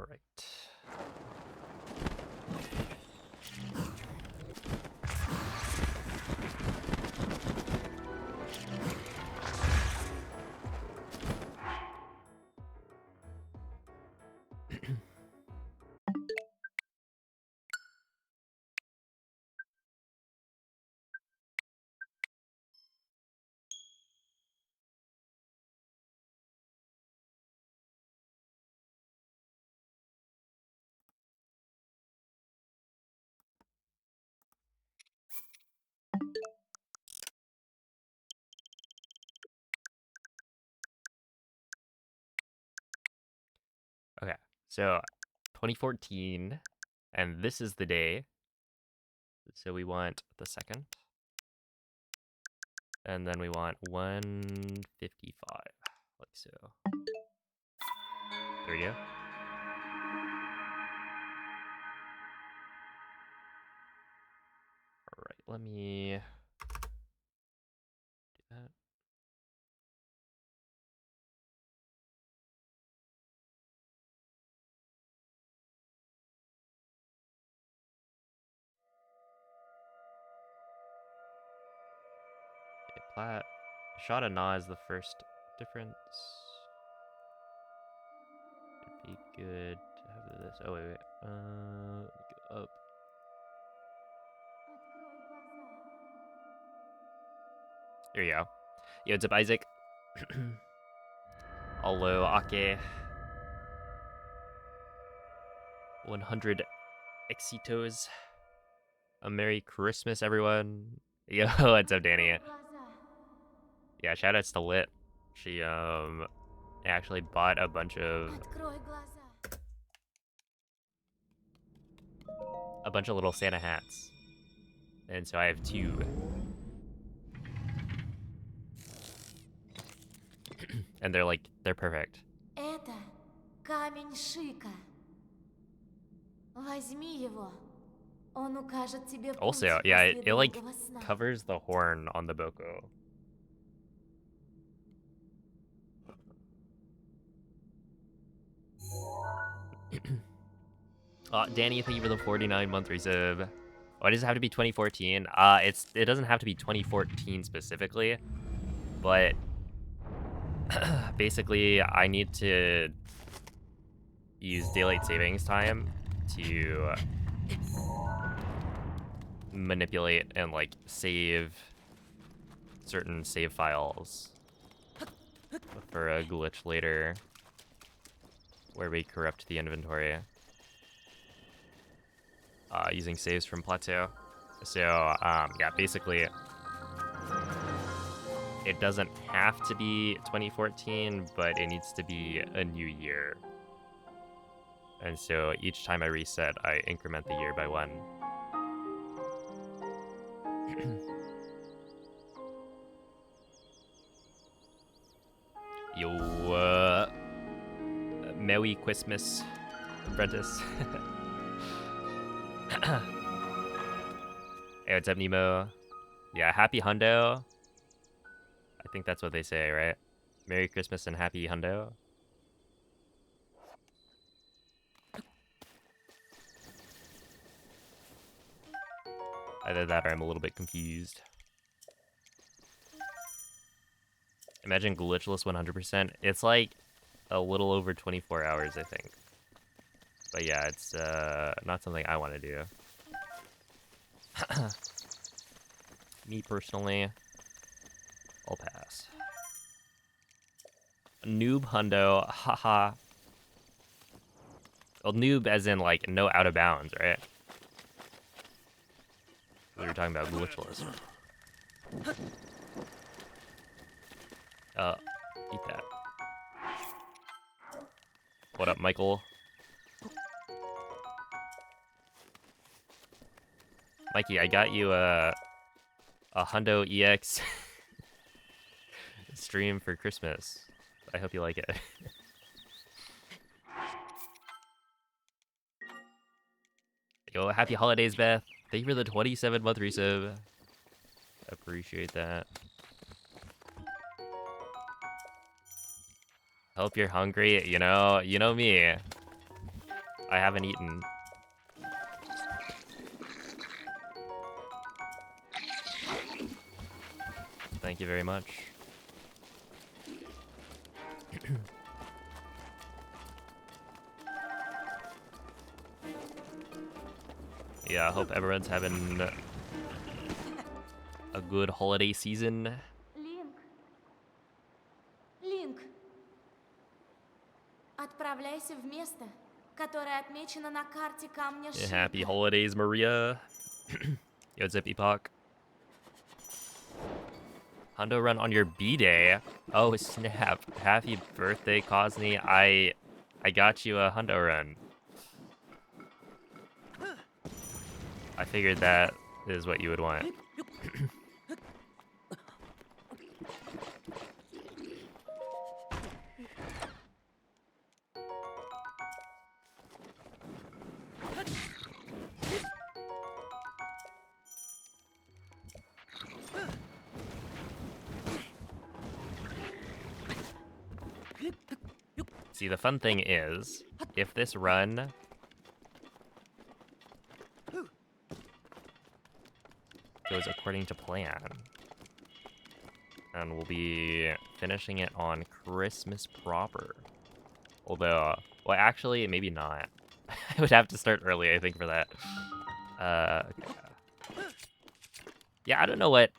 Alright. Okay, so 2014, and this is the day. So we want the second, and then we want 155, like so. There we go. All right, let me do that. Okay, plat. Shot of Na is the first difference. It'd be good to have this. Oh, wait. Let me go up. There you go. Yo, what's up, Isaac? Hello, Ake. 100 exitos. A Merry Christmas, everyone. Yo, what's up, Danny? Yeah, shoutouts to Lit. She actually bought a bunch of little Santa hats, and so I have 2. And they're perfect. Это камень Шика. Возьми его. Он укажет тебе путь Also, yeah, после it like долгого сна. covers the horn on the Boko. Danny, thank you for the 49-month resub. Why does it have to be 2014? It doesn't have to be 2014 specifically, but basically I need to use daylight savings time to manipulate and like save certain save files for a glitch later where we corrupt the inventory using saves from Plateau. So yeah, basically it doesn't have to be 2014, but it needs to be a new year. And so each time I reset, I increment the year by 1. Yo, Merry Christmas, apprentice. Hey, what's up, Nemo? Yeah, happy Hundo. I think that's what they say, right? Merry Christmas and happy Hundo. Either that or I'm a little bit confused. Imagine glitchless 100%. It's like a little over 24 hours, I think. But yeah, it's not something I want to do. Me personally, I'll pass. Noob Hundo, haha. Well, noob as in like no out of bounds, right? We were talking about glitchless. Eat that. What up, Michael? Mikey, I got you a Hundo EX stream for Christmas. I hope you like it. Yo, happy holidays, Beth. Thank you for the 27-month resub. Appreciate that. Hope you're hungry. You know me. I haven't eaten. Thank you very much. Yeah, I hope everyone's having a good holiday season. Линк. Линк. Отправляйся в место, которое отмечено на карте камня Шика. Happy holidays, Maria. Yo, Zippy Puck. Hundo run on your B-Day. Oh, snap. Happy birthday, Cosney. I got you a Hundo run. I figured that is what you would want. See, the fun thing is, if this run goes according to plan, and we'll be finishing it on Christmas proper. Although, well, actually, maybe not. I would have to start early, I think, for that. Yeah, I don't know what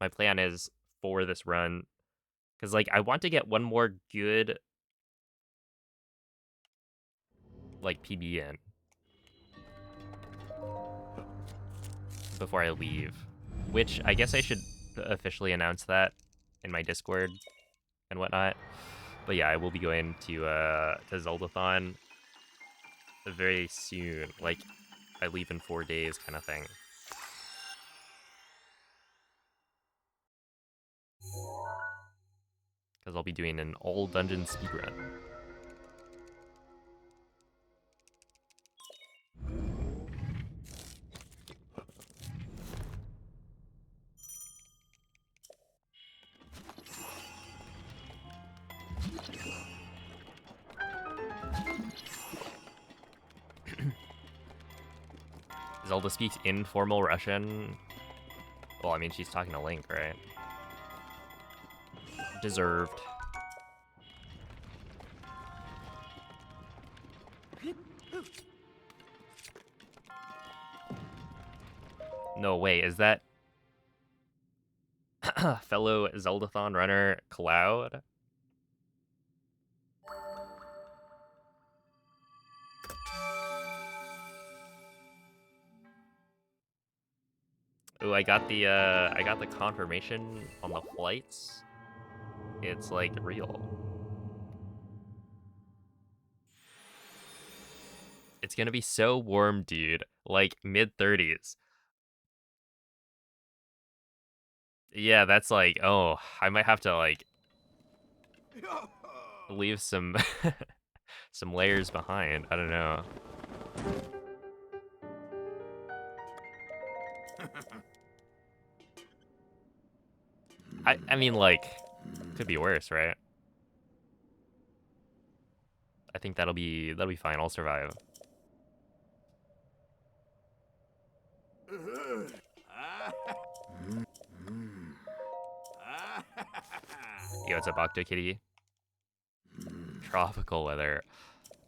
my plan is for this run. Because, like, I want to get one more good, like, PB in before I leave. Which, I guess I should officially announce that in my Discord and whatnot. But yeah, I will be going to Zeldathon very soon. Like, I leave in 4 days kind of thing. Because I'll be doing an all dungeon speedrun. Zelda speaks informal Russian. Well, I mean, she's talking to Link, right? Deserved. No, wait, is that fellow Zeldathon runner Cloud? Ooh, I got the confirmation on the flights. It's like real. It's gonna be so warm, dude. Like mid-30s. Yeah, that's like, oh, I might have to like leave some some layers behind. I don't know. I mean, like, could be worse, right? I think that'll be fine. I'll survive. Yo, what's up, OctoKitty? Tropical weather.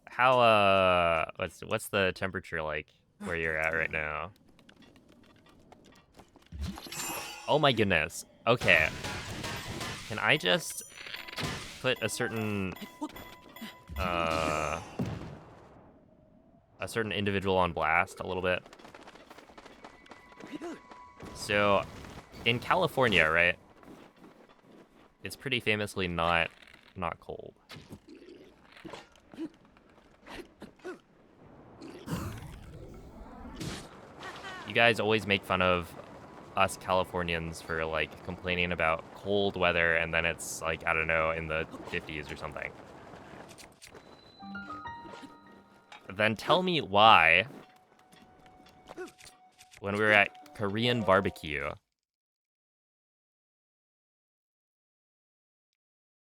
How what's the temperature like where you're at right now? Oh my goodness. Okay. Can I just put a certain individual on blast a little bit? So, in California, right? It's pretty famously not cold. You guys always make fun of us Californians for like complaining about cold weather, and then it's like, I don't know, in the 50s or something. Then tell me why, when we were at Korean barbecue,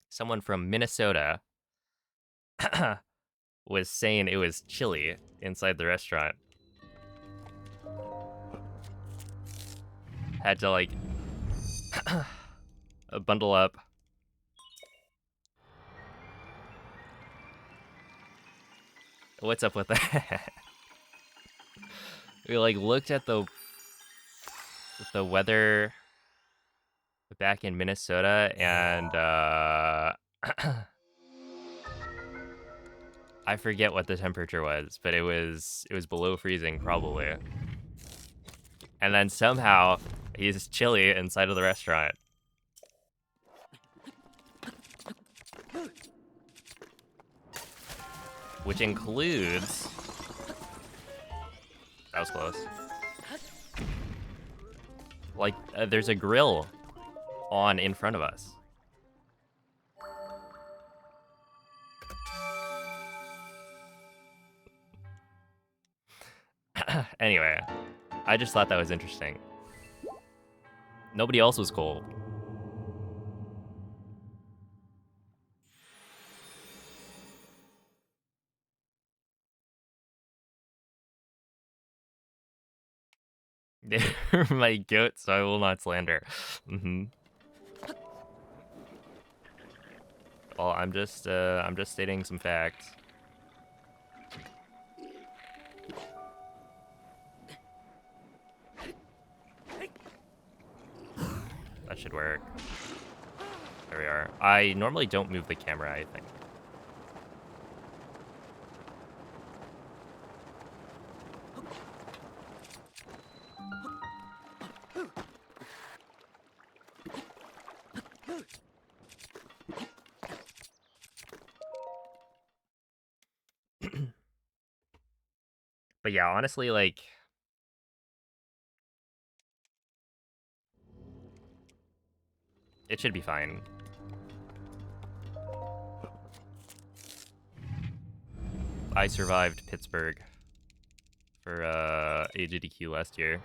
someone from Minnesota was saying it was chilly inside the restaurant. Had to, like, bundle up. What's up with that? We, like, looked at the weather back in Minnesota, and, I forget what the temperature was, but it was below freezing, probably. And then somehow, he's chilly inside of the restaurant. Which includes... That was close. Like, there's a grill on in front of us. Anyway, I just thought that was interesting. Nobody else was cold. They're my goat, so I will not slander. Well, I'm just stating some facts. That should work. There we are. I normally don't move the camera, I think. But yeah, honestly, like... It should be fine. I survived Pittsburgh for AGDQ last year.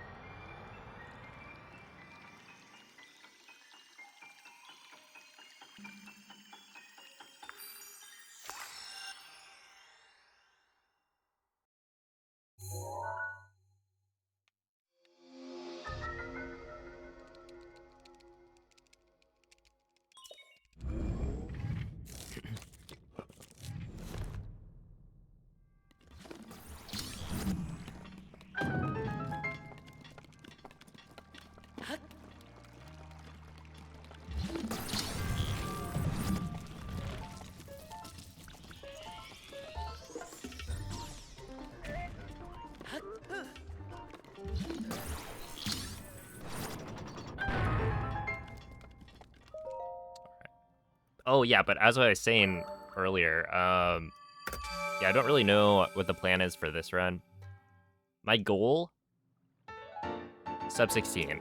Oh yeah, but as I was saying earlier, yeah, I don't really know what the plan is for this run. My goal, sub 16.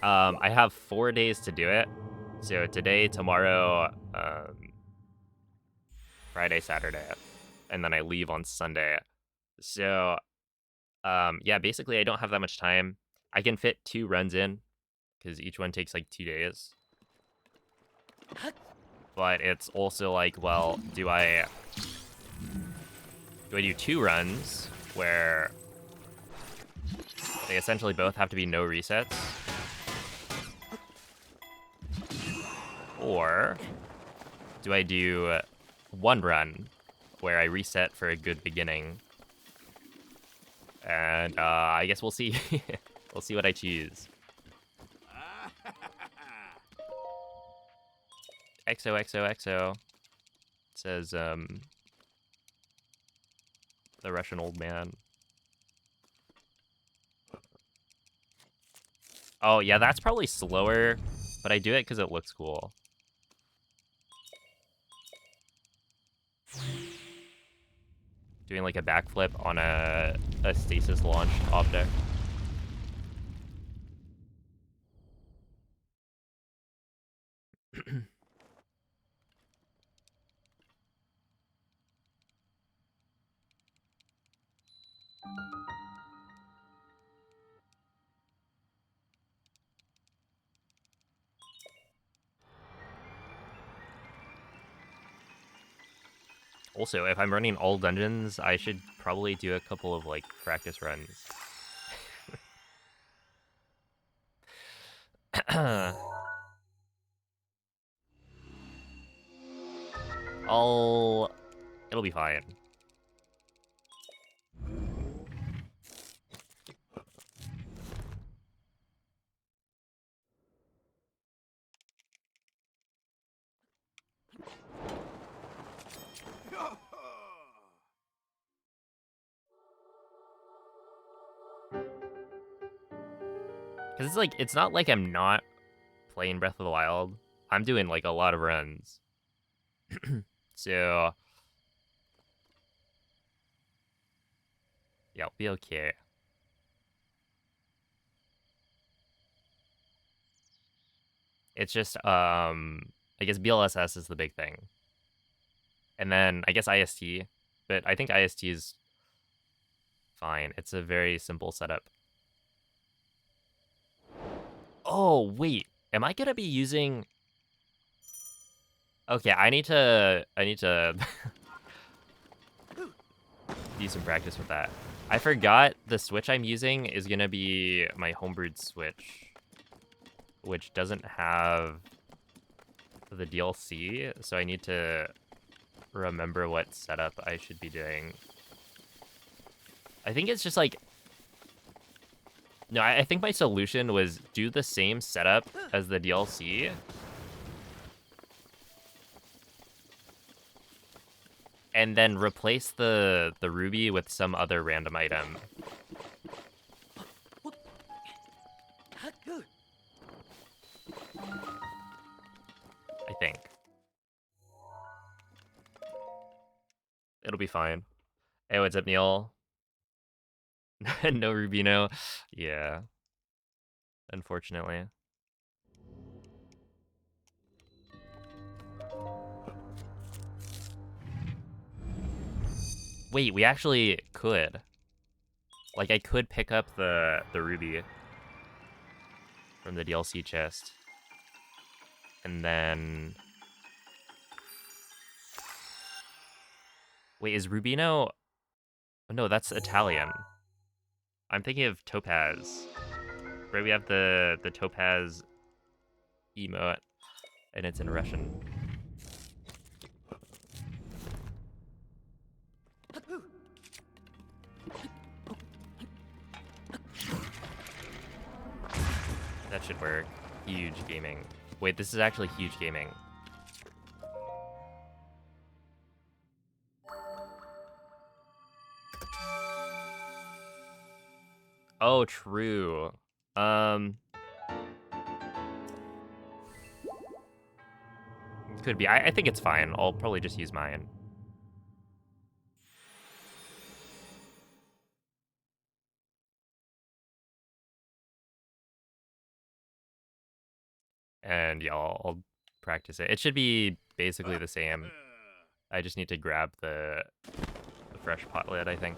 I have 4 days to do it. So today, tomorrow, Friday, Saturday, and then I leave on Sunday. So, yeah, basically I don't have that much time. I can fit 2 runs in, because each one takes like 2 days. But it's also like, well, do I do 2 runs where they essentially both have to be no resets? Or do I do 1 run where I reset for a good beginning? And I guess we'll see. We'll see what I choose. XOXOXO says the Russian old man. Oh yeah, that's probably slower, but I do it because it looks cool. Doing like a backflip on a stasis launched object. Also, if I'm running all dungeons, I should probably do a couple of, like, practice runs. It'll be fine. Because it's like, it's not like I'm not playing Breath of the Wild. I'm doing, like, a lot of runs. So, yeah, I'll be okay. It's just, I guess BLSS is the big thing. And then, I guess IST. But I think IST is fine. It's a very simple setup. Oh, wait. Am I gonna be using... Okay, I need to do some practice with that. I forgot the Switch I'm using is gonna be my homebrewed Switch, which doesn't have the DLC, so I need to remember what setup I should be doing. I think it's just like... No, I think my solution was do the same setup as the DLC, and then replace the ruby with some other random item. I think. It'll be fine. Hey, what's up, Neil? No Rubino. Yeah, unfortunately. Wait, we actually could. Like, I could pick up the ruby from the DLC chest. And then... Wait, is Rubino... Oh, no, that's Italian. I'm thinking of Topaz. Right, we have the Topaz emote, and it's in Russian. That should work. Huge gaming. Wait, this is actually huge gaming. Oh, true. Could be. I think it's fine. I'll probably just use mine. And yeah, I'll practice it. It should be basically the same. I just need to grab the fresh pot lid, I think.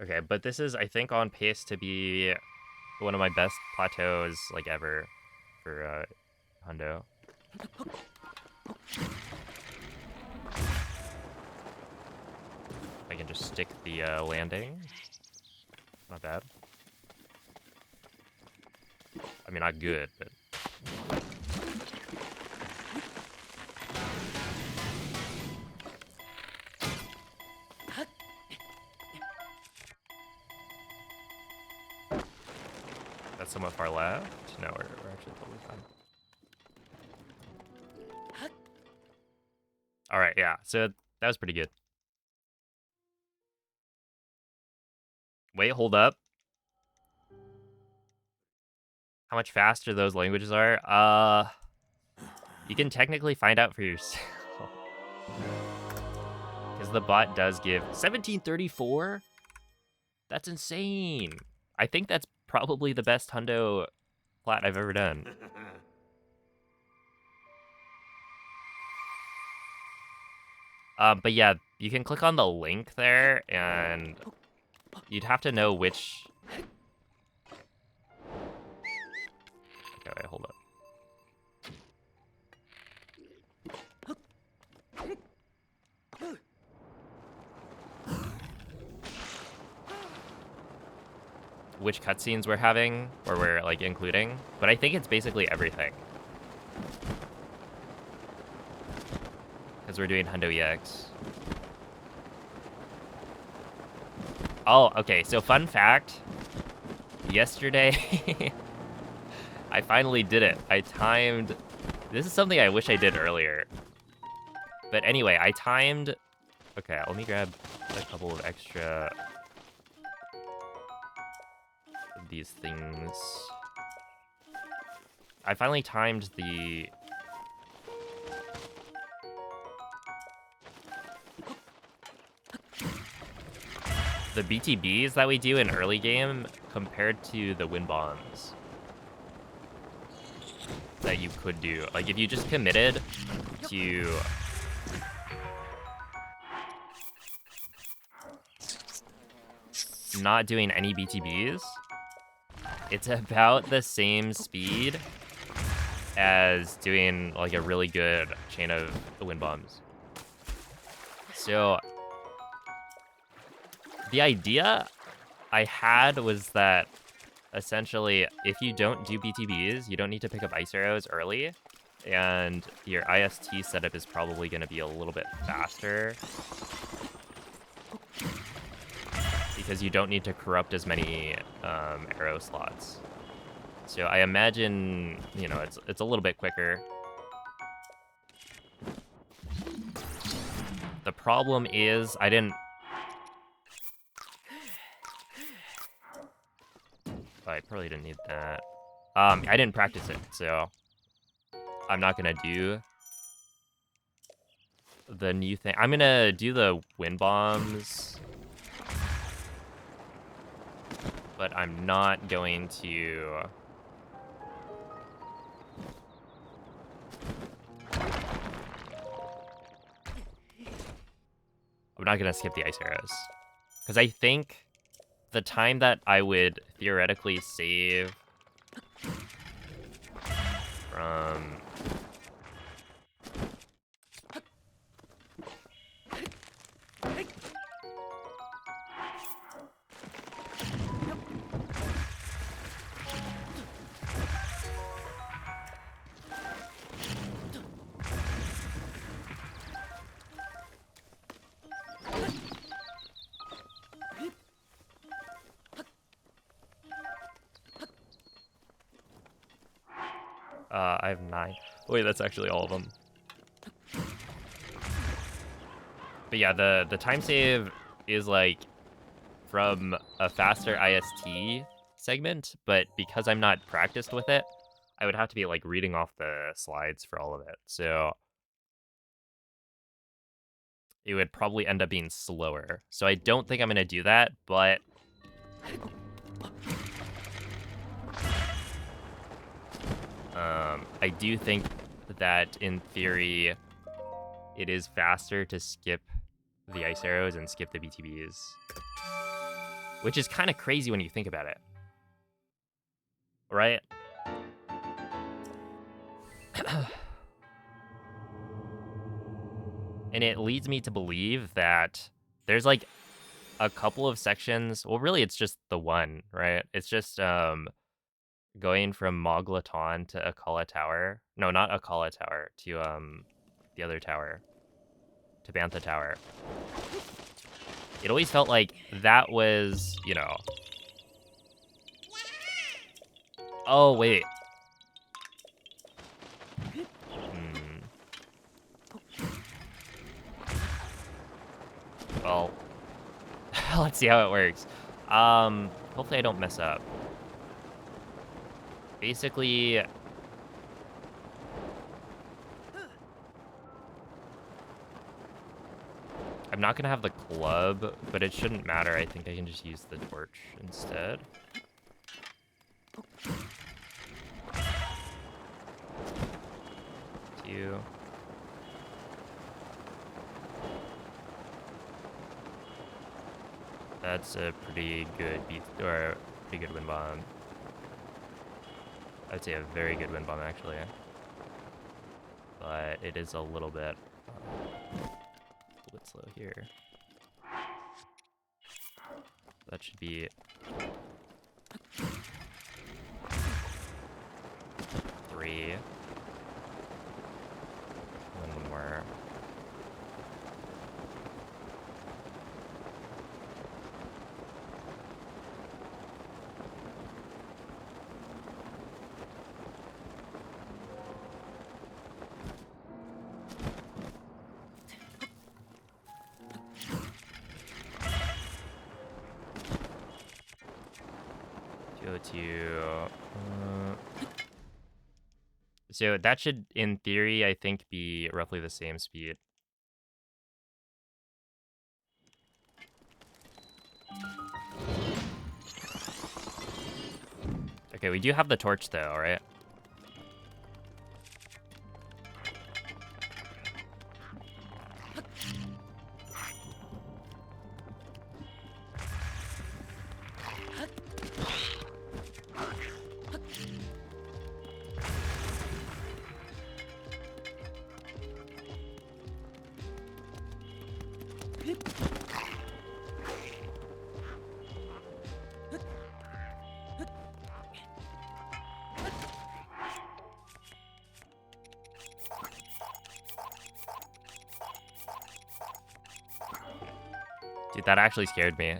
Okay, but this is, I think, on pace to be one of my best plateaus, like, ever for Hundo. I can just stick the landing. Not bad. I mean, not good, but... That's somewhat far left. No, we're actually totally fine. Alright, yeah, so that was pretty good. Wait, hold up. How much faster those languages are? You can technically find out for yourself. Because the bot does give 1734? That's insane. I think that's probably the best Hundo plat I've ever done. But yeah, you can click on the link there, and you'd have to know which wait, hold up. Which cutscenes we're having, or we're, like, including. But I think it's basically everything. Because we're doing Hundo EX. Oh, okay, so fun fact. Yesterday, I finally did it. I timed... This is something I wish I did earlier. But anyway, I timed... Okay, let me grab a couple of extra... of these things. I finally timed the... the BTBs that we do in early game compared to the win bombs that you could do. Like, if you just committed to not doing any BTBs, it's about the same speed as doing, like, a really good chain of win bombs. So the idea I had was that essentially, if you don't do BTBs, you don't need to pick up ice arrows early, and your IST setup is probably going to be a little bit faster because you don't need to corrupt as many arrow slots. So I imagine, you know, it's a little bit quicker. The problem is I probably didn't need that. I didn't practice it, so I'm not gonna do the new thing. I'm gonna do the wind bombs, but I'm not going to... I'm not gonna skip the ice arrows. Because I think the time that I would theoretically save from... I have 9. Wait, that's actually all of them. But yeah, the time save is like from a faster IST segment, but because I'm not practiced with it, I would have to be like reading off the slides for all of it. So it would probably end up being slower. So I don't think I'm gonna do that, but I do think that in theory, it is faster to skip the ice arrows and skip the BTBs. Which is kind of crazy when you think about it. Right? And it leads me to believe that there's like a couple of sections. Well, really, it's just the one, right? It's just going from Moglaton to Akala Tower. No, not Akala Tower, to the other tower, to Bantha Tower. It always felt like that was, you know... Oh, wait. Well, let's see how it works. Hopefully I don't mess up. Basically... I'm not gonna have the club, but it shouldn't matter. I think I can just use the torch instead. Two. That's a pretty good beat, or pretty good wind bomb. I would say a very good wind bomb, actually. But it is a little bit slow here. That should be 3. One more. Go to... so that should, in theory, I think, be roughly the same speed. Okay, we do have the torch, though, right? Dude, that actually scared me.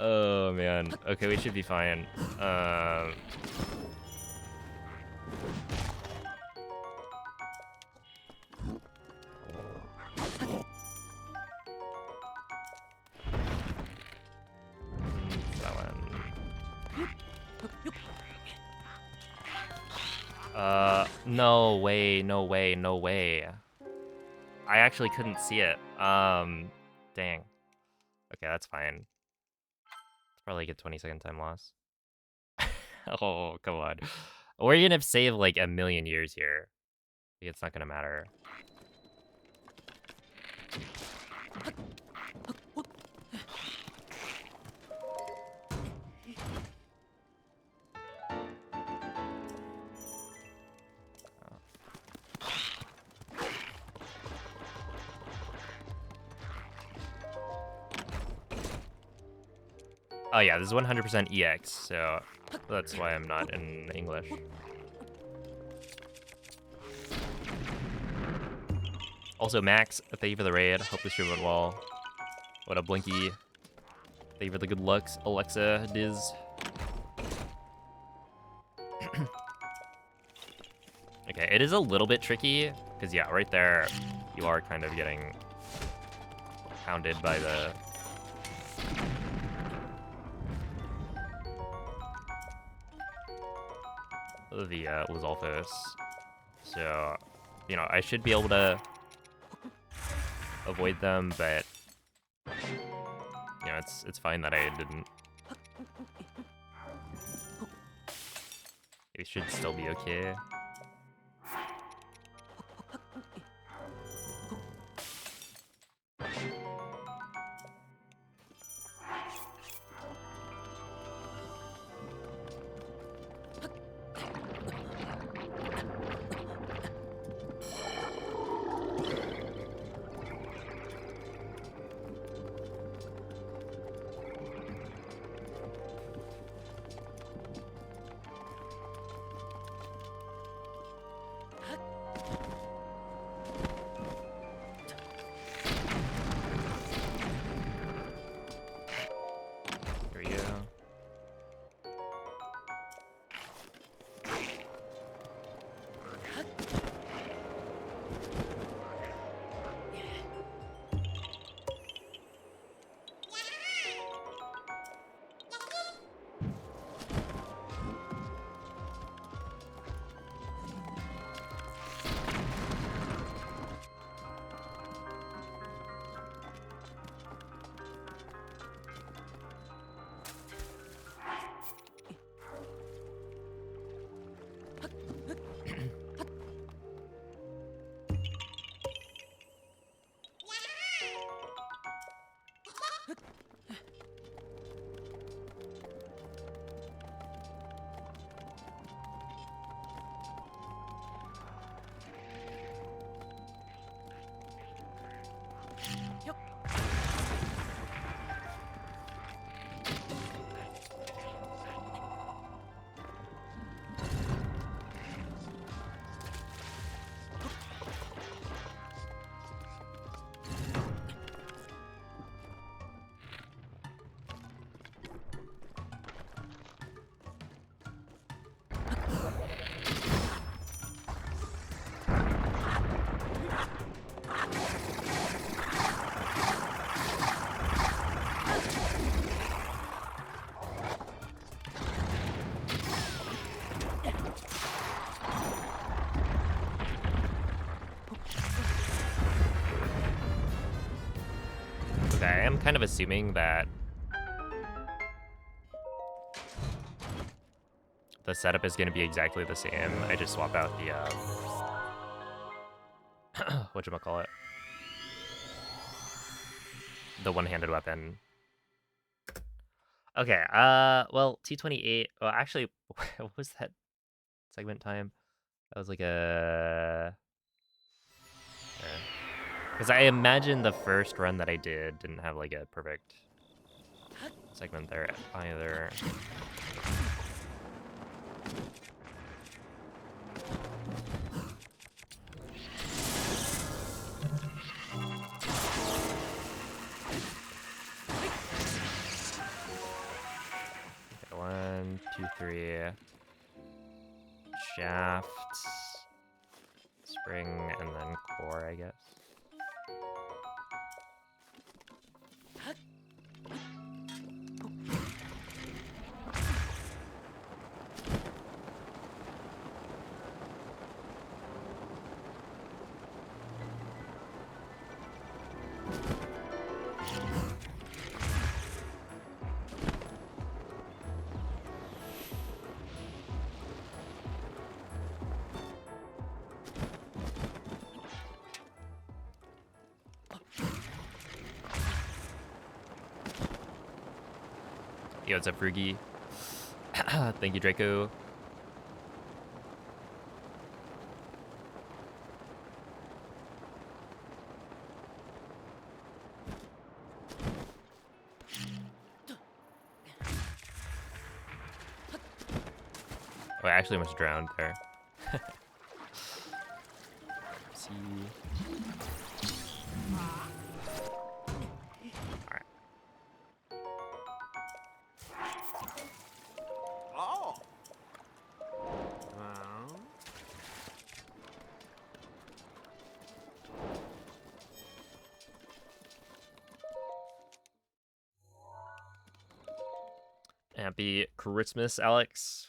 Oh, man. Okay, we should be fine. That one. No way, no way, no way. I actually couldn't see it. Dang. Okay, that's fine. It's probably like a 20-second time loss. Oh, come on. We're gonna save like a million years here. It's not gonna matter. Oh yeah, this is 100% EX, so that's why I'm not in English. Also, Max, thank you for the raid. Hope the stream went well. What up, Blinky? Thank you for the good looks, Alexa, Diz. Okay, it is a little bit tricky, because yeah, right there, you are kind of getting pounded by the... Lizalfos. So, you know, I should be able to avoid them, but you know, it's fine that I didn't. It should still be okay. Okay, I am kind of assuming that the setup is going to be exactly the same. I just swap out the, whatchamacallit, the one-handed weapon. Okay, well, T28, well, actually, what was that segment time? That was like a... Because I imagine the first run that I didn't have, like, a perfect segment there either. Okay, 1, 2, 3. Shaft. Spring, and then core, I guess. Yo, what's up, Frugi? Thank you, Draco. Oh, I actually almost drowned there. See. Alright. Oh. Happy Christmas, Alex.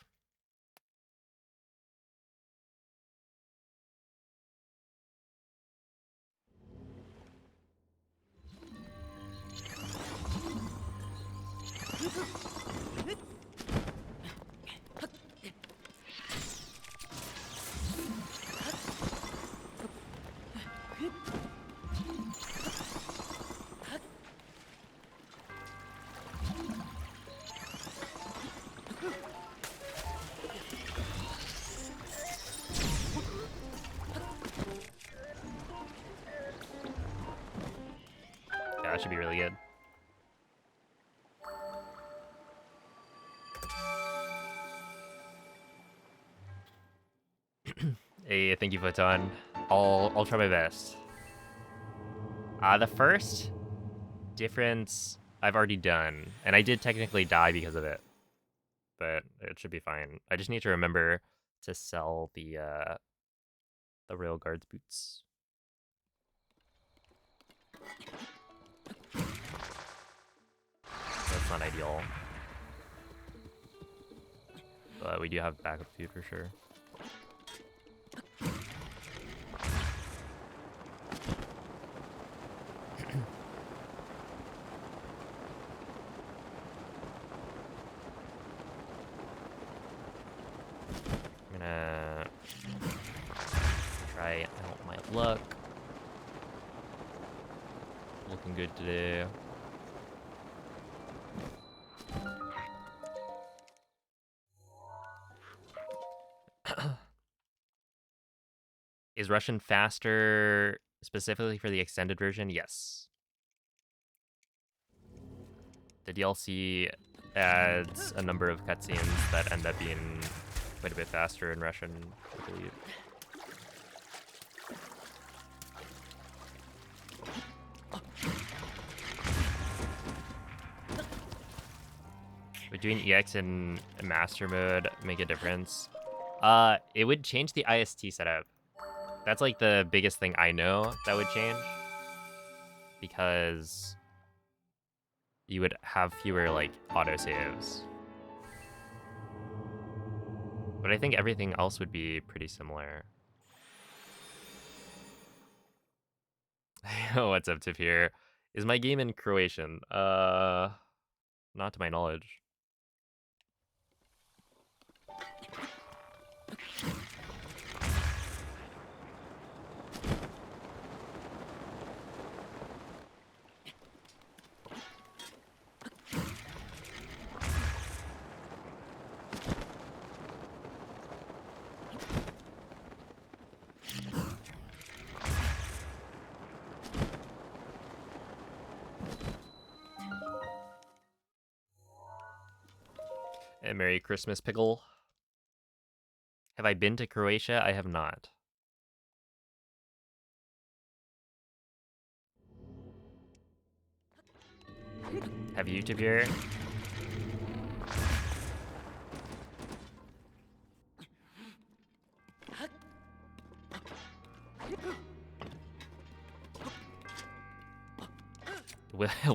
Yeah, that should be really good. Hey, thank you, Photon. I'll try my best. The first difference I've already done, and I did technically die because of it, but it should be fine. I just need to remember to sell the rail guards boots. That's not ideal, but we do have backup food for sure. I'm gonna try out my luck. Looking good today. Is Russian faster specifically for the extended version? Yes. The DLC adds a number of cutscenes that end up being quite a bit faster in Russian, I believe. Would doing EX in master mode make a difference? It would change the IST setup. That's like the biggest thing I know that would change, because you would have fewer like autosaves. But I think everything else would be pretty similar. What's up, Tafir? Is my game in Croatian? Not to my knowledge. And Merry Christmas, Pickle. Have I been to Croatia? I have not. Have you, Tafir?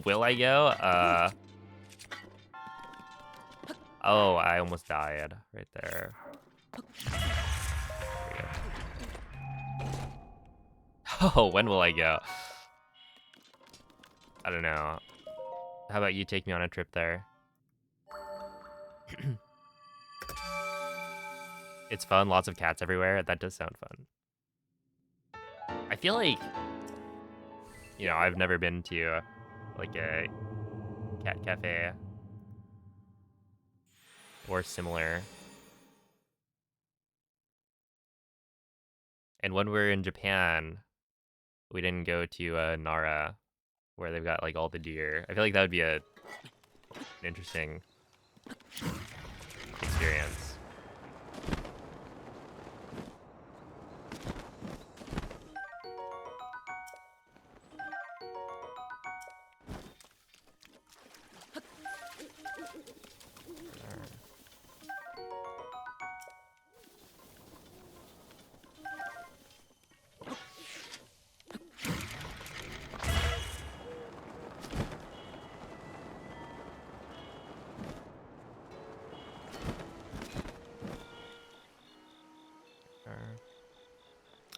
Will I go? Oh, I almost died right there. Oh, when will I go? I don't know. How about you take me on a trip there? It's fun, lots of cats everywhere. That does sound fun. I feel like, you know, I've never been to like a cat cafe or similar. And when we were in Japan, we didn't go to Nara, where they've got like all the deer. I feel like that would be an interesting experience.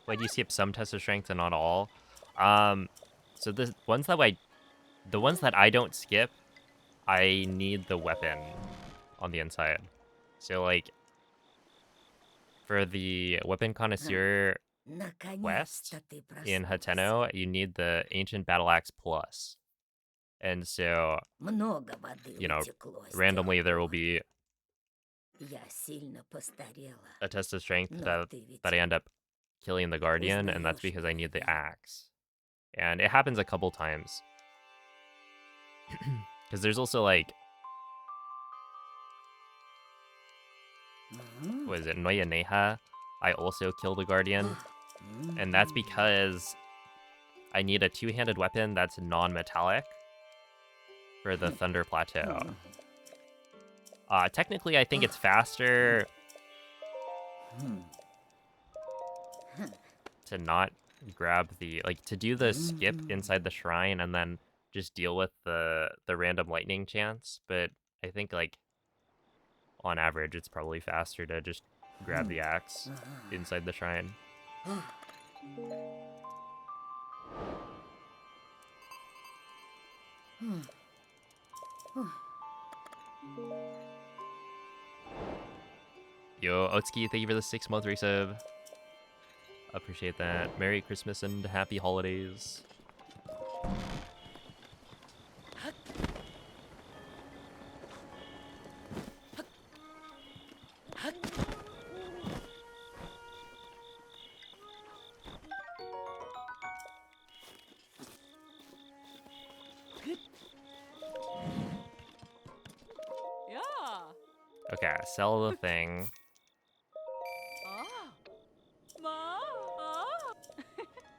Why do you skip some tests of strength and not all? So the ones that I don't skip, I need the weapon on the inside. So like for the weapon connoisseur quest in Hateno, you need the ancient battle axe plus. And so, you know, randomly there will be a test of strength that I end up killing the guardian, and that's because I need the axe. And it happens a couple times. Because there's also like, what is it, Noya Neha? I also kill the guardian. And that's because I need a two-handed weapon that's non-metallic for the Thunder Plateau. Technically, I think it's faster to not grab the, like, to do the skip inside the shrine and then just deal with the random lightning chance. But I think, like, on average, it's probably faster to just grab the axe inside the shrine. Yo, Otsuki, thank you for the 6-month resub. Appreciate that. Merry Christmas and happy holidays. Okay, sell the thing.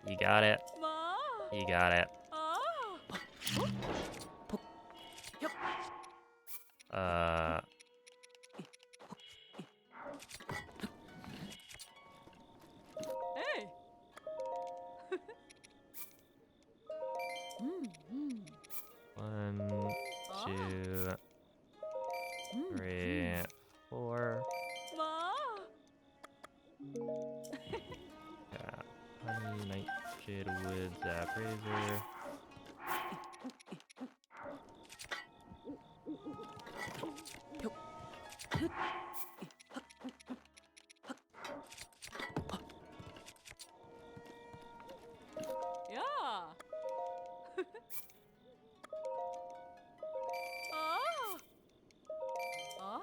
You got it. You got it. Uh. Hey. One, two, three, four. Yeah. Honey, nightshade, wood, zap, razor. Yeah. Ah. Ah.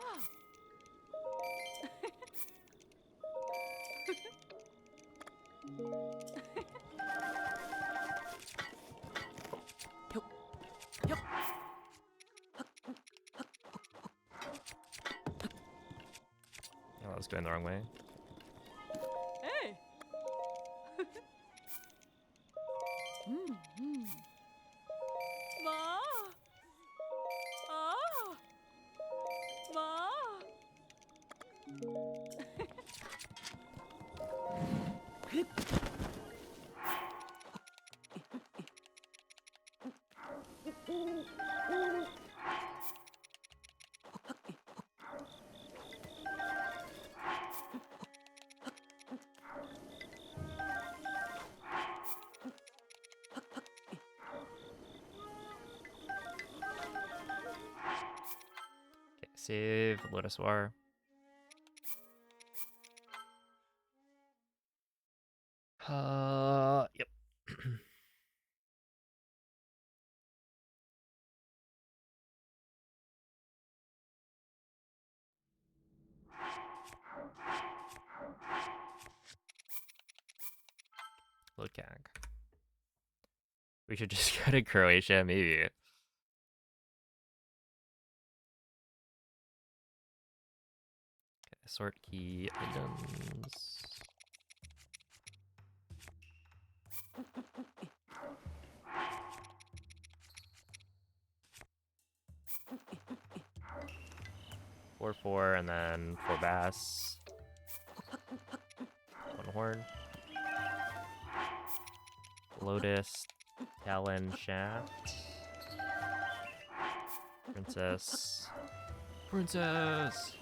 Oh, I was going the wrong way. Hey. Ma. Ah. Ma. Okay, save Lotus War. Yep. Load CAG. We should just go to Croatia, maybe. Okay, sort key items. Four, and then 4 bass. 1 horn. Lotus, Talon, Shaft. Princess. Princess!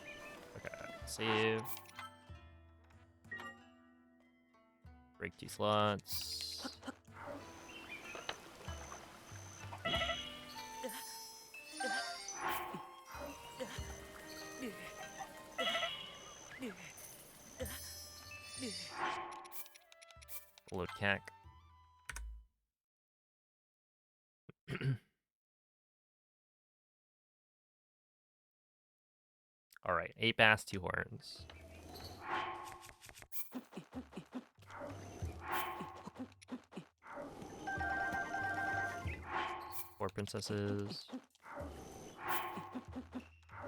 Okay, save. Break 2 slots. Load CAC. Alright, 8 bass, 2 horns. Four princesses.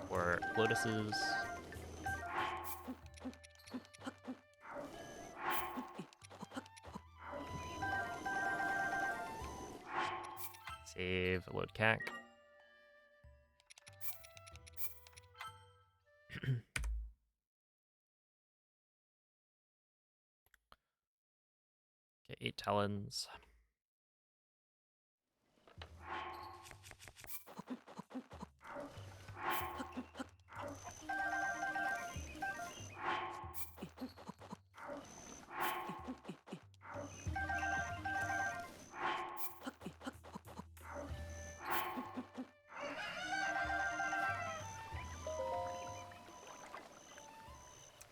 4 lotuses. Save, load CAC. Okay, 8 talons.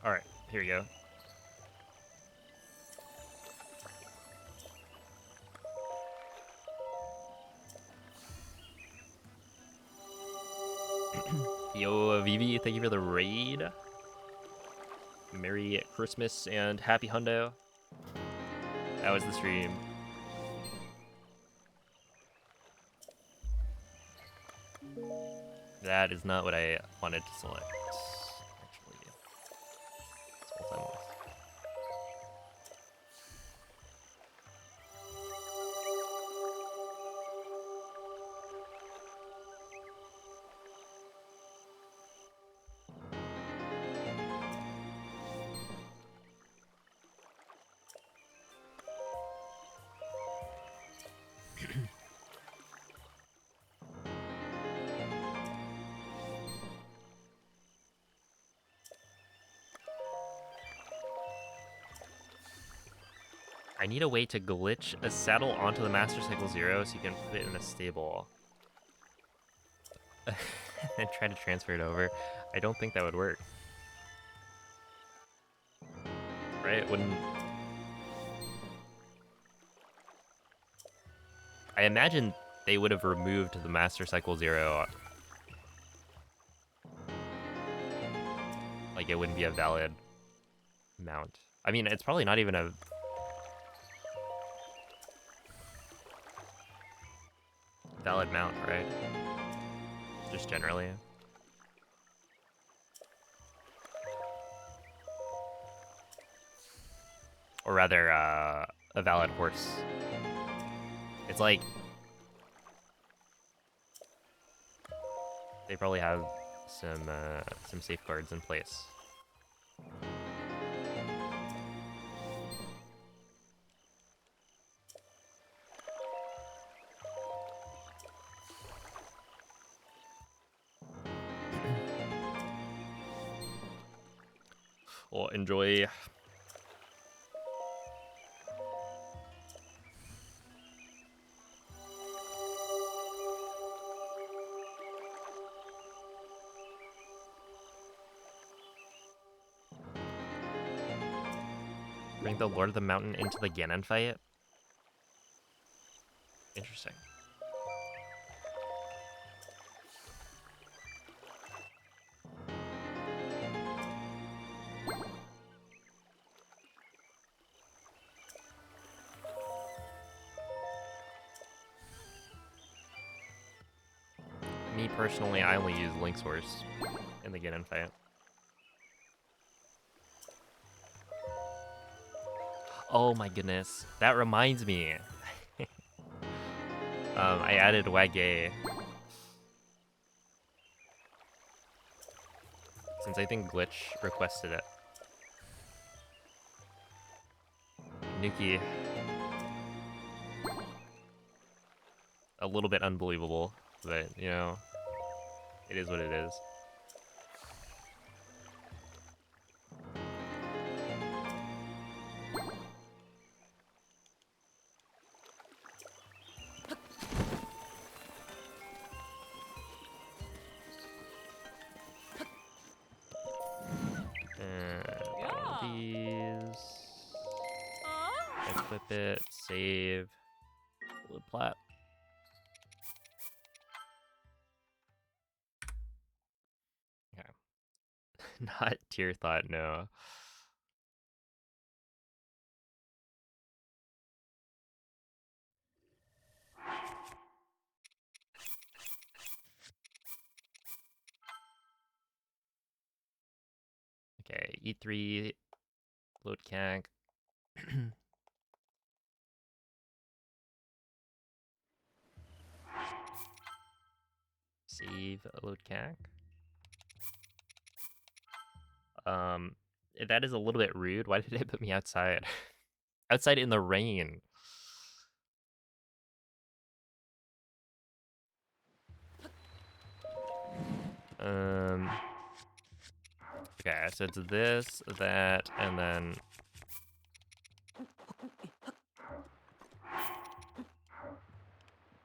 Alright, here we go. Yo, Vivi, thank you for the raid. Merry Christmas and happy Hundo. That was the stream. That is not what I wanted to select. I need a way to glitch a saddle onto the Master Cycle Zero so you can put it in a stable. And try to transfer it over. I don't think that would work. Right? Wouldn't... I imagine they would have removed the Master Cycle Zero. Like, it wouldn't be a valid mount. I mean, it's probably not even a... valid mount, right? Just generally. Or rather, a valid horse. It's like... they probably have some safeguards in place. Well, enjoy. Bring the Lord of the Mountain into the Ganon fight? Interesting. Me personally, I only use Link's horse in the Ganon fight. Oh my goodness. That reminds me. I added Wagay. Since I think Glitch requested it. Nuki. A little bit unbelievable, but, you know, it is what it is. Yeah. These. Ah. Equip it. Save. Wood plat. Okay. Not Tear Thought, no. Okay, E3, load cank. Save load cank. That is a little bit rude. Why did it put me outside? Outside in the rain. Okay, so it's this, that, and then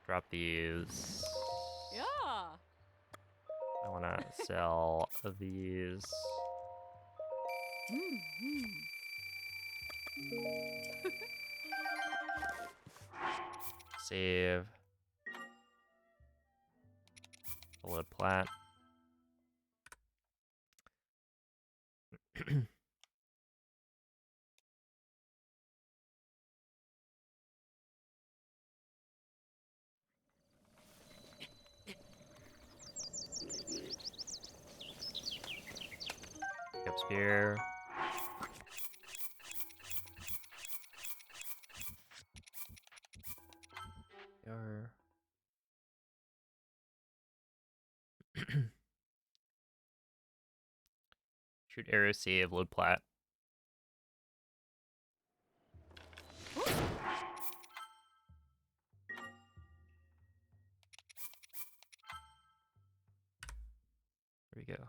drop these. Yeah. I want to sell these. Save. Load plat. Up spear. Yar. Shoot arrow, save, load plat. we go.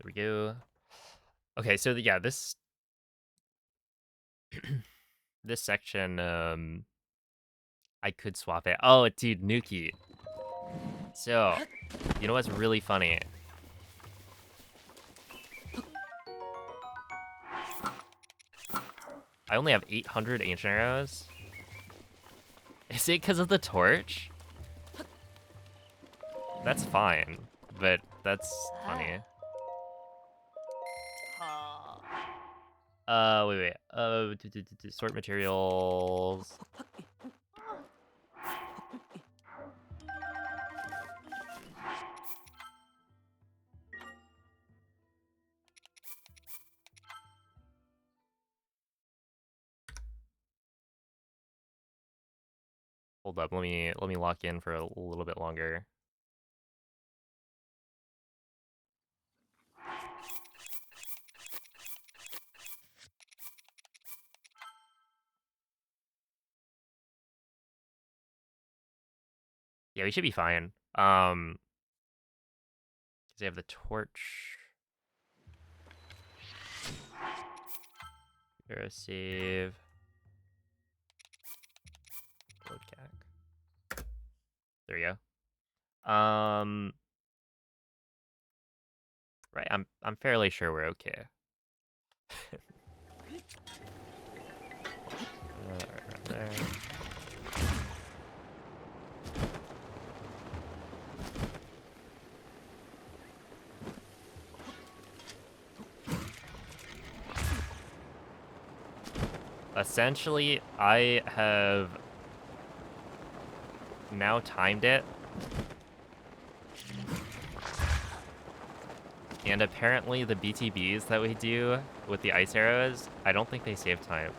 There we go. Okay, so yeah, this this section, I could swap it. Oh, dude, Nuki. So, you know what's really funny? I only have 800 ancient arrows. Is it because of the torch? That's fine, but that's funny. Wait. Sort materials. Hold up, let me lock in for a little bit longer. Yeah, we should be fine. Because they have the torch. Arrow save. Load cac. There we go. Right, I'm fairly sure we're okay. Right there. Essentially, I have now timed it. And apparently the BTBs that we do with the ice arrows, I don't think they save time.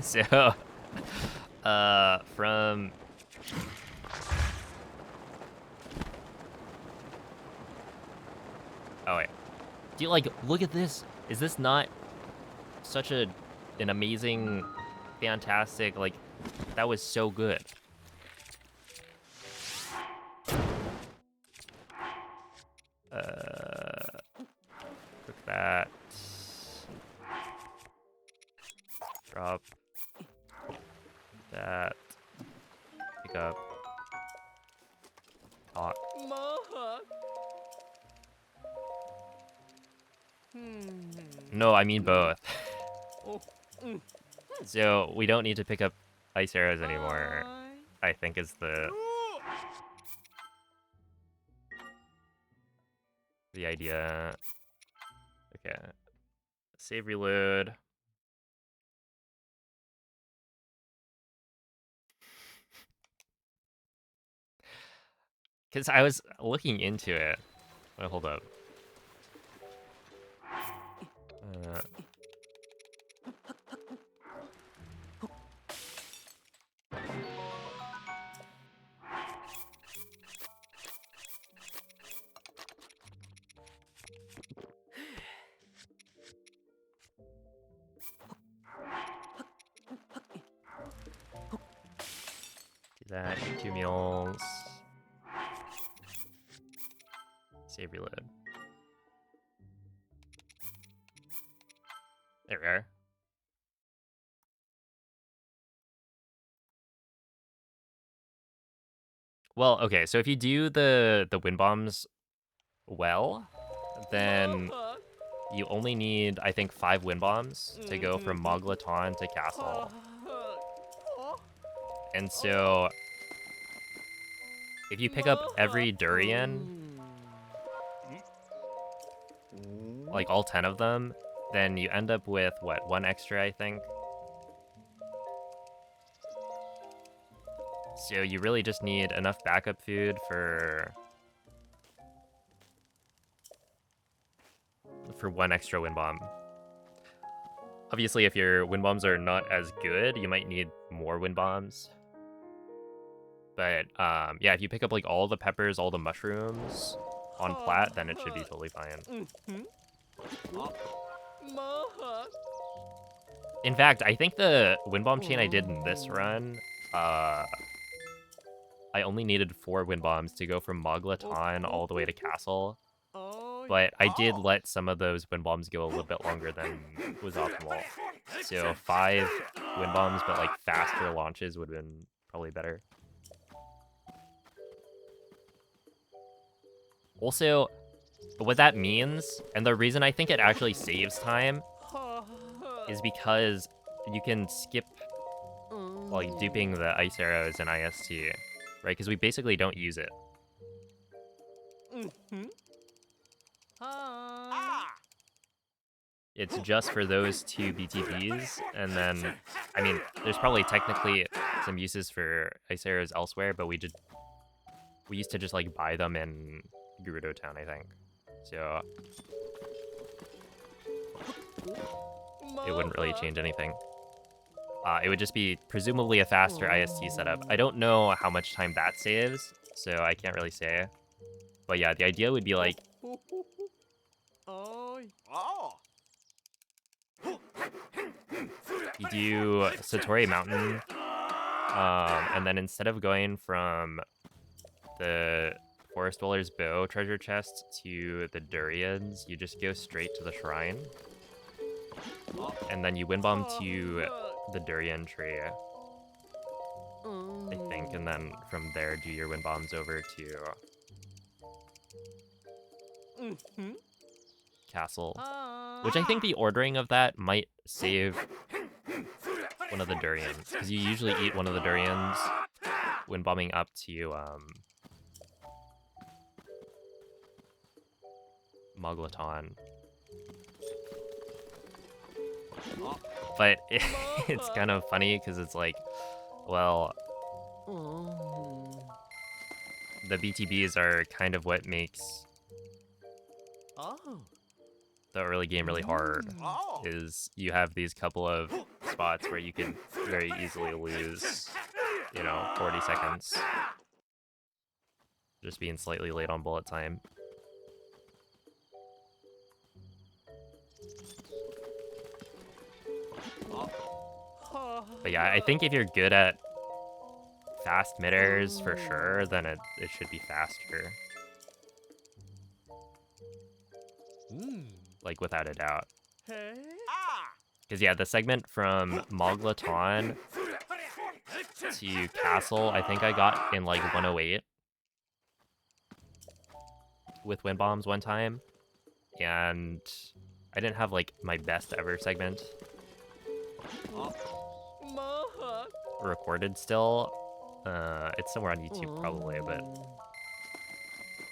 So, from... Oh, wait. Do you, like, look at this? Is this not such an amazing, fantastic, like, that was so good. Click that. Drop. That. Pick up. Talk. No, I mean both. So we don't need to pick up ice arrows anymore, I think is the idea. Okay. Save, reload. Because I was looking into it. Oh, hold up. Do that. 2 meals. Save, reload. There we are. Well, okay, so if you do the wind bombs well, then you only need, I think, 5 wind bombs to go from Moglaton to Castle. And so, if you pick up every durian, like all 10 of them, then you end up with what, 1 extra, I think. So you really just need enough backup food for 1 extra wind bomb. Obviously, if your wind bombs are not as good, you might need more wind bombs. But yeah, if you pick up like all the peppers, all the mushrooms on plat, then it should be totally fine. In fact, I think the wind bomb chain I did in this run, I only needed 4 wind bombs to go from Moglaton all the way to Castle. But I did let some of those wind bombs go a little bit longer than was optimal. So 5 wind bombs, but like faster launches would have been probably better. Also, what that means, and the reason I think it actually saves time, is because you can skip like duping the ice arrows in IST, right? Because we basically don't use it. It's just for those 2 BTBs, and then, I mean, there's probably technically some uses for ice arrows elsewhere, but we used to just like buy them in Gerudo Town, I think. So it wouldn't really change anything. It would just be presumably a faster IST setup. I don't know how much time that saves, so I can't really say. But yeah, the idea would be like, you do Satori Mountain, and then instead of going from the Forest Dweller's Bow treasure chest to the Durians, you just go straight to the shrine. And then you wind bomb to the Durian tree, I think, and then from there do your wind bombs over to Castle. Which I think the ordering of that might save one of the Durians, because you usually eat one of the Durians wind bombing up to Moglaton. But it's kind of funny because it's like, well, the BTBs are kind of what makes the early game really hard, is you have these couple of spots where you can very easily lose, 40 seconds. Just being slightly late on bullet time. But yeah, I think if you're good at fast mid-airs for sure, then it should be faster. Like, without a doubt. Because yeah, the segment from Moglaton to Castle, I think I got in like 108 with wind bombs one time. And I didn't have like my best ever segment recorded still. It's somewhere on YouTube probably, but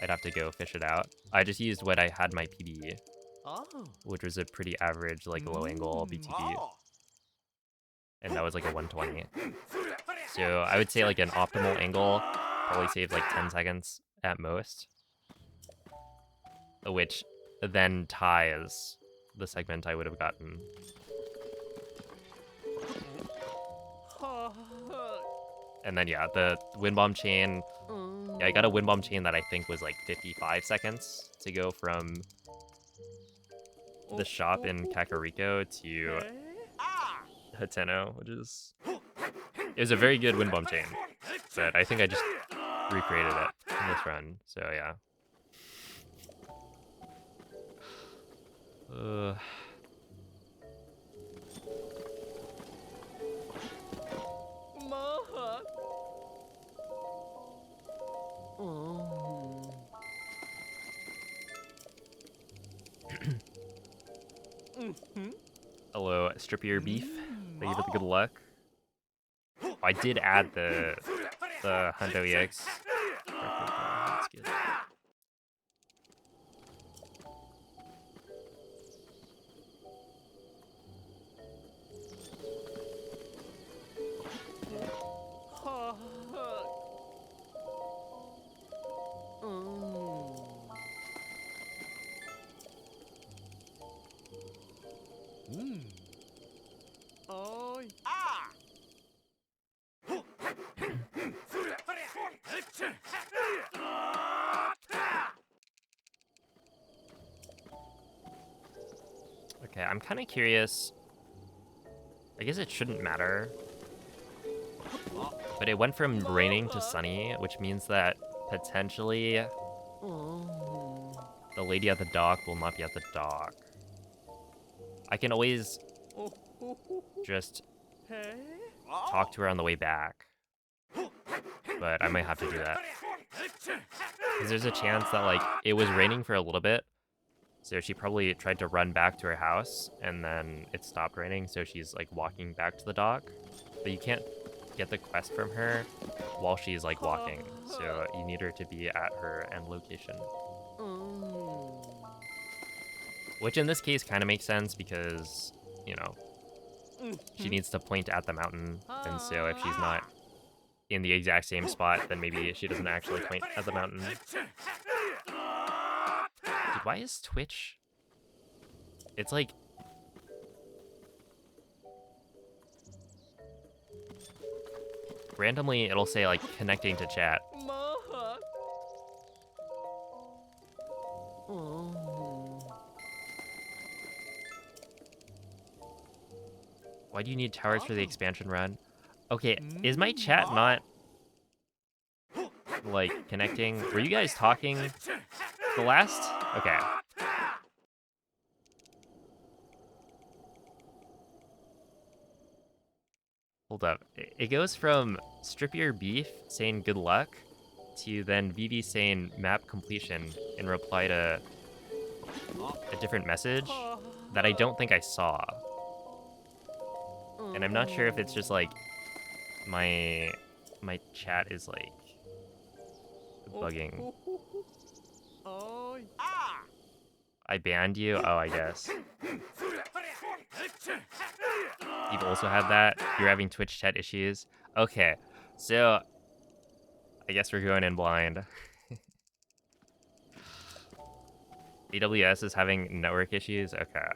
I'd have to go fish it out. I just used what I had my PB, which was a pretty average, like, low angle BTB. And that was like a 120. So I would say like an optimal angle probably saved like 10 seconds at most, which then ties the segment I would have gotten. And then yeah, the wind bomb chain, yeah, I got a wind bomb chain that I think was like 55 seconds to go from the shop in Kakariko to Hateno, which is... It was a very good wind bomb chain, but I think I just recreated it in this run, so yeah. Hello, strip your beef. Thank you for the good luck. I did add the Hundo EX. That's good. Okay, I'm kind of curious. I guess it shouldn't matter. But it went from raining to sunny, which means that potentially the lady at the dock will not be at the dock. I can always just talk to her on the way back. But I might have to do that. Because there's a chance that, like, it was raining for a little bit. So she probably tried to run back to her house, and then it stopped raining, so she's, like, walking back to the dock. But you can't get the quest from her while she's, like, walking. So you need her to be at her end location. Which in this case kind of makes sense because, you know, she needs to point at the mountain. And so if she's not in the exact same spot, then maybe she doesn't actually point at the mountain. Dude, why is Twitch? It's like... randomly, it'll say, like, connecting to chat. Why do you need towers for the expansion run? Okay, is my chat not, like, connecting? Were you guys talking the last? Okay. Hold up. It goes from strip your beef saying good luck to then VV saying map completion in reply to a different message that I don't think I saw. And I'm not sure if it's just like my chat is like bugging. I banned you? Oh, I guess. You've also had that? You're having Twitch chat issues? Okay, so I guess we're going in blind. AWS is having network issues? Okay.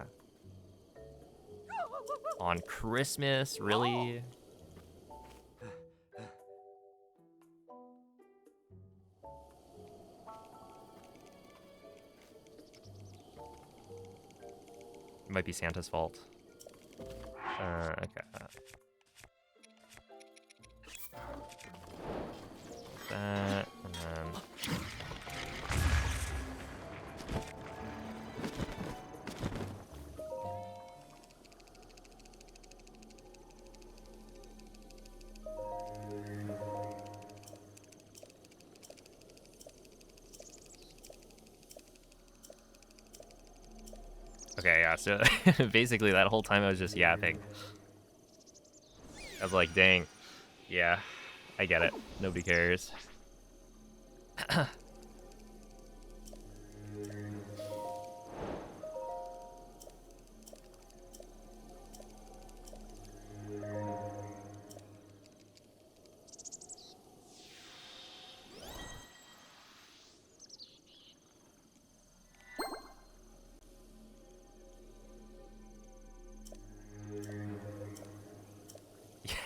On Christmas? Really? It might be Santa's fault. Okay. That, and then... Okay, yeah, so basically that whole time I was just yapping. I was like, dang, yeah, I get it. Nobody cares.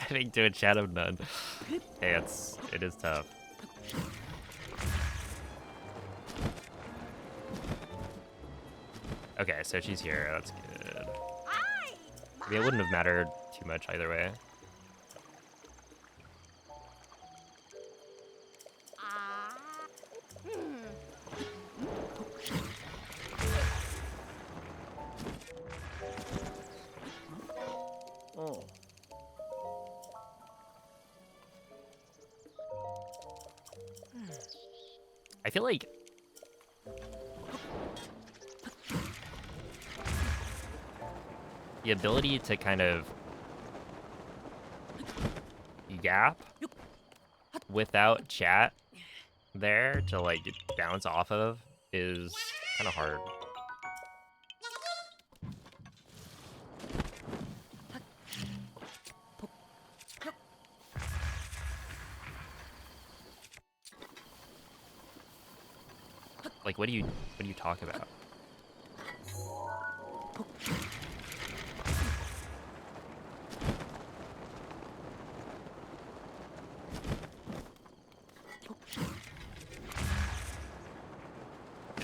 Getting to a chat of none. Hey, it is tough. Okay, so she's here. That's good. I mean, it wouldn't have mattered too much either way. I feel like the ability to kind of yap without chat there to like bounce off of is kind of hard. Like, what do you talk about?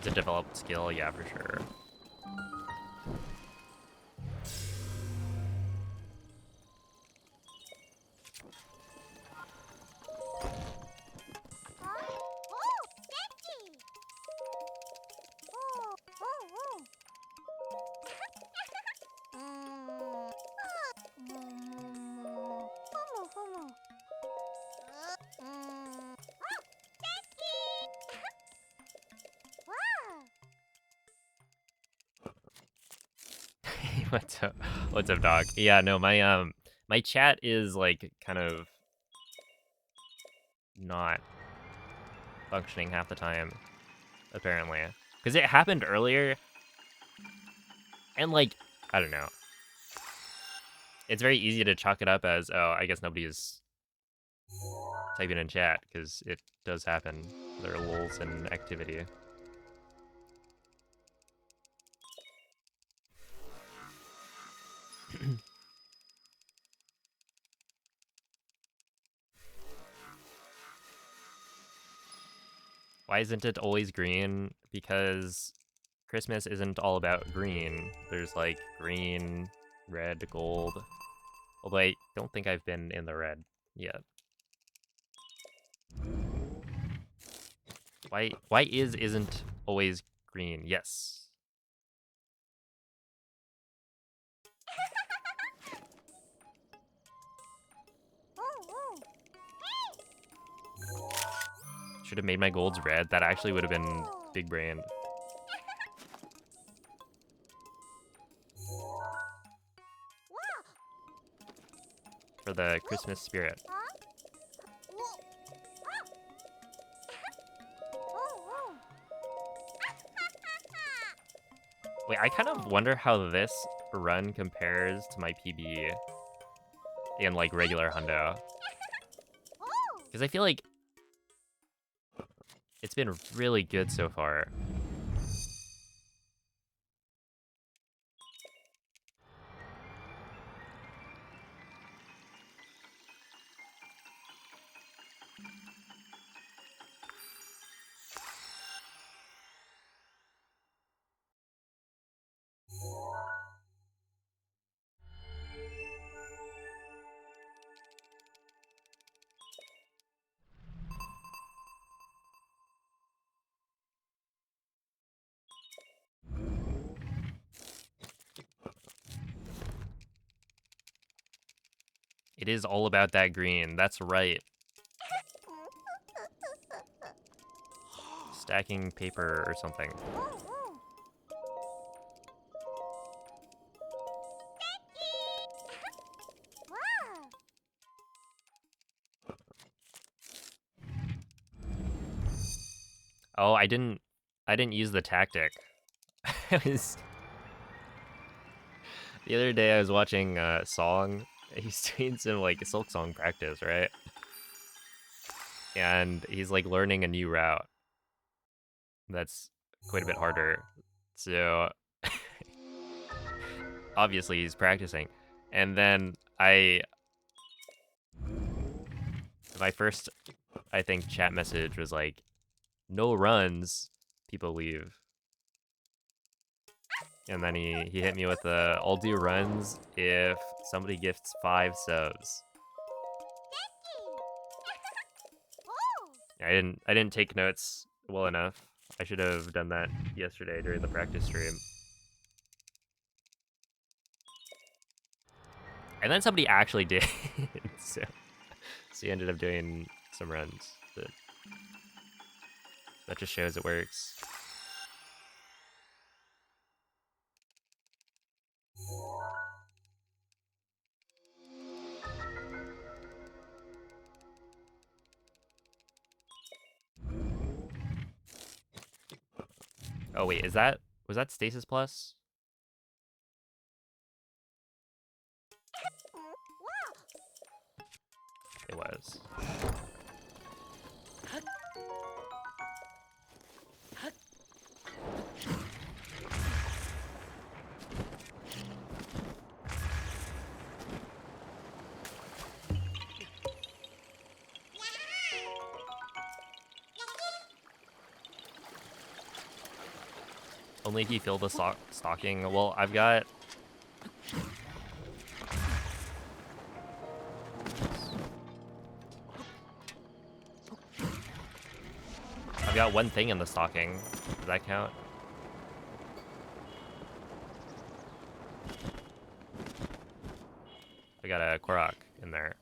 It's a developed skill, yeah, for sure. What's up? What's up, dog? Yeah, no, my chat is like kind of not functioning half the time, apparently. Because it happened earlier, and like, I don't know. It's very easy to chalk it up as, oh, I guess nobody is typing in chat, because it does happen. There are lulls in activity. Why isn't it always green? Because Christmas isn't all about green. There's like green, red, gold. Although I don't think I've been in the red yet. Why isn't always green? Yes. Should have made my golds red. That actually would have been big brain. For the Christmas spirit. Wait, I kind of wonder how this run compares to my PB in like regular Hundo. Because I feel like it's been really good so far. It is all about that green. That's right. Stacking paper or something. Oh, I didn't use the tactic. I was the other day I was watching Song. He's doing some like Silk Song practice, right? And he's like learning a new route. That's quite a bit harder. So obviously he's practicing. And then my first, I think, chat message was like, no runs, people leave. And then he hit me with a, I'll do runs if somebody gifts 5 subs. I didn't take notes well enough. I should have done that yesterday during the practice stream. And then somebody actually did. so he ended up doing some runs. But that just shows it works. Oh wait, was that Stasis Plus? It was. Only if you fill the stocking. Well, I've got... I've got one thing in the stocking. Does that count? I got a Korok in there.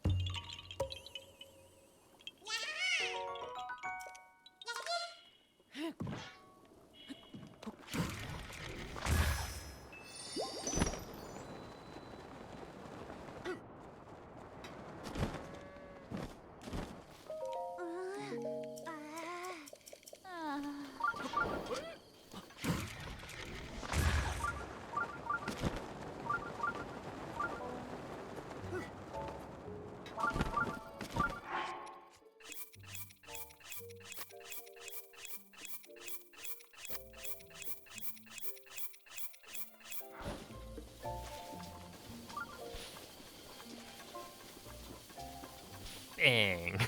Dang.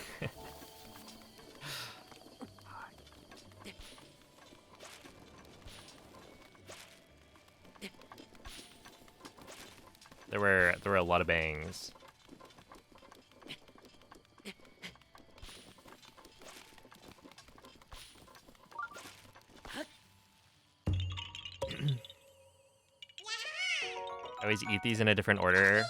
There were a lot of bangs. I always eat these in a different order.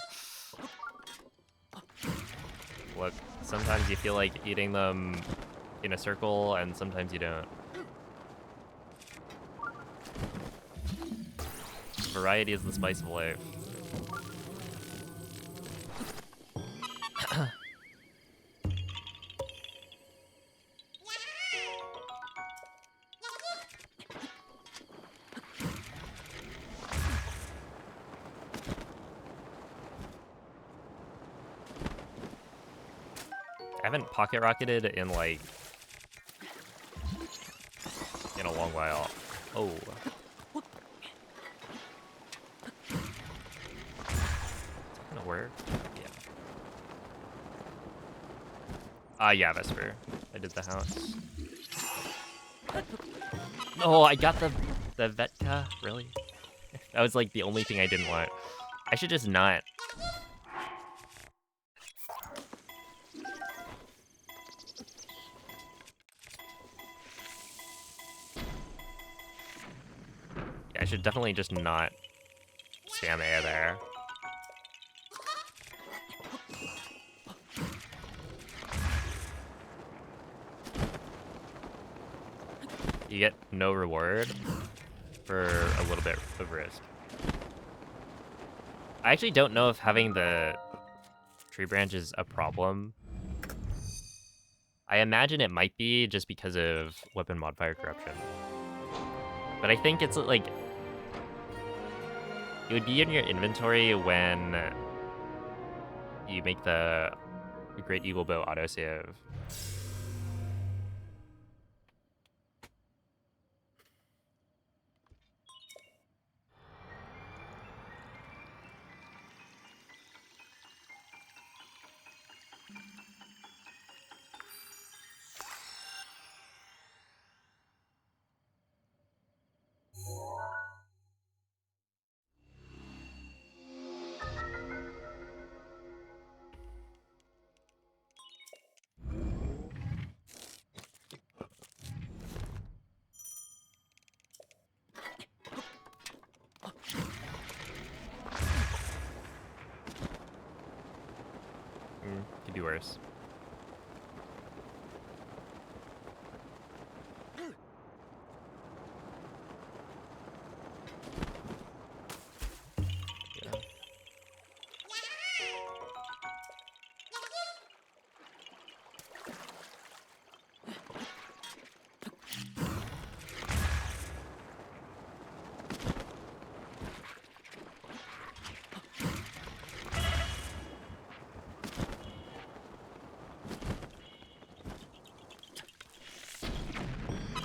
Look, sometimes you feel like eating them in a circle, and sometimes you don't. Variety is the spice of life. I haven't pocket rocketed in like in a long while. Oh. Is that gonna work? Yeah. Yeah, Vesper. I did the house. Oh, I got the Vetka? Really? That was like the only thing I didn't want. I should just not. Yeah, I should definitely just not spam A there. You get no reward for a little bit of risk. I actually don't know if having the tree branch is a problem. I imagine it might be just because of weapon modifier corruption. But I think it's like... It would be in your inventory when you make the Great Eagle Bow autosave. Could be worse. Yeah.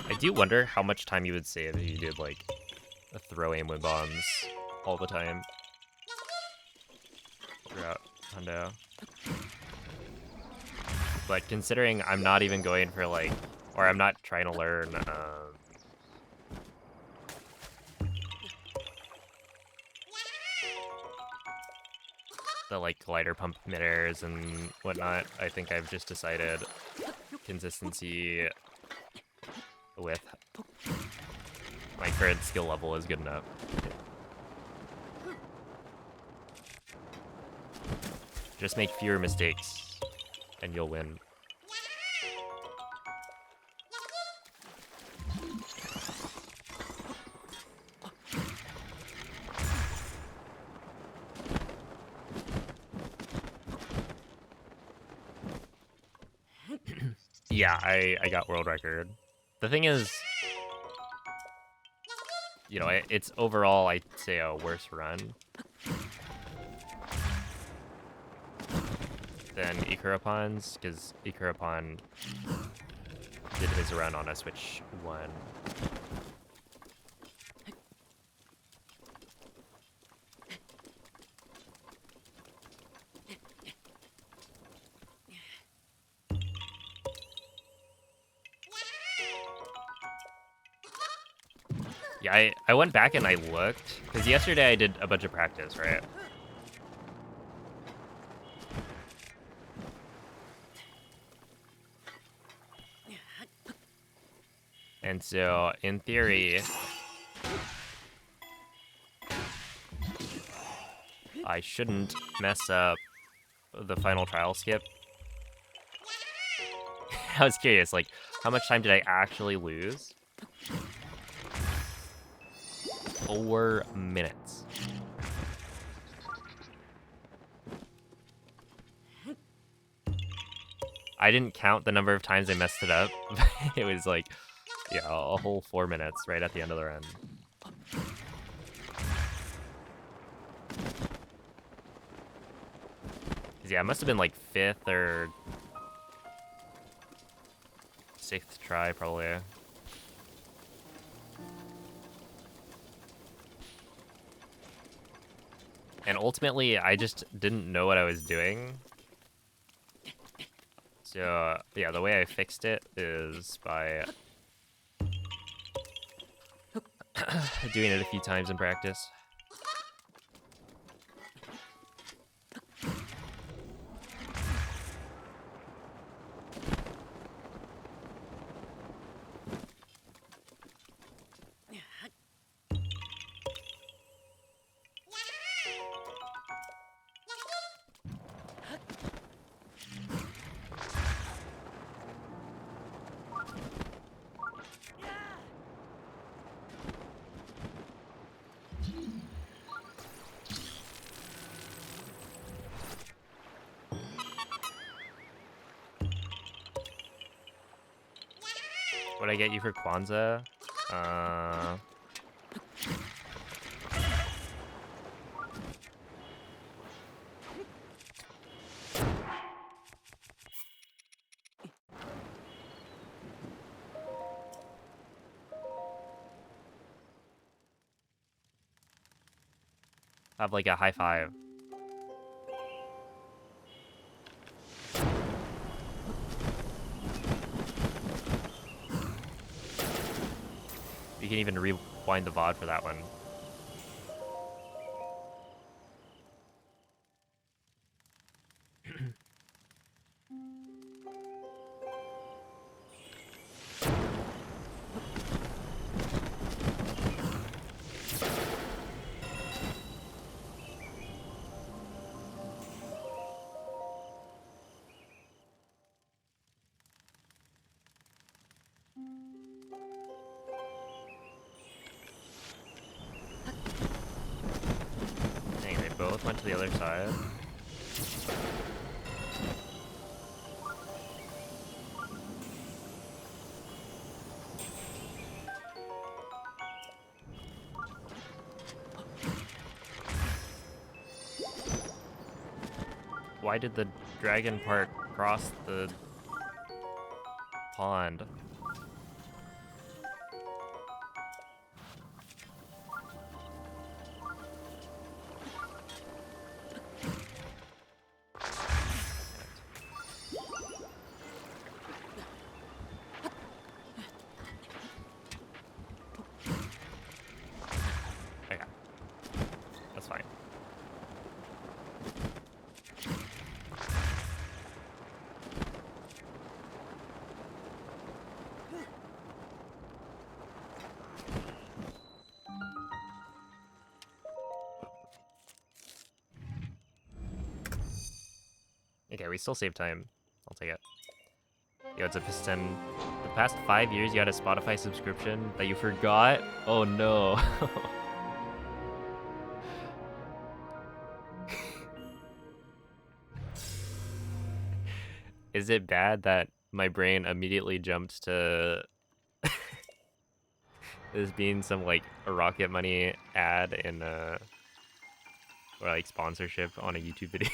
I do wonder how much time you would save if you did like throw aim with bombs all the time throughout Hundo. But considering I'm not even going for like, or I'm not trying to learn the like glider pump emitters and whatnot. I think I've just decided consistency with my current skill level is good enough. Just make fewer mistakes and you'll win. Yeah, I got world record. The thing is, you know, it's overall, I'd say, a worse run than Ikurapon's, because Ikurapon did his run on a Switch 1. Yeah, I went back and I looked, because yesterday I did a bunch of practice, right? And so, in theory, I shouldn't mess up the final trial skip. I was curious, like, how much time did I actually lose? 4 minutes. I didn't count the number of times I messed it up. It was like, yeah, a whole 4 minutes right at the end of the run. Yeah, it must have been like 5th or 6th try, probably. And ultimately, I just didn't know what I was doing. So, yeah, the way I fixed it is by doing it a few times in practice. What'd I get you for Kwanzaa? Have like a high five. You can even rewind the VOD for that one. Dang, they both went to the other side. Why did the dragon part cross the pond? Okay. That's fine. Okay, we still save time. I'll take it. Yo, it's a piston. The past 5 years, you had a Spotify subscription that you forgot? Oh no. Is it bad that my brain immediately jumped to this being some like a Rocket Money ad in or like sponsorship on a YouTube video?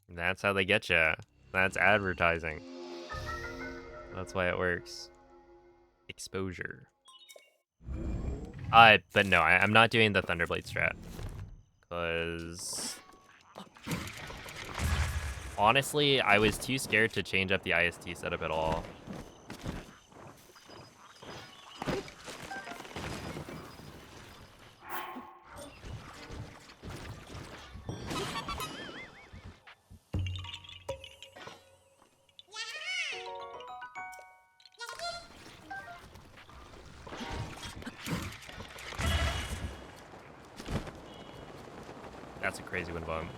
That's how they get you. That's advertising. That's why it works. Exposure. But no, I'm not doing the Thunderblade strat. Because honestly, I was too scared to change up the IST setup at all. That's a crazy wind bomb.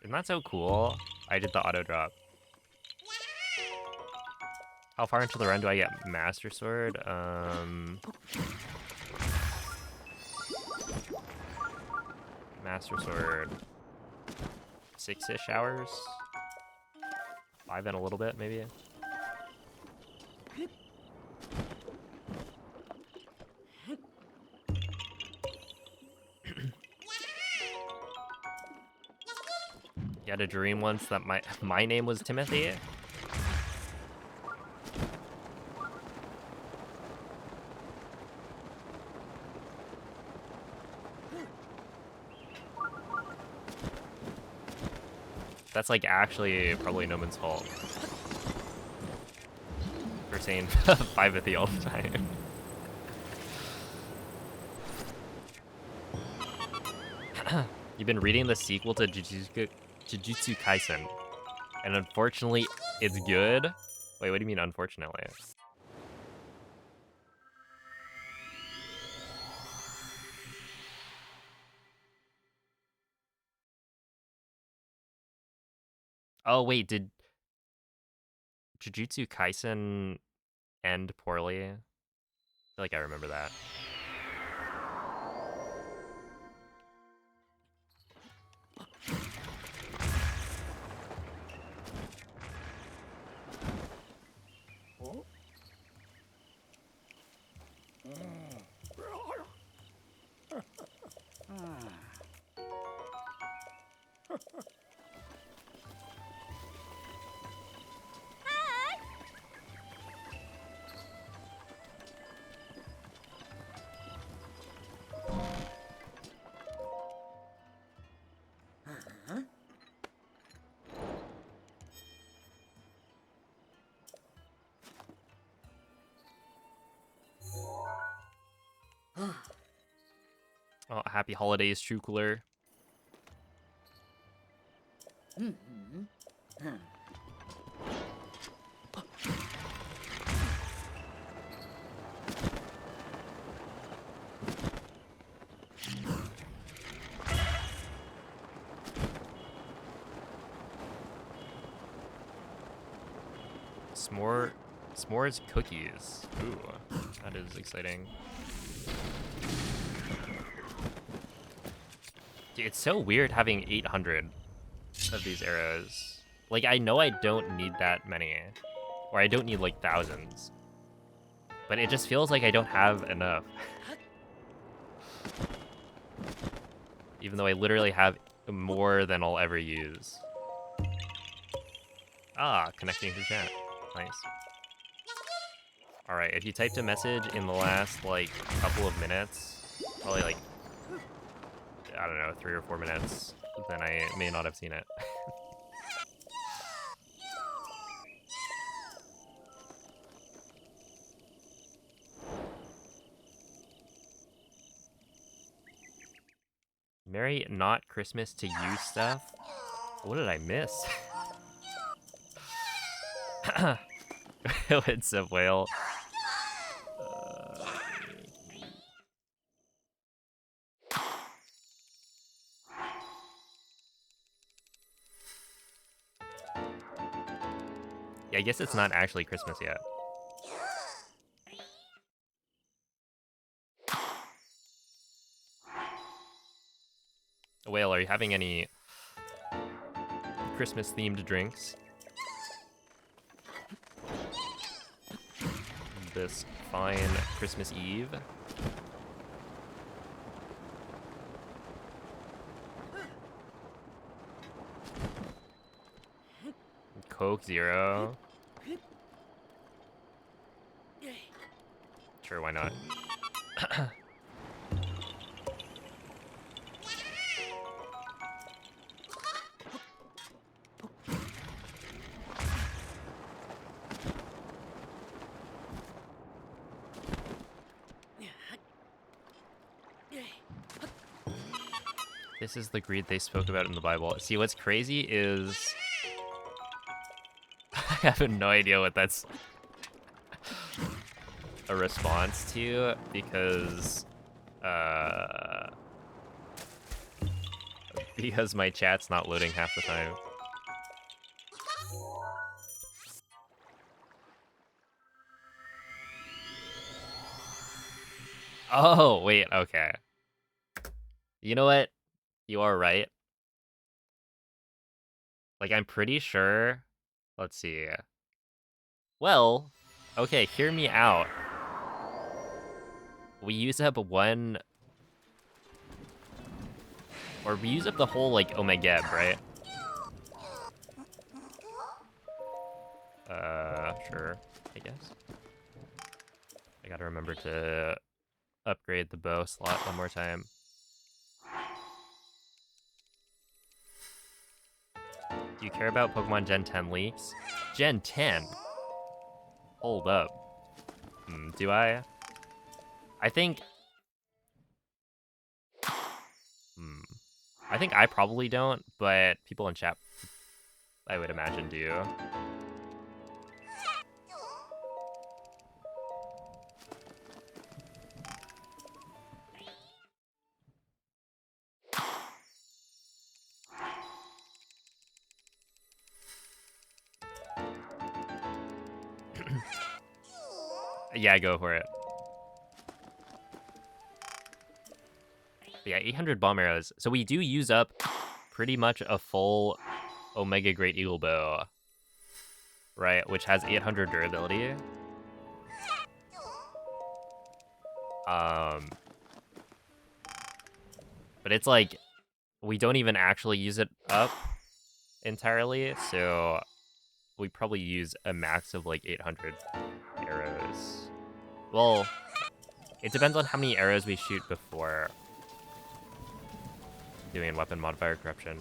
Isn't that so cool? I did the auto drop. How far into the run do I get Master Sword? Master Sword. 6-ish hours? 5 and a little bit, maybe? You had a dream once that my name was Timothy? That's like actually probably Noman's fault. For saying 5 all the time. You've been reading the sequel to Jujutsu Kaisen. And unfortunately, it's good? Wait, what do you mean unfortunately? Oh wait, did Jujutsu Kaisen end poorly? I feel like I remember that. Oh, happy holidays, True Cooler. S'mores cookies. Ooh, that is exciting. Dude, it's so weird having 800 of these arrows. Like, I know I don't need that many. Or I don't need, like, thousands. But it just feels like I don't have enough. Even though I literally have more than I'll ever use. Ah, connecting to chat. Nice. Alright, if you typed a message in the last, like, couple of minutes, probably, like, I don't know, 3 or 4 minutes, then I may not have seen it. Merry not Christmas to you stuff? What did I miss? It's a whale. Yeah, I guess it's not actually Christmas yet. Whale, are you having any Christmas-themed drinks this fine Christmas Eve? Coke Zero. Sure, why not? This is the greed they spoke about in the Bible. See, what's crazy is I have no idea what that's a response to, because my chat's not loading half the time. Oh, wait, okay. You know what? You are right. Like, I'm pretty sure. Let's see. Well, okay, hear me out. We use up one, or we use up the whole, like, Omega, right? Sure, I guess. I gotta remember to upgrade the bow slot one more time. Do you care about Pokemon Gen 10 leaks? Gen 10? Hold up. Do I? I think... I think I probably don't, but people in chat, I would imagine, do. Yeah, go for it. But yeah, 800 bomb arrows. So we do use up pretty much a full Omega Great Eagle Bow, right? Which has 800 durability. But it's like, we don't even actually use it up entirely, so we probably use a max of like 800 arrows. Well, it depends on how many arrows we shoot before doing weapon modifier corruption.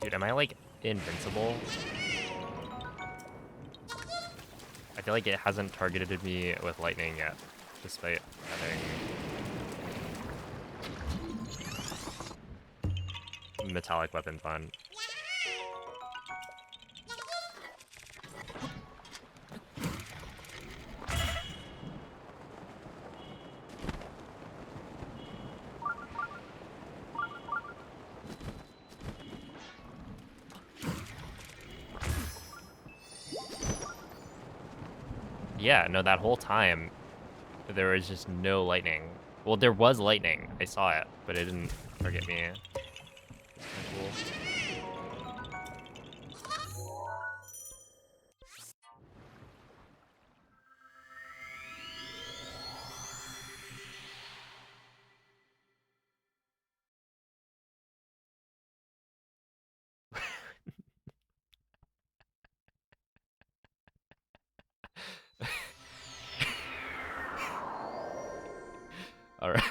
Dude, am I, like, invincible? I feel like it hasn't targeted me with lightning yet, despite having metallic weapons on. Yeah, no, that whole time, there was just no lightning. Well, there was lightning. I saw it, but it didn't target me. Cool. All right,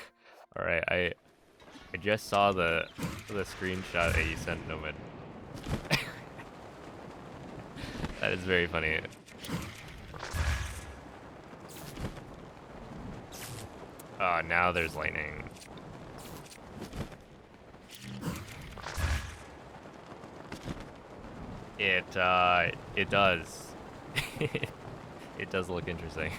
all right. I just saw the screenshot that you sent, Nomad. That is very funny. Now there's lightning. It does. It does look interesting.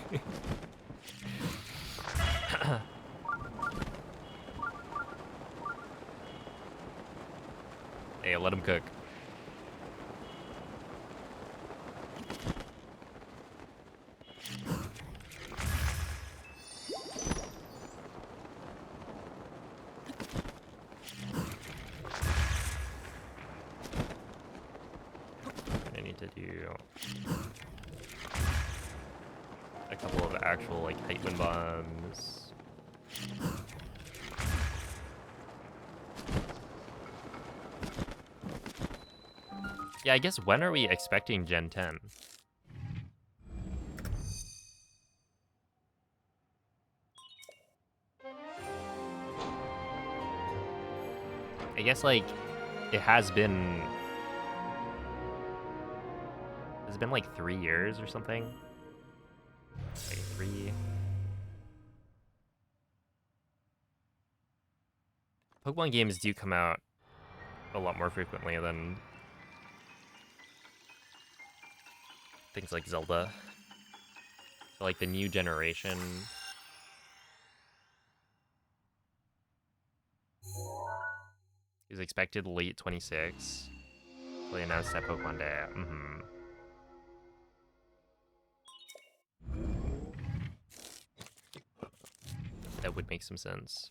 Hey, let him cook. I need to do a couple of actual like height wind bombs. Yeah, I guess when are we expecting Gen 10? I guess like it has been. Has it been like 3 years or something? Like 3. Pokemon games do come out a lot more frequently than things like Zelda. So like the new generation is expected late 26. They announced that Pokemon Day. That would make some sense.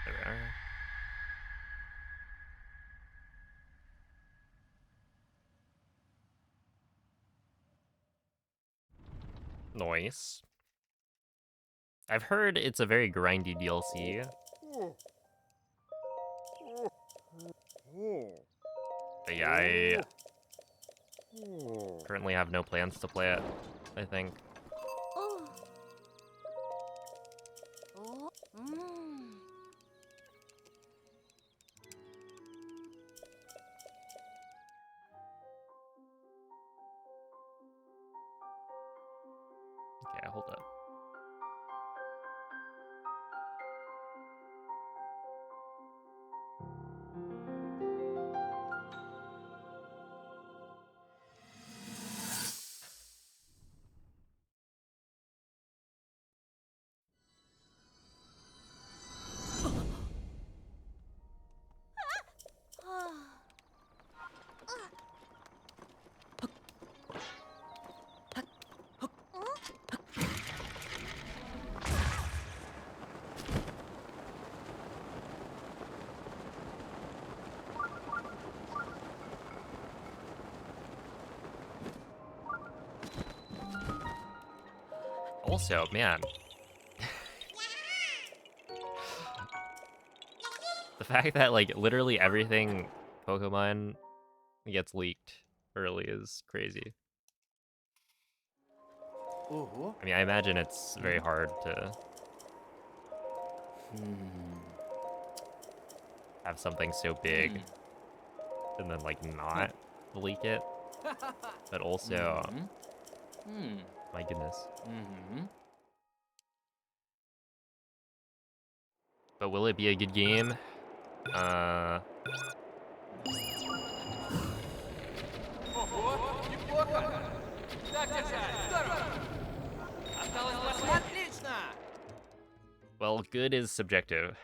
There we are. Nice. I've heard it's a very grindy DLC. But yeah, I currently have no plans to play it, I think. Oh. Oh. Mm. Okay, hold up. Also, man, the fact that like literally everything Pokemon gets leaked early is crazy. I mean, I imagine it's very hard to have something so big and then like not leak it. But also, my goodness. But will it be a good game? Ого, неплохо. Так держать. Здорово. Осталось последнее. Отлично. Well, good is subjective.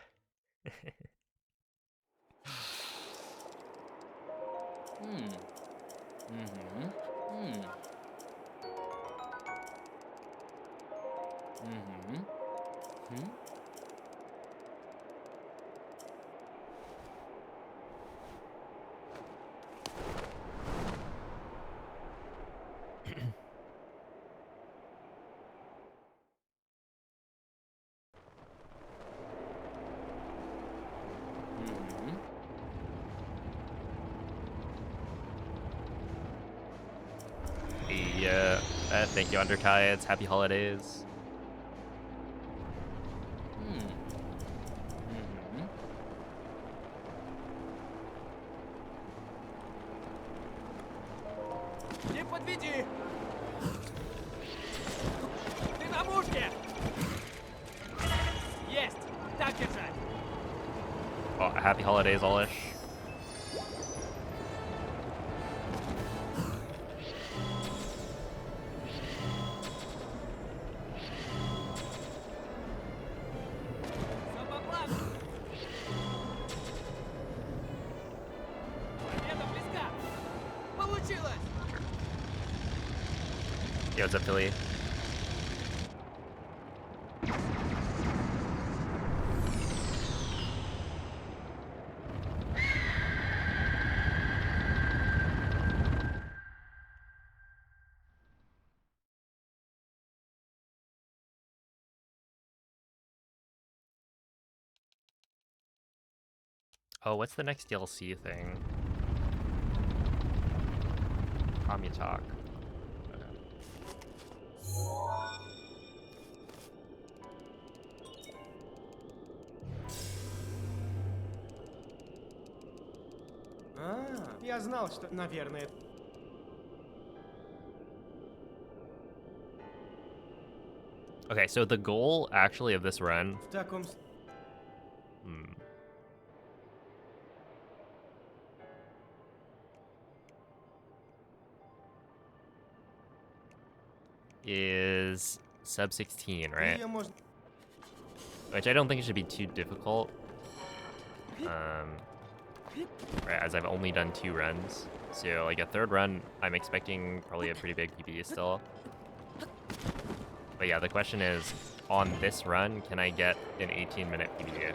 Yeah. Thank you, Undertides. Happy holidays. Не подведи. Ты на мушке. Есть. Так держать. Oh, happy holidays, Olish. Самоплан. Победа близка. Получилось. Yo, what's up, Philly? Oh, what's the next DLC thing? Talk. Я знал, что, наверное... Okay, so the goal actually of this run В таком... is sub 16, right? Ее можно... Which I don't think it should be too difficult. Right, as I've only done 2 runs. So like a 3rd run, I'm expecting probably a pretty big PB still. But yeah, the question is, on this run, can I get an 18-minute PB?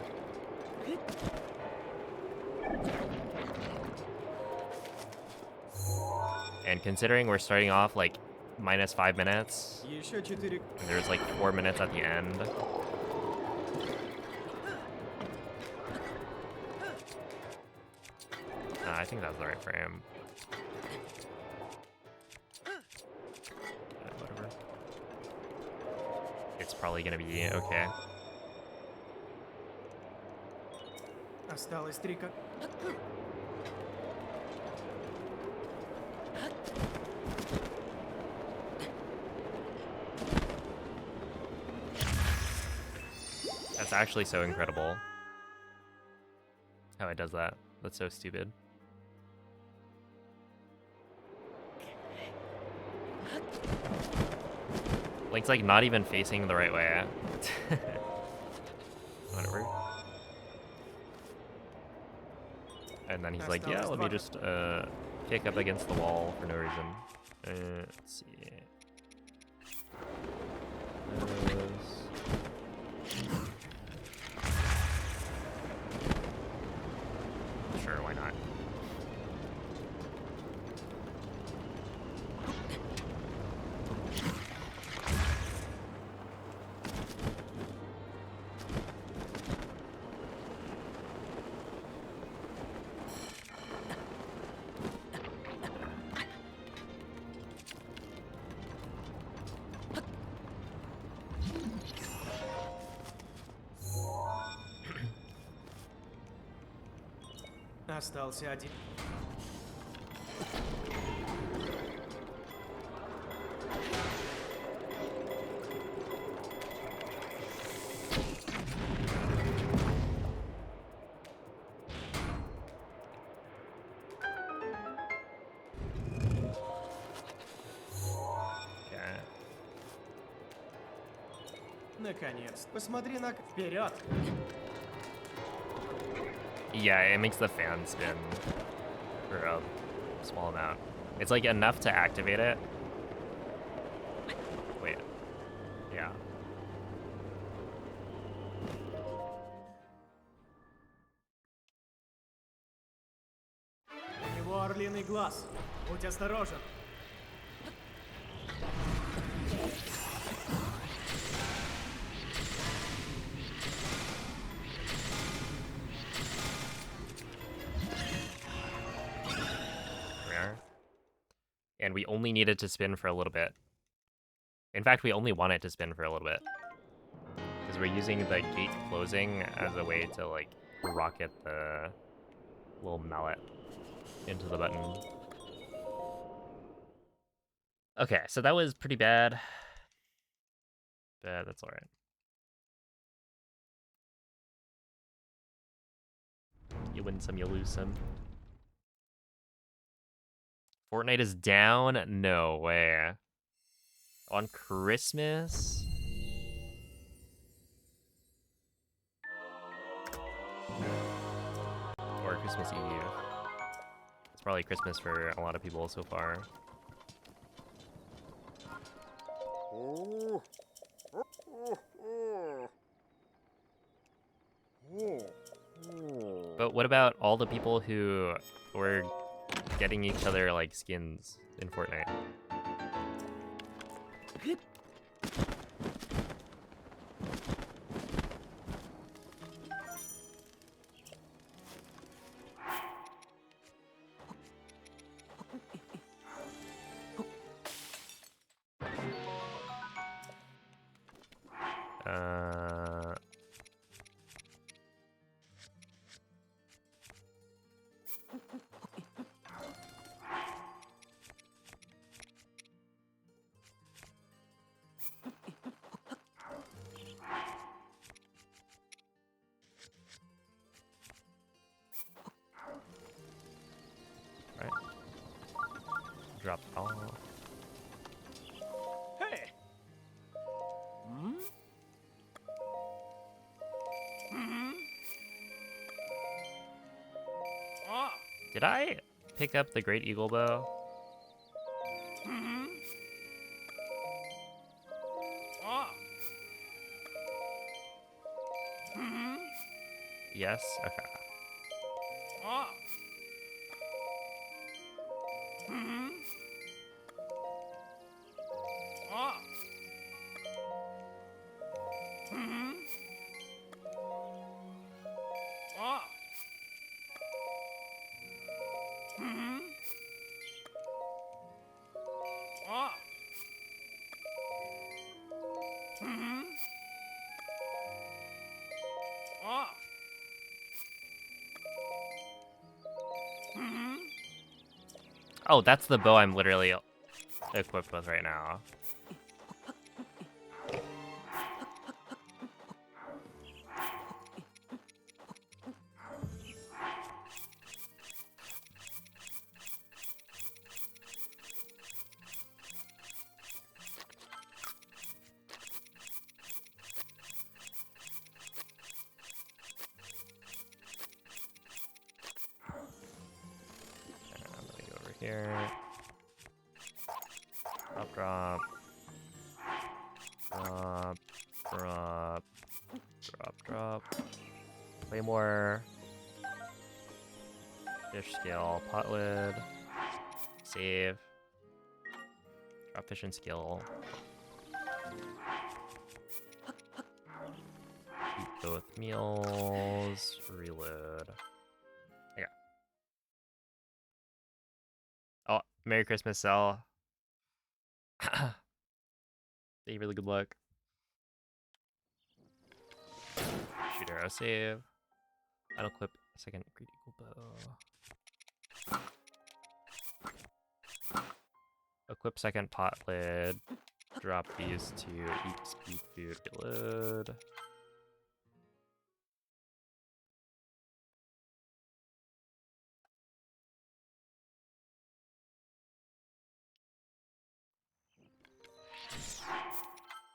And considering we're starting off like minus 5 minutes, Еще 4... and there's like 4 minutes at the end. I think that's the right frame. Whatever. It's probably gonna be okay. Осталось 3 как... That's actually so incredible. How it does that. That's so stupid. Link's like not even facing the right way. Whatever. And then he's like, yeah, let me just kick up against the wall for no reason. Let's see. Sure, why not? Остался один. Наконец. Посмотри на... Вперед! Yeah, it makes the fan spin for a small amount. It's like enough to activate it. Wait. Yeah. У него орлиный глаз. Будь осторожен. There. And we only needed to spin for a little bit. In fact, we only wanted to spin for a little bit. Because we're using the gate closing as a way to, like, rocket the little mallet into the button. Okay, so that was pretty bad. But that's alright. You win some, you lose some. Fortnite is down? No way. On Christmas? Or Christmas Eve. It's probably Christmas for a lot of people so far. But what about all the people who were getting each other, like, skins in Fortnite? Uh... Right. Drop off. Hey! Hmm? Hmm? Oh! Did I pick up the Great Eagle Bow? Hmm? Oh! Hmm? Yes? Okay. Oh! Hmm? Oh! Hmm? Oh! Hmm? Oh! Hmm? Oh! Hmm? Oh, that's the bow I'm literally equipped with right now. I'm gonna go over here. Drop, drop. Drop, drop, drop. Claymore. Fish scale, pot lid. Save. Drop fish and skill. Eat both meals. Reload. Okay. Oh, Merry Christmas, Sal. Thank you for the good luck. Shoot arrow save. Unequip second great eagle bow. Equip second pot lid. Drop these to eat speed food. Reload.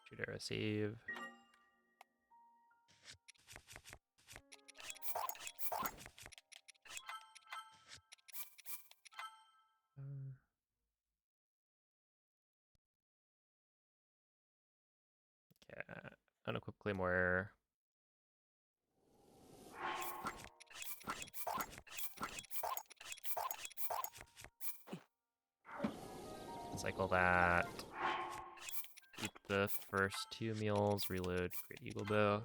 Shoot arrow save. Claymore. Cycle that. Eat the first 2 meals. Reload. Great Eagle Bow.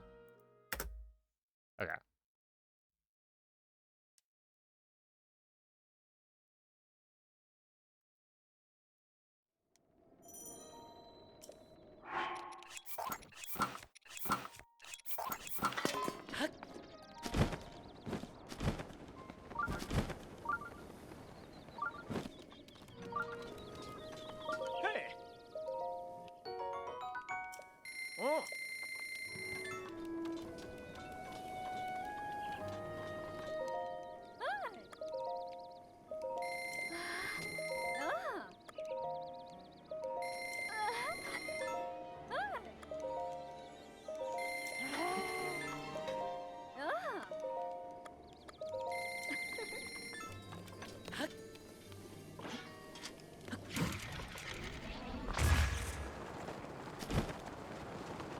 Okay. Hey. Oh. Ah. Ah.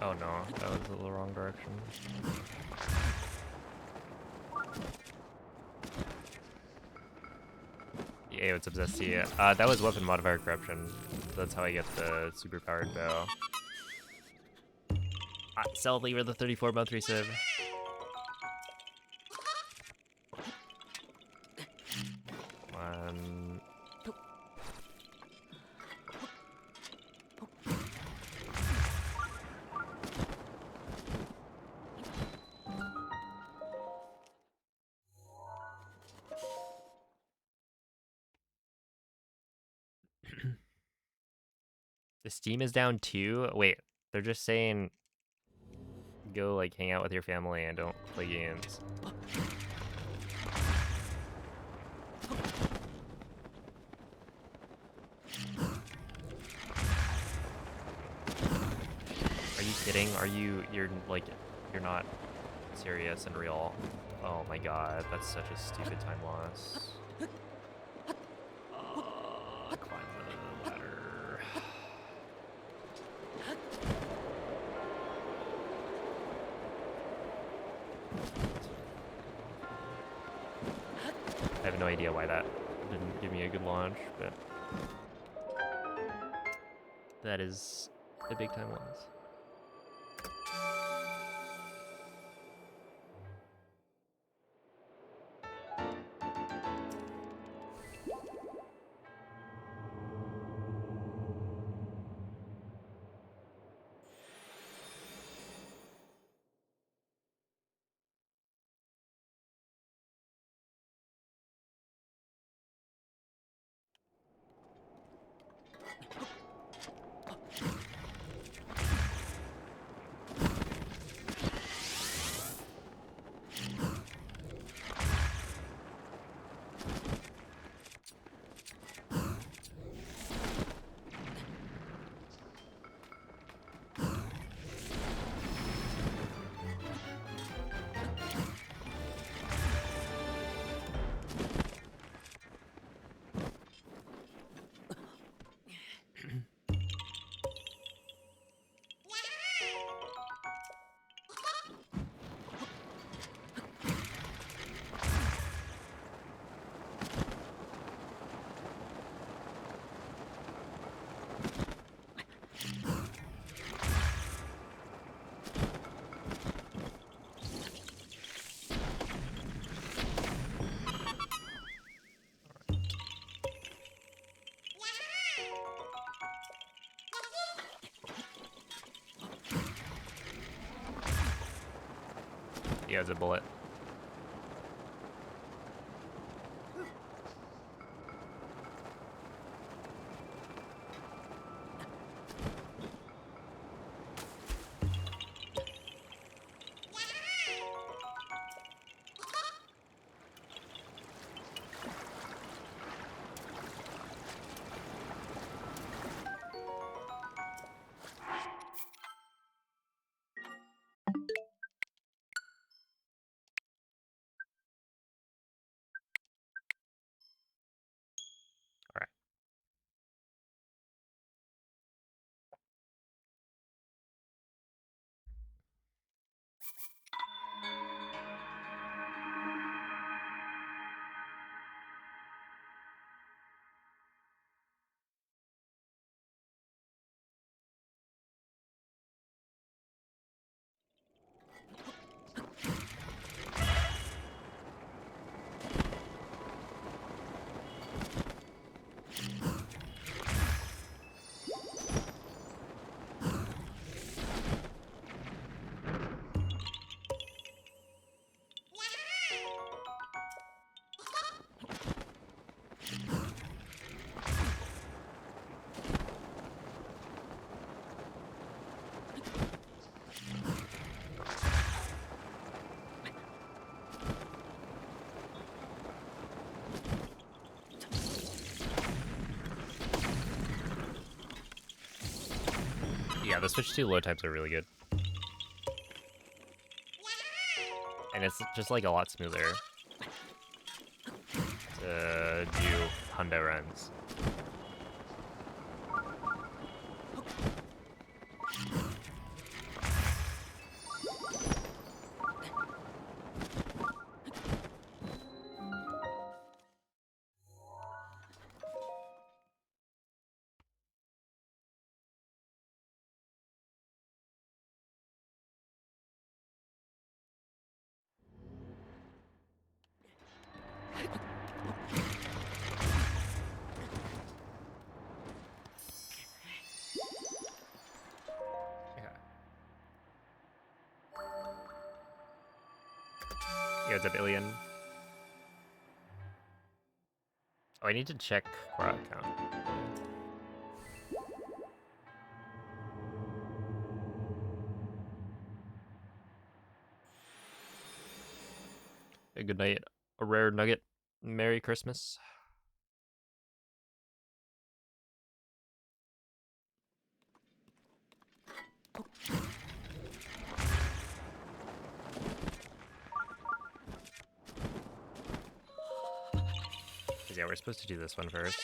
Oh no, that was the wrong direction. Yeah, it's obsessed to you. That was weapon modifier corruption. That's how I get the super powered bow. Sell lever the 34-month resave. One. The Steam is down 2. Wait, they're just saying go like hang out with your family and don't play games. Are you kidding? You're not serious and real. Oh my god, that's such a stupid time loss. Climb the ladder. I have no idea why that didn't give me a good launch, but that is a big time loss. He has a bullet. Yeah, the switch to load types are really good. And it's just like a lot smoother to do Hundo runs. Yeah, it's a billion. Oh, I need to check crowd count. A good night, a rare nugget. Merry Christmas. Yeah, we're supposed to do this one first.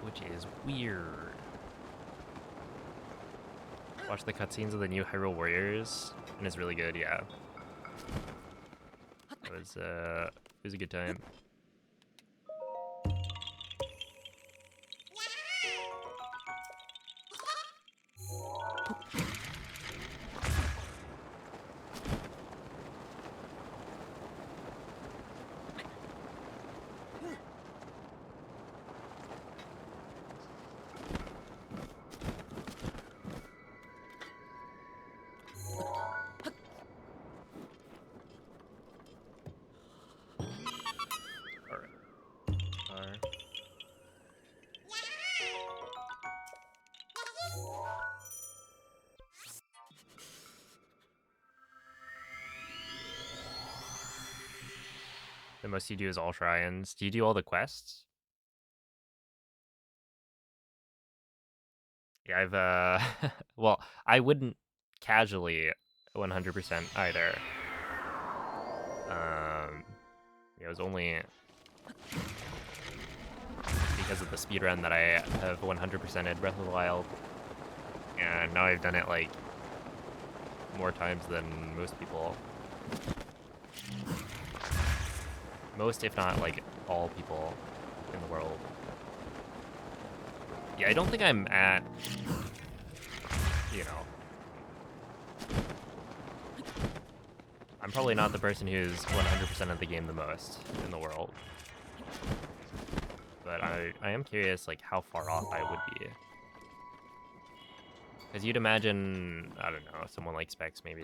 Which is weird. Watch the cutscenes of the new Hyrule Warriors, and it's really good, yeah. It was a good time. The most you do is all shrines. Do you do all the quests? Yeah, I've well, I wouldn't casually 100% either. Yeah, it was only because of the speedrun that I have 100%ed Breath of the Wild. And now I've done it like more times than most people. Most, if not like all people in the world. Yeah, I don't think I'm at, you know, I'm probably not the person who's 100% of the game the most in the world. But I am curious, like, how far off I would be. Because you'd imagine, I don't know, someone like Specs maybe.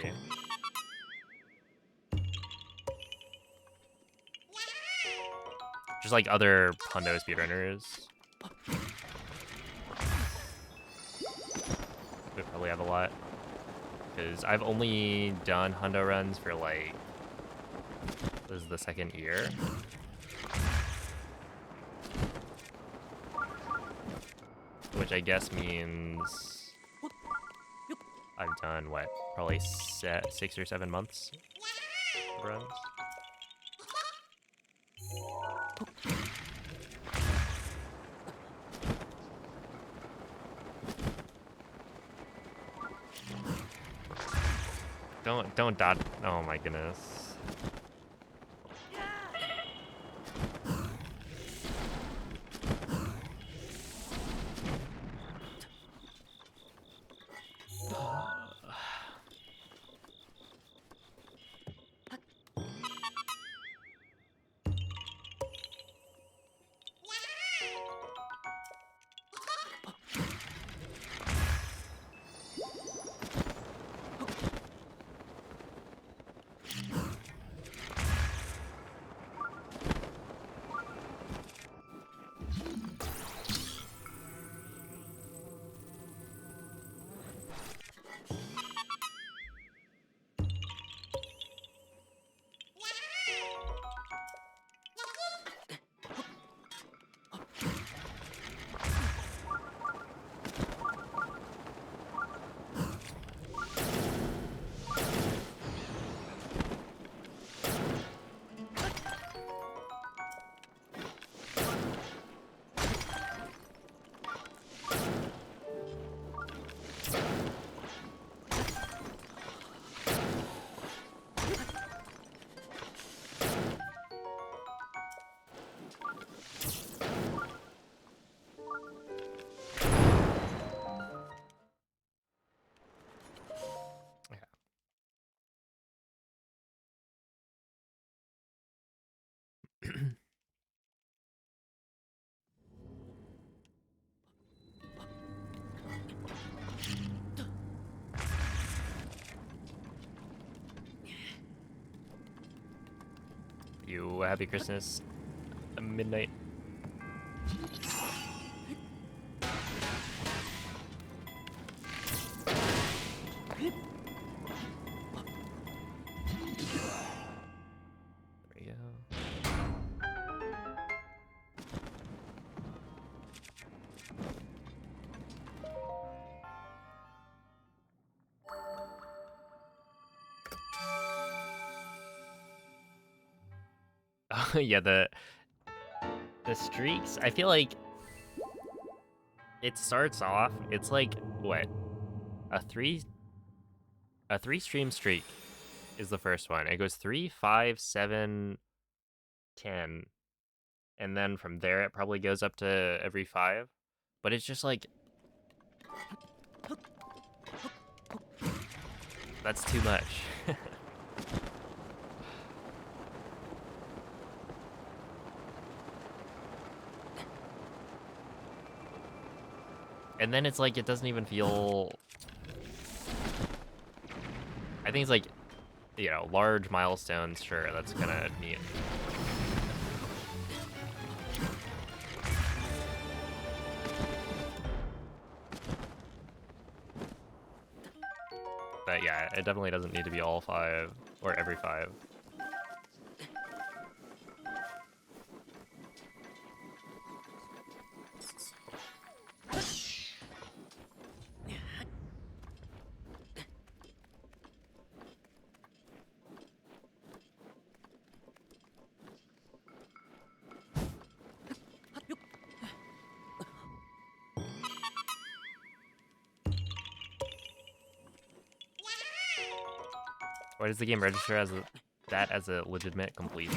Just like other Hundo speedrunners. Would probably have a lot. Because I've only done Hundo runs for like, this is the second year. Which I guess means I've done, what, probably 6 or 7 months of runs. Don't dot, oh my goodness. You happy Christmas, midnight. There we go. Oh yeah, the streaks. I feel like it starts off. It's like what, a three stream streak is the first one. It goes 3, 5, 7, 10, and then from there it probably goes up to every 5. But it's just like that's too much. And then it's like it doesn't even feel. I think it's like, you know, large milestones. Sure, that's kind of neat. But yeah, it definitely doesn't need to be all 5 or every 5. Why does the game register as that as a legitimate completion?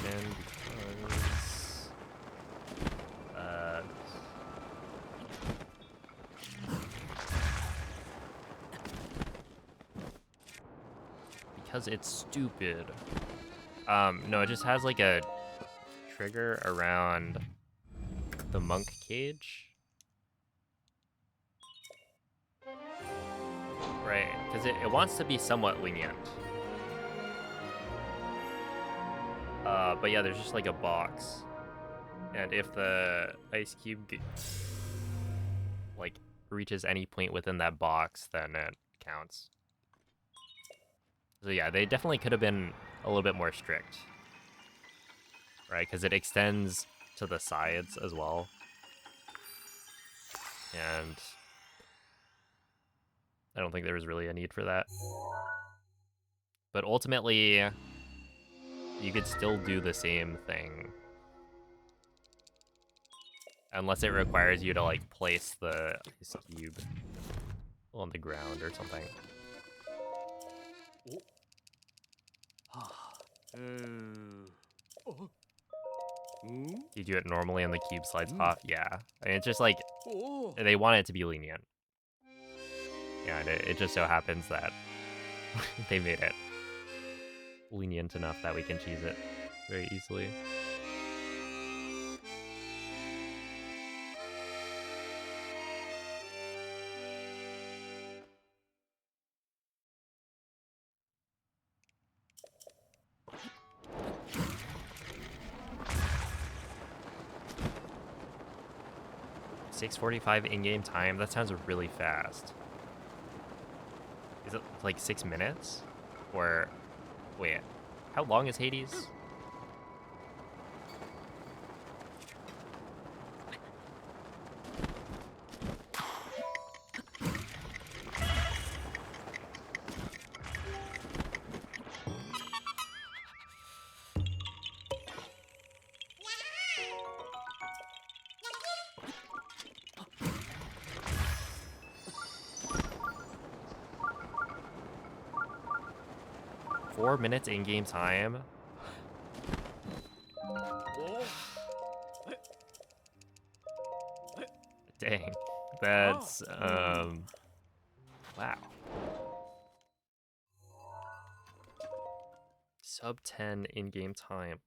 Because it's stupid. No, it just has like a trigger around the monk cage. Right, because it wants to be somewhat lenient. But yeah, there's just like a box. And if the ice cube like reaches any point within that box, then it counts. So yeah, they definitely could have been a little bit more strict. Right, because it extends to the sides as well. And I don't think there was really a need for that. But ultimately, you could still do the same thing. Unless it requires you to, like, place the ice cube on the ground or something. You do it normally and the cube slides off? Yeah. I mean, it's just like, they want it to be lenient. Yeah, and it just so happens that they made it lenient enough that we can cheese it very easily. $6:45 in-game time? That sounds really fast. Is it like 6 minutes? Or, wait, how long is Hades? 4 minutes in-game time. Oh. Dang. That's wow. Sub 10 in-game time.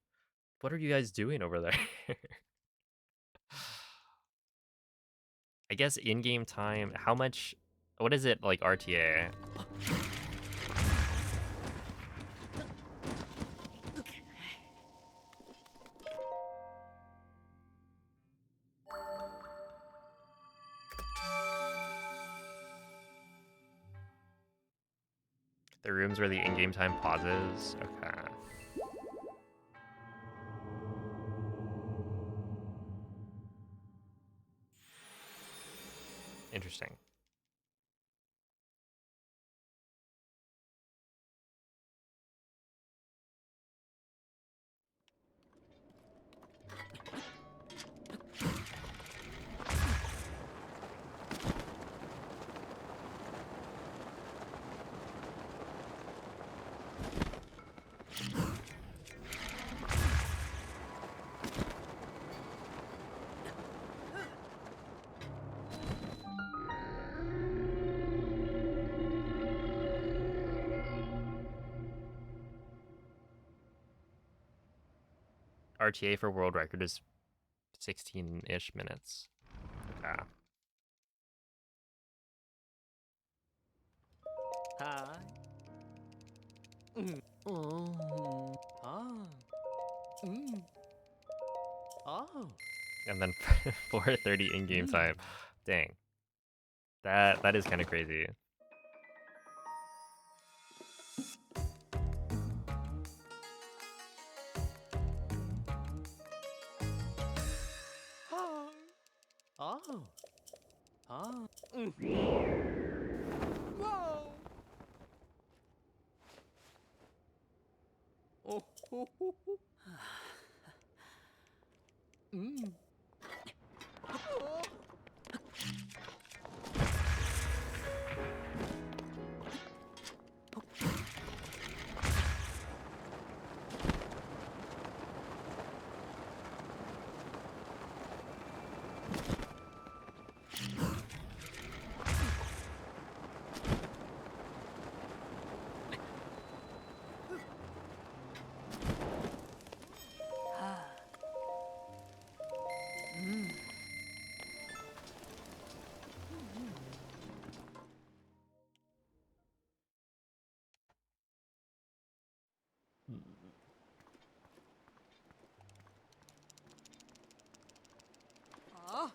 What are you guys doing over there? I guess in-game time, how much, what is it like RTA? The rooms where the in-game time pauses? Okay. Interesting. RTA for world record is 16-ish minutes. Okay. Hi. Oh. Ah. Oh. And then 4:30 in-game time. Dang. That is kind of crazy. Hi. Oh. Ah. Whoa. Oh. Ho, ho, ho. Oh. Ah.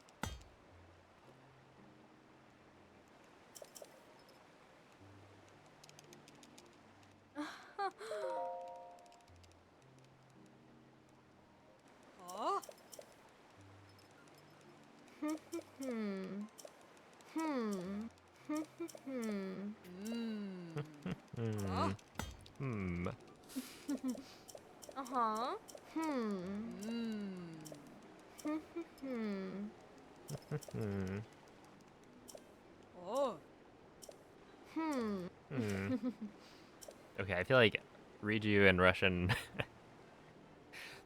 Ah. Hmm. Hmm. Hmm. Hmm. Hmm. Uh-huh. Hmm. Hmm. Hmm. Oh. Hmm. Hmm. Okay, I feel like Riju and Russian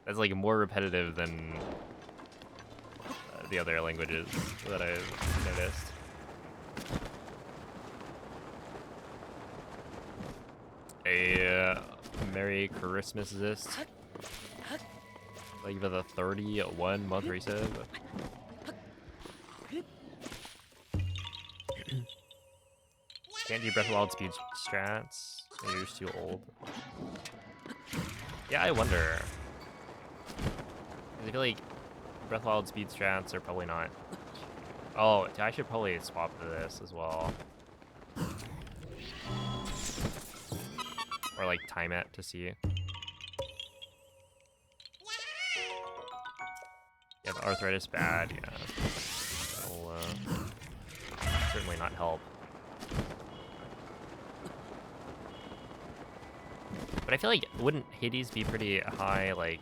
that's like more repetitive than the other languages that I've noticed. A Merry Christmas this. Like the 31 month resub. Can't do Breath of the Wild speed strats. Maybe you're just too old. Yeah, I wonder. 'Cause I feel like Breath of the Wild speed strats are probably not. Oh, I should probably swap to this as well. Or like time it to see. Yeah, the arthritis bad, yeah. That'll certainly not help. But I feel like, wouldn't Hades be pretty high, like...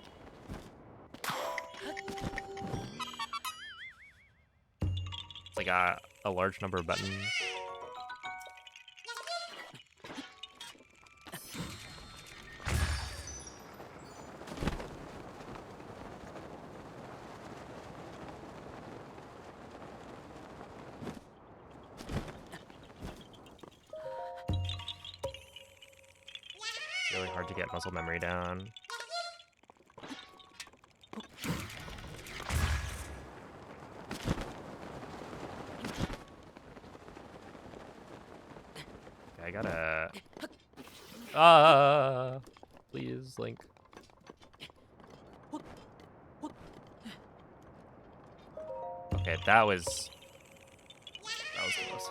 It's like a large number of buttons. hard to get muscle memory down. Okay, I gotta... please, Link. Okay, that was close.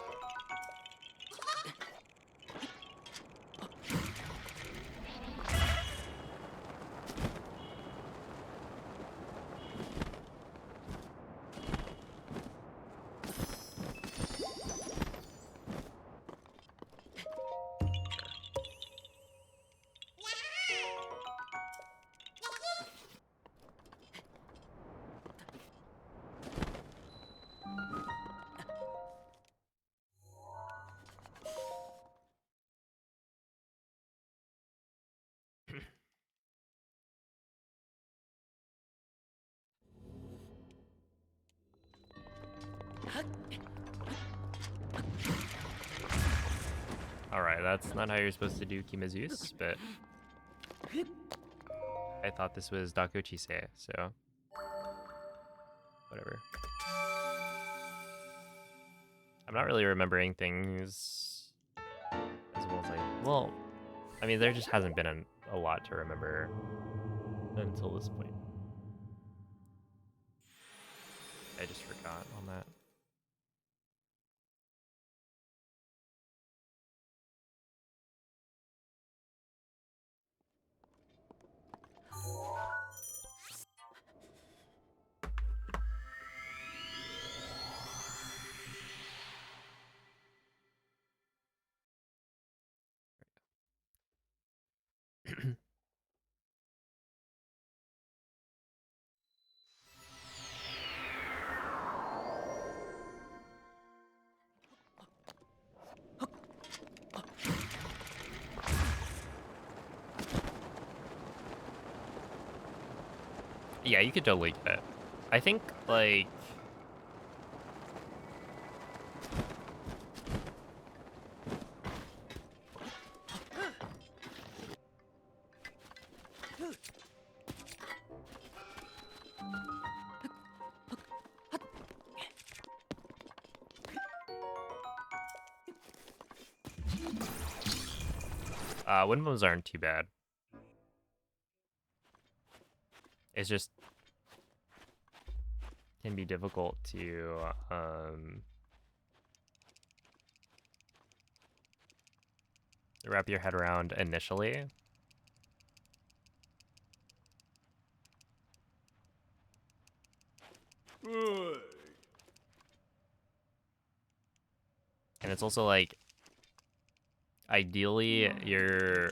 Alright, that's not how you're supposed to do Kimazeus, but I thought this was Dako Chisei, so whatever. I'm not really remembering things as well as well, I mean, there just hasn't been a lot to remember until this point. I just forgot on that. Yeah, you could totally get it. I think, like... wind booms aren't too bad. It's just can be difficult to wrap your head around initially. And it's also like, ideally, you're...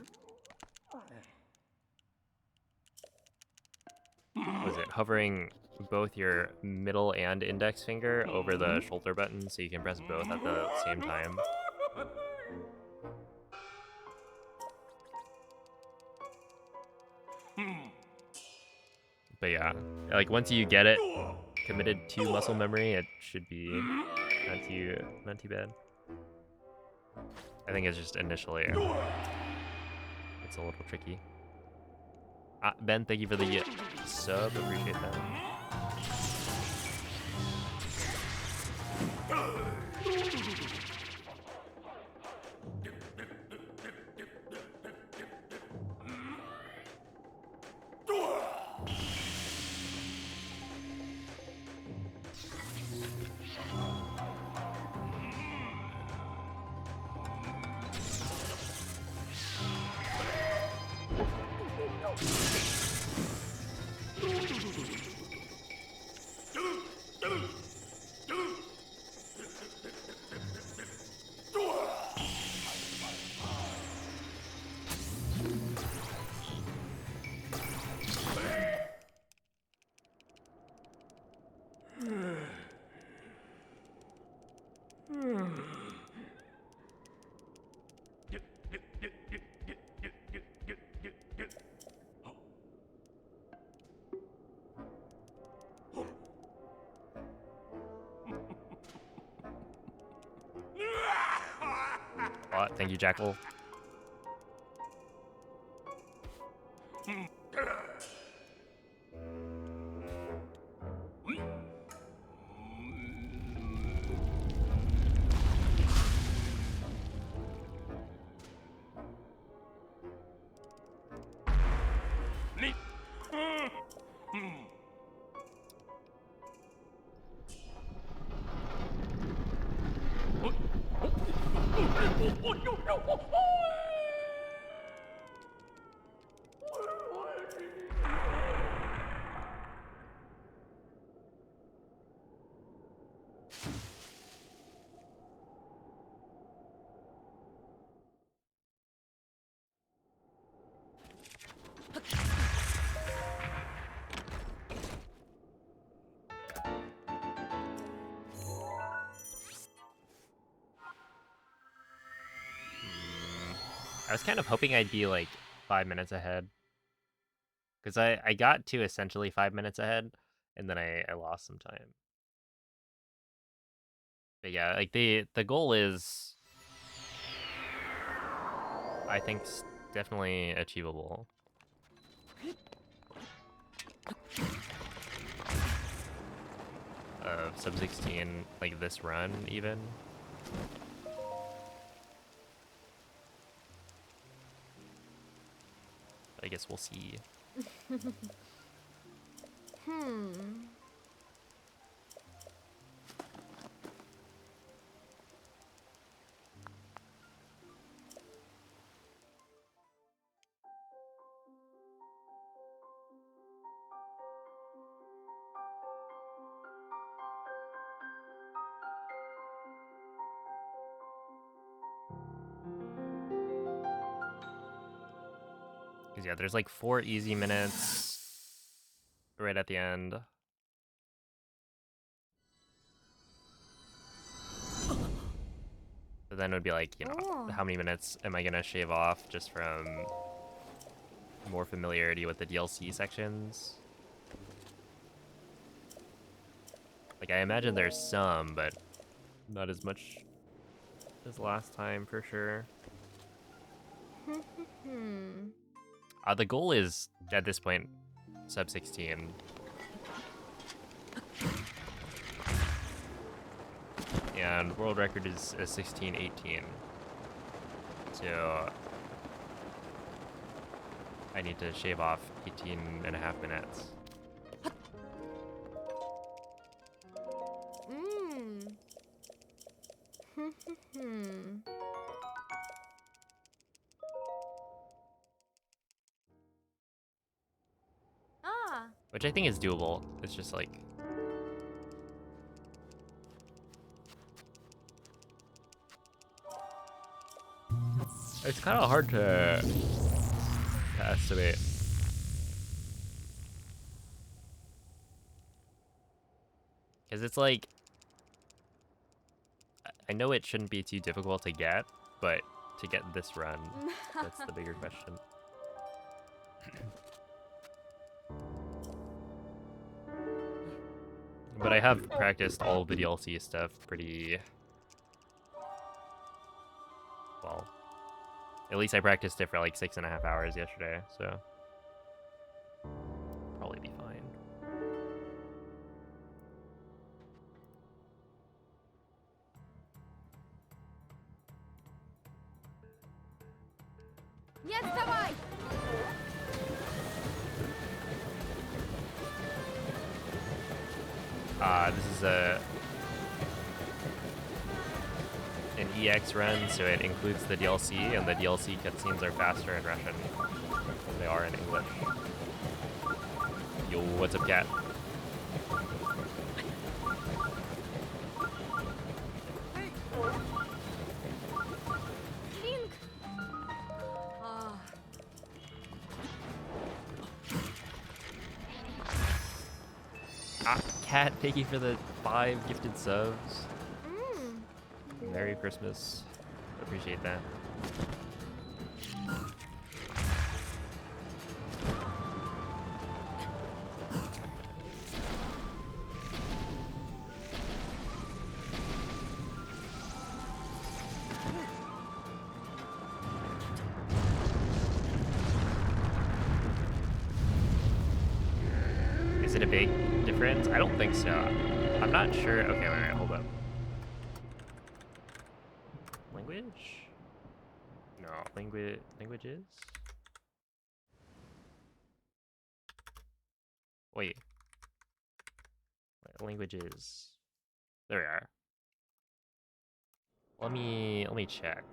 Was it hovering both your middle and index finger over the shoulder button so you can press both at the same time? But yeah, like once you get it committed to muscle memory, it should be not too bad. I think it's just initially it's a little tricky. Ben, thank you for the sub. Appreciate that. Thank you, Jackal. I was kind of hoping I'd be like 5 minutes ahead. Because I got to essentially 5 minutes ahead, and then I lost some time. But yeah, like the goal is, I think, definitely achievable. Of sub 16, like this run even. I guess we'll see. Because yeah, there's like 4 easy minutes right at the end. So then it would be like, you know, Oh. how many minutes am I gonna shave off just from more familiarity with the DLC sections? Like, I imagine there's some, but not as much as last time for sure. The goal is, at this point, sub 16. And world record is a 16:18. So I need to shave off 18.5 minutes. Ah, Which I think is doable. It's just like... It's kind of hard to estimate. Because it's like... I know it shouldn't be too difficult to get, but to get this run, that's the bigger question. But I have practiced all of the DLC stuff pretty... well. At least I practiced it for like 6.5 hours yesterday, so... probably be fine. не отставай! This is an EX run, so it includes the DLC, and the DLC cutscenes are faster in Russian than they are in English. Yo, what's up, cat? Линк! А, Cat, thank you for the 5 gifted subs. Merry Christmas. Appreciate that. it a big difference? I don't think so. I'm not sure. Okay, wait, hold up. Language? No, languages? Wait. Languages. There we are. Let me check.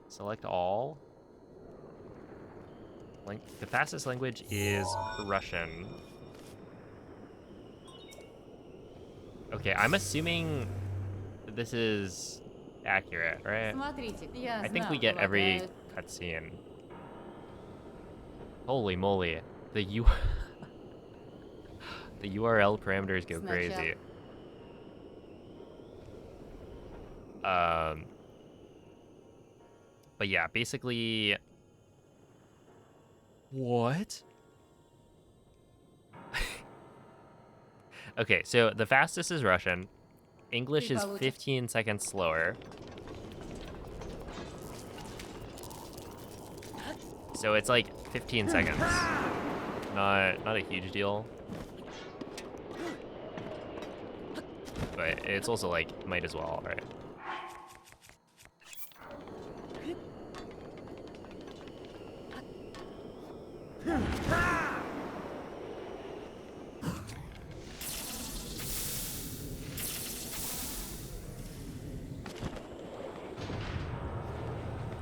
Select all. The fastest language is Russian. Okay, I'm assuming this is accurate, right? Смотрите, я I think we знал, get every полагаю. cutscene. Holy moly. The U the URL parameters go Сначала. crazy. Um But yeah, basically what? Okay, so the fastest is Russian. English is 15 seconds slower. So it's like 15 seconds. Not a huge deal. But it's also like might as well, right?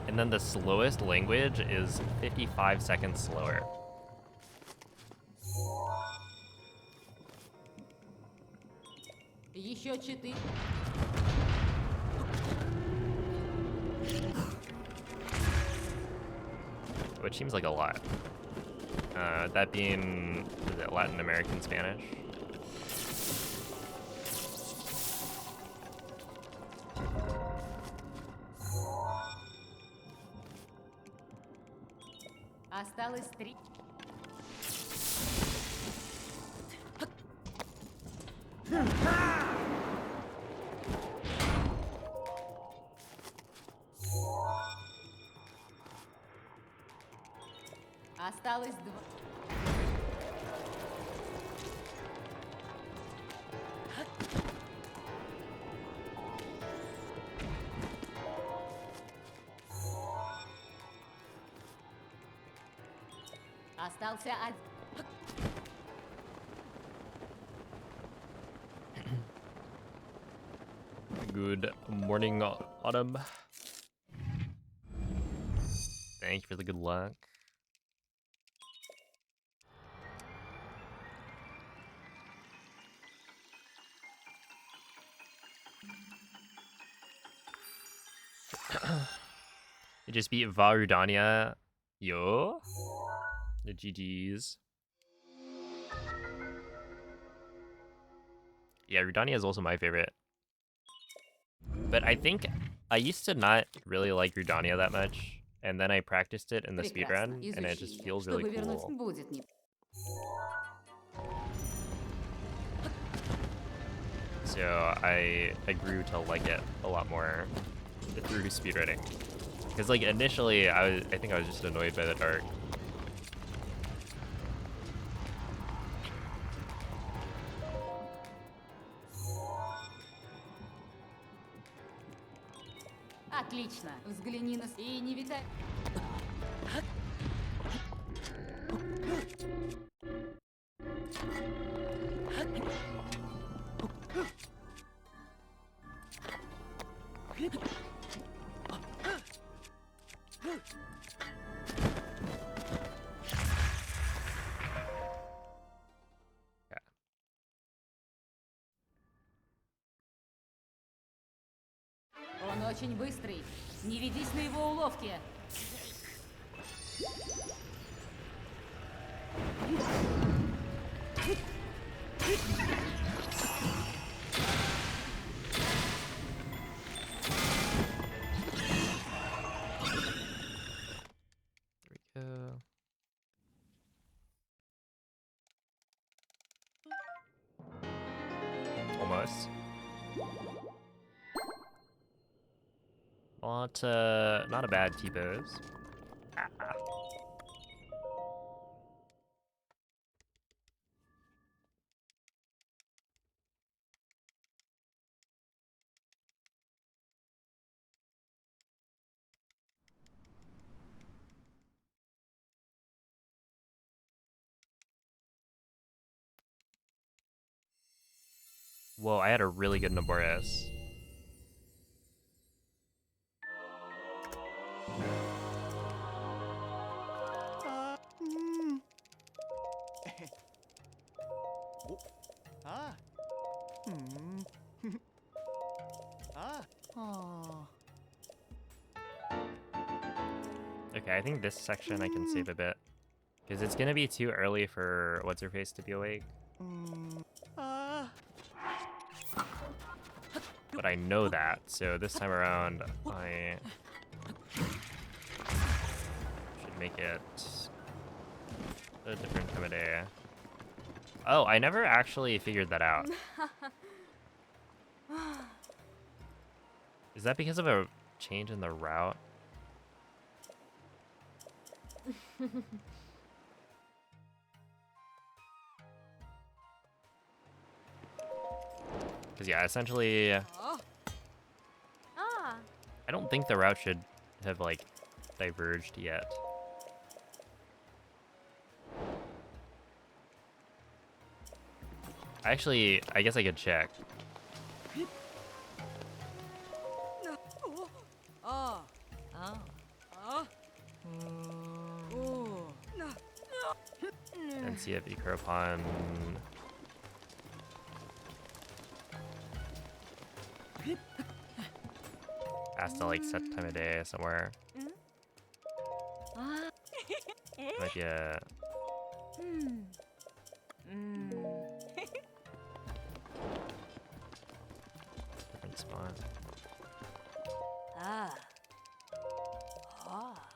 And then the slowest language is 55 seconds slower. Еще 4. Which seems like a lot. That being, is it Latin American Spanish? Осталось 3. Осталось 2. Остался 1. Good morning, Autumn. Thank you for the good luck. It just beat Varudania. Yo. The GG's. Yeah, Rudania is also my favorite. But I think I used to not really like Rudania that much. And then I practiced it in the Прекрасно. speedrun, and it just Изучи. feels really Чтобы вернуть, cool. будет не. So I grew to like it a lot more through speedrunning. Because like initially I think I was just annoyed by the dark. Отлично. Взгляни на и не витай. Он очень быстрый. Не ведись на его уловки. There we go. Almost. Not a bad T-pose. Whoa, I had a really good Naboris. Mm. Oh. Ah. Mm. Ah. Oh. Okay, I think this section I can save a bit. Because it's gonna be too early for what's-her-face to be awake. Mm. Ah. But I know that, so this time around I should make it a different time of day. Oh, I never actually figured that out. Is that because of a change in the route? Because yeah, essentially, I Ah, don't think the route should have like diverged yet. Actually, I guess I could check. Oh. Oh. Oh. Oh. And see if Ikaropon has to like set time of day somewhere. Might be a different spot. Ah. Ah.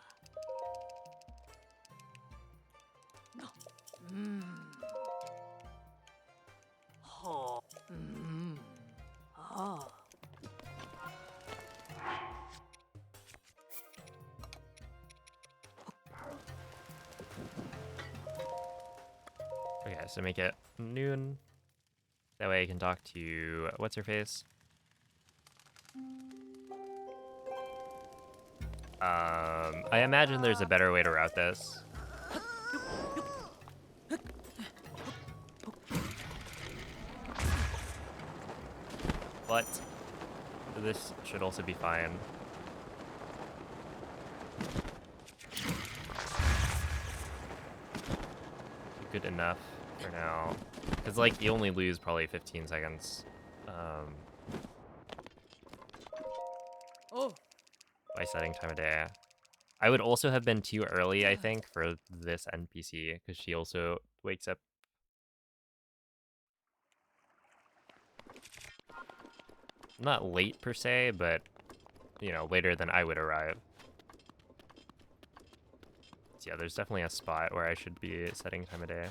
Mm. Oh. Mm. Oh. Okay, so make it noon. That way I can talk to what's-her-face. I imagine there's a better way to route this. But this should also be fine. Good enough for now. Because, like, you only lose probably 15 seconds Oh. by setting time of day. I would also have been too early, I think, for this NPC, because she also wakes up. Not late, per se, but, you know, later than I would arrive. So yeah, there's definitely a spot where I should be setting time of day.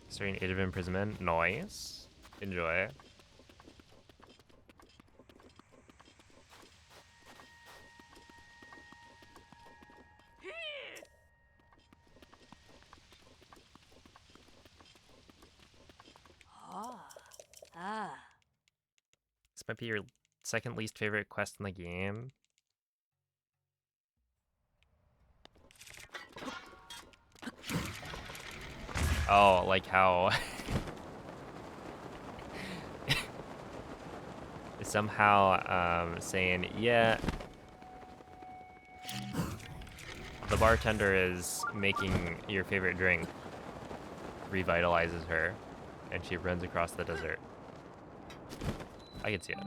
Starting Age of Imprisonment. Nice. Enjoy. Ah. Ah. This might be your second least favorite quest in the game. Oh, like how somehow saying, yeah, the bartender is making your favorite drink revitalizes her, and she runs across the desert. I can see it.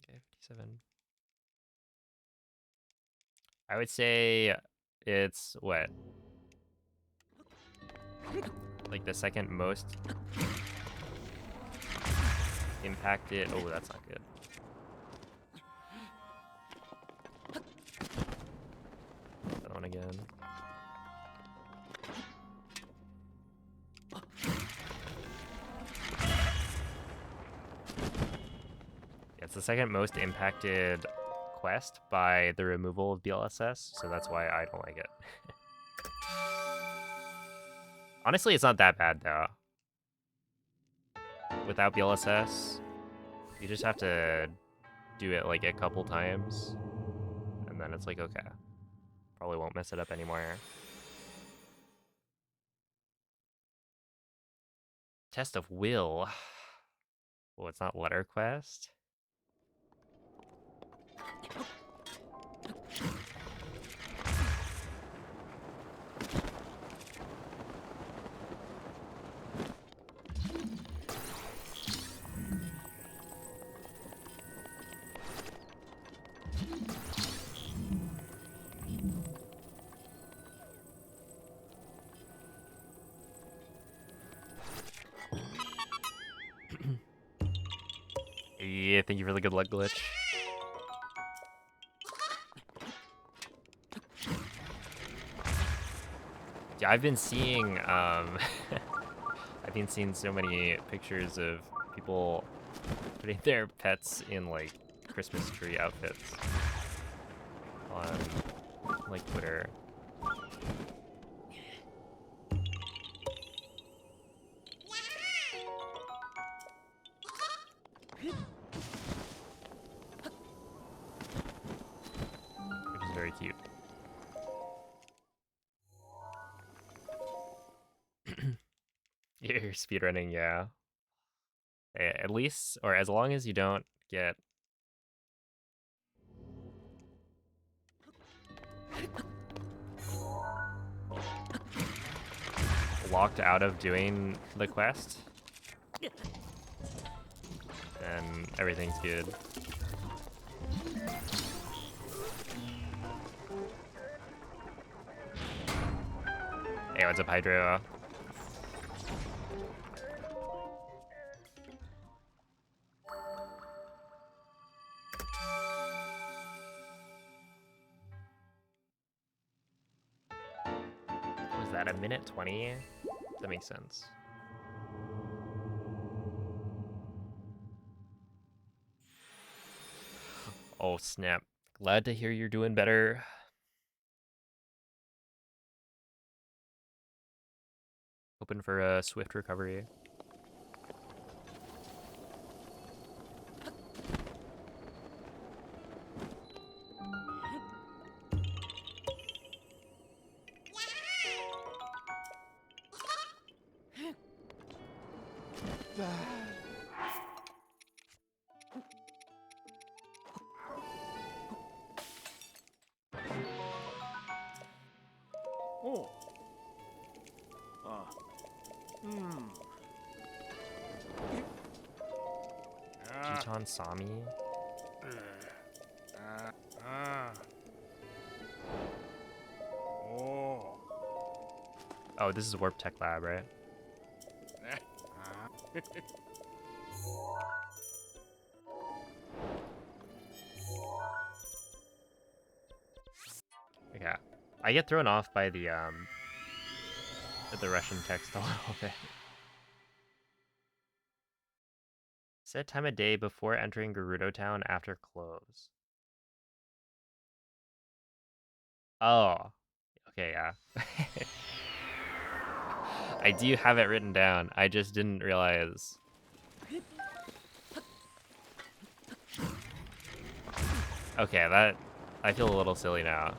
Okay, 57. I would say it's what? Like the second most impacted. Oh, that's not good. That one again. Yeah, it's the second most impacted quest by the removal of BLSS, so that's why I don't like it. Honestly, it's not that bad though. Without BLSS, you just have to do it like a couple times, and then it's like, okay. Probably won't mess it up anymore. Test of will. Well, it's not letter quest. Yeah, thank you for the good luck glitch. Yeah, I've been seeing I've been seeing so many pictures of people putting their pets in like Christmas tree outfits on like Twitter. Which is very cute. You're speedrunning, yeah. At least, or as long as you don't get locked out of doing the quest, then everything's good. Hey, what's up, Hydro? Was that a minute 20? That makes sense. Oh, snap. Glad to hear you're doing better. Hoping for a swift recovery. Oh. Ah. Hmm. Jitan Sami? Oh. Oh, this is Warp Tech Lab, right? Okay. I get thrown off by the Russian text a little bit. Set time of day before entering Gerudo Town after close. Oh. Okay, yeah. I do have it written down. I just didn't realize. Okay, that... I feel a little silly now.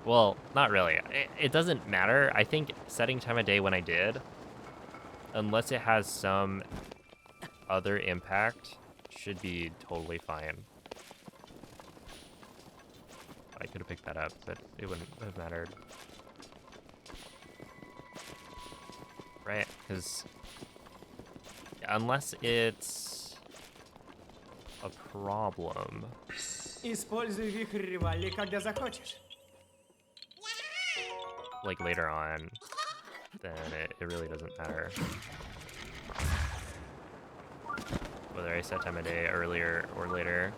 Well, not really. It doesn't matter. I think setting time of day when I did, unless it has some other impact, should be totally fine. I could have picked that up, but it wouldn't have mattered. Right, because unless it's a problem. Используй вихрь ревали, когда захочешь. like later on, then it really doesn't matter. Whether I set time of day earlier or later.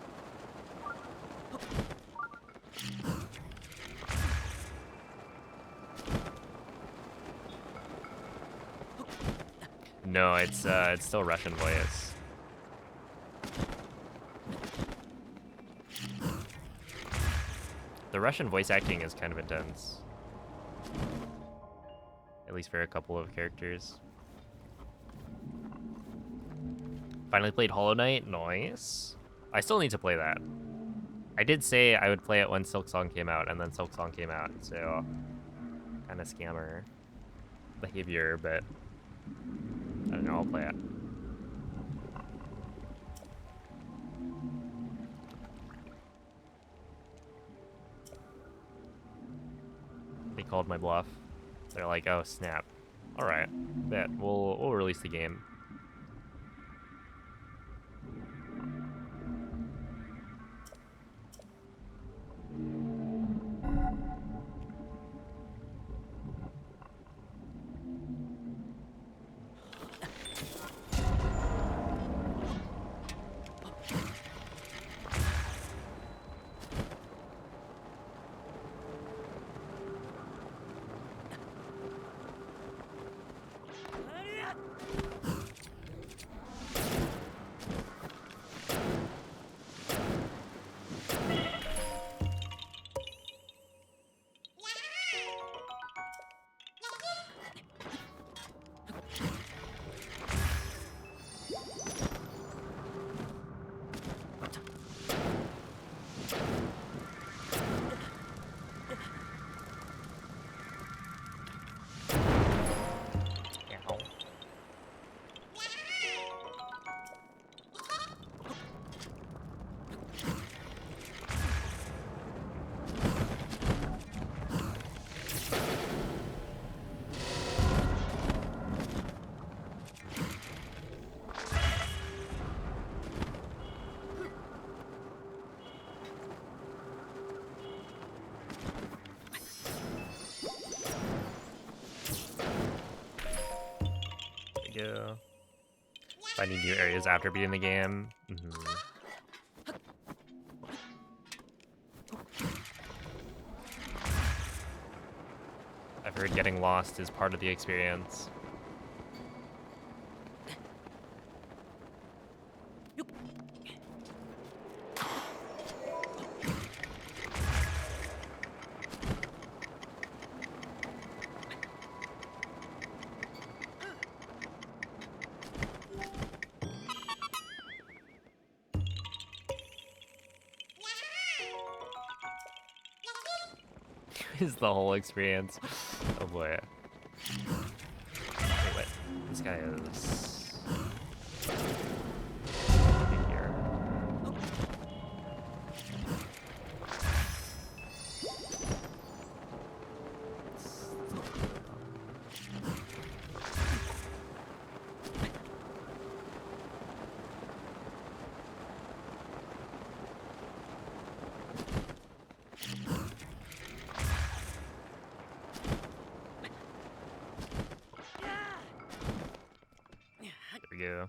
No, it's still Russian voice. The Russian voice acting is kind of intense. At least for a couple of characters. Finally played Hollow Knight. Nice. I still need to play that. I did say I would play it when Silksong came out, and then Silksong came out, so kind of scammer behavior, but I don't know, I'll play it. They called my bluff. They're like, oh snap. Alright, bet. We'll release the game. Go. Finding new areas after beating the game. I've heard getting lost is part of the experience. Is the whole experience. Oh boy. Wait, what? This guy is here. There we go.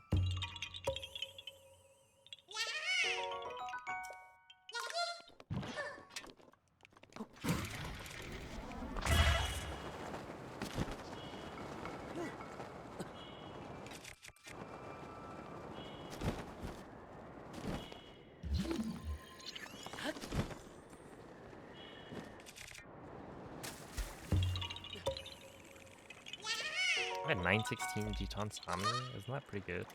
I had 916 Jitan Sami. Isn't that pretty good?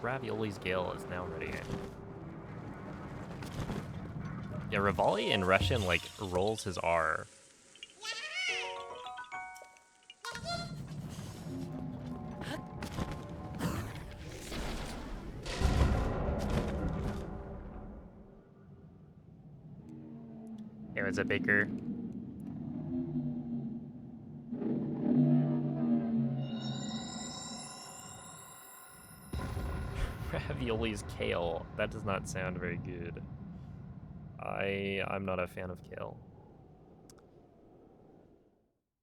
Ravioli's Gale is now ready. Yeah, Rivali in Russian, like, rolls his R. Hey, what's up, Baker? Ravioli's kale. That does not sound very good. I'm not a fan of kale,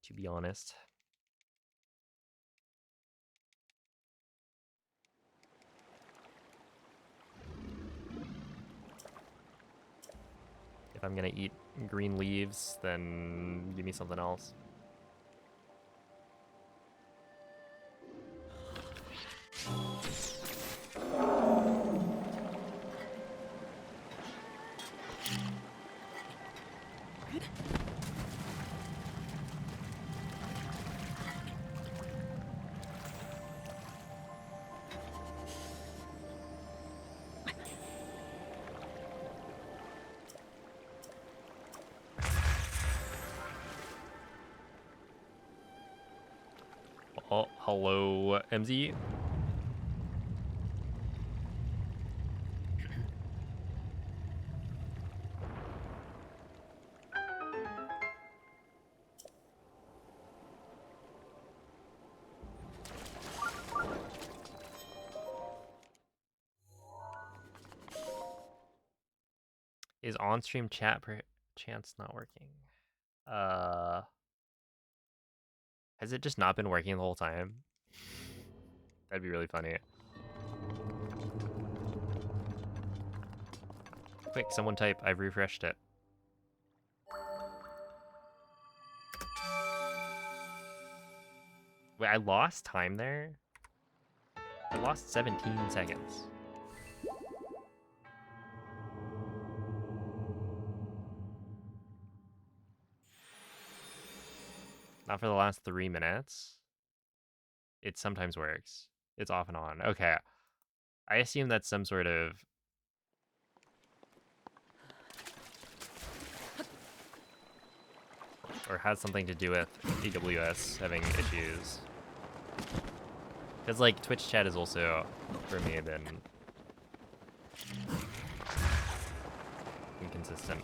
to be honest. If I'm gonna eat green leaves, then give me something else. Oh, hello, MZ. Is on-stream chat per chance not working? Has it just not been working the whole time? That'd be really funny. Quick, someone type, I've refreshed it. Wait, I lost time there? I lost 17 seconds. Not for the last 3 minutes. It sometimes works. It's off and on. Okay. I assume that's some sort of... or has something to do with AWS having issues. Because, like, Twitch chat is also, for me, been inconsistent.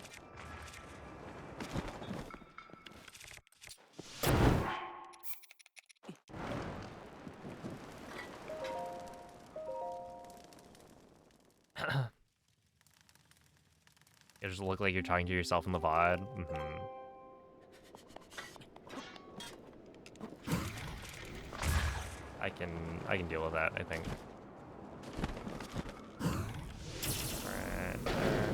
You just look like you're talking to yourself in the VOD. I can deal with that, I think. Right there.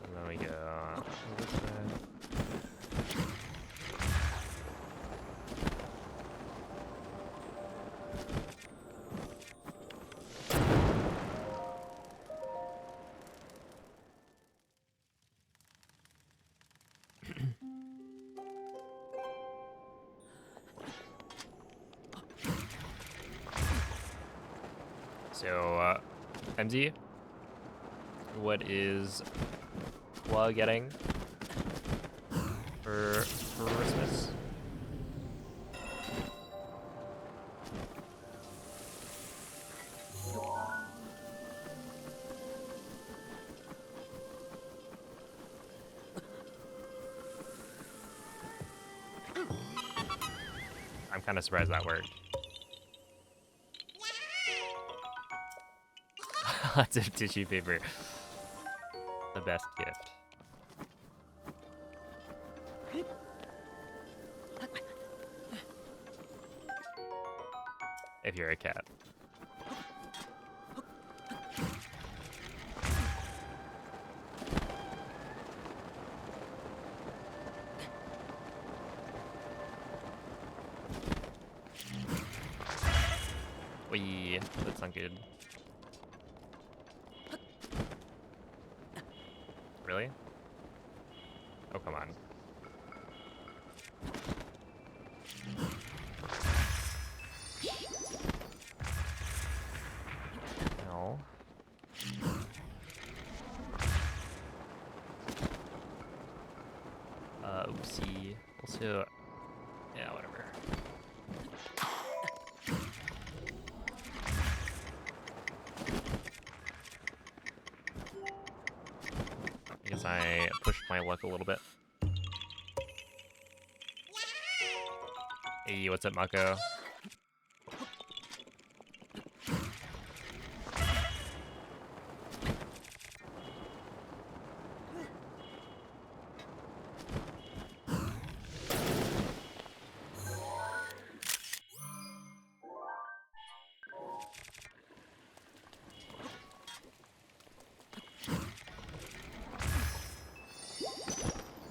And then we go this way. So, MZ, what is Qua getting for Christmas? I'm kind of surprised that worked. Lots of tissue paper. The best gift. If you're a cat. Wee, that's not good. Really? Oh, come on. Also, yeah, whatever. I guess I pushed my luck a little bit. Hey, what's up, Mako?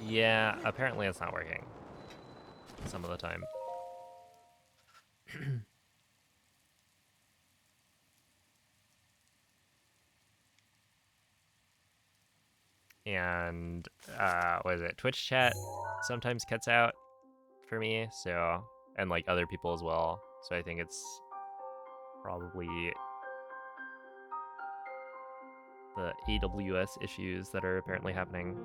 Yeah, apparently it's not working some of the time. And what is it? Twitch chat sometimes cuts out for me, so, and like other people as well. So I think it's probably the AWS issues that are apparently happening.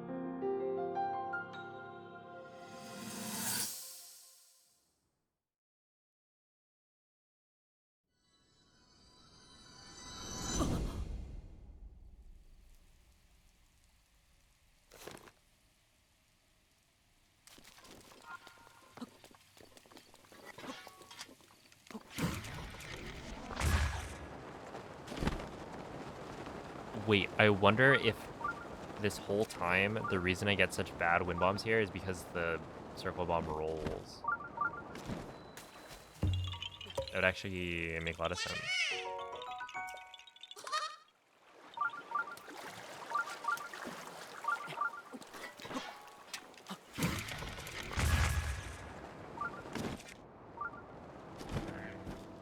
Wait, I wonder if this whole time the reason I get such bad wind bombs here is because the circle bomb rolls. That would actually make a lot of sense.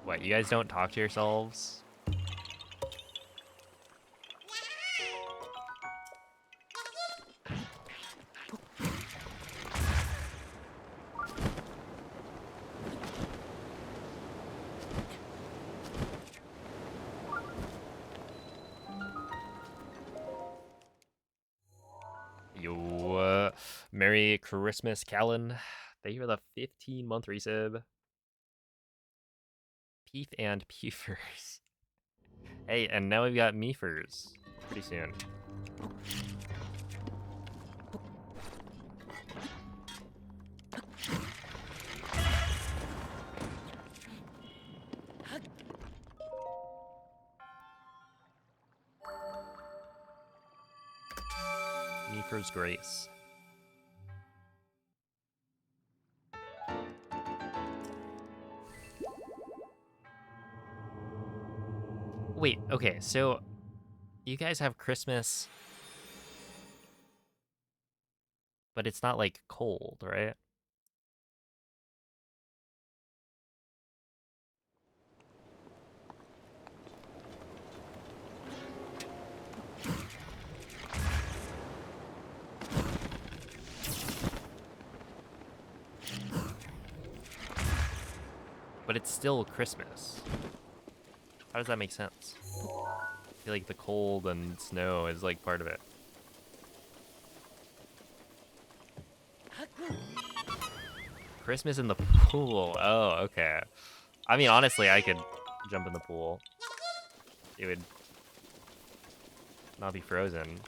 What, you guys don't talk to yourselves? Yo, Merry Christmas, Callan. Thank you for the 15-month resub. Peef and Peefers. Hey, and now we've got Meefers pretty soon. Meefer's Grace. Wait, okay, so you guys have Christmas, but it's not like cold, right? But it's still Christmas. How does that make sense? I feel like the cold and snow is like part of it. Christmas in the pool. Oh, okay. I mean, honestly, I could jump in the pool. It would not be frozen.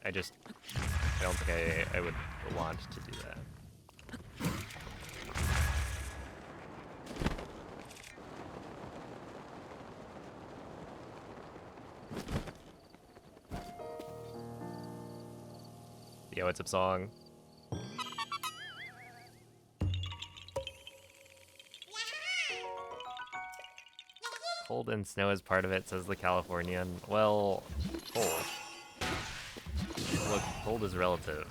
I don't think I would want to do that. Yeah, what's up, song? Cold and snow is part of it, says the Californian. Well, cold. Look, cold is relative.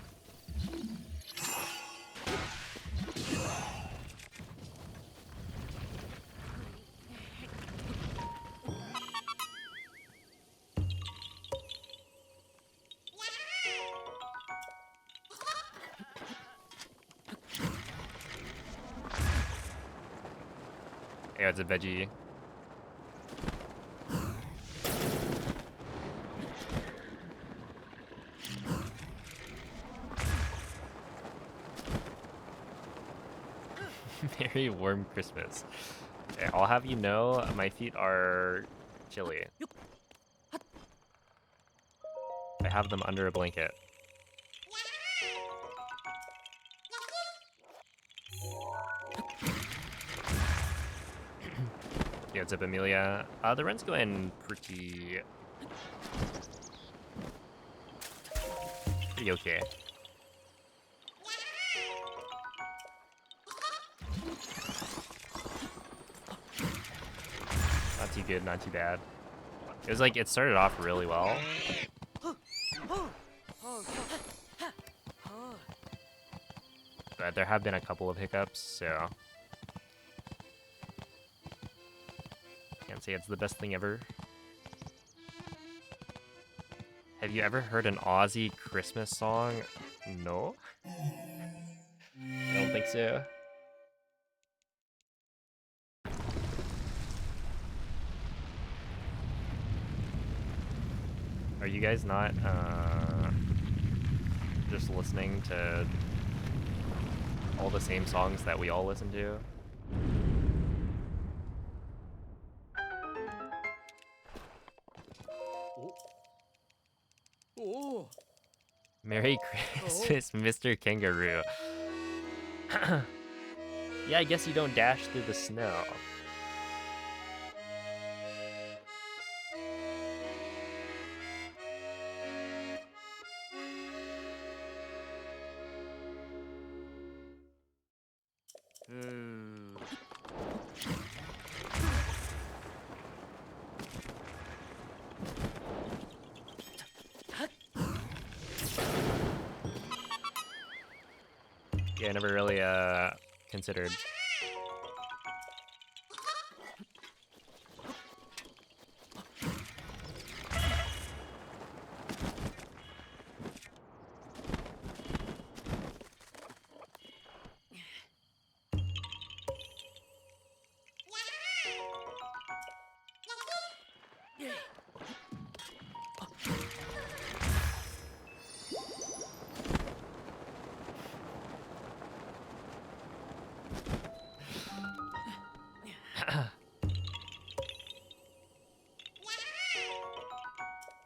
Yeah, it's a veggie. Merry warm Christmas. Okay, I'll have you know, my feet are chilly. I have them under a blanket. Yeah, what's up, Amelia? The run's going pretty okay. Not too good, not too bad. It was like, it started off really well. But there have been a couple of hiccups, so can't say it's the best thing ever. Have you ever heard an Aussie Christmas song? No? I don't think so. Are you guys not just listening to all the same songs that we all listen to? Oh. Merry Christmas, Mr. Kangaroo. Yeah, I guess you don't dash through the snow. Yeah, I never really considered.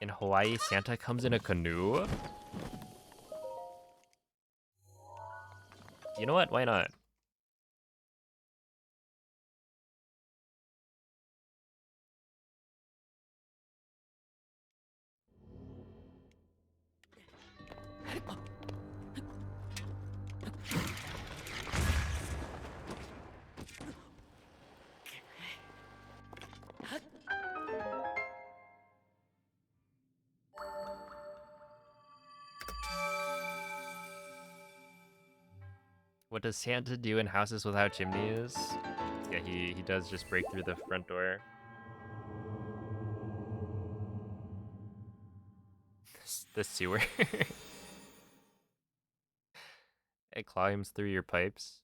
In Hawaii, Santa comes in a canoe? You know what? Why not? What does Santa do in houses without chimneys? Yeah, he does just break through the front door. The sewer. It climbs through your pipes.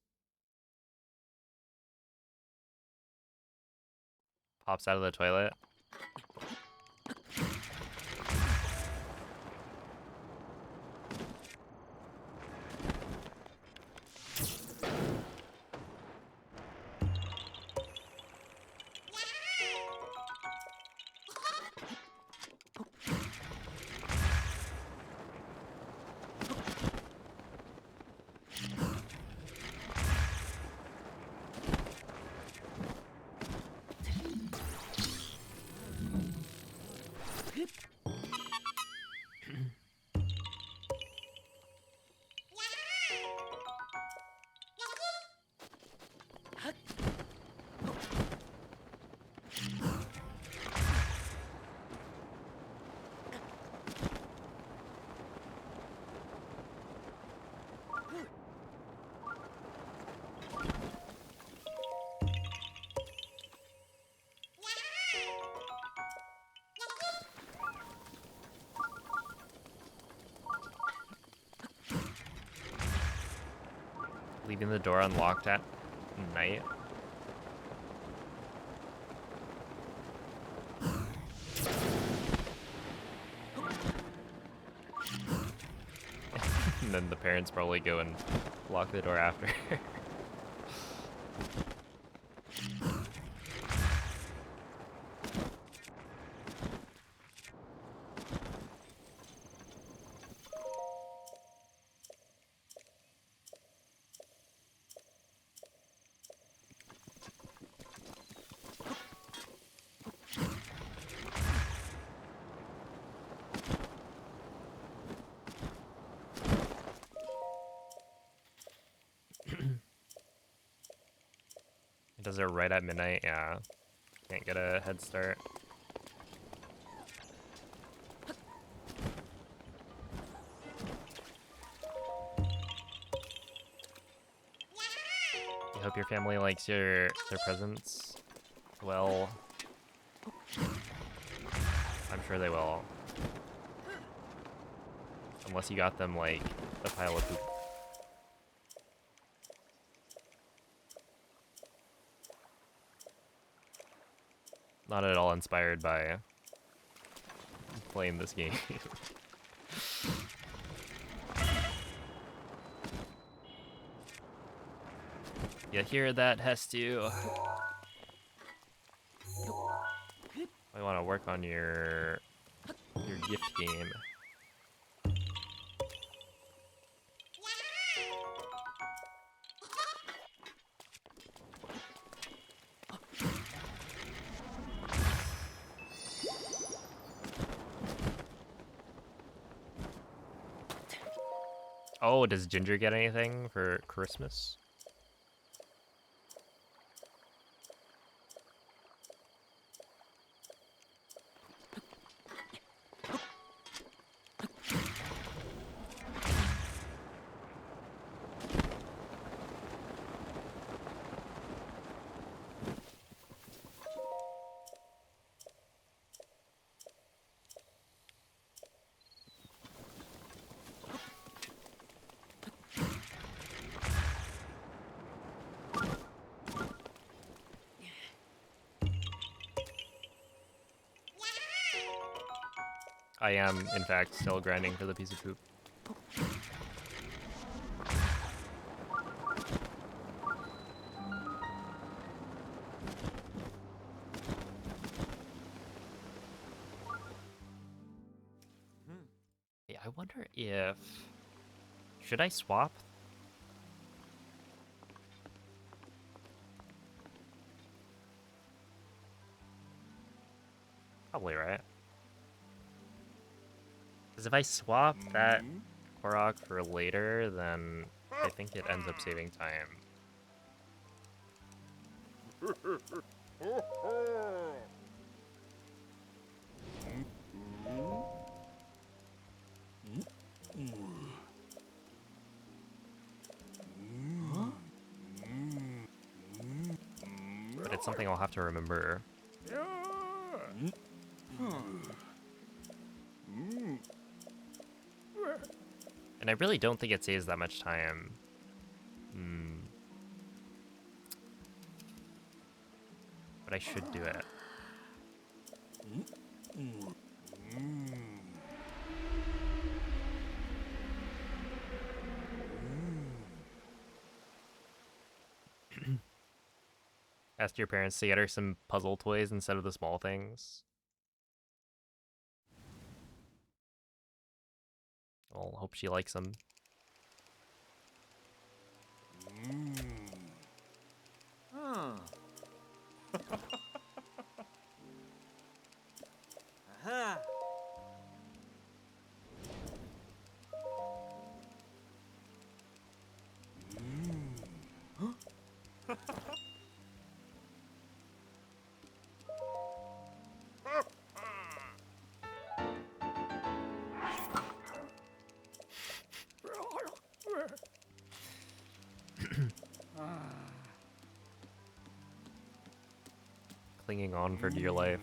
Pops out of the toilet. Leaving the door unlocked at night. And then the parents probably go and lock the door after. Does it right at midnight? Yeah. Can't get a head start. I hope your family likes their presents. Well, I'm sure they will. Unless you got them like a pile of poop. Not at all inspired by playing this game. You hear that, Hestu? I want to work on your gift game. Oh, does Ginger get anything for Christmas? I am, in fact, still grinding for the piece of poop. Yeah, I wonder if... Should I swap? Probably, right? Because if I swap that Korok for later, then I think it ends up saving time. But it's something I'll have to remember. And I really don't think it saves that much time. But I should do it. Ask your parents to get her some puzzle toys instead of the small things. I'll hope she likes them. Aha! Clinging on for dear life.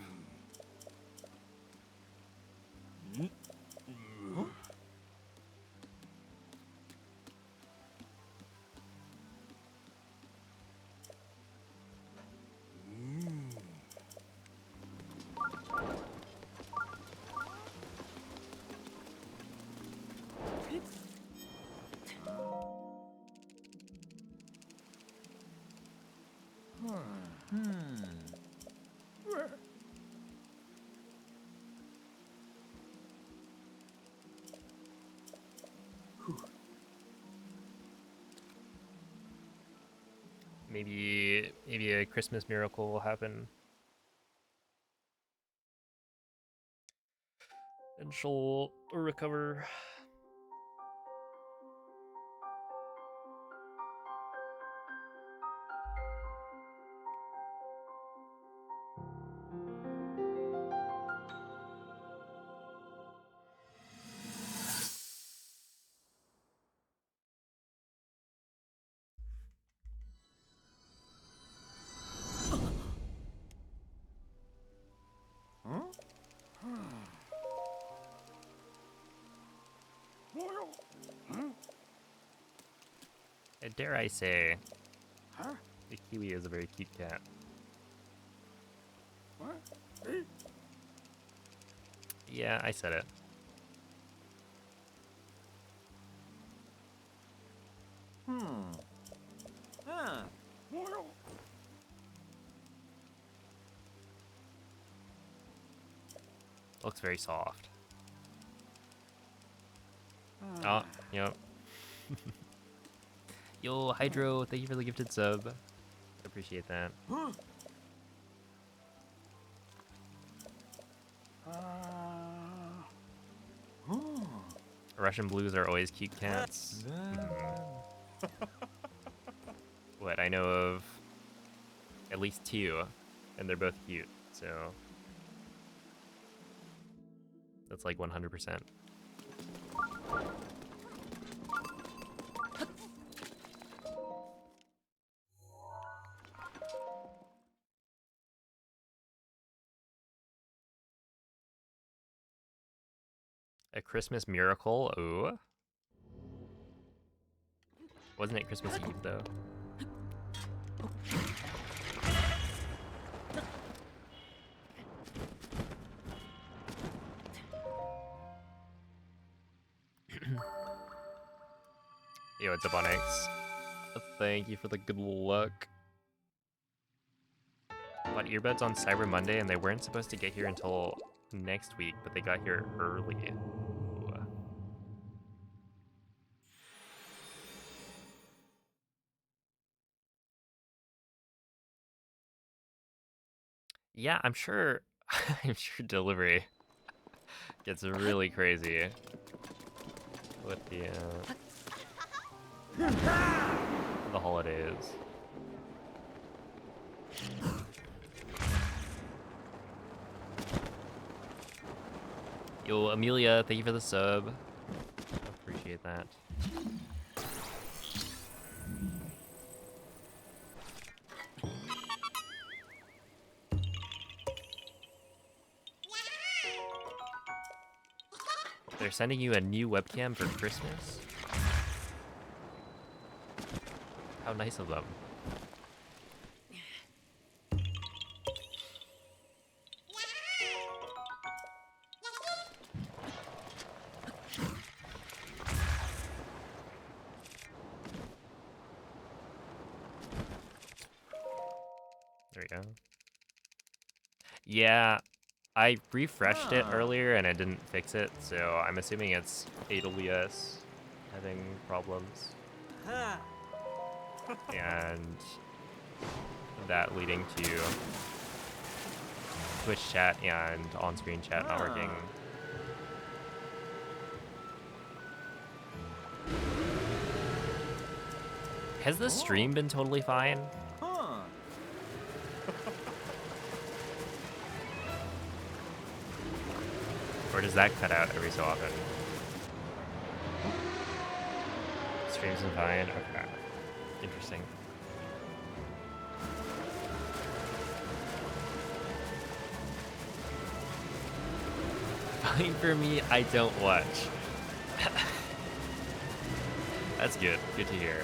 Maybe a Christmas miracle will happen. And she'll recover. Dare I say, the kiwi is a very cute cat. Yeah, I said it. Looks very soft. Oh, yep. Yo, Hydro, thank you for the gifted sub. Appreciate that. Russian blues are always cute cats. What, I know of at least 2, and they're both cute, so that's like 100%. A Christmas miracle? Ooh. Wasn't it Christmas Eve, though? Yo, what's up, Onyx? Thank you for the good luck. Bought earbuds on Cyber Monday, and they weren't supposed to get here until next week, but they got here early. Ooh. Yeah, I'm sure. I'm sure delivery gets really crazy with the holidays. Yo, Amelia, thank you for the sub. Appreciate that. They're sending you a new webcam for Christmas? How nice of them. There we go. Yeah, I refreshed it earlier and it didn't fix it, so I'm assuming it's AWS having problems. And that leading to Twitch chat and on-screen chat not working. Has the stream been totally fine? Or does that cut out every so often? Streams been fine? Okay. Interesting. Fine for me, I don't watch. That's good. Good to hear.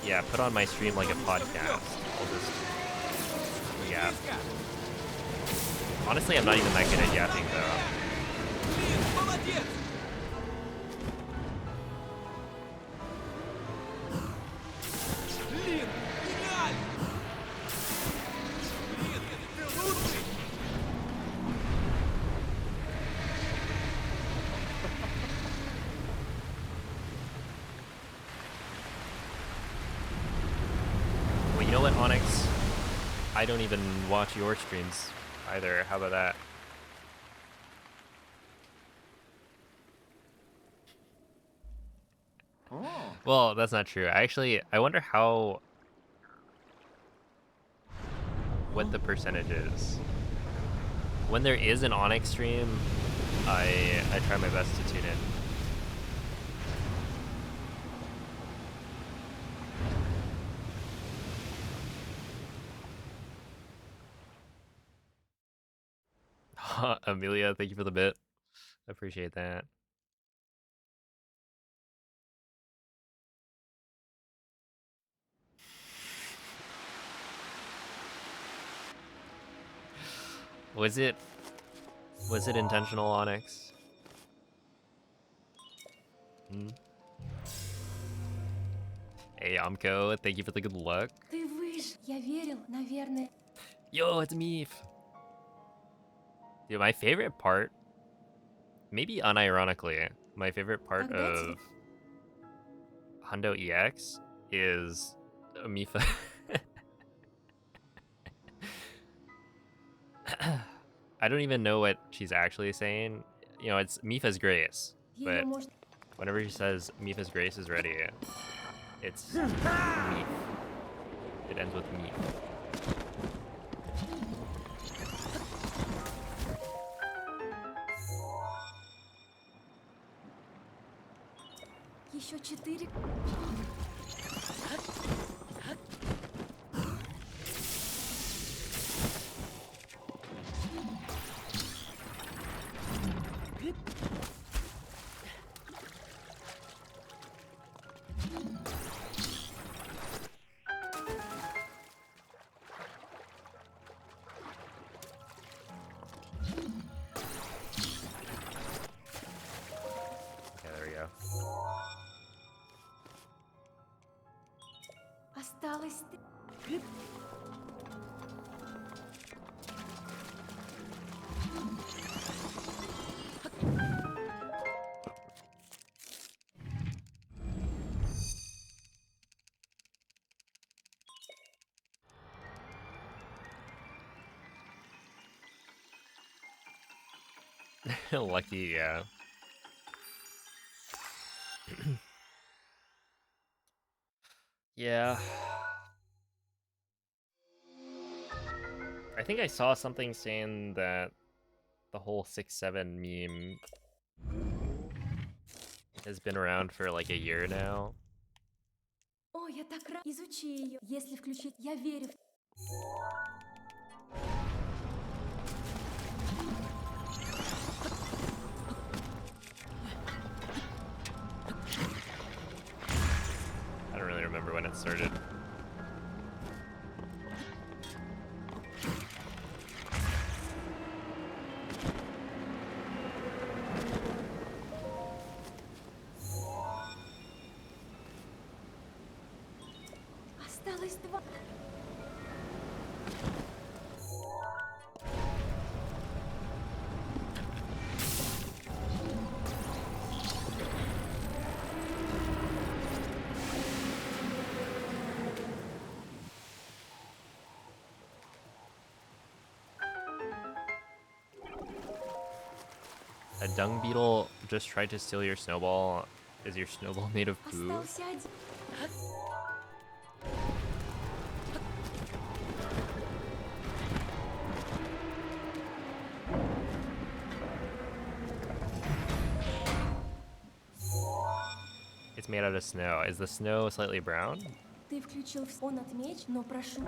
Yeah, put on my stream like a podcast. I'll just... Yeah. Honestly, I'm not even that good at yapping, though. what, Onyx? I don't even watch your streams either. How about that? Oh. Well, that's not true. I wonder what the percentage is. When there is an Onyx stream, I try my best to tune in. Amelia, thank you for the bit. I appreciate that. Was it intentional, Onyx? Hmm? Hey, Amko, thank you for the good luck. Ты выжил. Я верил, наверное. Yo, it's Meef. Dude, my favorite part, maybe unironically, my favorite part Когда of Hundo EX is Mifa. I don't even know what she's actually saying. You know, it's Mifa's grace, Ее but можно... whenever she says Mifa's grace is ready, it's Mif. It ends with Mif. Еще 4. Okay, there we go. Осталось... Lucky, yeah. Yeah. I think I saw something saying that the whole 6-7 meme has been around for like a year now. О, я так рад. Изучи ее. Если включить... Я верю. I don't really remember when it started. Осталось 2. A dung beetle just tried to steal your snowball. Is your snowball made of poo? Остался 1. It's made out of snow. Is the snow slightly brown? Ты включил... Он отмечен, но прошу...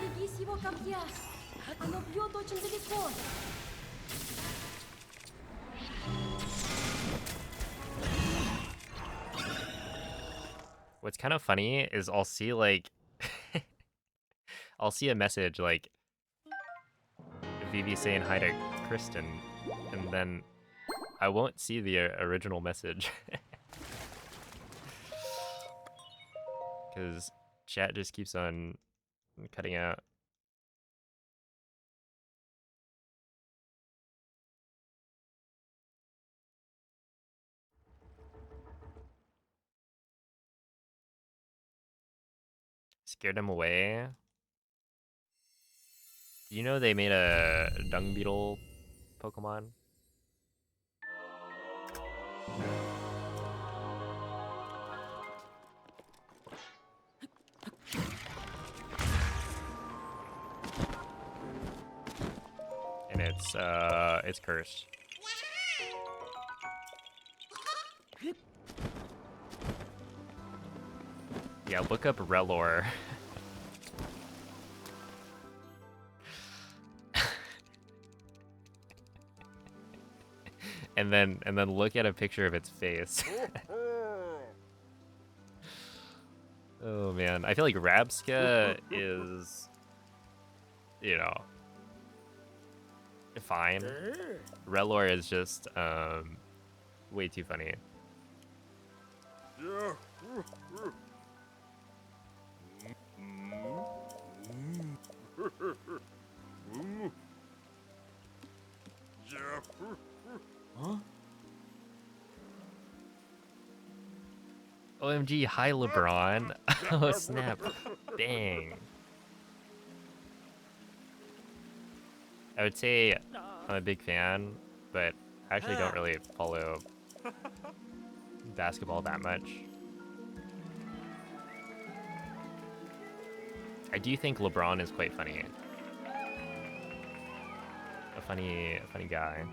Берегись его копья. Оно бьет очень далеко. What's kind of funny is I'll see like I'll see a message like Vivi saying hi to Kristen, and then I won't see the original message because chat just keeps on cutting out. scared him away. You know they made a dung beetle Pokemon? And it's cursed. Yeah, look up Relor. and then look at a picture of its face. Oh man, I feel like Rabska is, you know, fine. Relor is just way too funny. Huh? OMG, hi LeBron. Oh snap. Dang. I would say I'm a big fan, but I actually don't really follow basketball that much. I do think LeBron is quite funny. A funny guy.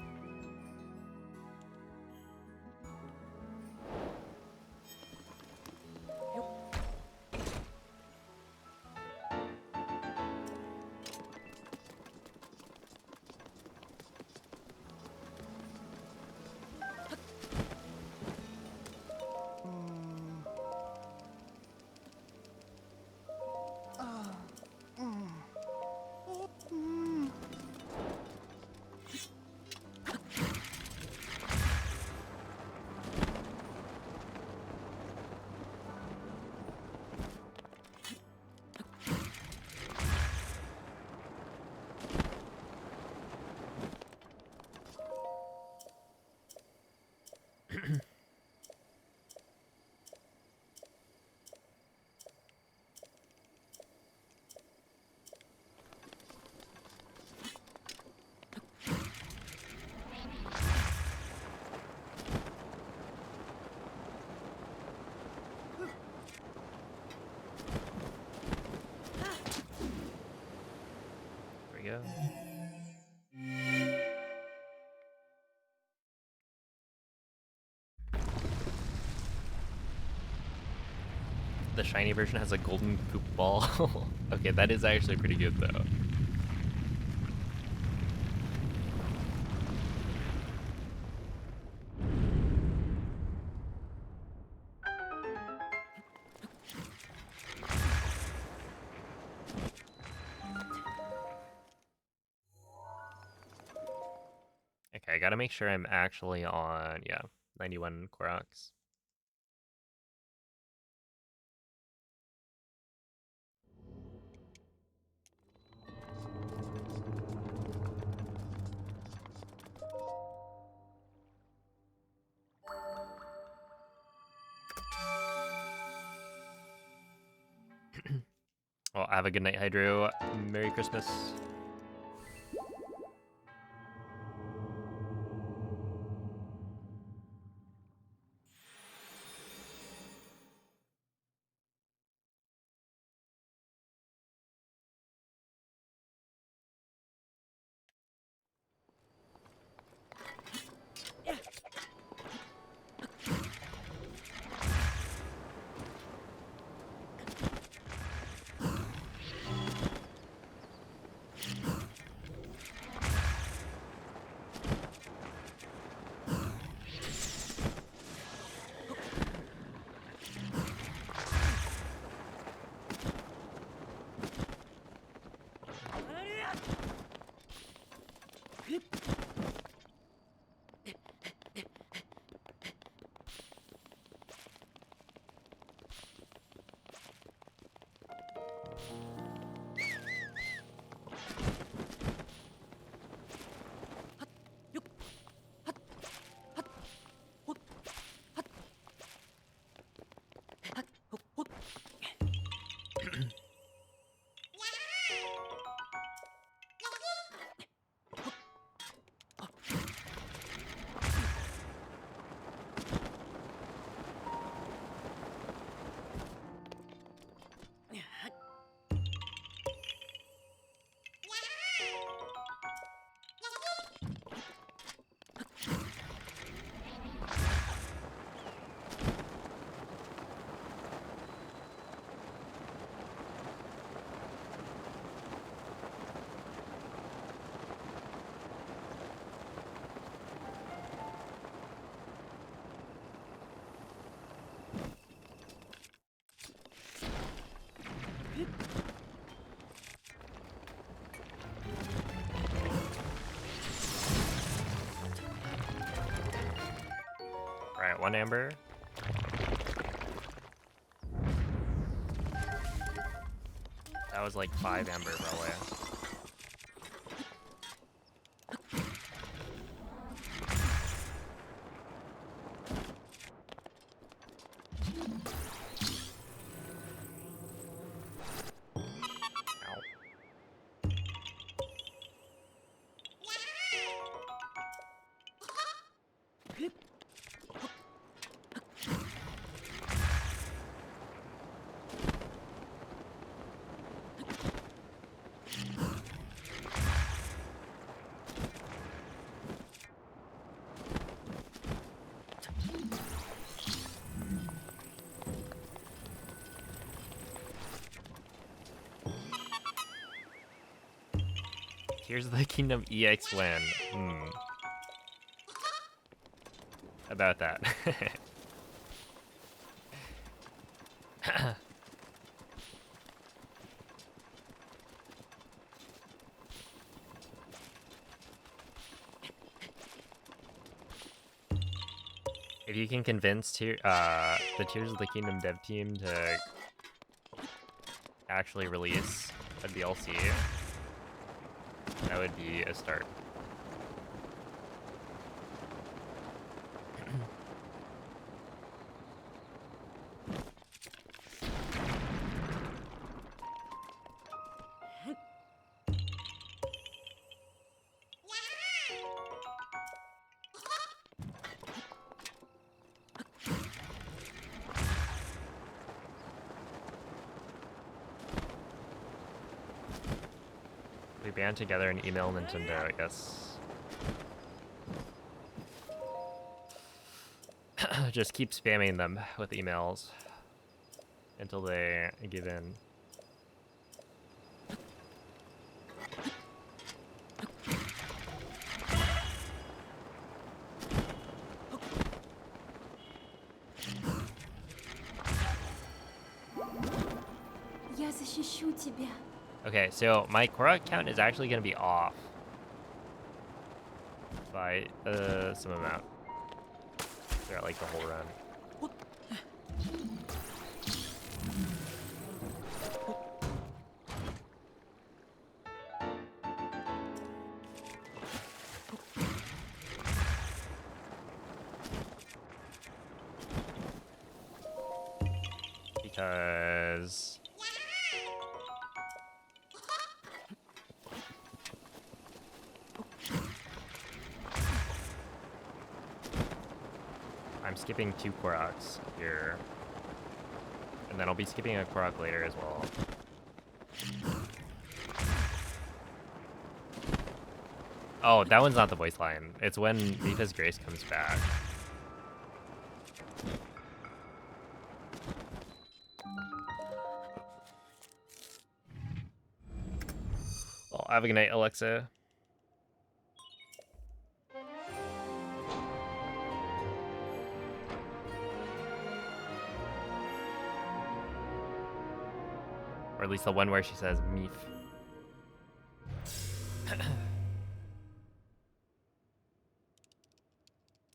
There we go. The shiny version has a golden poop ball. Okay, that is actually pretty good though. Okay, I gotta make sure I'm actually on, yeah, 91 Koroks. Well, have a good night, Hydro. Merry Christmas. 1 amber. That was like 5 amber, probably. Here's the Kingdom EX win. About that. If you can convince the Tears of the Kingdom dev team to actually release a DLC, that would be a start. We band together and email Nintendo, I guess. Just keep spamming them with emails until they give in. Я защищу тебя. Okay, so my Korok count is actually going to be off by some amount throughout like the whole run. Because I'm skipping 2 Koroks here. And then I'll be skipping a Korok later as well. Oh, that one's not the voice line. It's when Mipha's Grace comes back. Well, have a good night, Alexa. Or at least the one where she says Meef.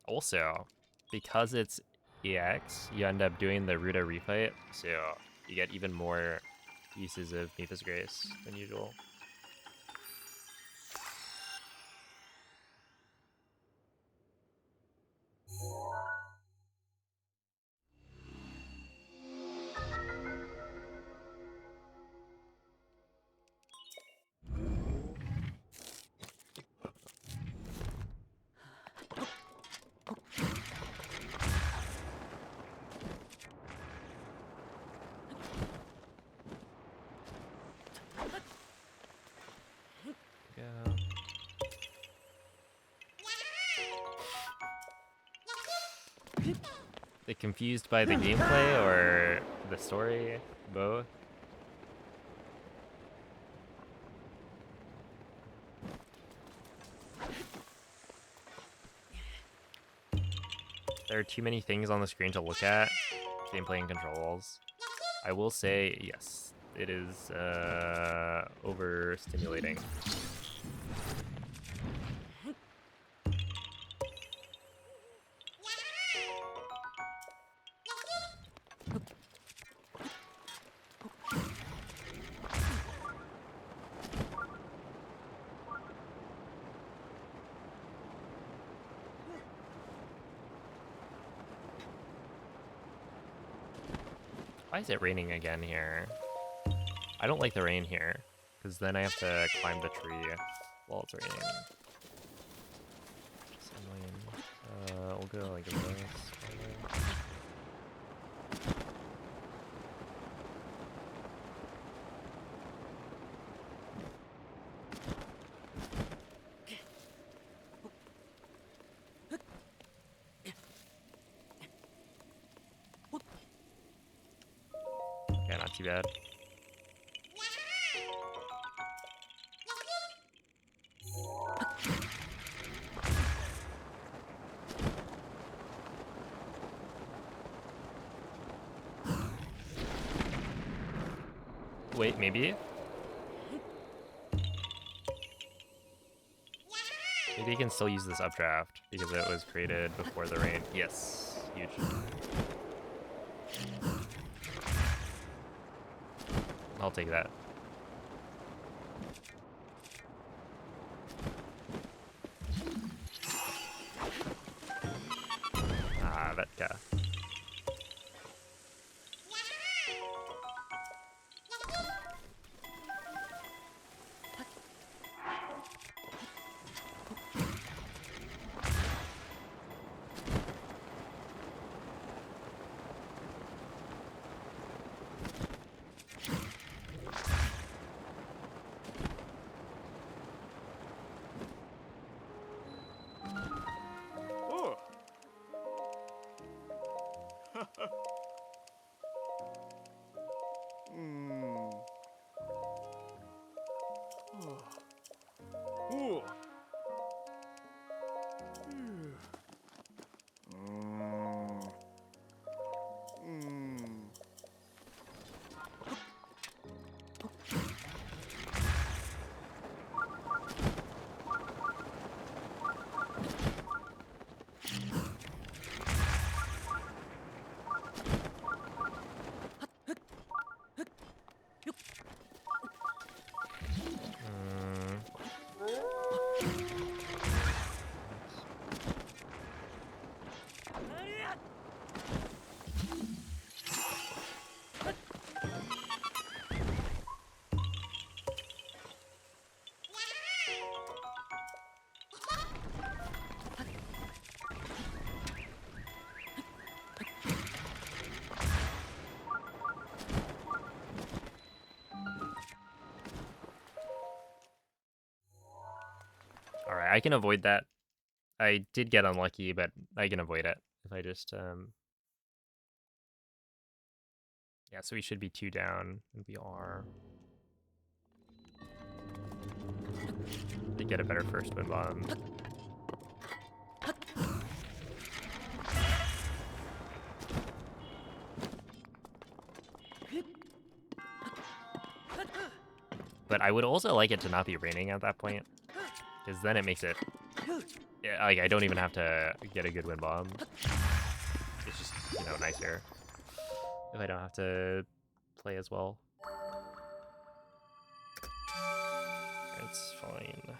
Also, because it's EX, you end up doing the Ruta refight, so you get even more uses of Mipha's Grace than usual. Go. They confused by the gameplay or the story? Both? There are too many things on the screen to look at. Gameplay and controls. I will say, yes, it is overstimulating. Why is it raining again here? I don't like the rain here, because then I have to climb the tree while it's raining. It's annoying. We'll go like this. Okay, not too bad. Wait, maybe? Maybe you can still use this updraft because it was created before the rain. Yes, huge. I'll take that. Ah, Vetka. Oh. Hmm. Oh. Oh. Hmm. Hmm. Alright, I can avoid that. I did get unlucky, but I can avoid it if I just yeah, so we should be 2 down, and we are. To get a better first win bomb. But I would also like it to not be raining at that point, because then it makes it, yeah, like I don't even have to get a good win bomb. It's just, you know, nicer if I don't have to play as well. It's fine.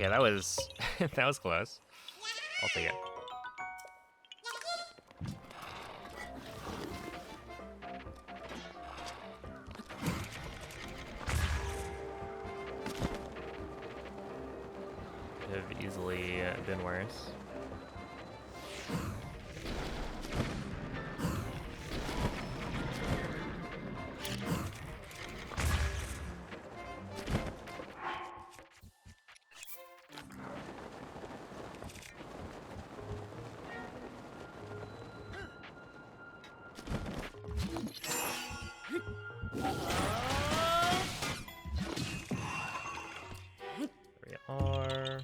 Okay, that was that was close. I'll take it. Could have easily been worse. There we are.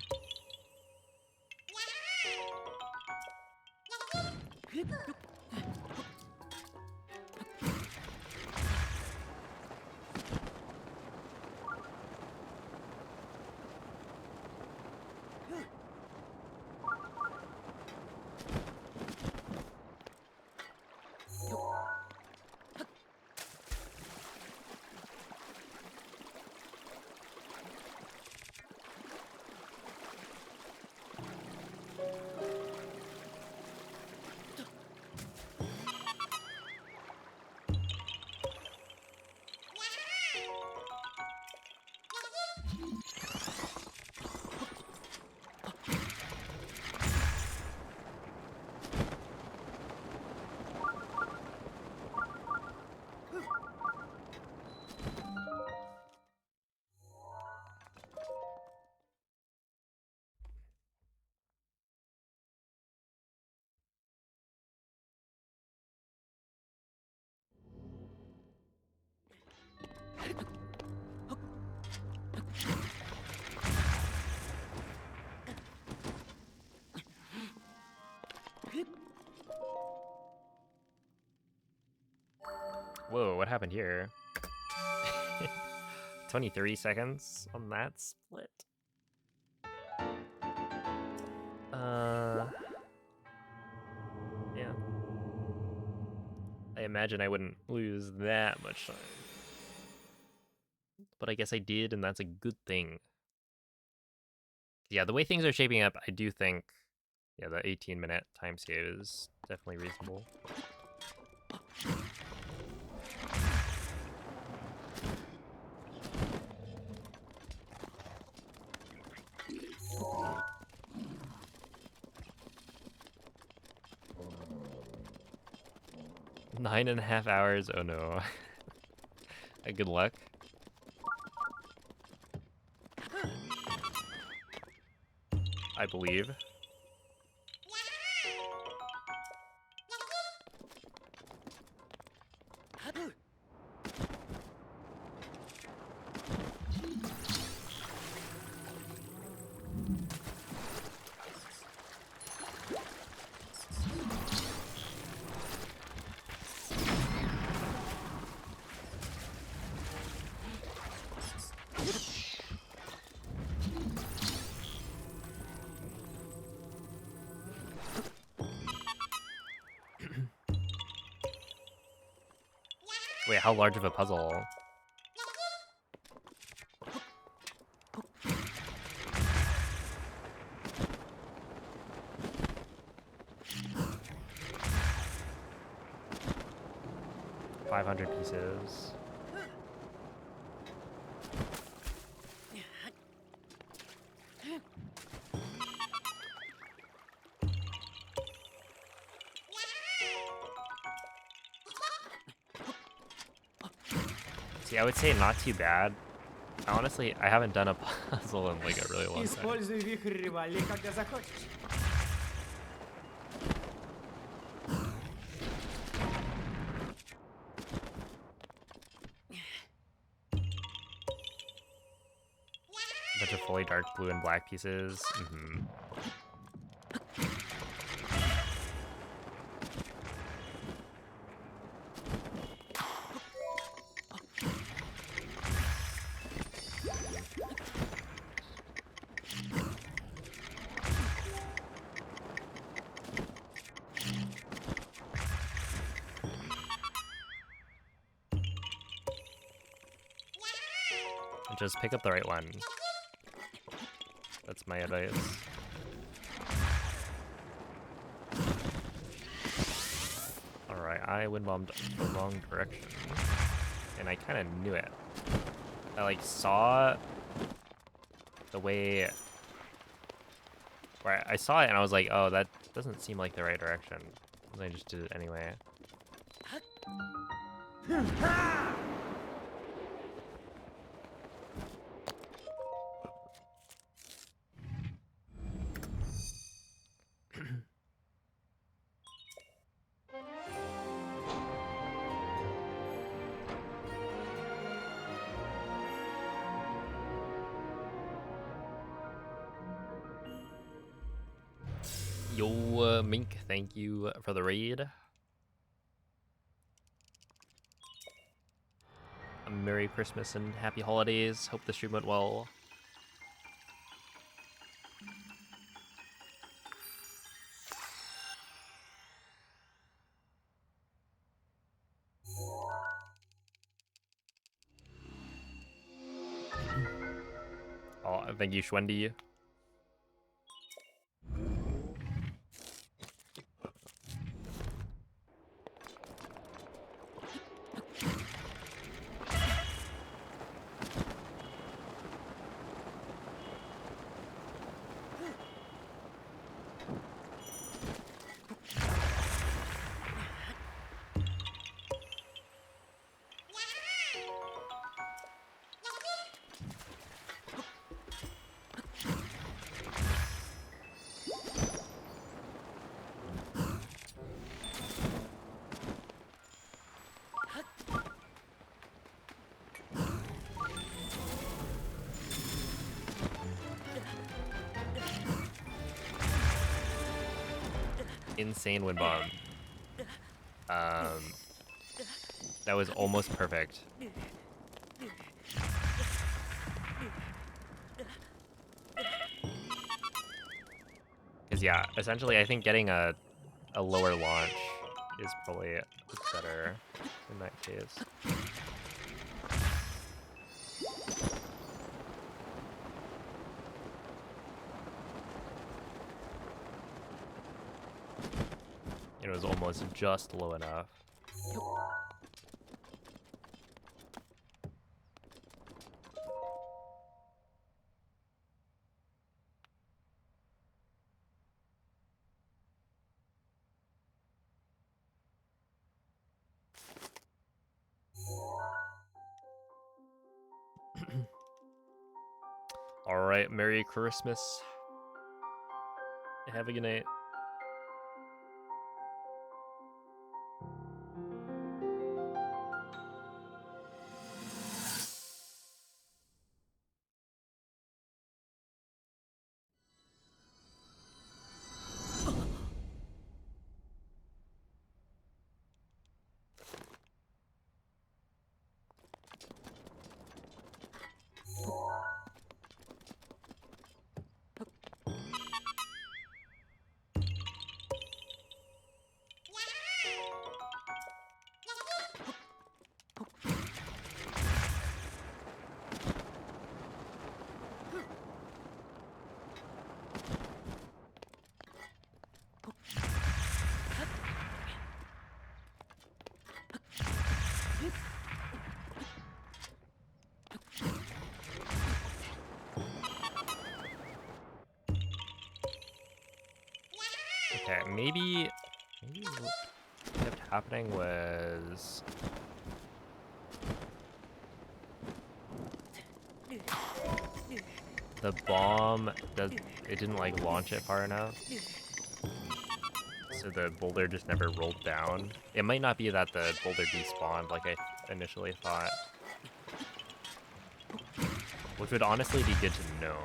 Whoa, what happened here? 23 seconds on that split. Yeah. I imagine I wouldn't lose that much time. But I guess I did, and that's a good thing. Yeah, the way things are shaping up, I do think, yeah, the 18-minute time save is definitely reasonable. Nine and a half hours, oh no. Good luck. I believe. Wait, how large of a puzzle? $500 pieces. See, I would say not too bad. Honestly, I haven't done a puzzle in like a really long time. Используй вихрь Ривали, когда захочешь. Bunch of fully dark blue and black pieces. Just pick up the right one. That's my advice. Alright, I wind bombed the wrong direction. And I kind of knew it. I like saw the way where I saw it and I was like, oh, that doesn't seem like the right direction. And I just did it anyway. Yo, Mink, thank you for the raid. A Merry Christmas and Happy Holidays. Hope the stream went well. Oh, thank you, Schwendy. Insane wind bomb. That was almost perfect. Because yeah, essentially I think getting a lower launch is probably better in that case. It was almost just low enough. All right, Merry Christmas. Have a good night. Okay, maybe what kept happening was the bomb it didn't like launch it far enough. So the boulder just never rolled down. It might not be that the boulder despawned like I initially thought. Which would honestly be good to know.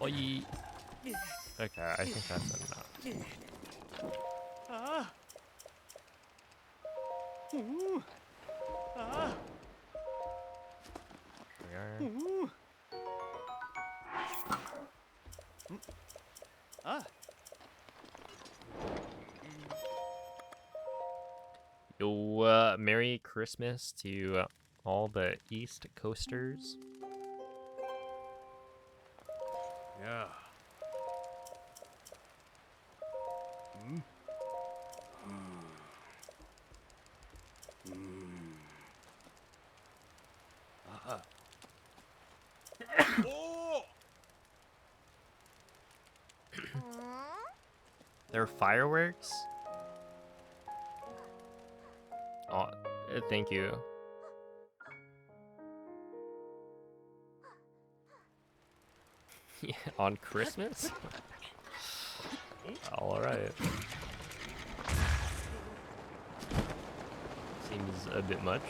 Oi. Okay, I think that's enough. Ah. Ooh. Ah. There we are. Ooh. Ah. Yo, Merry Christmas to all the East Coasters. Yeah. Hmm. Ah. Oh. There are fireworks? Oh, thank you. Yeah, on Christmas? Alright. Seems a bit much.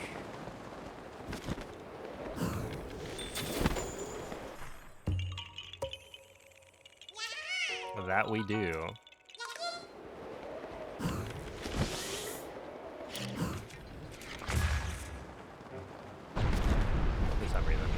That we do. For some reason.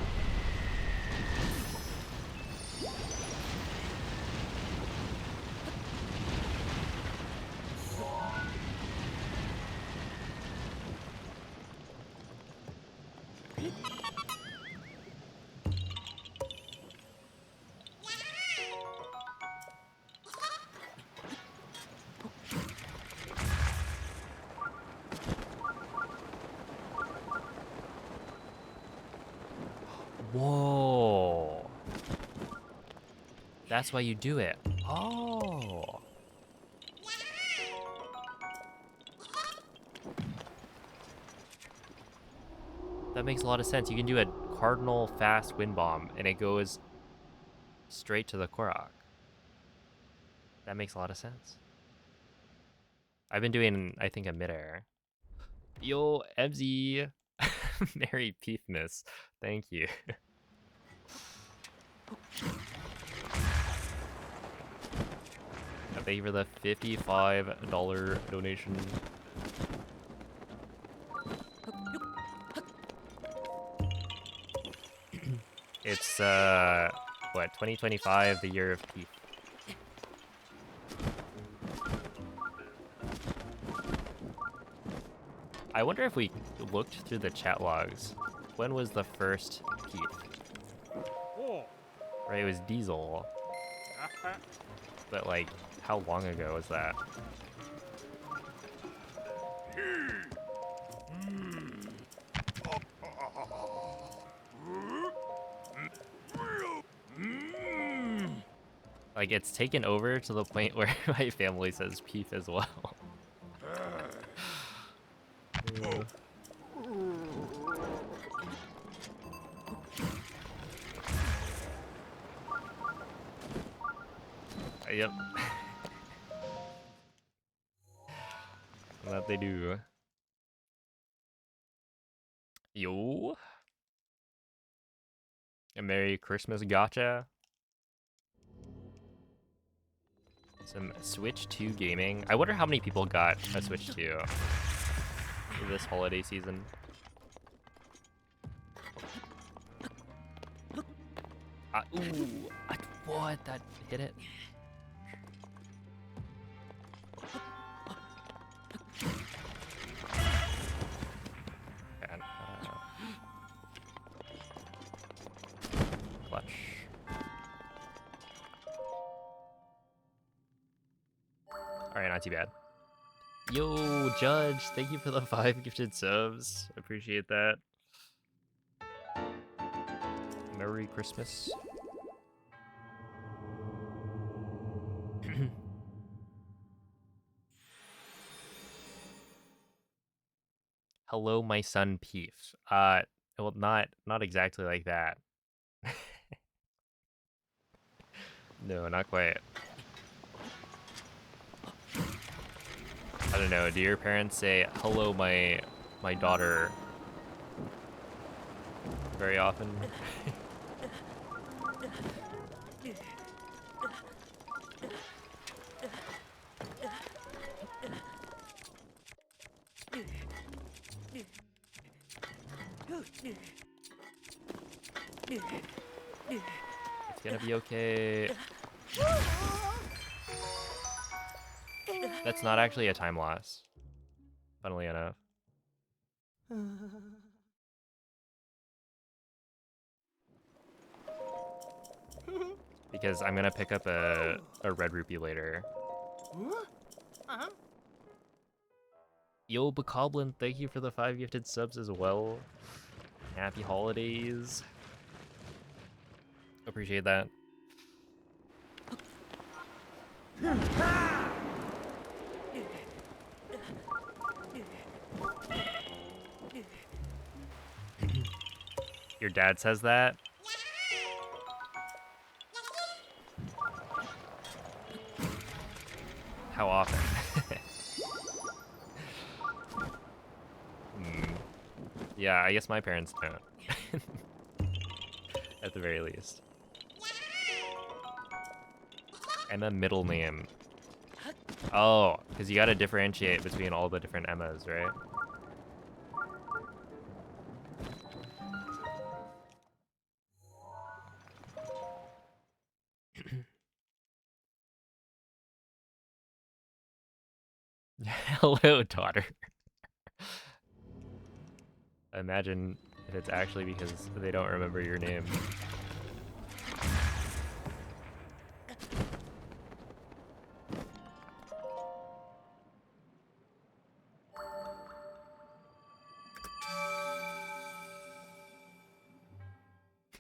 Whoa. That's why you do it. Oh. That makes a lot of sense. You can do a cardinal fast wind bomb and it goes straight to the Korok. That makes a lot of sense. I've been doing, I think, a midair. Yo, Ebzy. Merry Peefmas. Thank you. Thank you for the $55 donation. It's, what, 2025, the year of Peef. I wonder if we looked through the chat logs. When was the first Peef? Oh. Right, it was Diesel. But, like, how long ago was that? Like, it's taken over to the point where my family says Peef as well. Yep. That they do. Yo. A Merry Christmas gotcha. Some Switch 2 gaming. I wonder how many people got a Switch 2 this holiday season. Ooh. What? That hit it? And, clutch. Alright, not too bad. Yo, Judge, thank you for the 5 gifted subs. Appreciate that. Merry Christmas. Hello, my son Peef. Well, not exactly like that. No, not quite. I don't know. Do your parents say hello, my daughter very often? It's gonna be okay. That's not actually a time loss, funnily enough. Because I'm gonna pick up a red rupee later. Yo, Bokoblin, thank you for the 5 gifted subs as well. Happy holidays. Appreciate that. Your dad says that? How often? Yeah, I guess my parents don't. At the very least. And a middle name. Oh, because you gotta differentiate between all the different Emmas, right? Hello, daughter. Imagine if it's actually because they don't remember your name.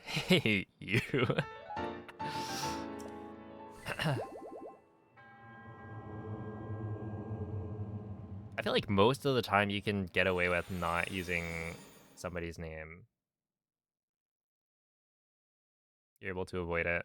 Hey, you. I feel like most of the time you can get away with not using somebody's name. You're able to avoid it.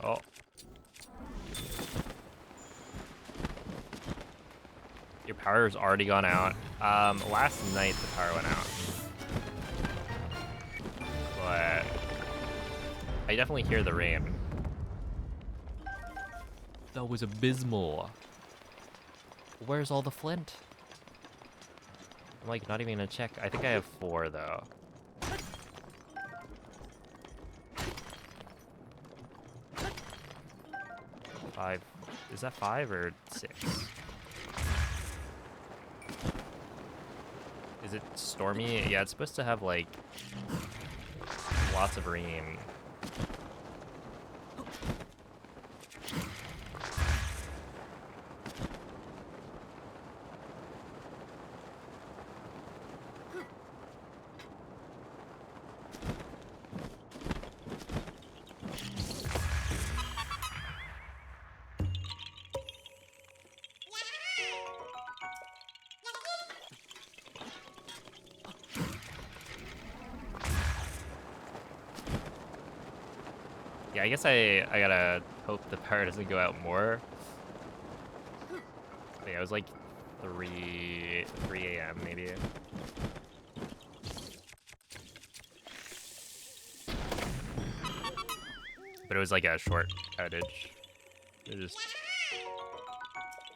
Oh. Your power's already gone out. Last night the power went out. But I definitely hear the rain. That was abysmal. Where's all the flint? I'm like not even gonna check. I think I have 4 though. Five. Is that 5 or 6? Is it stormy? Yeah, it's supposed to have like lots of rain. Yeah, I guess I gotta hope the power doesn't go out more. But yeah, it was like 3 a.m. maybe. But it was like a short outage. It was just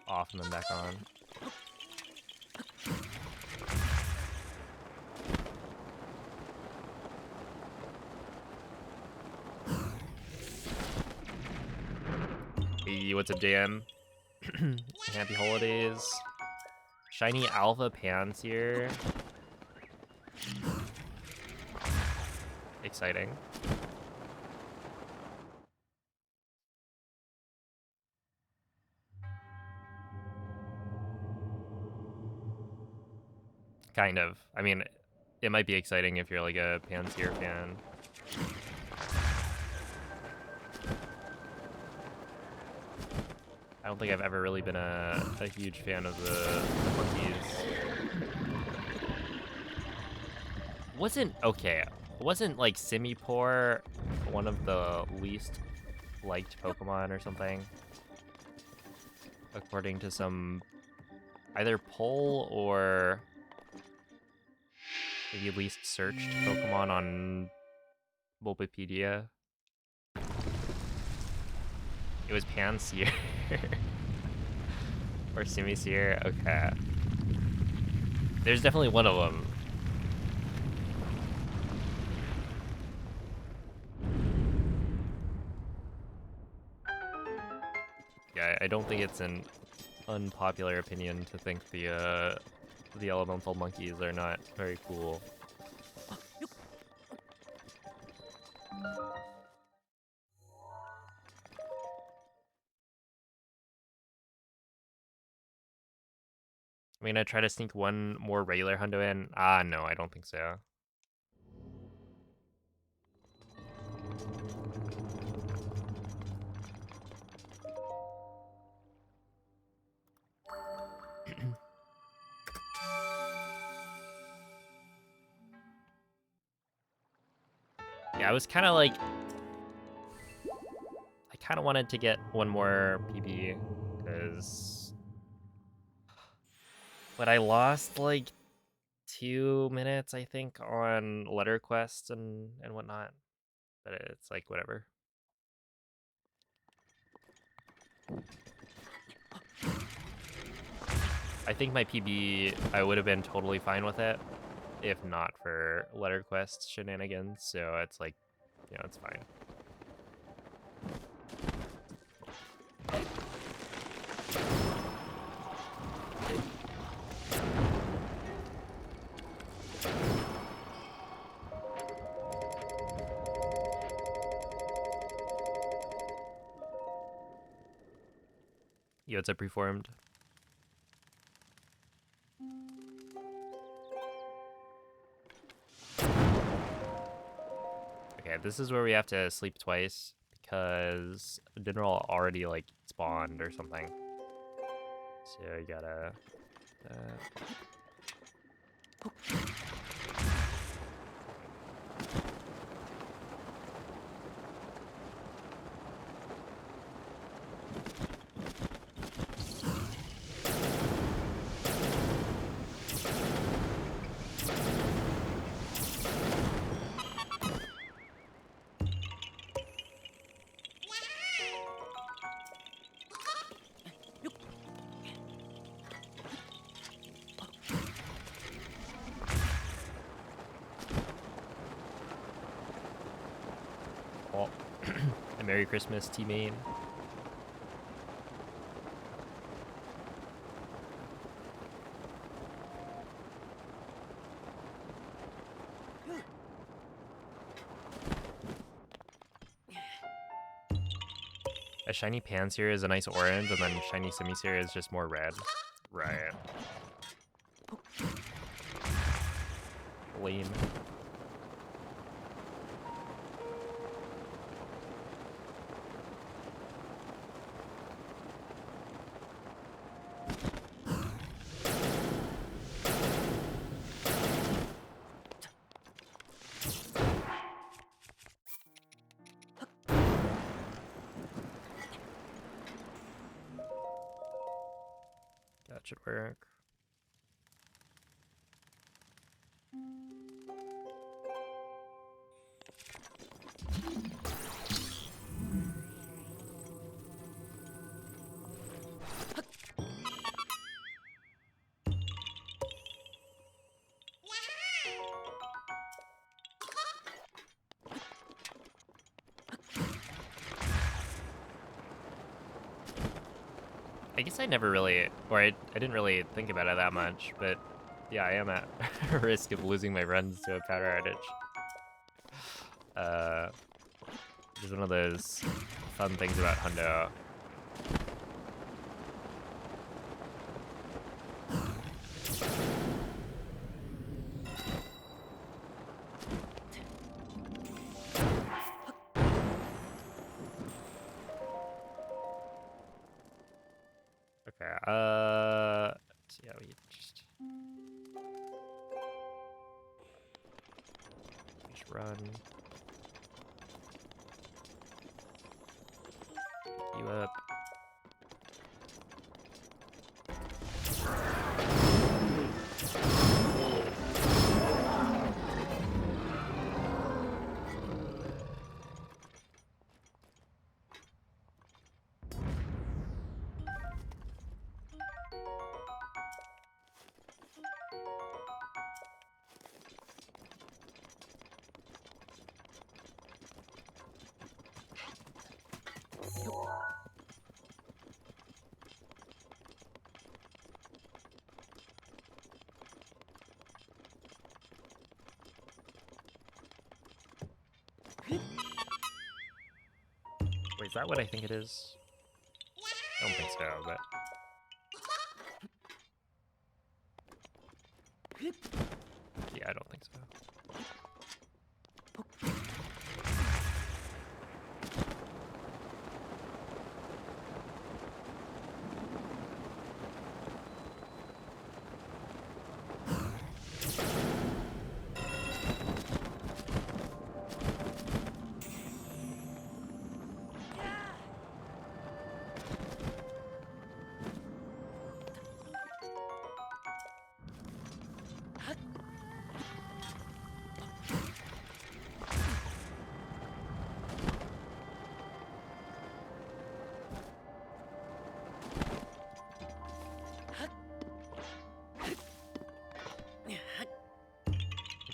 off and then back on. Hey, what's up, JM? Happy holidays. Shiny Alpha Pans here. Exciting. Kind of. I mean, it might be exciting if you're like a Panseer fan. I don't think I've ever really been a huge fan of the monkeys. Okay, Wasn't like Simipour one of the least liked Pokemon or something? According to some either poll or maybe least searched Pokemon on Bulbapedia. It was Pansear. Or Simisear. Okay. There's definitely one of them. Yeah, I don't think it's an unpopular opinion to think the elemental monkeys are not very cool. I'm gonna try to sneak one more regular Hundo in. Ah, no, I don't think so. Yeah, I was kind of like... I kind of wanted to get one more PB, because... But I lost, like, 2 minutes, I think, on letter quests and whatnot. But it's like, whatever. I think my PB, I would have been totally fine with it if not for letter quest shenanigans. So it's like, you know, it's fine. Yo, it's a preformed. Okay, this is where we have to sleep twice because Dinral already like spawned or something. So you gotta. Oh, a Merry Christmas, T-Main. A shiny Pansear is a nice orange, and then shiny Simisear is just more red. Right. Lame. That should work. I guess I never really, or I didn't really think about it that much, but yeah, I am at risk of losing my runs to a powder outage. Which is one of those fun things about Hundo. Okay, let's see how we just... run. You up. Wait, is that what I think it is? I don't think so, but... Yeah, I don't think so.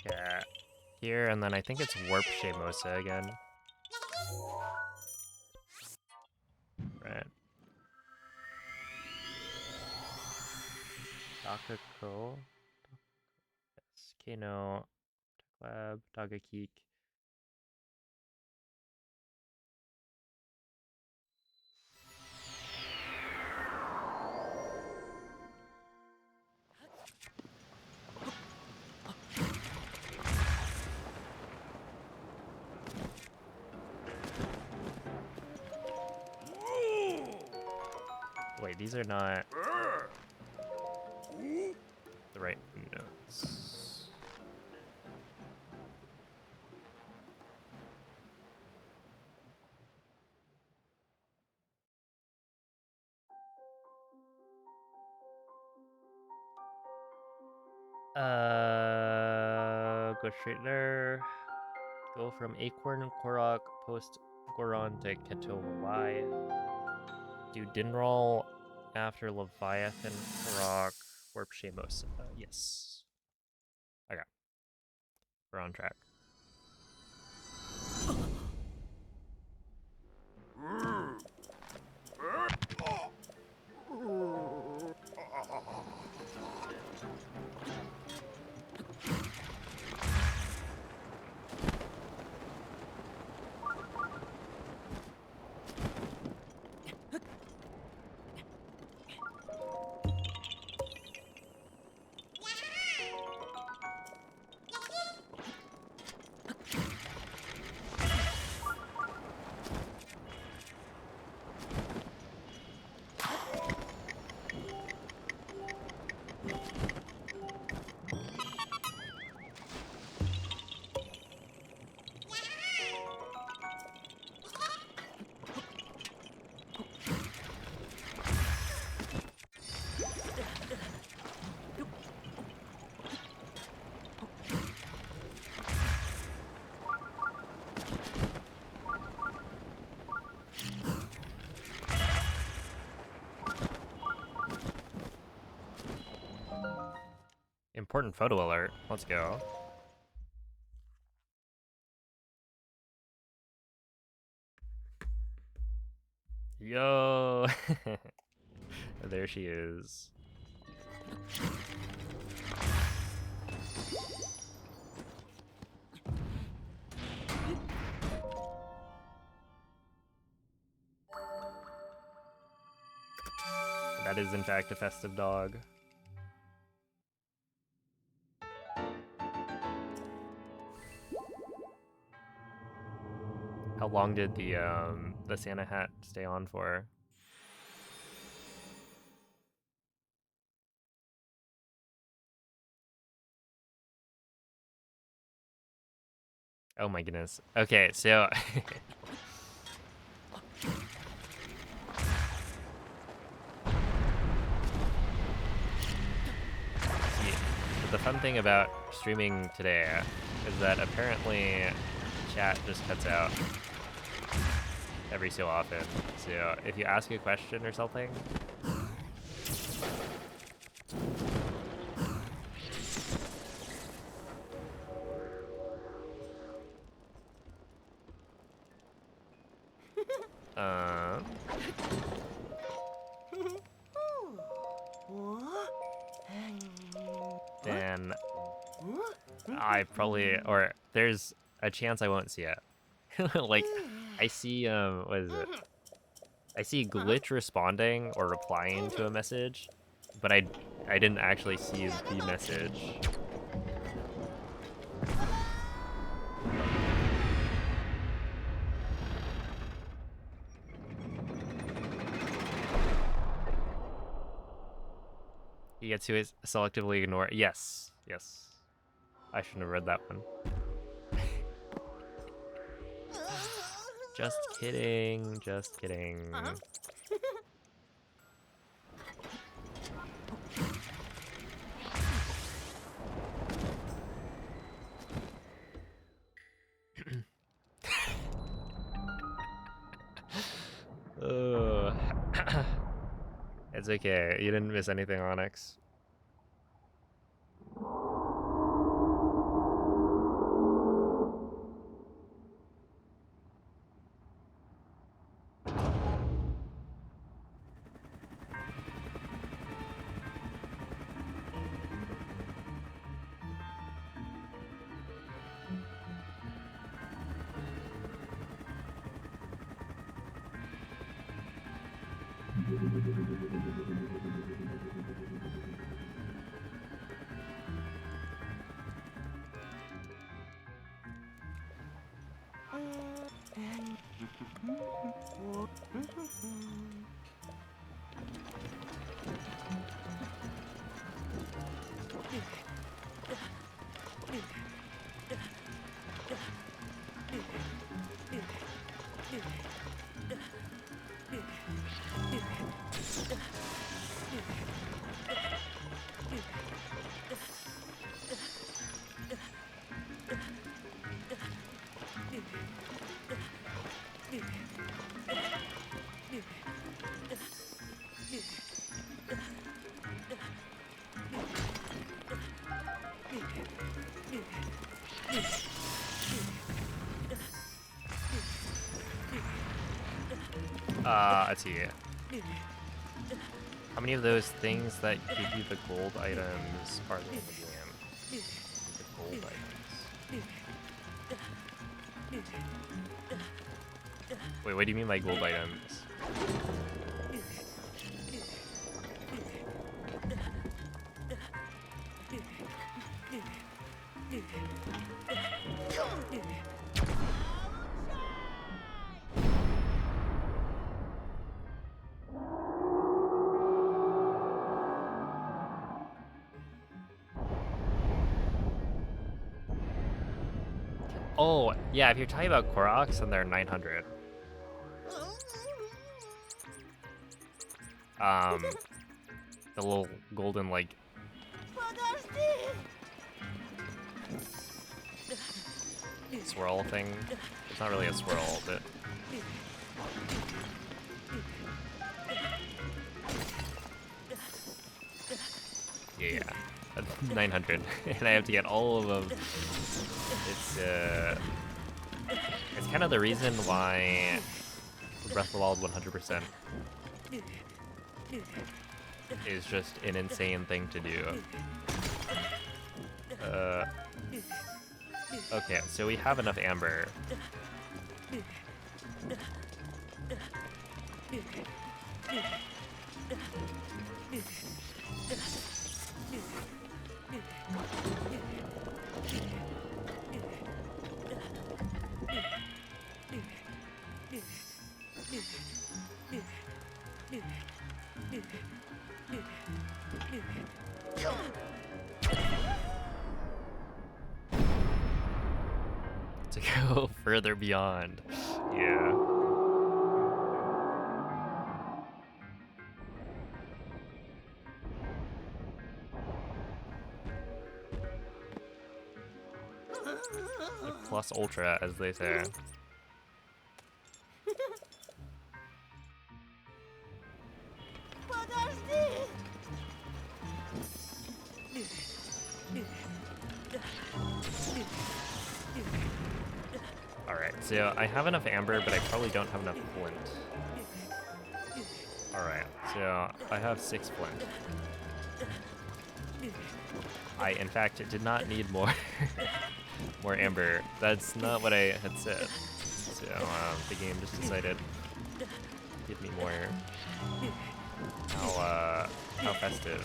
Yeah, here, and then I think it's Warp Shamosa again. Right. Takako. Yes, Kano, Taklab, Tagakeek. Wait, these are not the right notes. Go straight there. Go from Acorn Korok, post Goron to Keto Y. Do Dinroll after Leviathan Korok, Warp Shamos. Yes. Okay. We're on track. Important photo alert. Let's go. Yo! There she is. That is in fact a festive dog. How long did the Santa hat stay on for? Oh my goodness. Okay, so see, the fun thing about streaming today is that apparently chat just cuts out every so often. So if you ask a question or something, um, then I probably, or there's a chance I won't see it. Like, I see, what is it? I see glitch responding or replying to a message, but I didn't actually see the message. He gets to selectively ignore. Yes, yes. I shouldn't have read that one. Just kidding, just kidding. Ugh. It's okay. You didn't miss anything, Onyx. Let's see. How many of those things that give you the gold items are there in the game? The gold items. Wait, what do you mean by gold items? Oh, yeah, if you're talking about Koroks, then they're 900. The little golden, like... swirl thing. It's not really a swirl, but... Yeah, 900. And I have to get all of them. It's kind of the reason why Breath of the Wild 100% is just an insane thing to do. Okay, so we have enough amber. to go further beyond. Yeah. The plus ultra, as they say. Alright, so I have enough amber, but I probably don't have enough flint. Alright, so I have 6 flint. I, in fact, did not need more more amber. That's not what I had said. So the game just decided to give me more. How festive.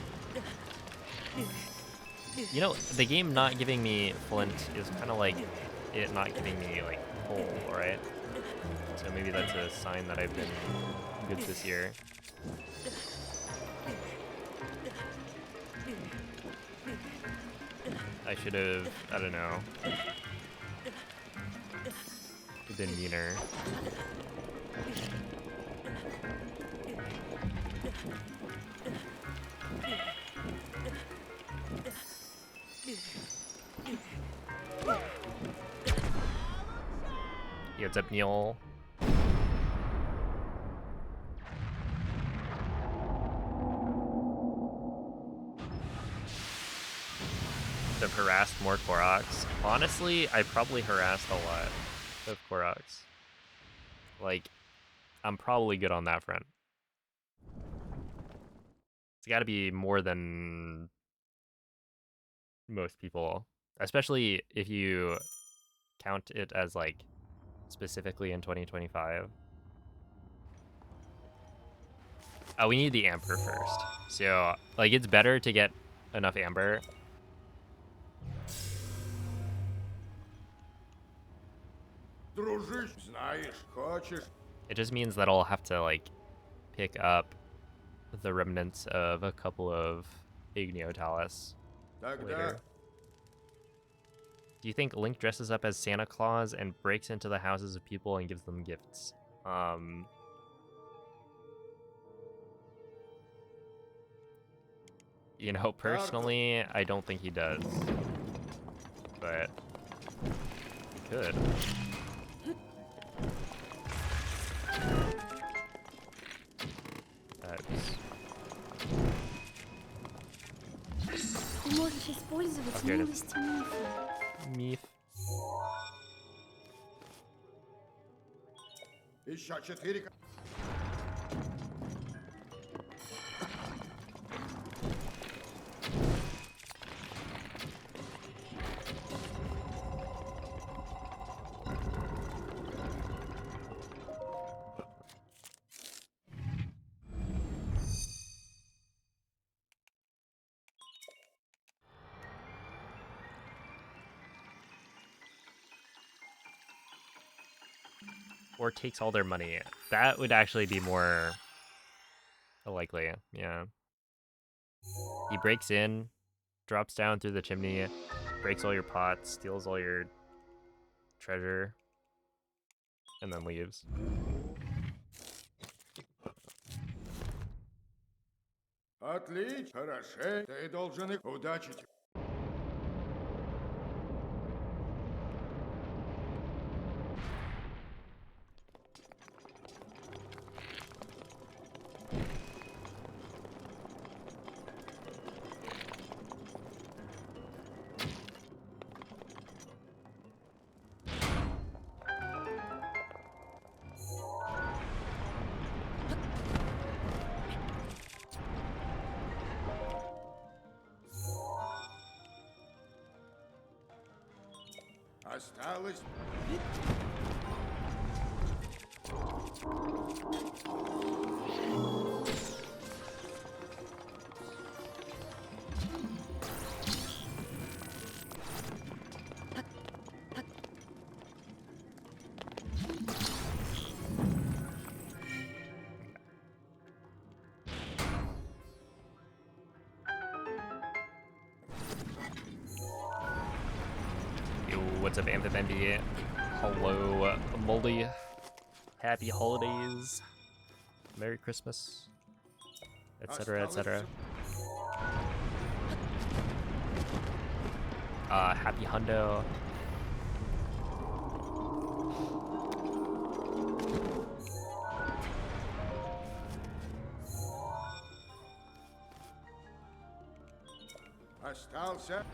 You know, the game not giving me flint is kind of like it not giving me like coal, right? So maybe that's a sign that I've been good this year. I should have, I don't know, been meaner. Yo, what's up, Neil? Have harassed more Koroks. Honestly, I probably harassed a lot of Koroks. Like, I'm probably good on that front. It's got to be more than most people, especially if you count it as like specifically in 2025. Oh, we need the amber first. So, like, it's better to get enough amber. Дружище, знаешь, хочешь? It just means that I'll have to, like, pick up the remnants of a couple of Igniotalis later. Do you think Link dresses up as Santa Claus and breaks into the houses of people and gives them gifts? You know, personally, I don't think he does. But he could. Ты можешь использовать Okay, it is. милость мифа. Meef. Еще 4. Or takes all their money. That would actually be more likely, yeah. He breaks in, drops down through the chimney, breaks all your pots, steals all your treasure, and then leaves. Отлично, хорошо. Ты должен их удачи. Осталось. Yo, what's up, Amphib NBA? Hello, Moldy. Happy holidays. Merry Christmas. Etc. etc. Happy Hundo. Остался.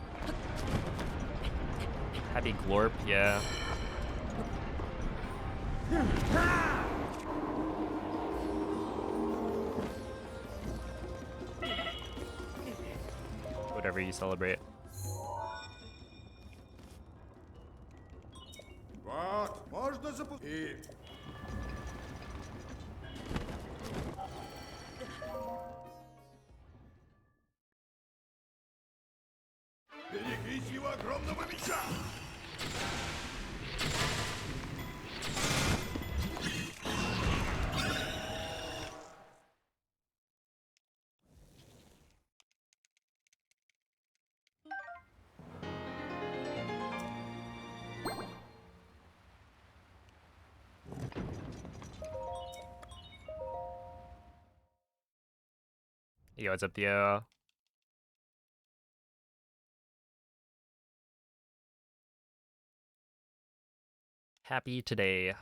Happy Glorp, yeah. Whatever you celebrate. Вот, можно запустить. Берегись его огромного меча! Yo, what's up, Theo? Happy today.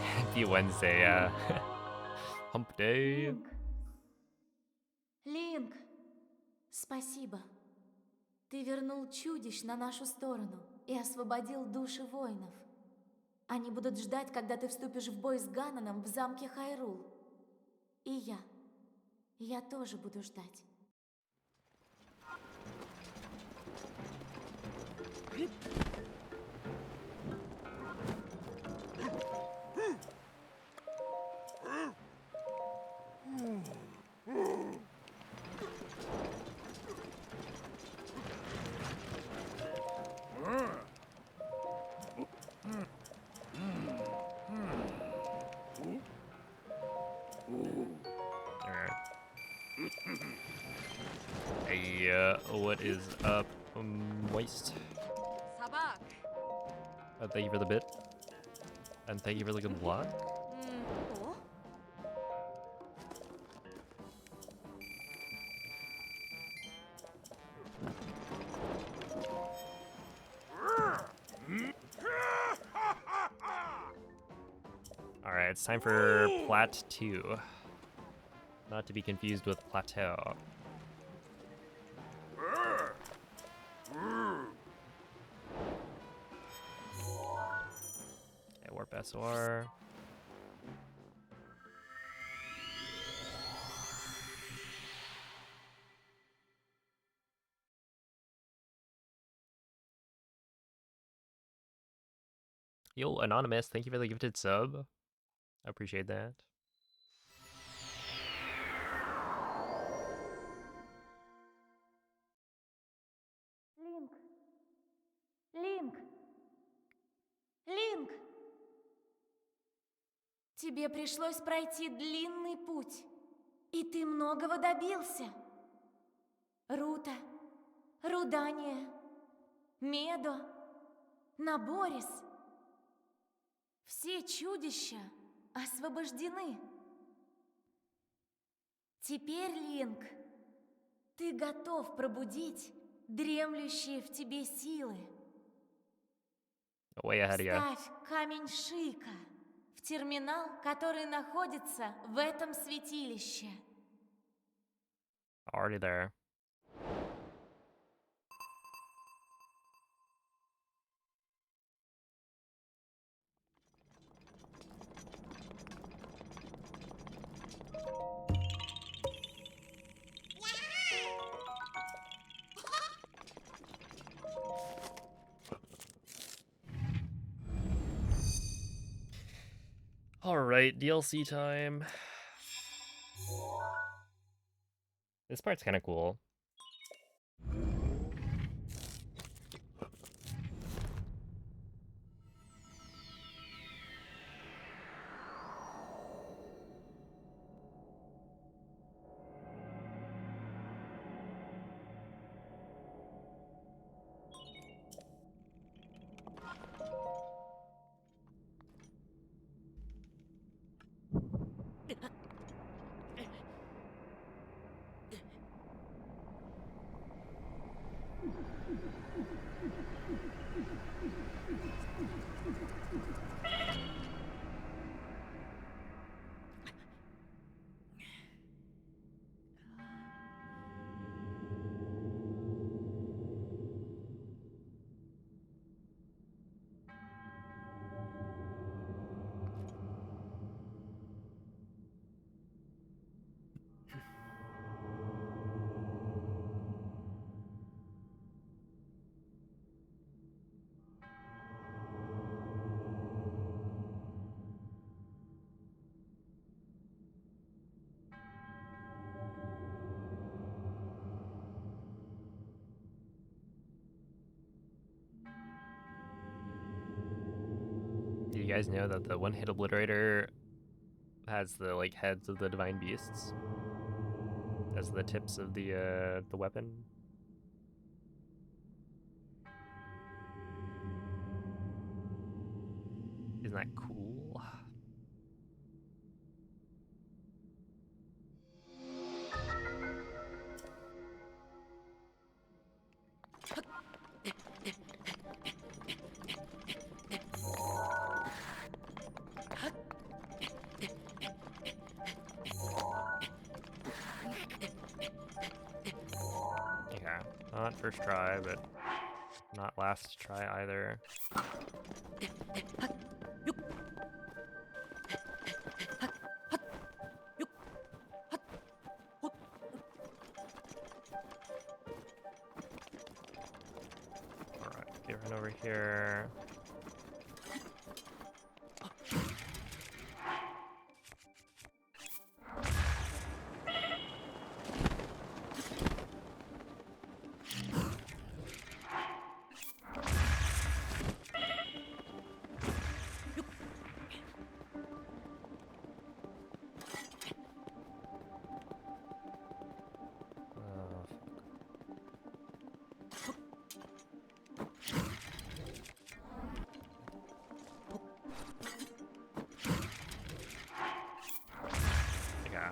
Happy Wednesday, yeah. Hump day. Линк. Линк. Спасибо. Ты вернул чудищ на нашу сторону и освободил души воинов. Они будут ждать, когда ты вступишь в бой с Ганоном в замке Хайрул. И я тоже буду ждать. Alright. Hey, what is up, Moist? Собак. Thank you for the bit. And thank you for the good block. О, Alright, it's time for Plat 2. Not to be confused with Plateau. Okay, Warp SOR. Yo, Anonymous, thank you for the gifted sub. I appreciate that. Линк. Линк. Линк. Тебе пришлось пройти длинный путь, и ты многого добился. Рута, Рудания, Медо, Наборис. Все чудища освобождены. Теперь, Линк, ты готов пробудить дремлющие в тебе силы. Way ahead of you. Вставь камень Шика в терминал, который находится в этом святилище. Already there. Alright, DLC time. This part's kind of cool. Do you guys know that the one-hit obliterator has the like heads of the divine beasts as the tips of the weapon? Isn't that cool? Okay, not first try, but not last try either. Alright, okay, run over here. Yeah.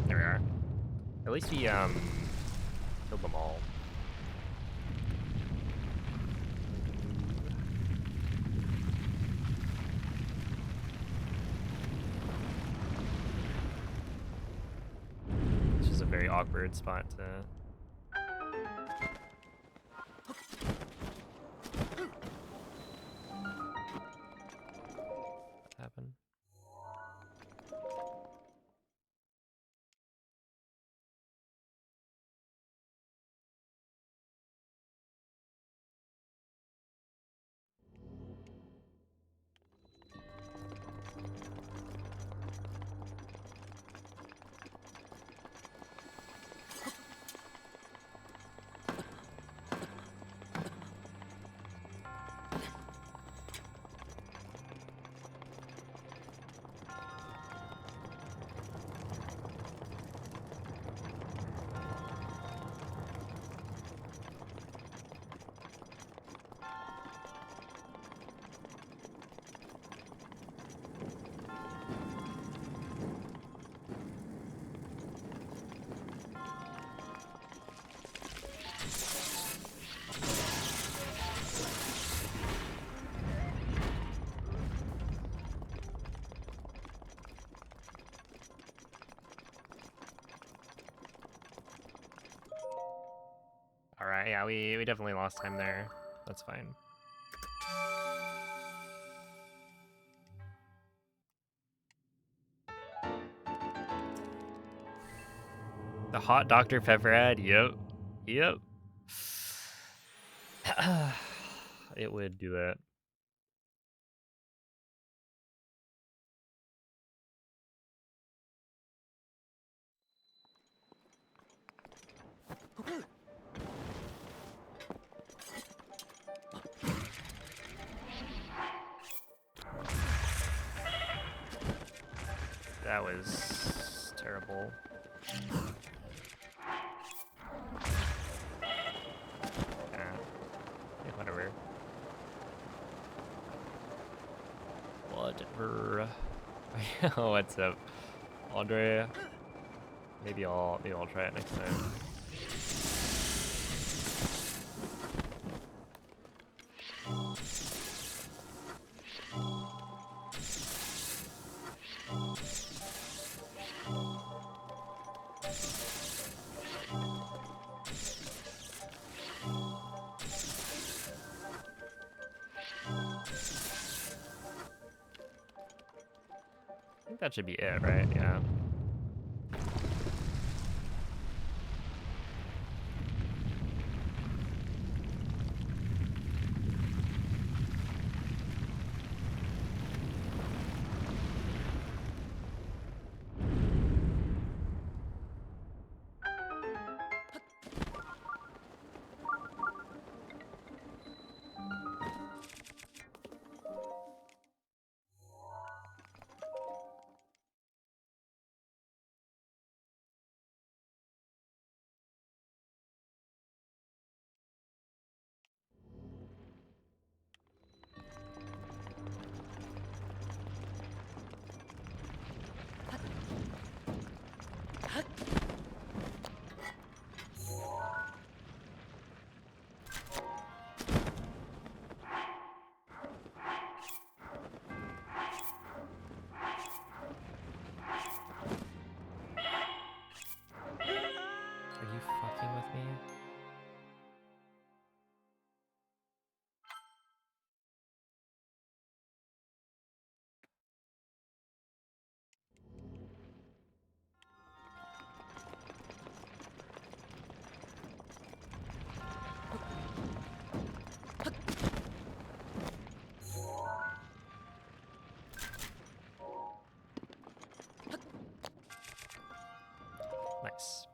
There we are. At least he killed them all. It's just a very awkward spot to happen. Alright, yeah, we definitely lost time there. That's fine. The hot Dr. Pepper ad, yep. Yep. It would do it. That was terrible. Whatever. What's up, Andre? Maybe I'll try it next time. I think that should be it, right? Yeah. Are you fucking with me? Nice.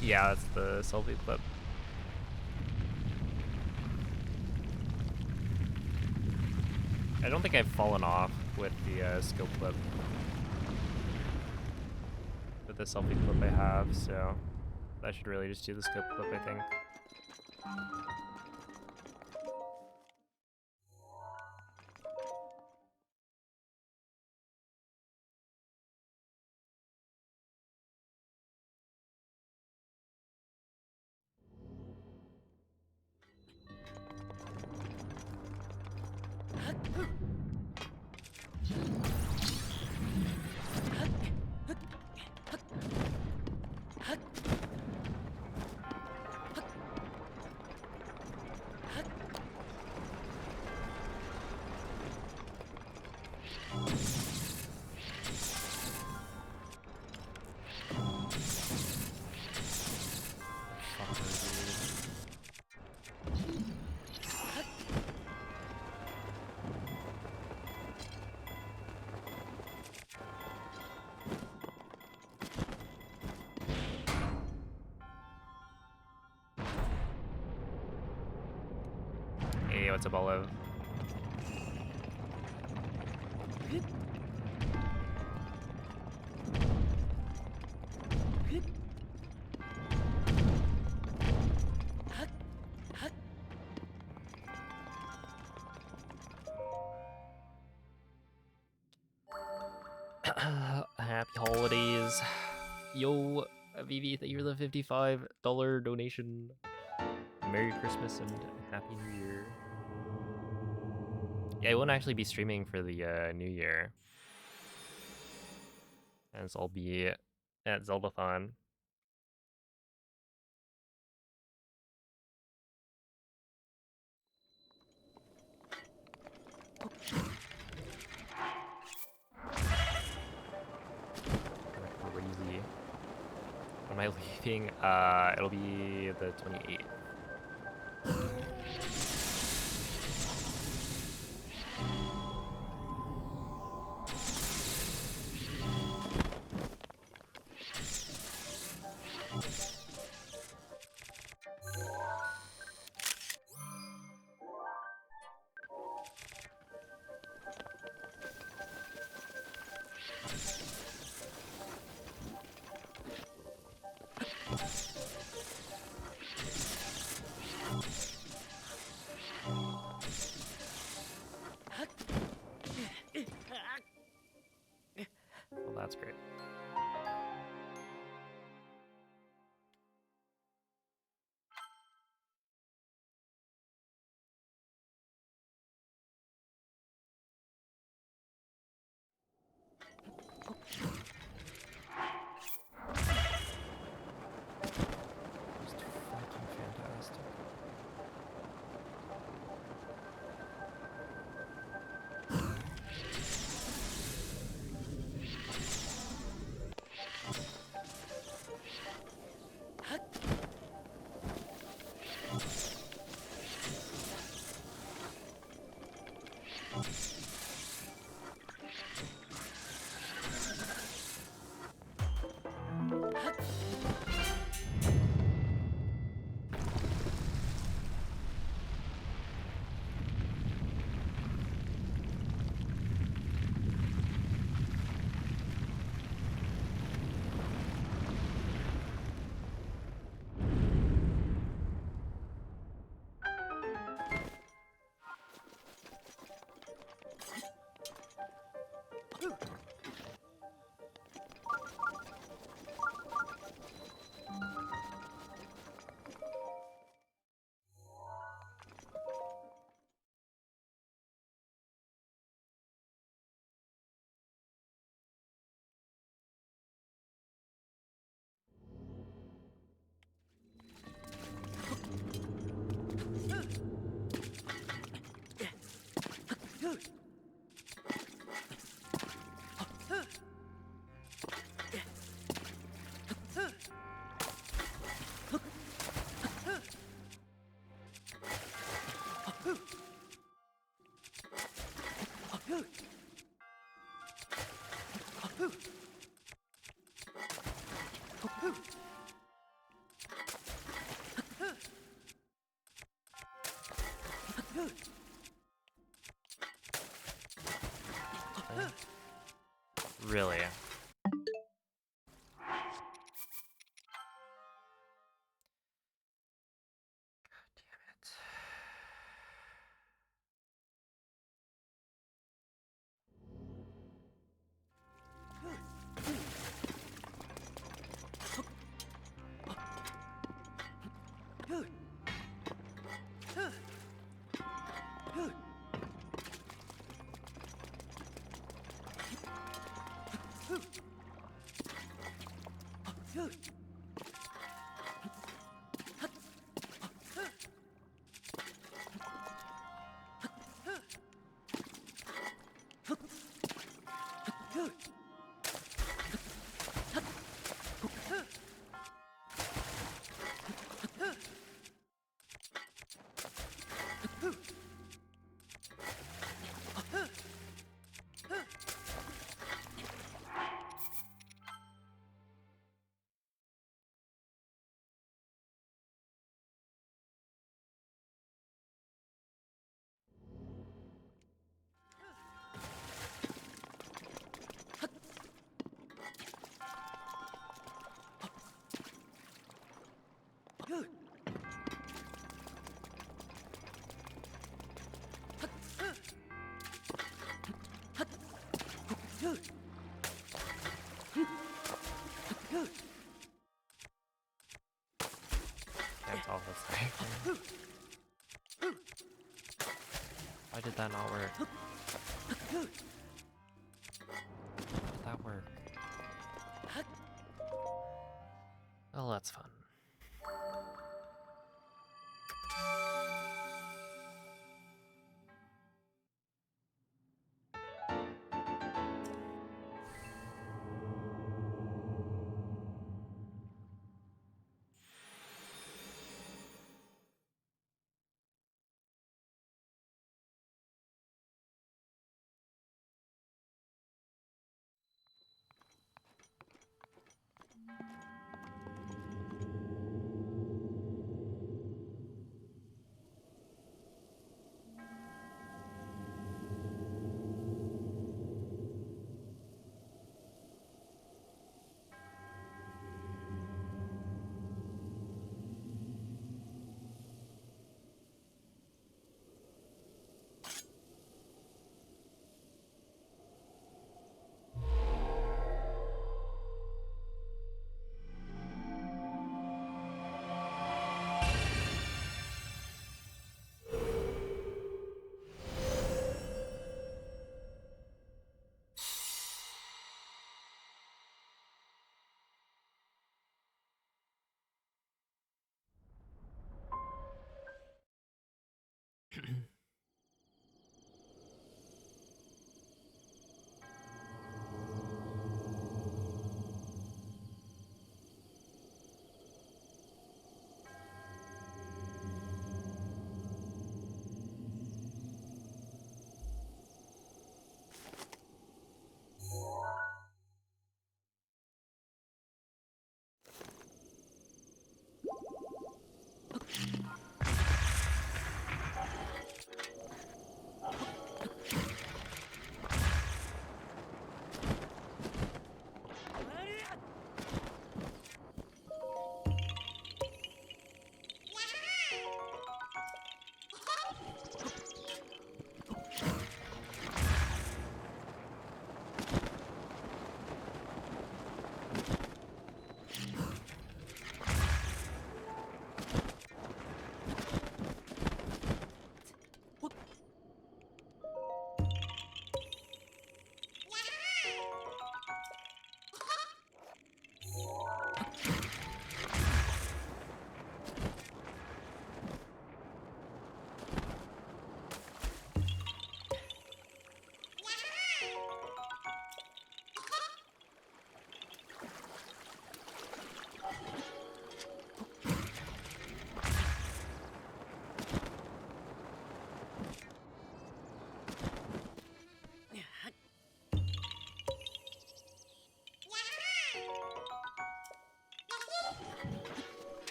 Yeah, that's the selfie clip. I don't think I've fallen off with the scope clip. With the selfie clip I have, so I should really just do the scope clip, I think. Hey, what's up, Olive? happy holidays. Yo, Vivi, thank you for the $55 donation. Merry Christmas and Happy New Year. Yeah, I won't actually be streaming for the New Year, as I'll be at Zeldathon. Kinda crazy. When am I leaving? It'll be the 28th. Well, that's great. Just fucking fantastic. Really? Can't tell if it's there. Why did that not work? How did that work? Oh, that's fun.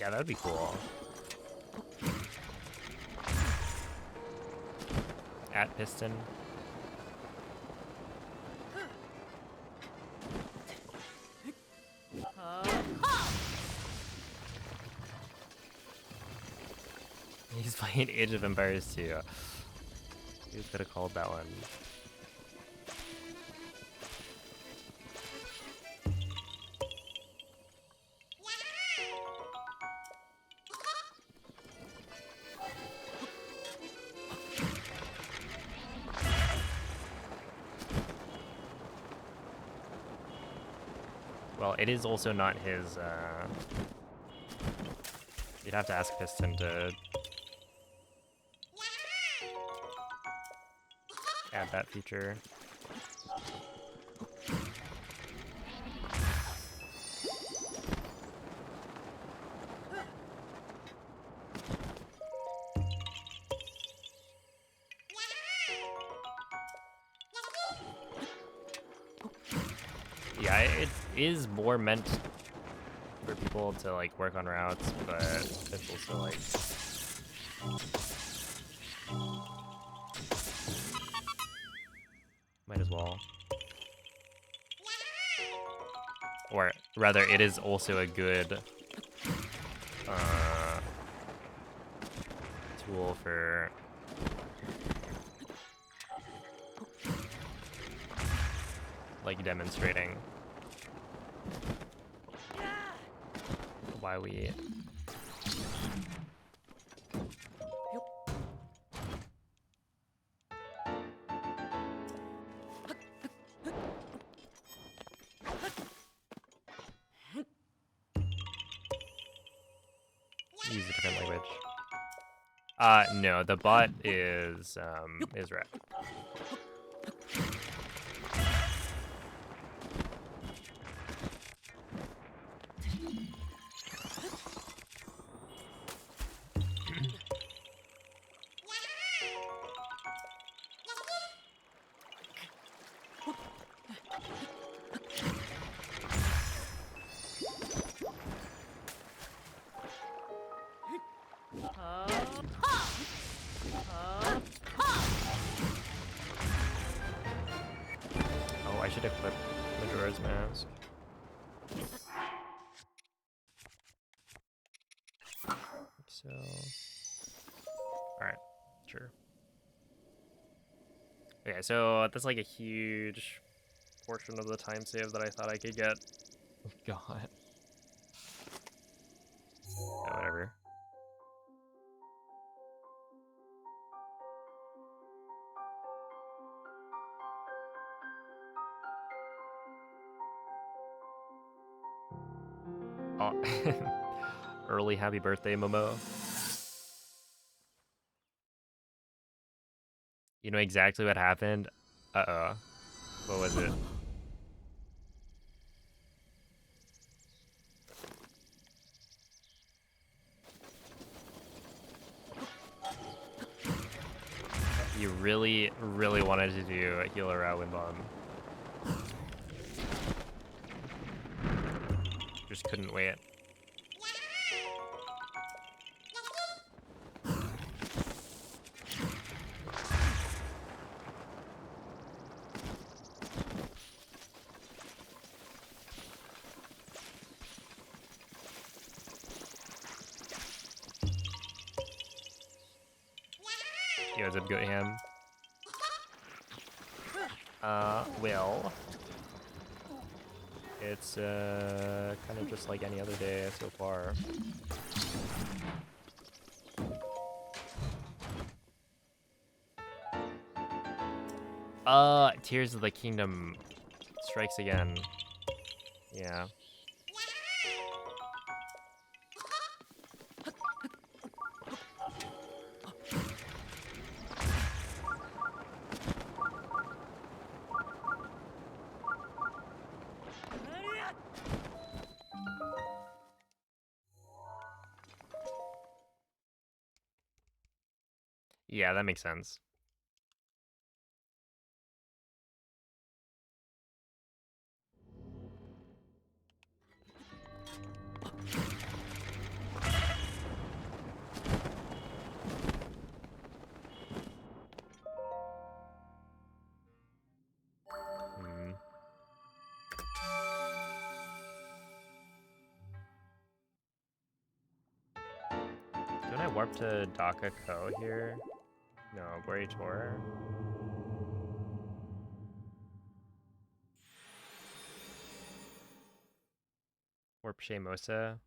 Yeah, that'd be cool. At piston. He's playing Age of Empires 2. He could have called that one. Well, it is also not his, you'd have to ask Piston to add that feature. Yeah, it is more meant for people to like work on routes, but it's also like might as well. Or rather, it is also a good tool for like demonstrating why we use a different language. No, the bot is red. Oh, I should equip Majora's Mask. So, alright, sure. Okay, so that's like a huge portion of the time save that I thought I could get. Oh, God. Yeah, whatever. Oh. Early happy birthday, Momo. You know exactly what happened? Uh-oh. What was it? You really, really wanted to do a healer out wind bomb. Just couldn't wait. Yo, what's up, Goat Ham? Well, it's kind of just like any other day so far. Tears of the Kingdom strikes again. Yeah. Yeah, that makes sense. Hmm. Don't I warp to Daka Ko here? No, Bori Tor. Warp Shemosa.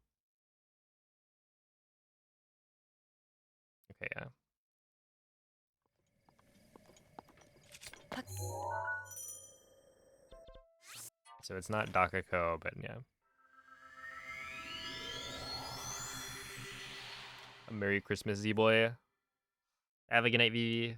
Okay, yeah. So it's not Daka Ko, but yeah. A Merry Christmas, Z-Boy. Have a good night, Vivi.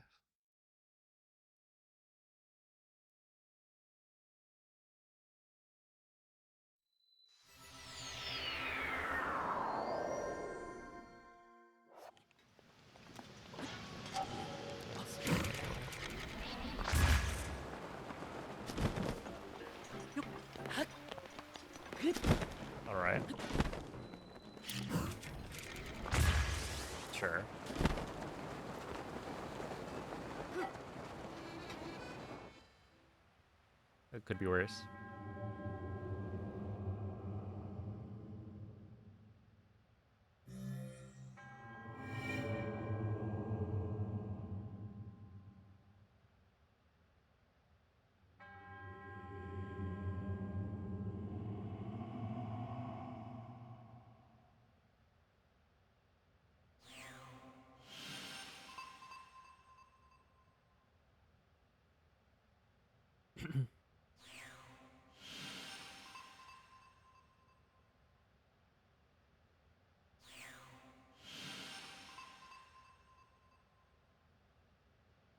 Could be worse.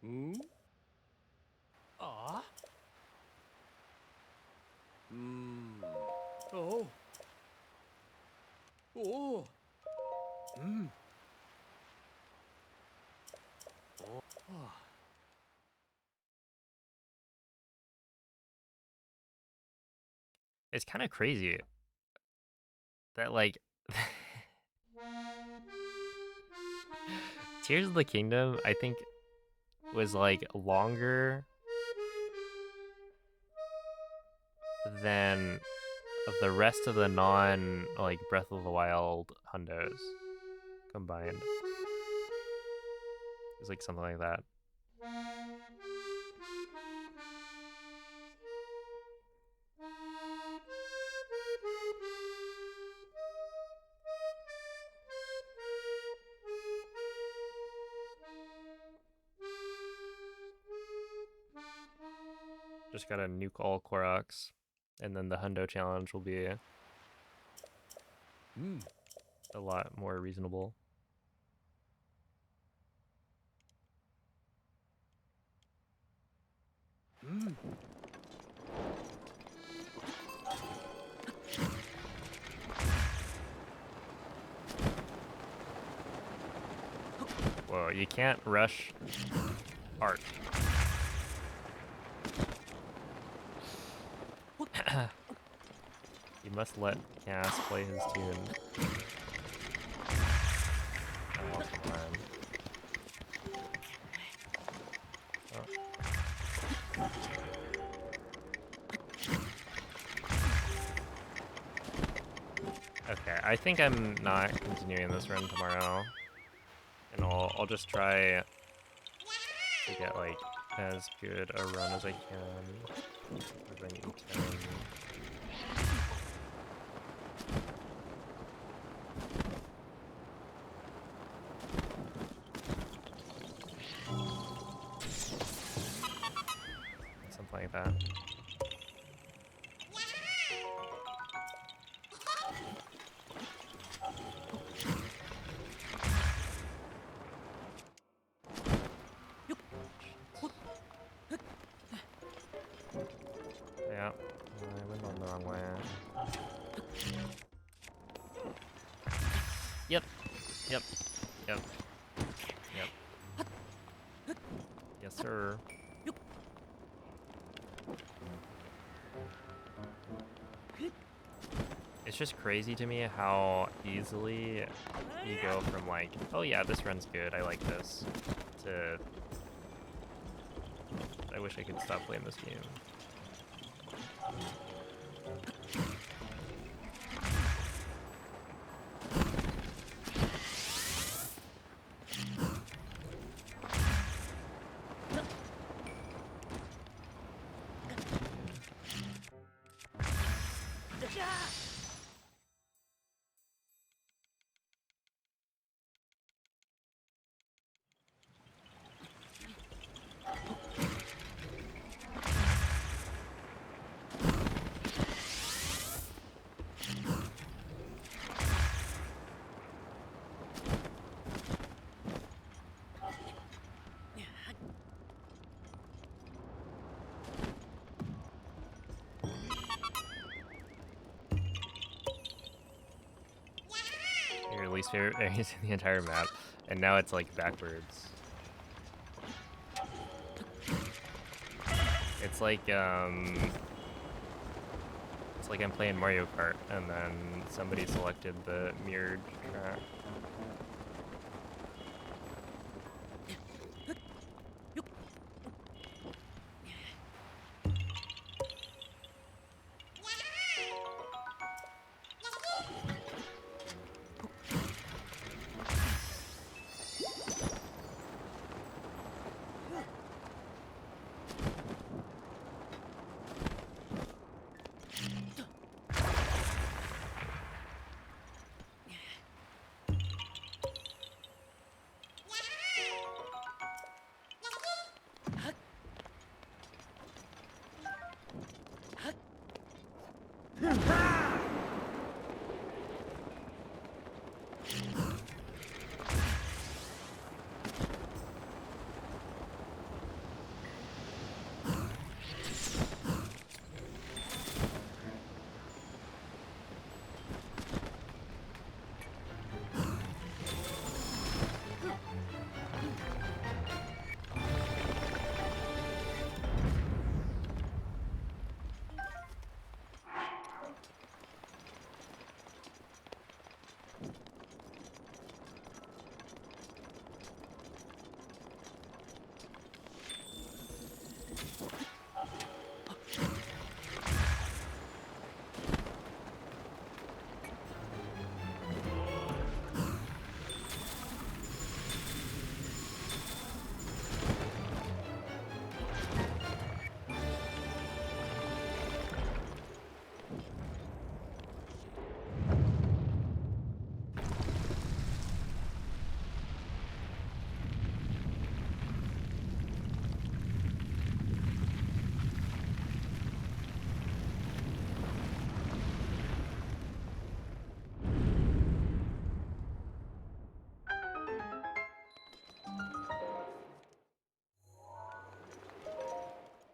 Hmm? Ah? Hmm. Oh. Oh. Hmm. Oh. Ah. It's kind of crazy that like Tears of the Kingdom, I think, was like longer than the rest of the non like Breath of the Wild hundos combined. It's like something like that. Just gotta nuke all Koroks, and then the hundo challenge will be a lot more reasonable. Whoa, you can't rush art. You must let Cass play his tune. Oh, come on. Oh. Okay, I think I'm not continuing this run tomorrow. And I'll just try to get like as good a run as I can. Because I need 10. Something like that. Yeah, I went on the wrong way. Yep, yep, yep, yep. Yes, sir. It's just crazy to me how easily you go from like, oh yeah, this run's good, I like this, to I wish I could stop playing this game. Your least favorite areas in the entire map, and now it's like backwards. It's like I'm playing Mario Kart and then somebody selected the mirrored track.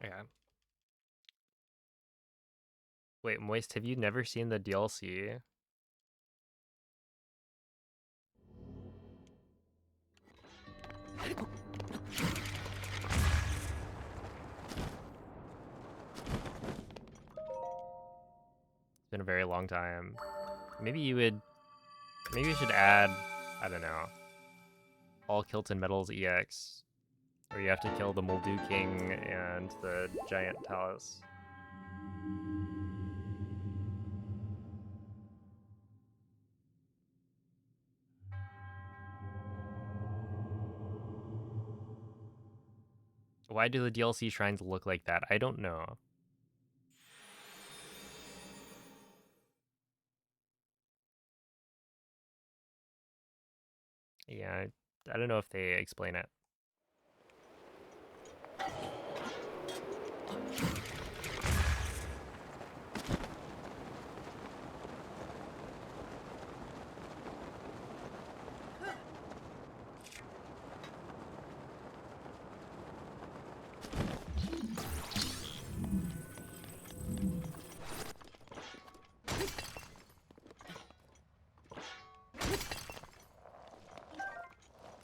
Okay. Wait, Moist, have you never seen the DLC? It's been a very long time. Maybe you would... Maybe you should add, I don't know, all Kilton Metals EX. Where you have to kill the Moldu King and the Giant Talus. Why do the DLC shrines look like that? I don't know. Yeah, I don't know if they explain it.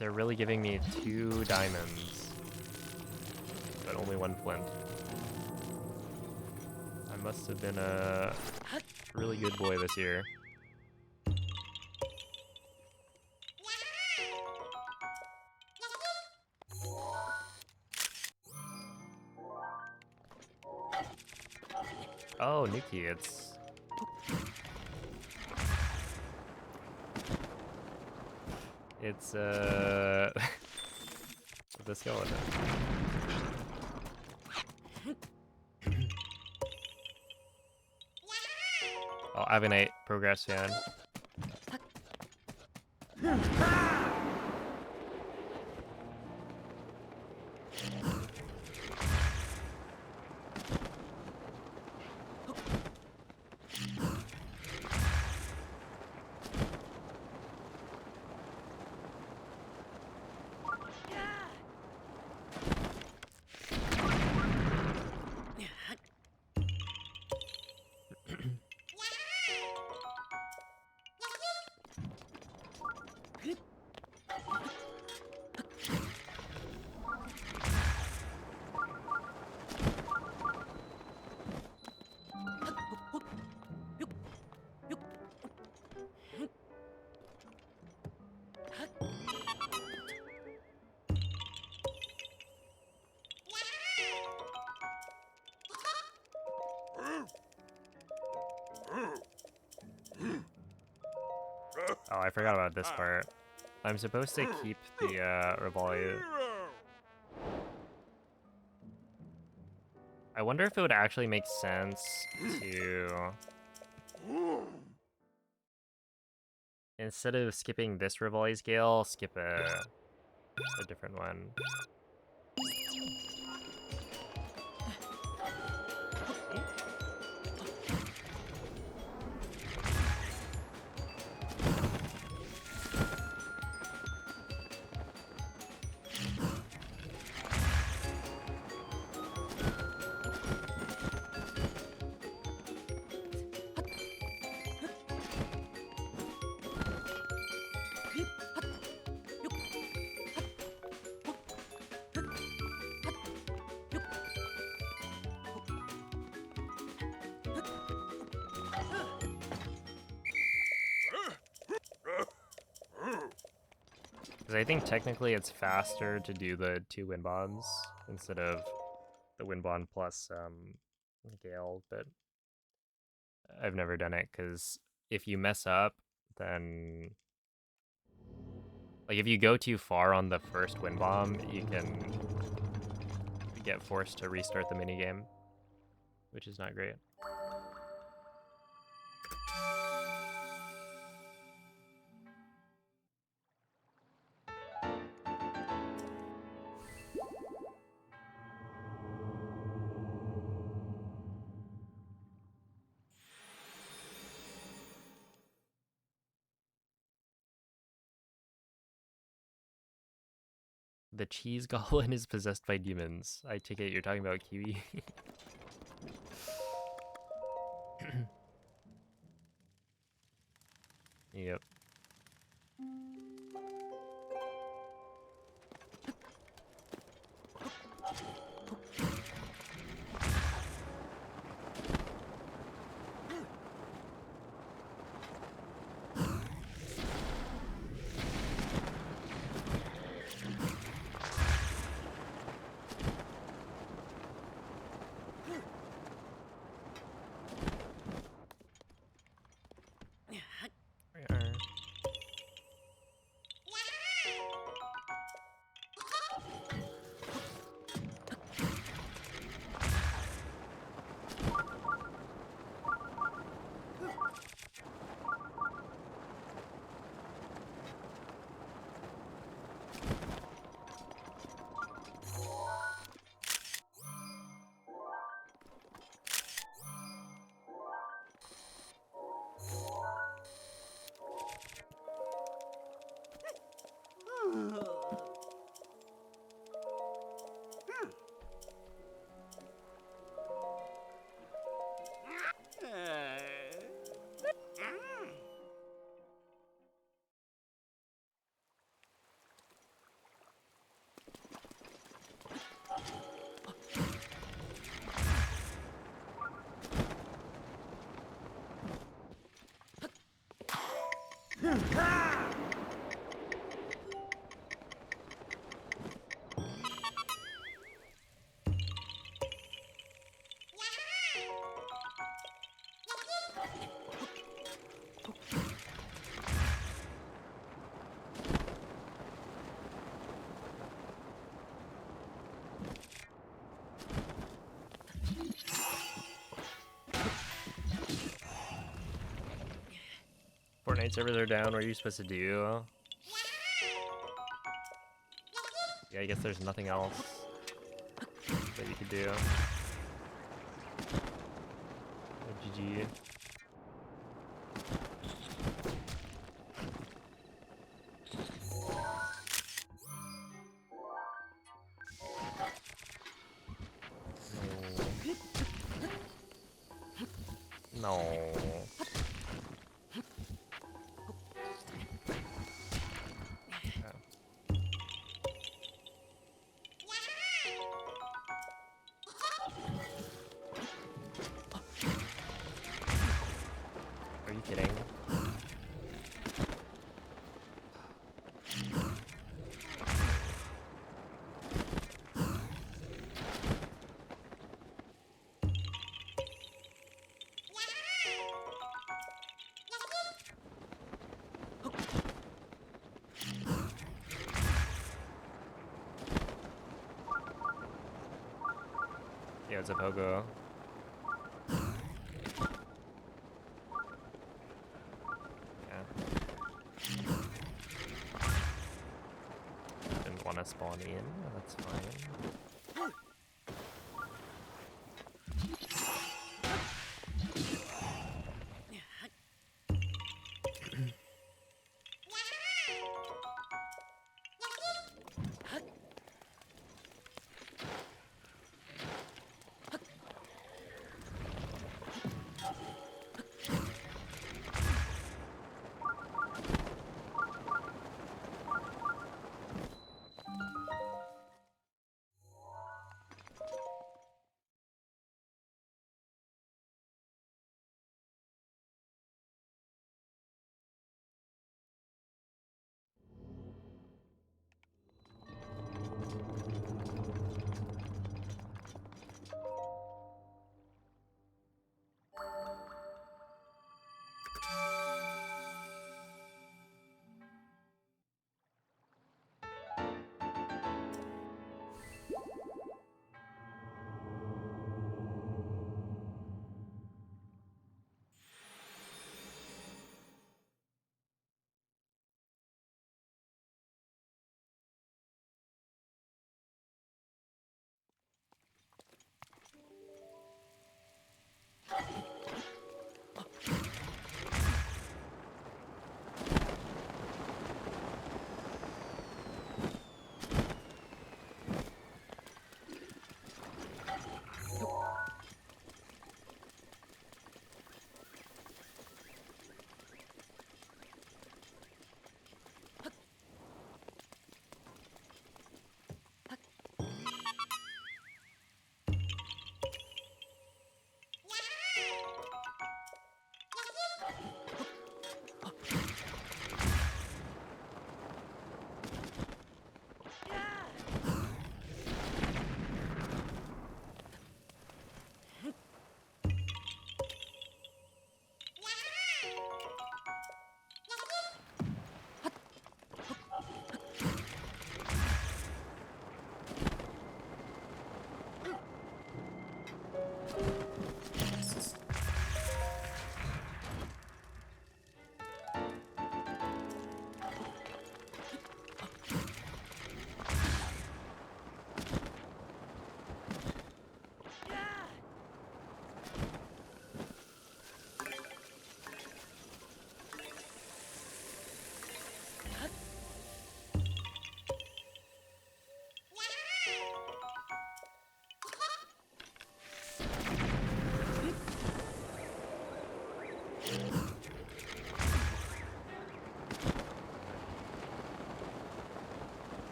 They're really giving me 2 diamonds, but only 1 flint. I must have been a really good boy this year. Oh, Nuki, it's the skeleton. Oh, Avenite, progress fan. Oh, I forgot about this part. I'm supposed to keep the Revoli. I wonder if it would actually make sense to, instead of skipping this Revoli scale, skip a different one. Because I think technically it's faster to do the 2 wind bombs instead of the wind bomb plus Gale, but I've never done it because if you mess up, then like if you go too far on the first wind bomb, you can get forced to restart the minigame, which is not great. The cheese goblin is possessed by demons. I take it you're talking about Kiwi. Yep. We are. Fortnite servers are down. What are you supposed to do? Yeah, I guess there's nothing else that you could do. GG. No. Are you kidding? Yeah, it's a pogo. Didn't want to spawn in, that's fine.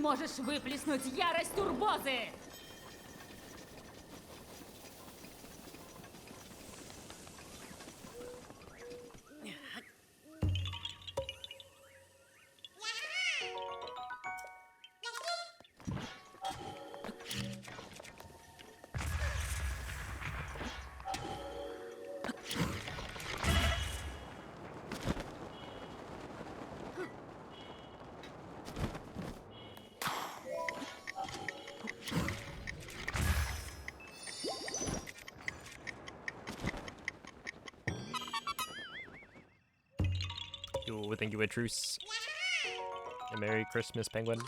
можешь выплеснуть ярость турбозы! Yo, thank you, a truce. And Merry Christmas, penguin.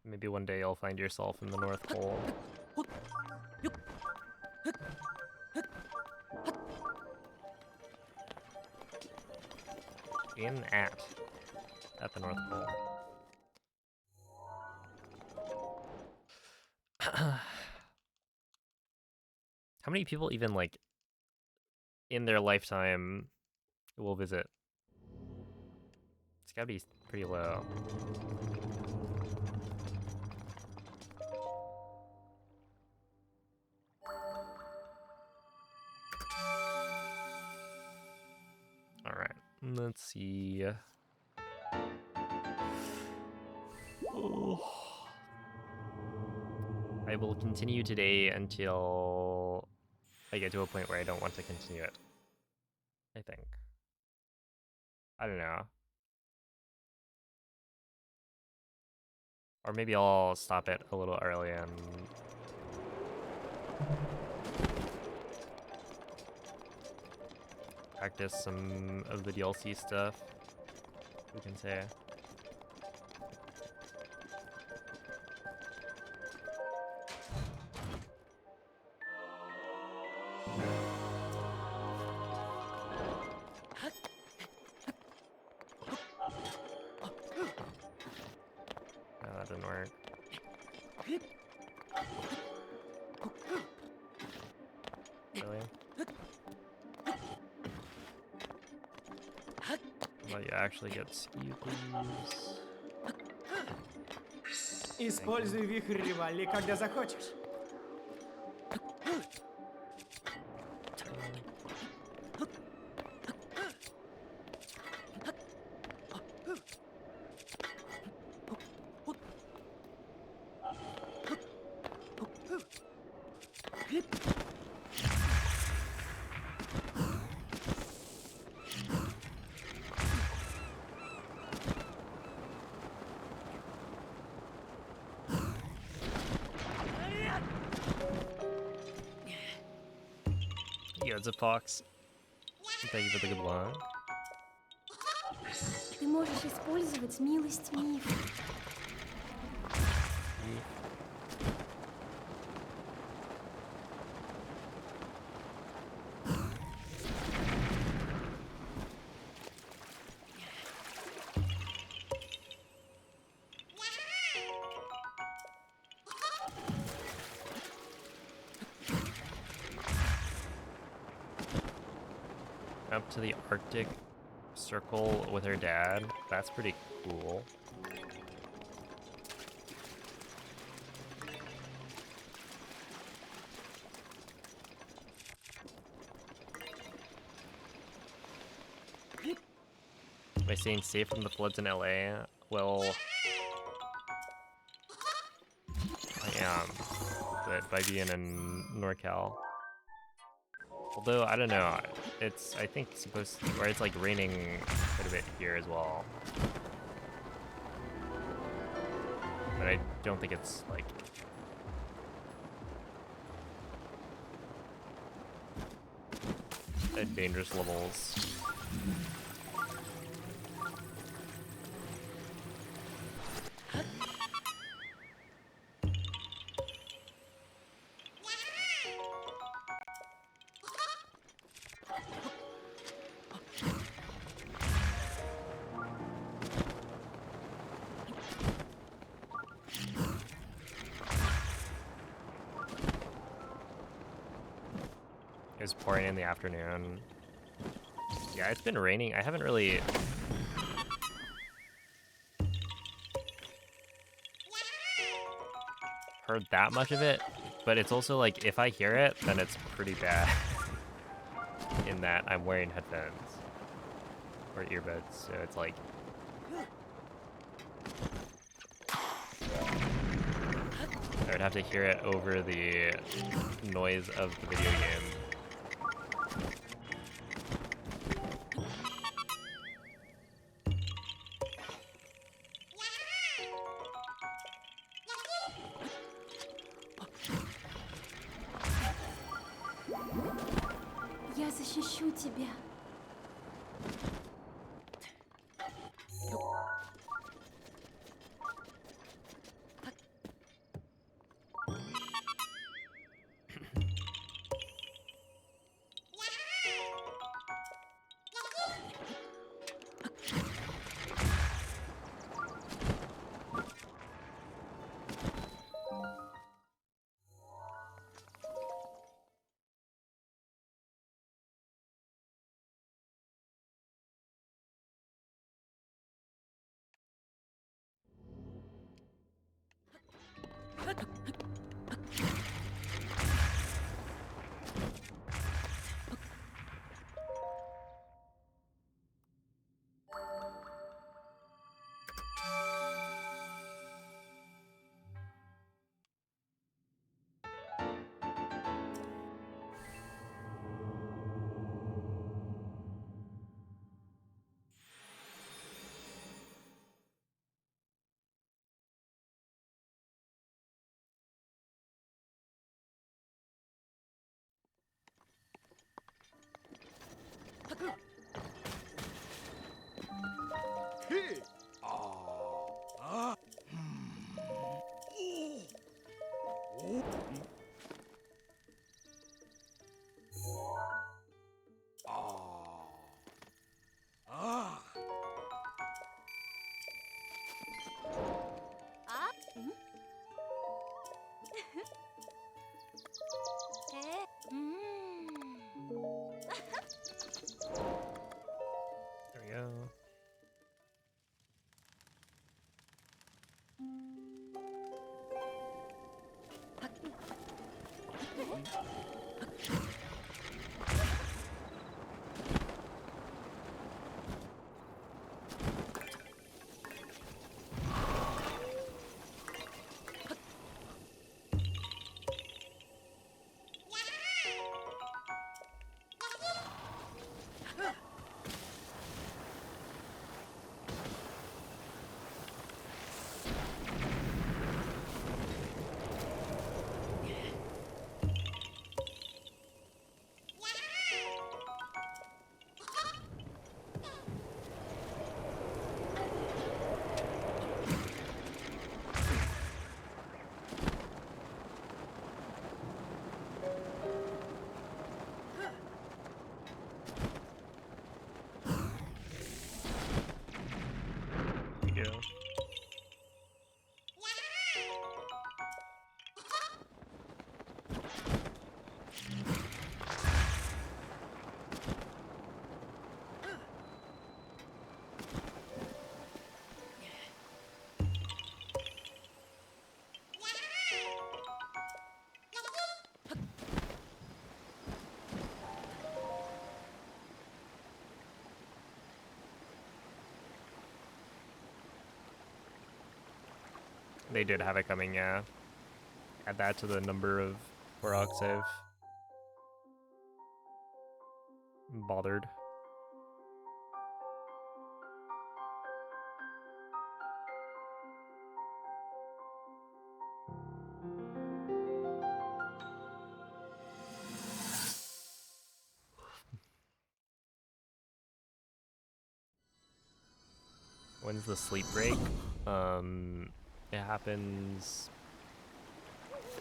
Maybe one day you'll find yourself in the North Pole. At the North Pole. How many people even, like, in their lifetime will visit? It's gotta be pretty low. Alright, let's see. Oh. I will continue today until I get to a point where I don't want to continue it. I think. I don't know. Or maybe I'll stop it a little early and practice some of the DLC stuff, we can say. No, that didn't work. Really? Well, you actually get skewies. Используй вихрь Ривали, когда захочешь. Yeah, it's a fox. Thank you for the good luck. Ты можешь использовать милость мифа. Up to the Arctic Circle with her dad. That's pretty cool. Am I staying safe from the floods in LA? Well, I am, but by being in NorCal. Although, I don't know, it's, I think, supposed to, or it's like raining quite a bit here as well. But I don't think it's like at dangerous levels. was pouring in the afternoon. Yeah, it's been raining. I haven't really... heard that much of it, but it's also like, if I hear it, then it's pretty bad. In that I'm wearing headphones. Or earbuds, so it's like... I would have to hear it over the noise of the video game. Я защищу тебя. Hey. Ah. Oh. Oh. Ah. А? There we go. There you go. They did have it coming, yeah. Add that to the number of Koroks I've bothered. When's the sleep break? It happens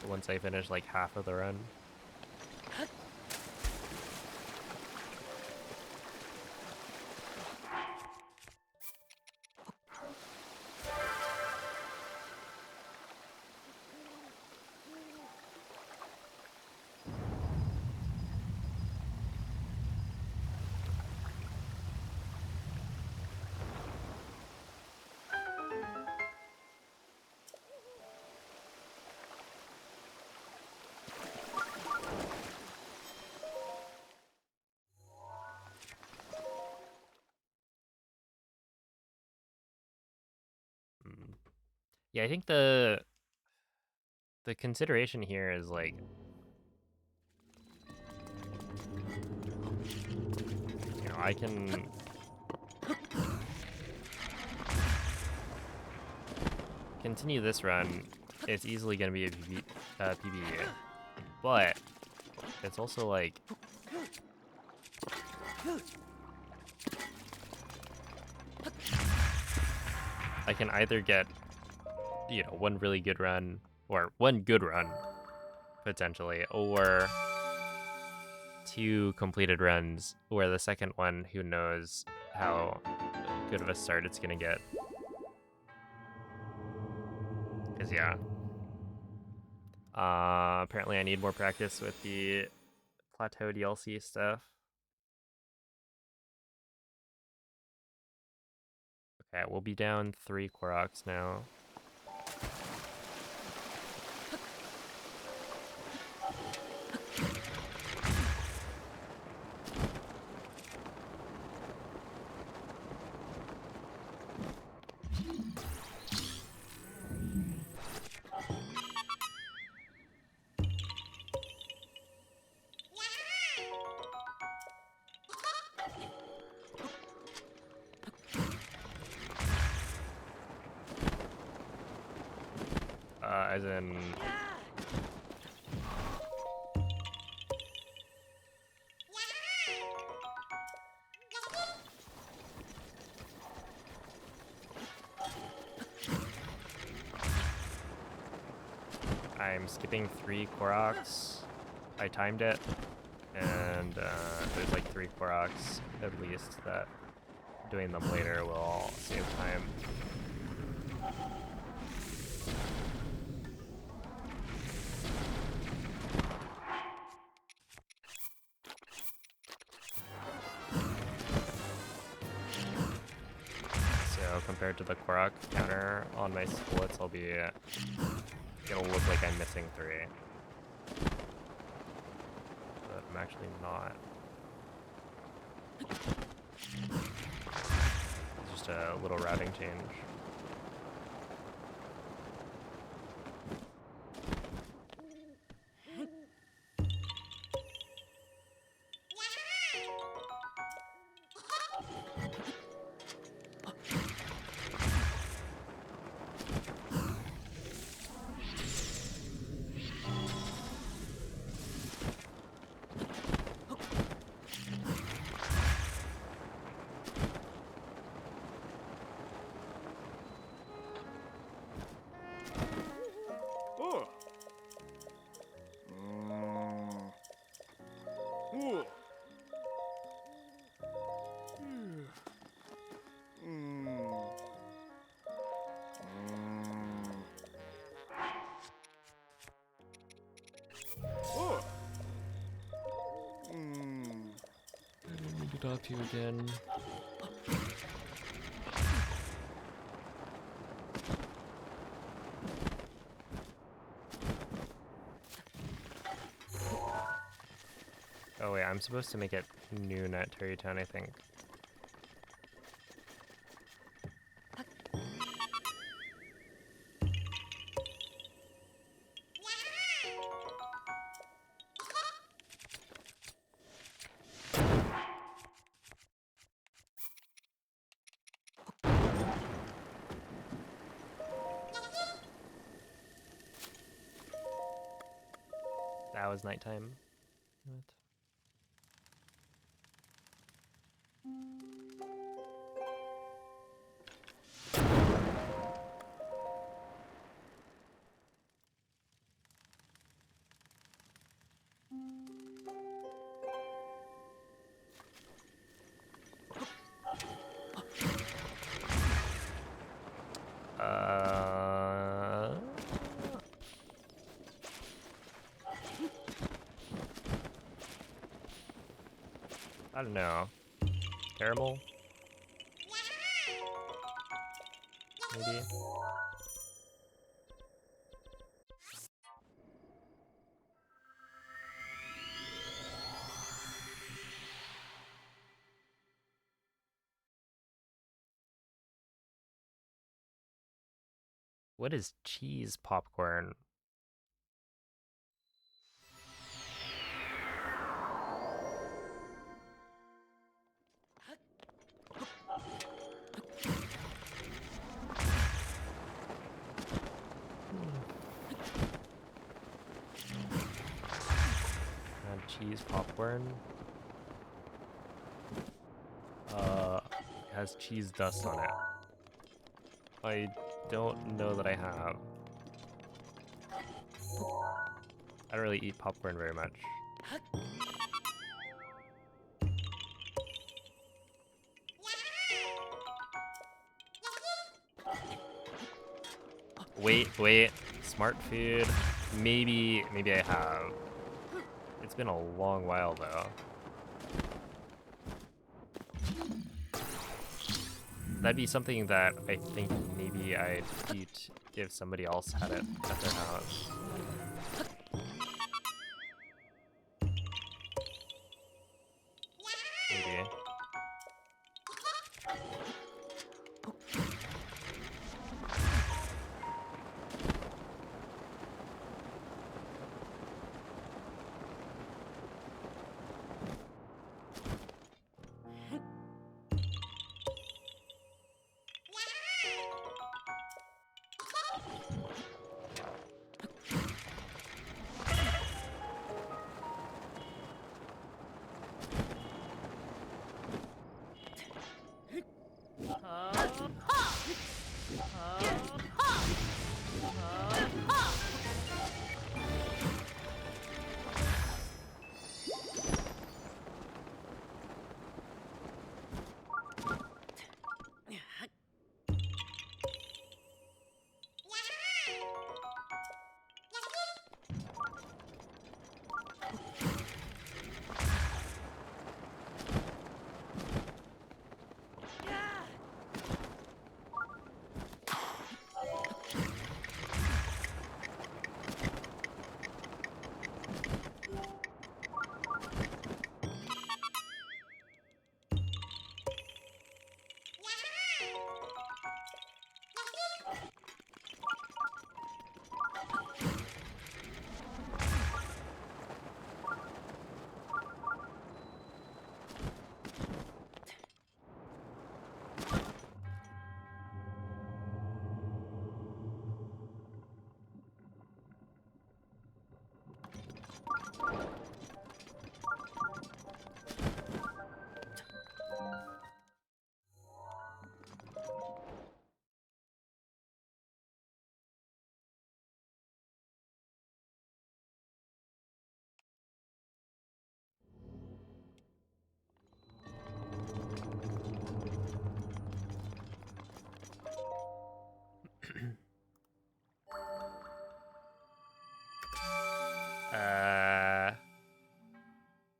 once I finish like half of the run. Yeah, I think the consideration here is like, you know, I can continue this run. It's easily going to be a PB, but it's also like I can either get, you know, one really good run or one good run potentially, or two completed runs where the second one, who knows how good of a start it's gonna get. Because yeah, apparently I need more practice with the plateau DLC stuff. Okay, we'll be down 3 Koroks now. As in... I'm skipping 3 Koroks. I timed it, and there's like 3 Koroks at least that doing them later will save time. So compared to the Korok counter on my splits, it'll look like I'm missing 3. But I'm actually not. It's just a little routing change. Oh. Oh. Oh. I need to talk to you again. Oh wait, I'm supposed to make it noon at Terrytown, I think. That was nighttime. What? I don't know. Caramel? Maybe? What is cheese popcorn? Cheese popcorn. It has cheese dust on it. I don't know that I have. I don't really eat popcorn very much. Wait. Smart food. Maybe I have. It's been a long while though. That'd be something that I think maybe I'd eat if somebody else had it at their house. Maybe.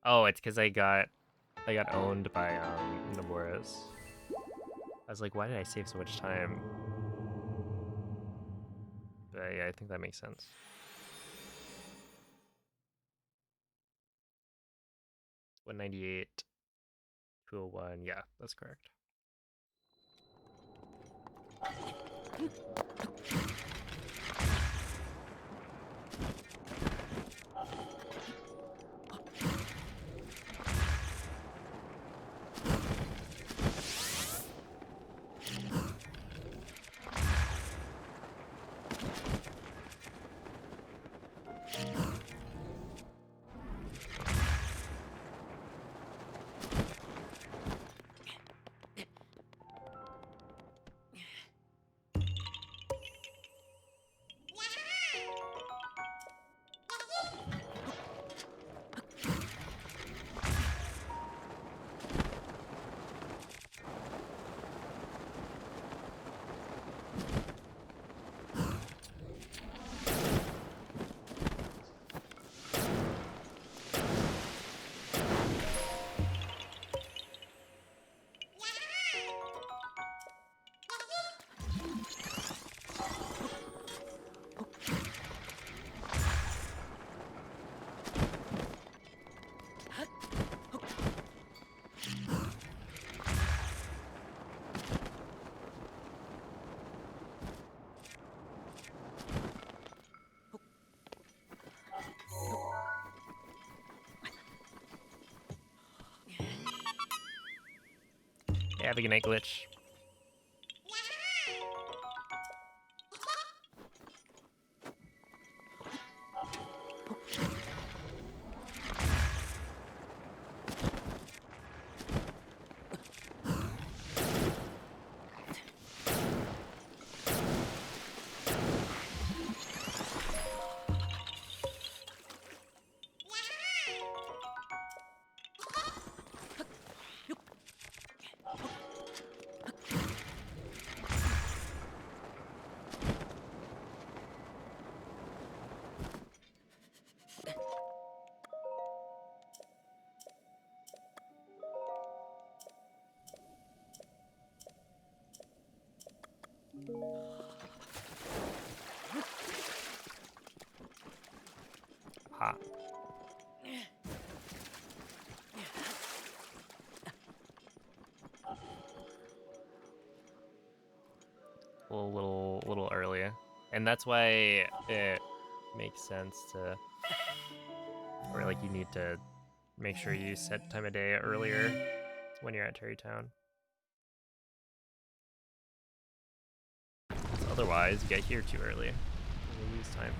Oh, it's because I got owned by Naboris. I was like, why did I save so much time? But yeah, I think that makes sense. 198, 201. Yeah, that's correct. Hey, have a good night, Glitch. Ha. A little early, and that's why it makes sense to, or like you need to make sure you set time of day earlier when you're at Terrytown. Otherwise, you get here too early. You lose time.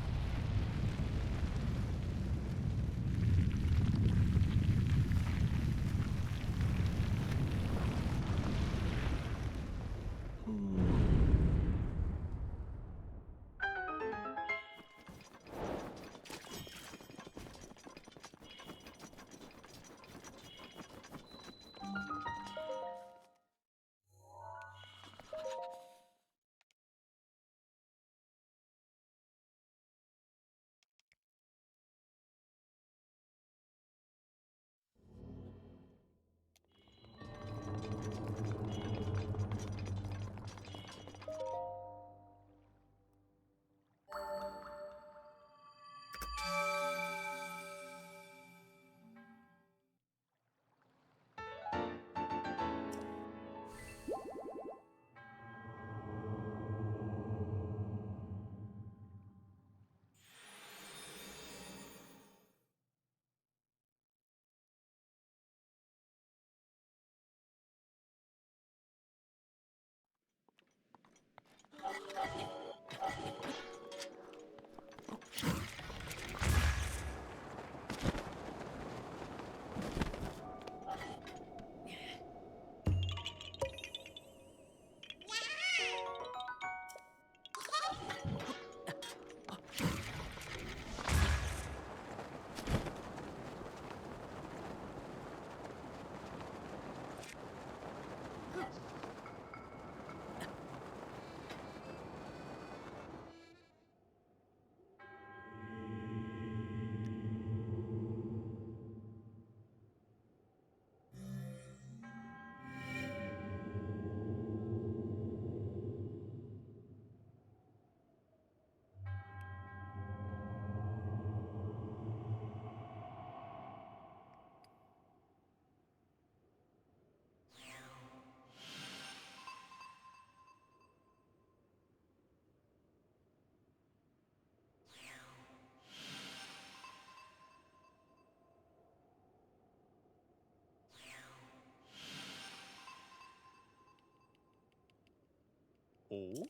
Oh?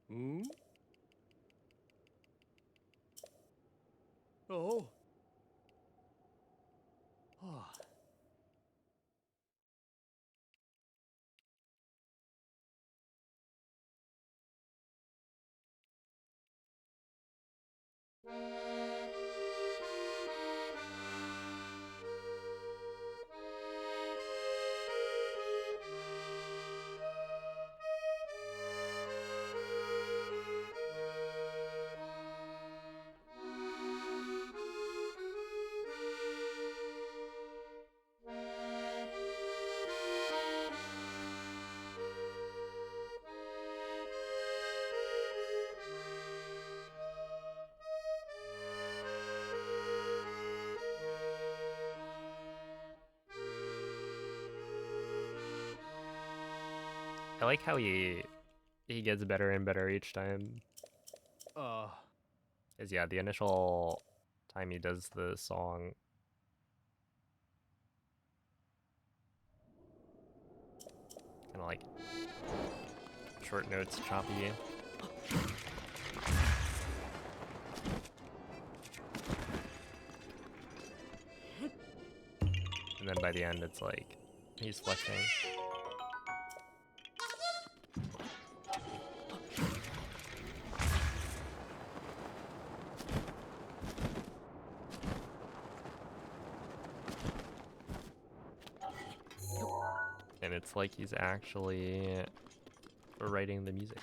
Hmm? Oh. Ah. I like how he gets better and better each time. Cause yeah, the initial time he does the song, like short notes choppy. And then by the end, it's like he's flexing. And it's like he's actually writing the music.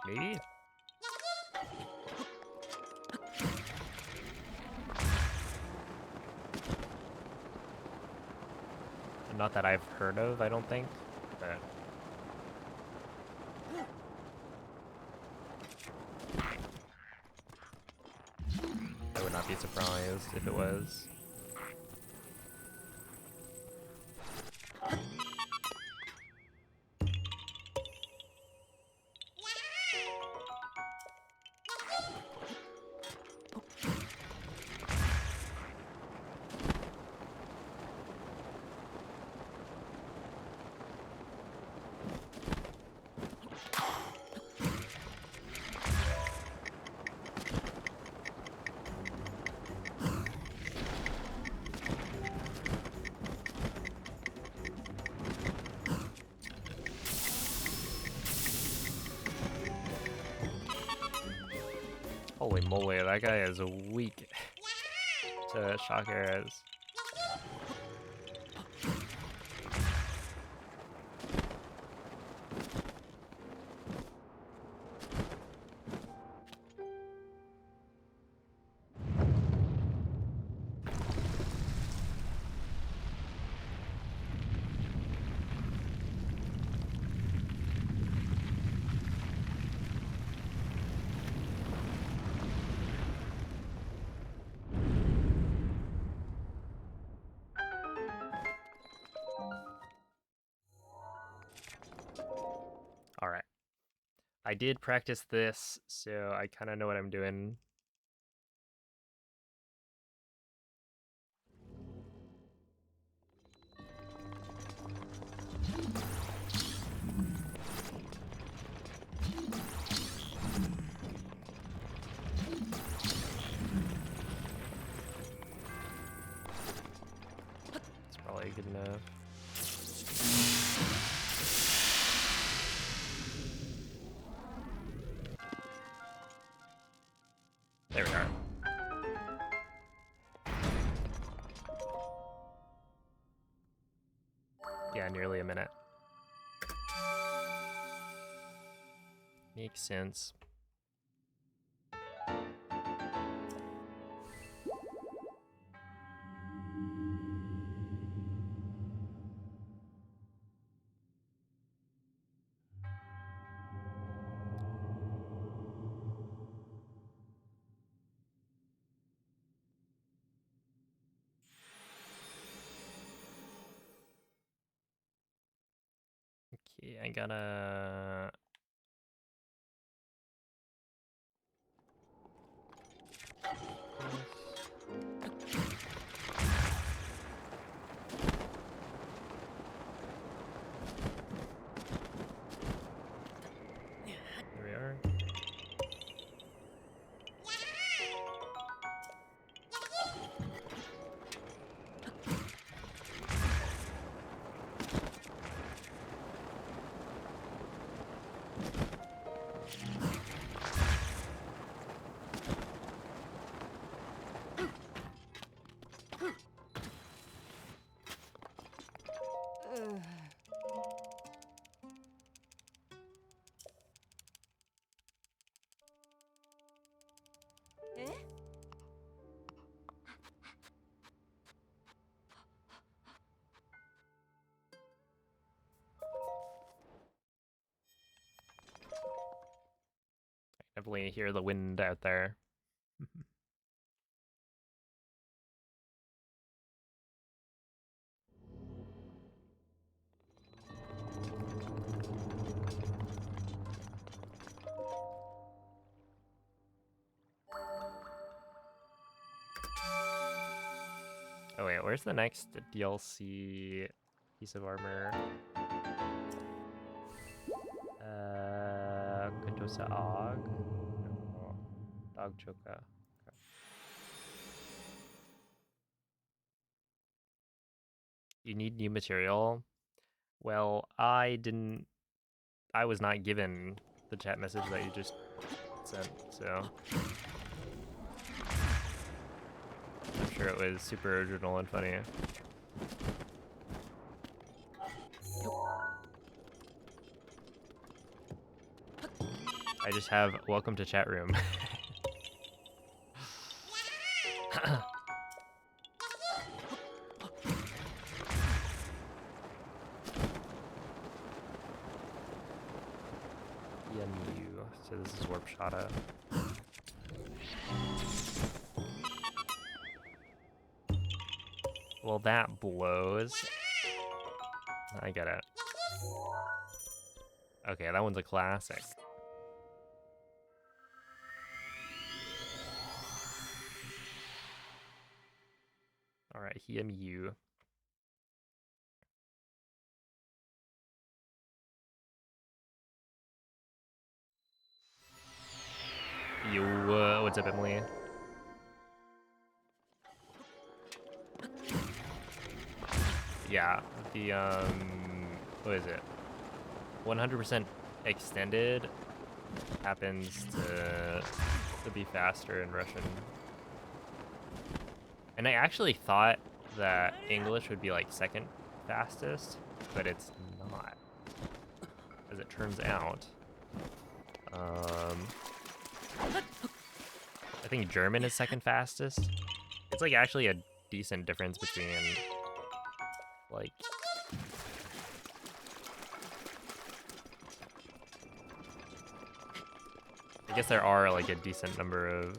Maybe? Not that I've heard of, I don't think, but... I would not be surprised if it was. Holy moly, that guy is weak to shock arrows. Alright. I did practice this, so I kind of know what I'm doing. It's probably good enough. There we are. Yeah, nearly a minute. Makes sense. Okay, I gotta... There we are. Definitely hear the wind out there. Oh wait, where's the next DLC piece of armor? Kantosa Og? No. Dog Choka. Okay. You need new material? Well, I was not given the chat message that you just sent, so I'm sure it was super original and funny. I just have welcome to chat room. EMU. So this is Warp Shada. Well, that blows. I get it. Okay, that one's a classic. Alright, EMU. Yo, what's up, Emily? Yeah, the, what is it? 100% extended happens to be faster in Russian. And I actually thought that English would be like second fastest, but it's not, as it turns out. I think German is second fastest. It's like actually a decent difference between like I guess there are like a decent number of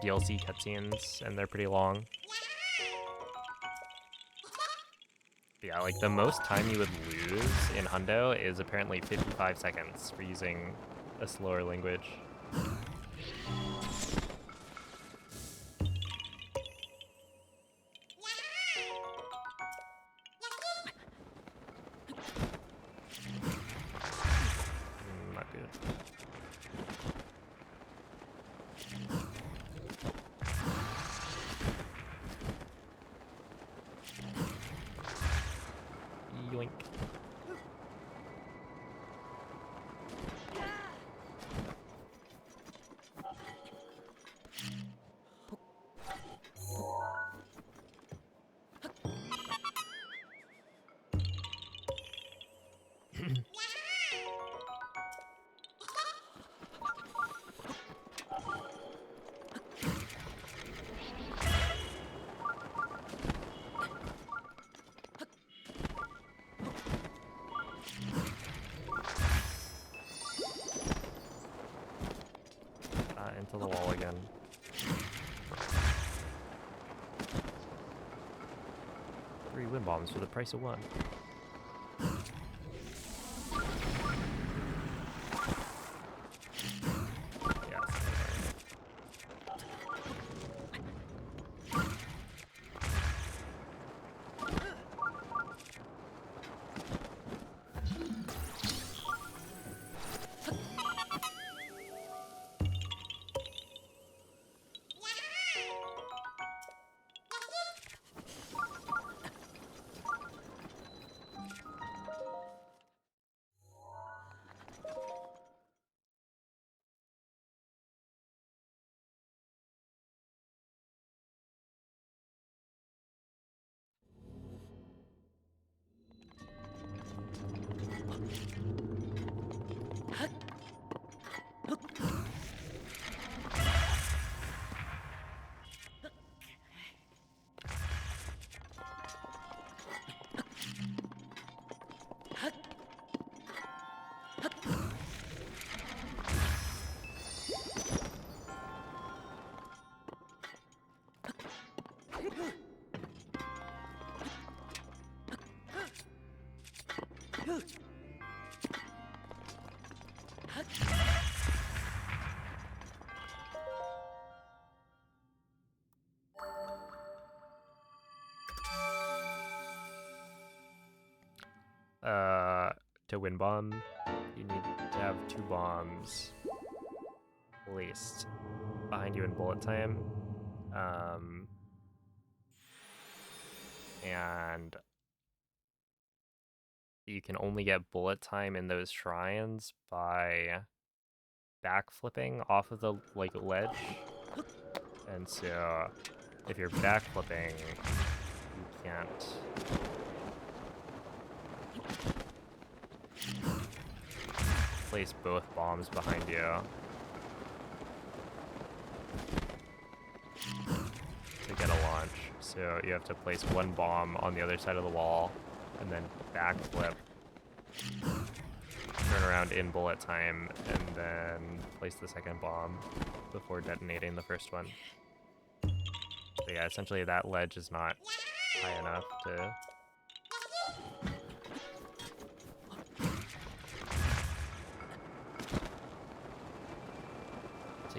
DLC cutscenes, and they're pretty long. But yeah, like the most time you would lose in Hundo is apparently 55 seconds for using a slower language. Not good. Yoink. Into the wall again. Three wind bombs for the price of one. To win bomb, you need to have 2 bombs placed behind you in bullet time. And you can only get bullet time in those shrines by backflipping off of the ledge. And so if you're backflipping, you can't place both bombs behind you to get a launch. So you have to place 1 bomb on the other side of the wall and then backflip, turn around in bullet time, and then place the second bomb before detonating the first one. So yeah, essentially that ledge is not high enough to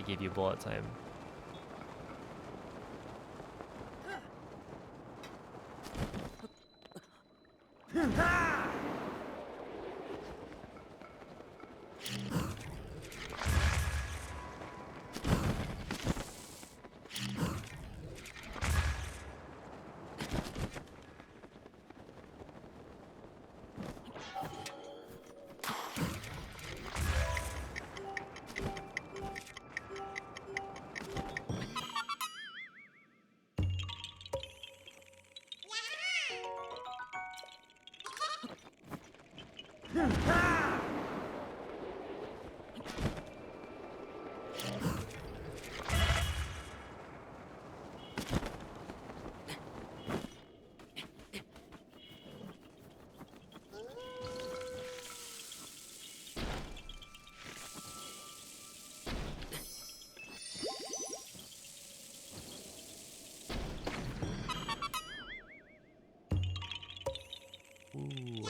give you bullet time. Ooh.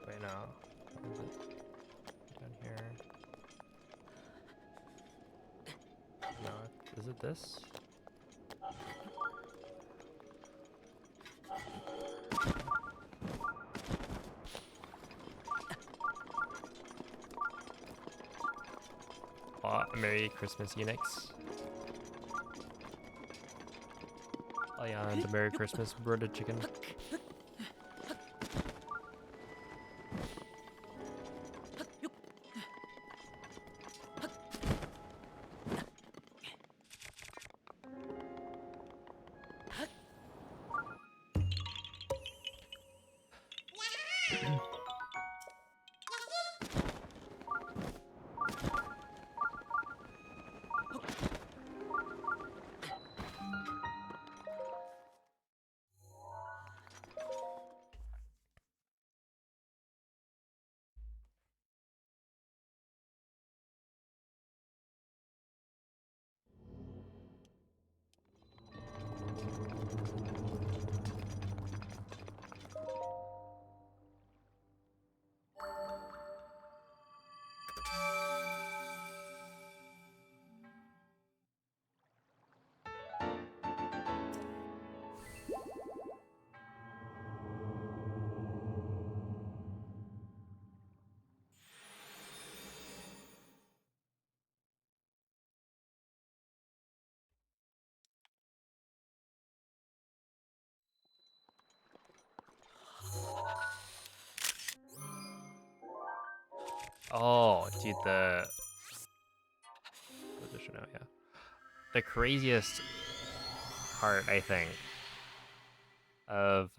Wait, no. Is it down here? No, is it this? Merry Christmas, Unix. Oh yeah, and the Merry Christmas breaded chicken. Oh, dude, the yeah. The craziest part, I think, of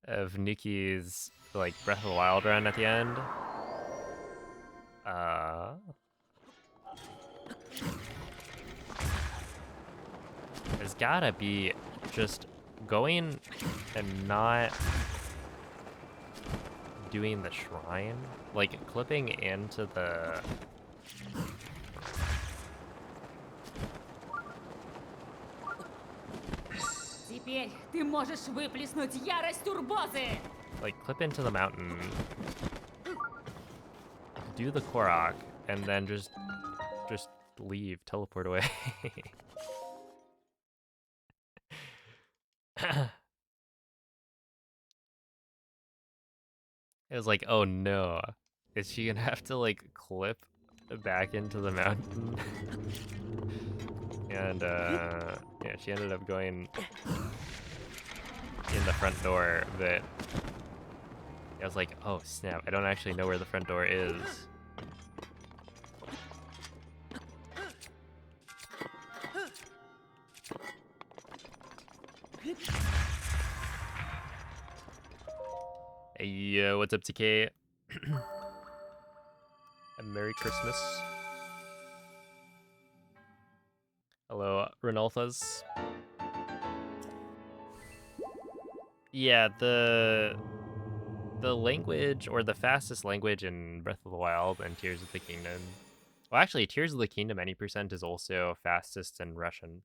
of Nuki's like Breath of the Wild run at the end. There's gotta be just going and not doing the shrine, like clipping into the. Теперь ты можешь выплеснуть ярость Урбозы! Like clip into the mountain, do the Korok, and then just leave, teleport away. It was like, oh no, is she gonna have to like clip back into the mountain? And yeah, she ended up going in the front door, but I was like, oh snap, I don't actually know where the front door is. Hey, yo, what's up, TK? And Merry Christmas. Hello, Renalthas. Yeah, the language, or the fastest language in Breath of the Wild and Tears of the Kingdom. Well, actually, Tears of the Kingdom, any percent is also fastest in Russian.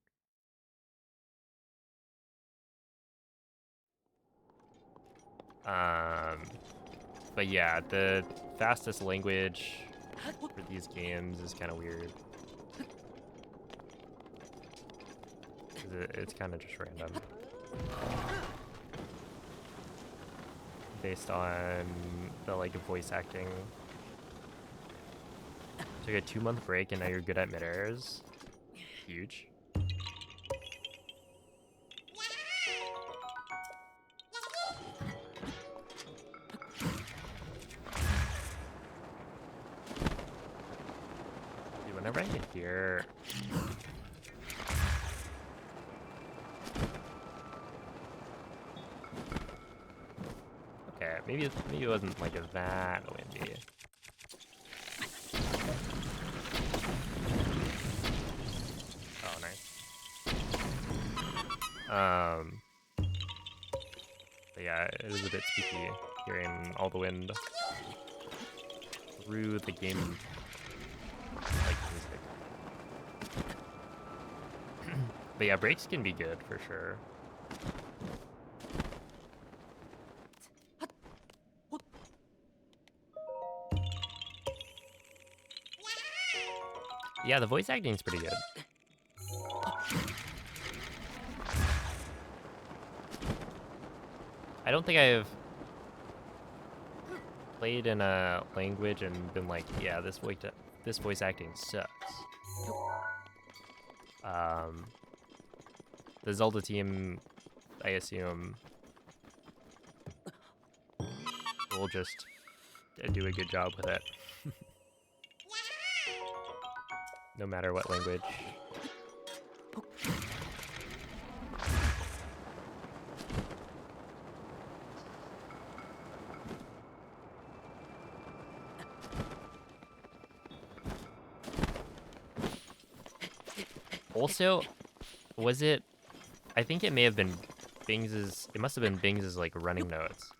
But yeah, the fastest language for these games is kind of weird. 'Cause it's kind of just random. Based on the like voice acting. Took a 2-month break and now you're good at mid-airs. Huge. Dude, whenever I get here. Okay, maybe it wasn't like that windy. Oh, nice. But yeah, it is a bit spooky hearing all the wind through the game, like music. But yeah, breaks can be good for sure. Yeah, the voice acting is pretty good. I don't think I've played in a language and been like, yeah, this voice acting sucks. The Zelda team, I assume, will just do a good job with it. No matter what language. Also, was it? I think it may have been Bings's. It must have been Bings's like running notes.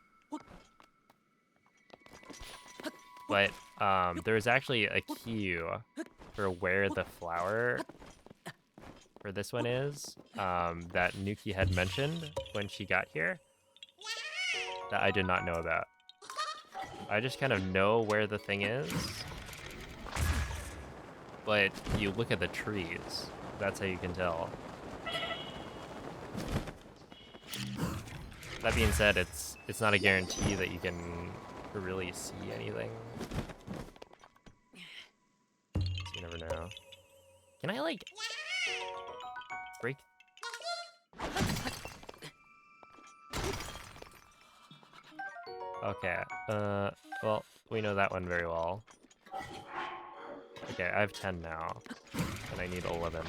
But there was actually a cue for where the flower for this one is that Nuki had mentioned when she got here that I did not know about. I just kind of know where the thing is, but you look at the trees. That's how you can tell. That being said, it's not a guarantee that you can really see anything. So you never know. Can I like break? Okay. Well, we know that one very well. Okay, I have 10 now. and I need 11.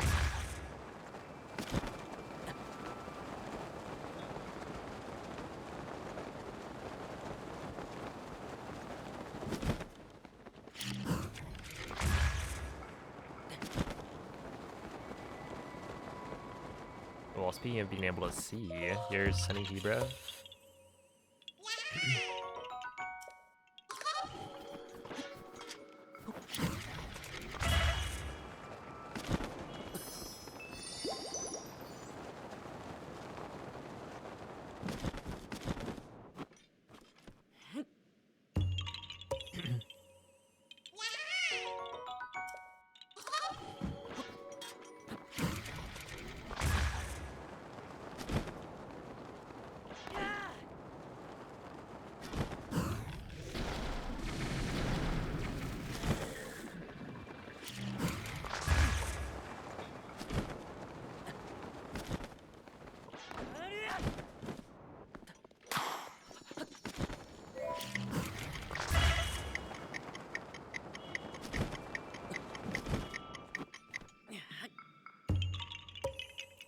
Well, speaking of being able to see, here's Sunny Hebra.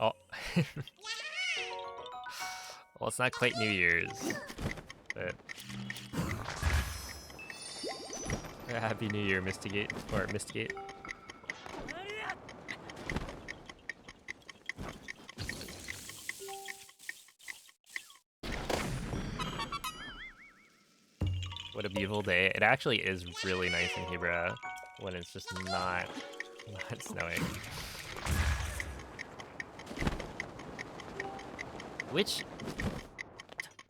Oh. Well, it's not quite New Year's, but Happy New Year, Mystigate, or Mystigate. What a beautiful day. It actually is really nice in Hebra when it's just not snowing. Which,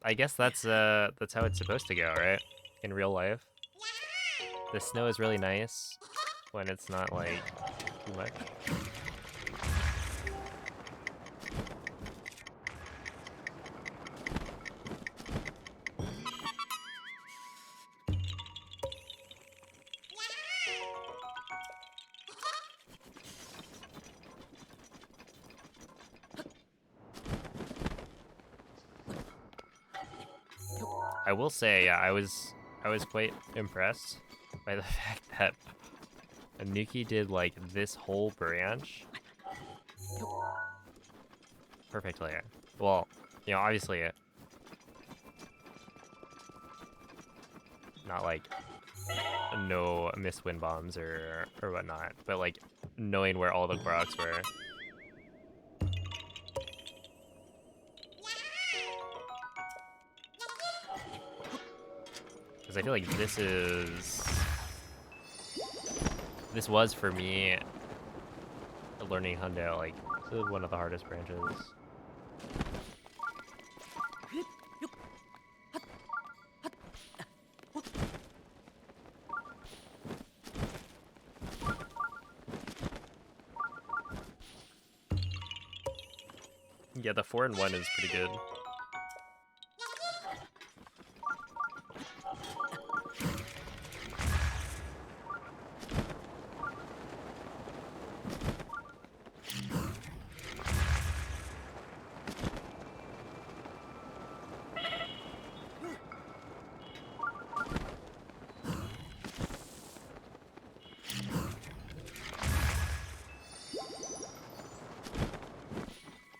I guess that's how it's supposed to go, right? In real life. The snow is really nice when it's not, like, too much. I will say, yeah, I was quite impressed by the fact that Anuki did like this whole branch perfectly. Well, you know, obviously not like no missed wind bombs or whatnot, but like knowing where all the Groks were. Because I feel like this was for me learning Hundo, like one of the hardest branches. Yeah, the 4 and 1 is pretty good.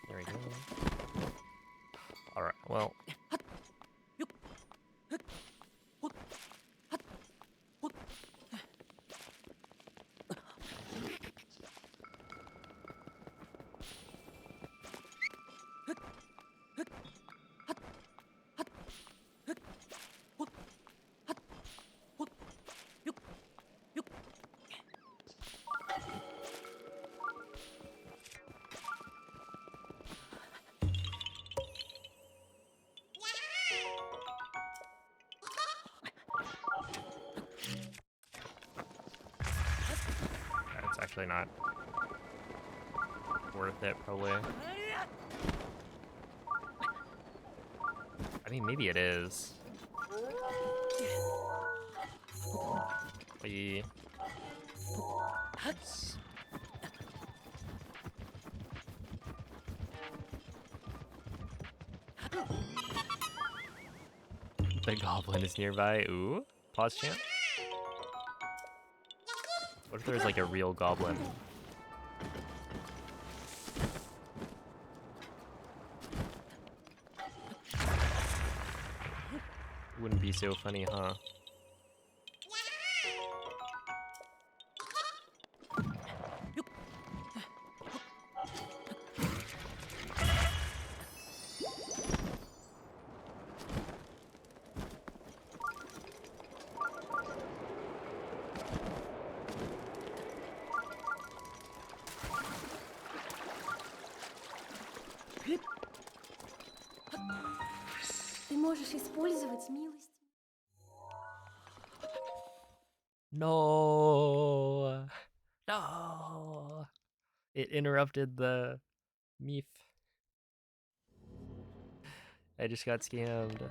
There we go. All right, well. It's actually not worth it, probably. I mean, maybe it is. The goblin is nearby. Ooh, pause chant. What if there's like a real goblin? Wouldn't be so funny, huh? Ты можешь использовать милость. No. No. It interrupted the meef. I just got scammed.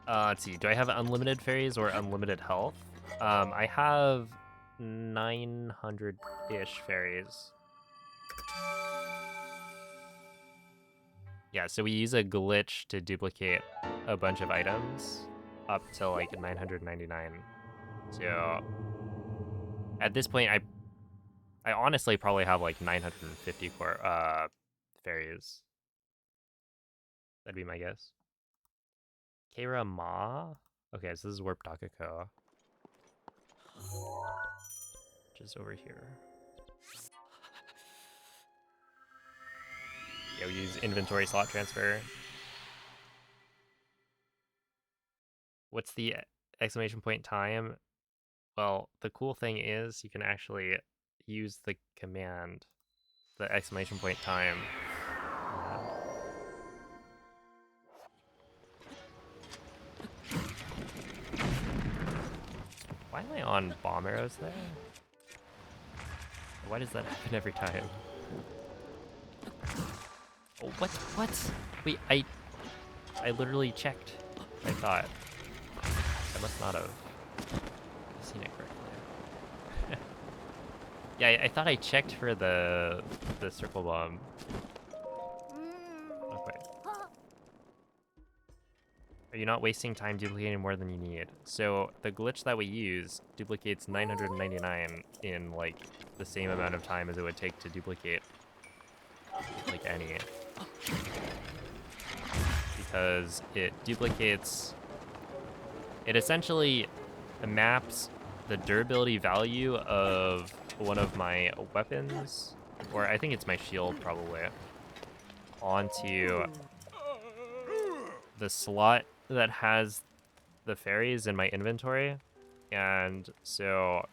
Let's see. Do I have unlimited fairies or unlimited health? I have 900-ish fairies. Yeah, so we use a glitch to duplicate a bunch of items up to like 999. So at this point, I honestly probably have like 950 fairies. That'd be my guess. Keira Ma? Okay, so this is Warp Takako. Which is over here. Yeah, we use inventory slot transfer. What's the exclamation point time? Well, the cool thing is you can actually use the command, the exclamation point time. Why am I on bomb arrows there? Why does that happen every time? Oh, what? What? Wait, I literally checked. I thought. I must not have seen it correctly. Yeah, I thought I checked for the circle bomb. Okay. Are you not wasting time duplicating more than you need? So the glitch that we use duplicates 999 in like the same amount of time as it would take to duplicate like any. Because it duplicates, it essentially maps the durability value of one of my weapons, or I think it's my shield probably, onto the slot that has the fairies in my inventory. And so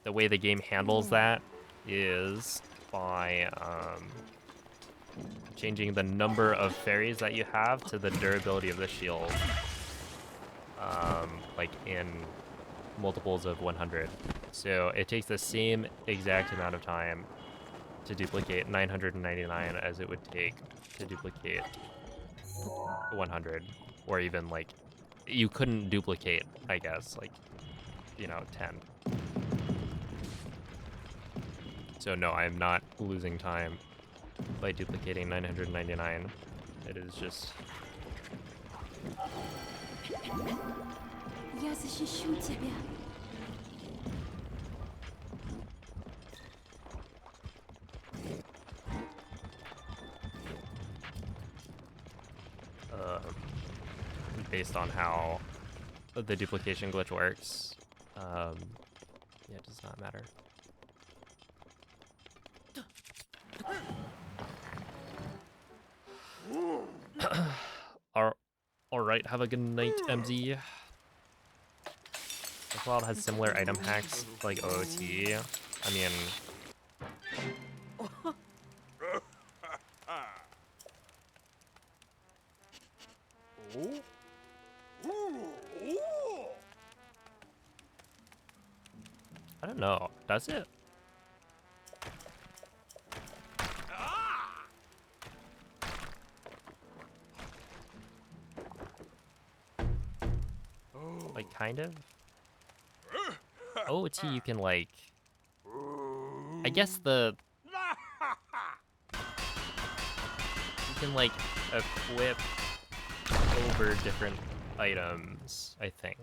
the way the game handles that is by changing the number of fairies that you have to the durability of the shield, like in multiples of 100. So it takes the same exact amount of time to duplicate 999 as it would take to duplicate 100, or even like you couldn't duplicate, I guess, like, you know, 10. So no, I'm not losing time by duplicating 999. It is just... Я защищу тебя. Based on how the duplication glitch works, yeah, it does not matter. Alright, have a good night, MZ. This world has similar item hacks like OOT. I mean... I don't know. Does it? Like, kind of? OOT, you can, like... I guess the... You can, like, equip over different items, I think.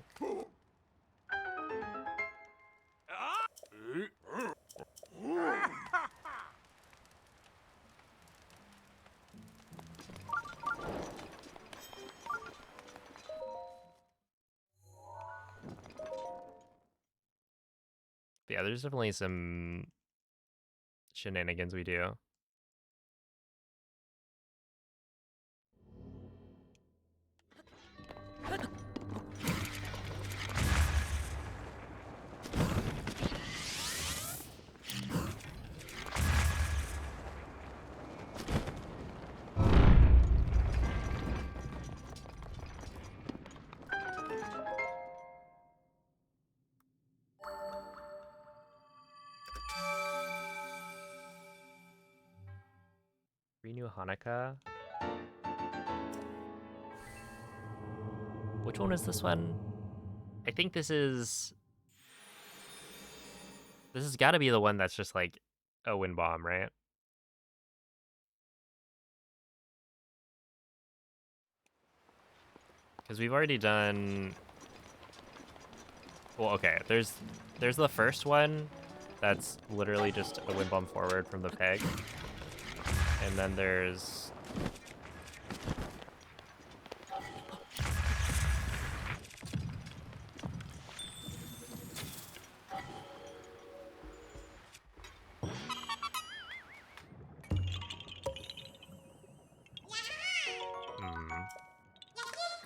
But yeah, there's definitely some shenanigans we do. Renew Hanukkah. Which one is this one? I think this has got to be the one that's just like a wind bomb, right? Because we've already done. Well, okay. There's the first one that's literally just a wind bomb forward from the peg, and then there's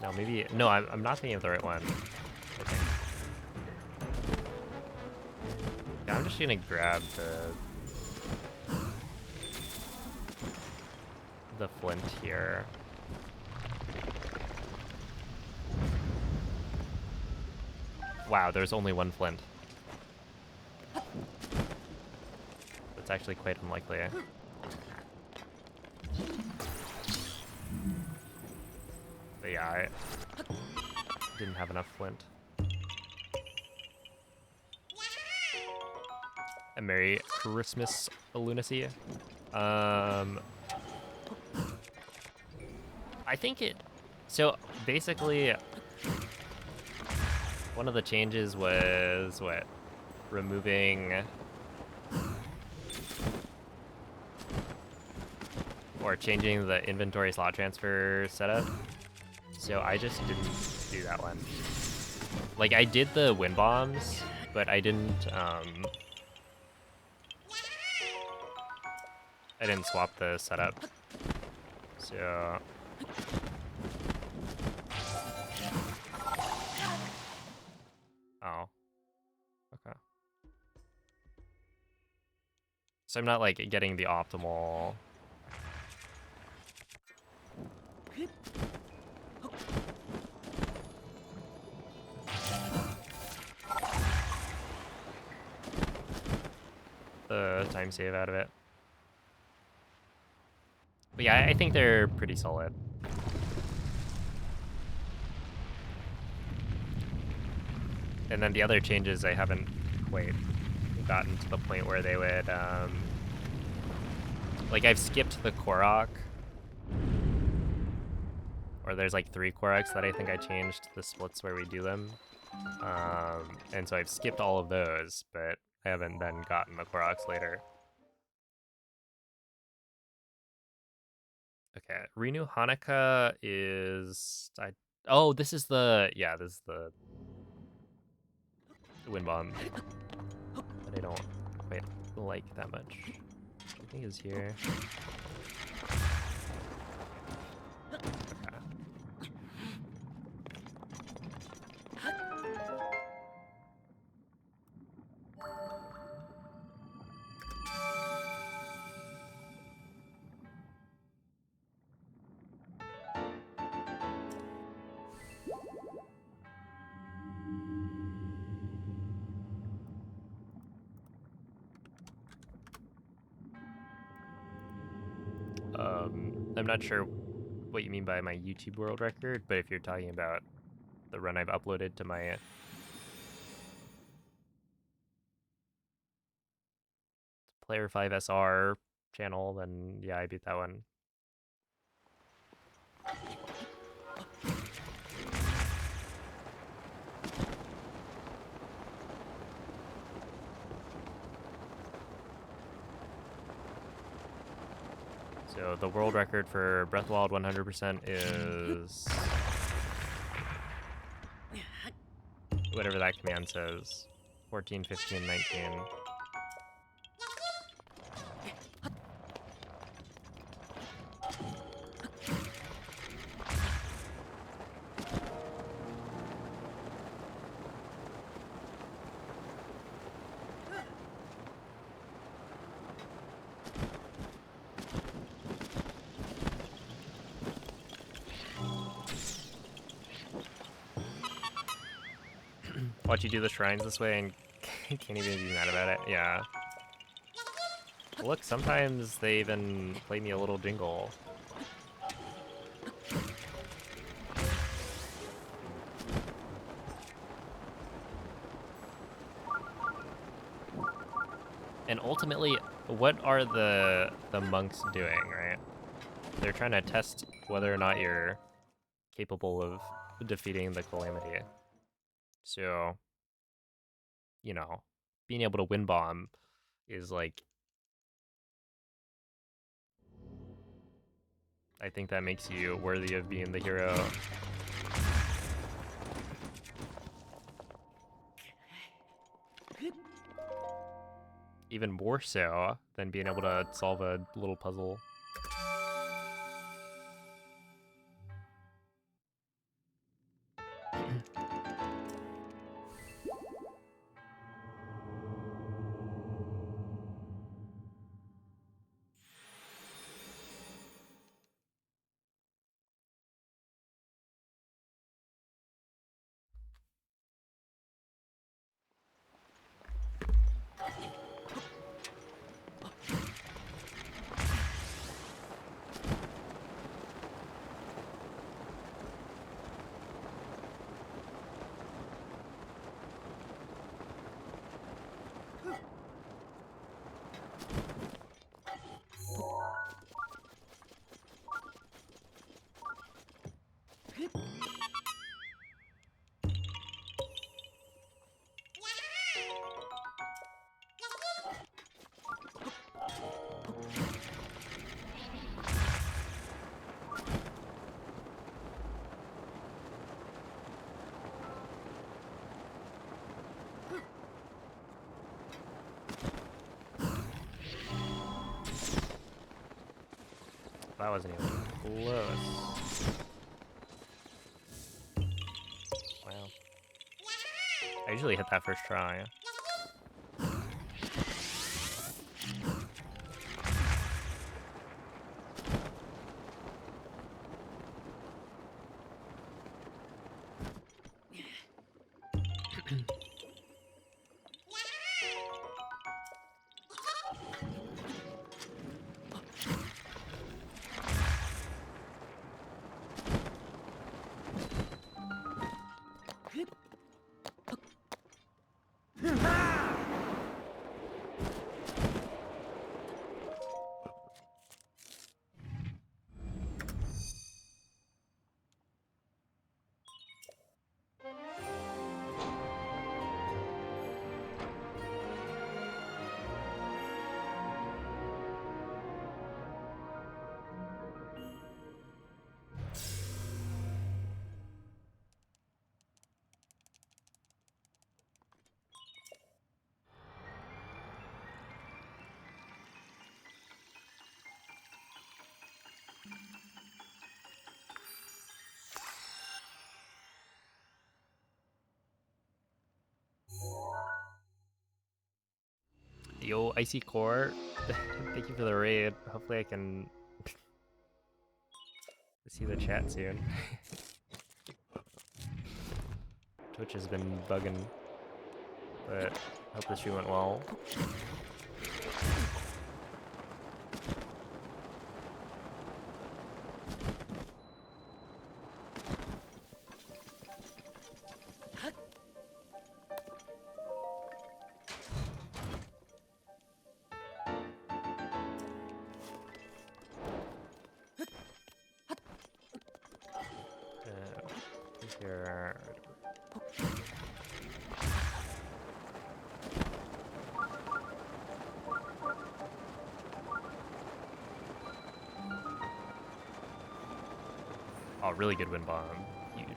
no, maybe no. I'm not thinking of the right one. I think. Yeah, I'm just gonna grab the flint here. Wow, there's only one flint. That's actually quite unlikely. But yeah, I didn't have enough flint. A Merry Christmas, Lunacy. I think it. So basically, one of the changes was what? Removing or changing the inventory slot transfer setup. So I just didn't do that one. Like I did the wind bombs, but I didn't swap the setup. So oh. Okay. So I'm not like getting the optimal. The time save out of it. But yeah, I think they're pretty solid. And then the other changes I haven't quite gotten to the point where they would, like I've skipped the Korok. Or there's like 3 Koroks that I think I changed the splits where we do them. And so I've skipped all of those, but I haven't then gotten the Koroks later. Okay, Renew Hanukkah is... oh, this is the... yeah, this is the wind bomb that I don't quite like that much. Which I think is here. I'm not sure what you mean by my YouTube world record, but if you're talking about the run I've uploaded to my Player 5 SR channel, then yeah, I beat that one. So the world record for Breath of the Wild 100% is whatever that command says. 14, 15, 19. Watch you do the shrines this way and can't even be mad about it. Yeah. Look, sometimes they even play me a little jingle. And ultimately, what are the monks doing, right? They're trying to test whether or not you're capable of defeating the calamity. So, you know, being able to win bomb is like, I think that makes you worthy of being the hero. Even more so than being able to solve a little puzzle. That wasn't even close. Wow. I usually hit that first try. Yo, Icy Core, thank you for the raid. Hopefully I can see the chat soon. Twitch has been bugging, but hope the stream went well. Here. Oh, really good wind bomb. Huge.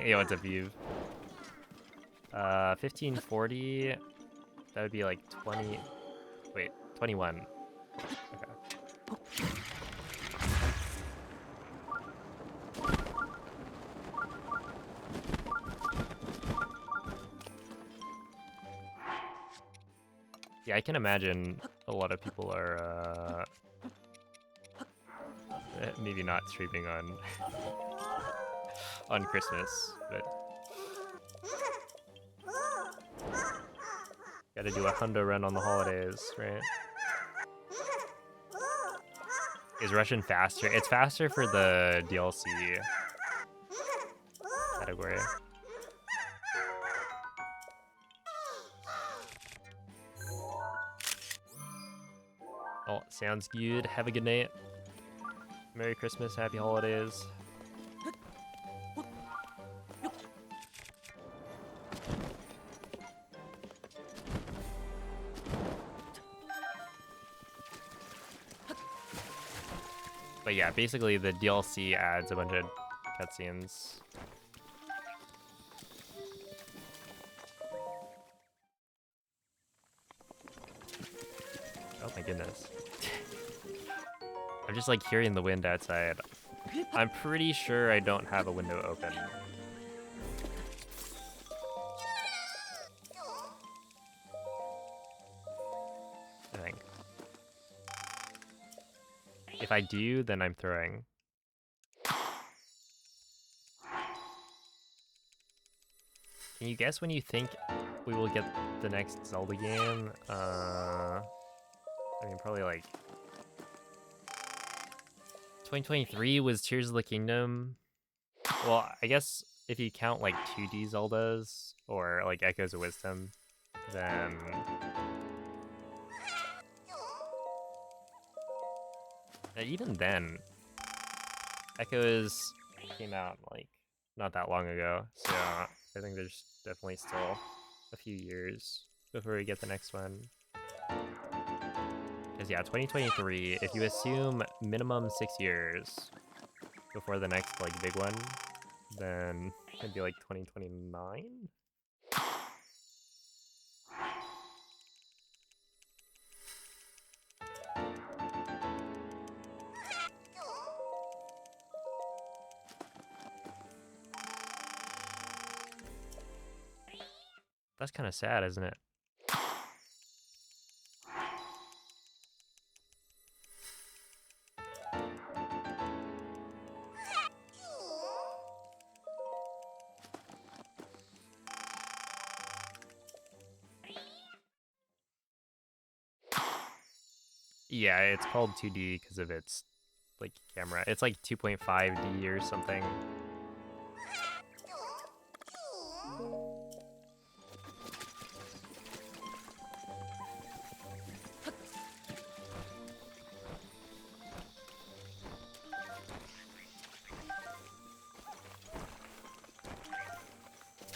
Yo, what's up, Eve? 1540. That would be like 20. Wait, 21. Okay. Yeah, I can imagine a lot of people are maybe not streaming on on Christmas, but gotta do a Hundo run on the holidays, right? Is Russian faster? It's faster for the DLC category. Oh, sounds good. Have a good night. Merry Christmas, Happy Holidays. But yeah, basically the DLC adds a bunch of cutscenes. Oh my goodness. I'm just like hearing the wind outside. I'm pretty sure I don't have a window open. I think. If I do, then I'm throwing. Can you guess when you think we will get the next Zelda game? I mean, probably like 2023 was Tears of the Kingdom. Well, I guess if you count like 2D Zeldas or like Echoes of Wisdom, then even then, Echoes came out like not that long ago, so I think there's definitely still a few years before we get the next one. Because yeah, 2023, if you assume minimum 6 years before the next like big one, then it'd be like 2029? That's kind of sad, isn't it? Yeah, it's called 2D because of its like camera. It's like 2.5D or something.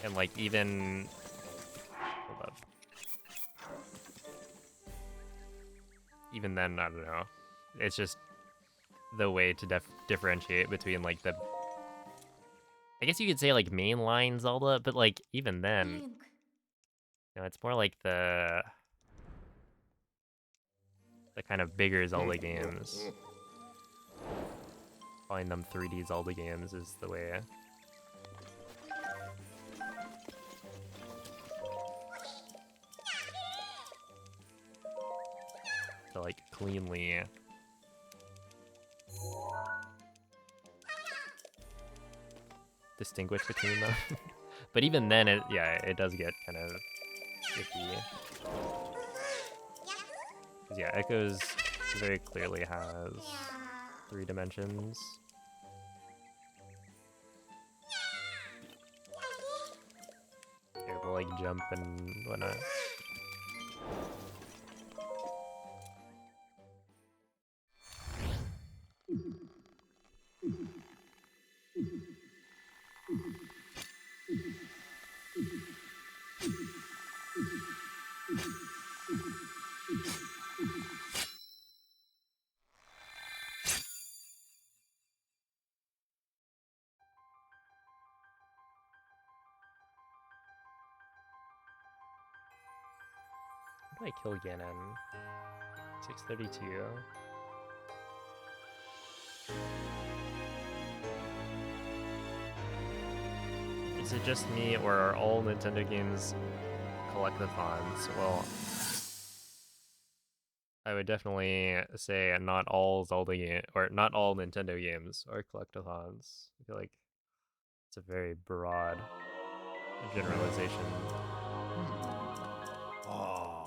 And like even hold up. Even then, I don't know. It's just the way to differentiate between like the I guess you could say like mainline Zelda, but like even then, Link, you know, it's more like the kind of bigger Zelda games. Calling them 3D Zelda games is the way. To like cleanly distinguish between them. But even then, it does get kind of iffy. 'Cause yeah, Echoes very clearly has 3 dimensions. Able to like jump and whatnot. do I kill Ganon? 632. Is it just me, or are all Nintendo games collectathons? Well, I would definitely say not all Zelda game or not all Nintendo games are collectathons. I feel like it's a very broad generalization. Ah.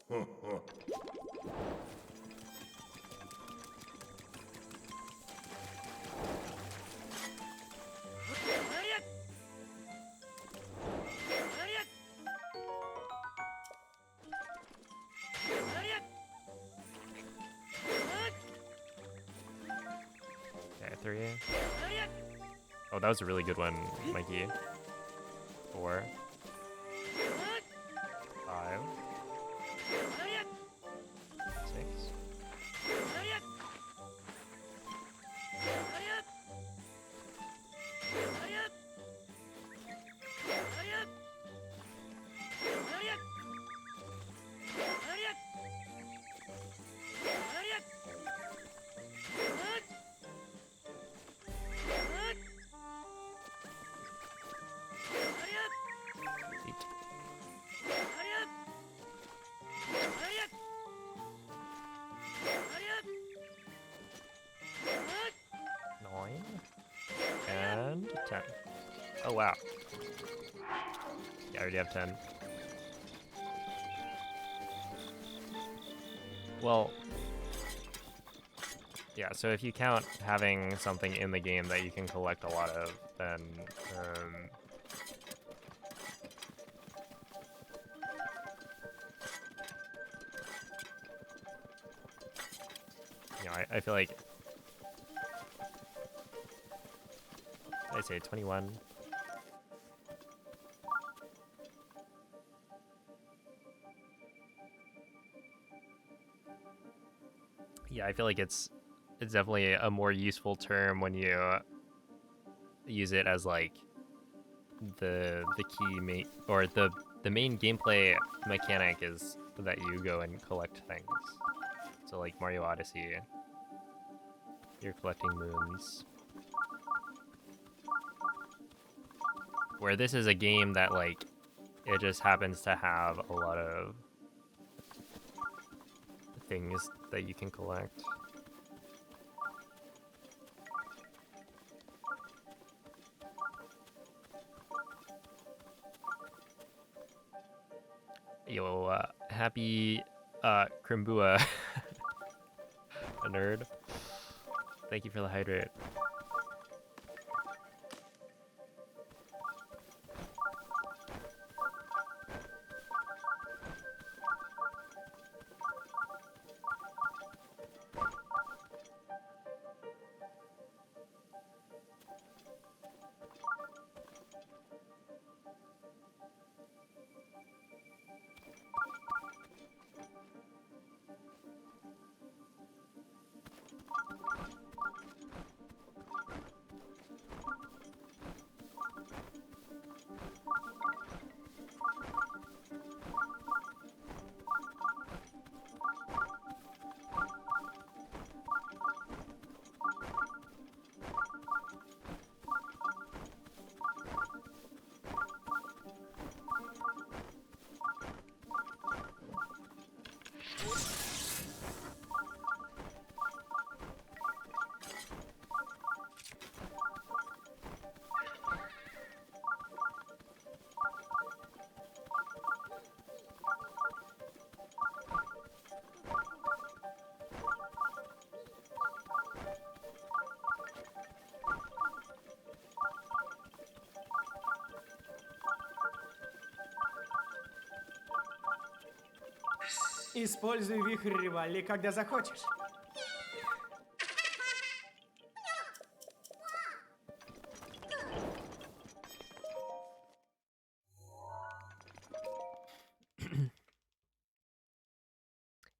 Okay, 3. Oh, that was a really good one, Mikey. 4. 5. 6. 8. 9. And 10. Oh, wow. Yeah, I already have 10. Well, yeah, so if you count having something in the game that you can collect a lot of, then, you know, I feel like, I say 21. Yeah, I feel like it's definitely a more useful term when you use it as like the key main or the main gameplay mechanic is that you go and collect things. So like Mario Odyssey, you're collecting moons. Where this is a game that like it just happens to have a lot of things that you can collect. Yo, happy Krimbua, a nerd. Thank you for the hydrate. Используй вихрь Ривалли, когда захочешь.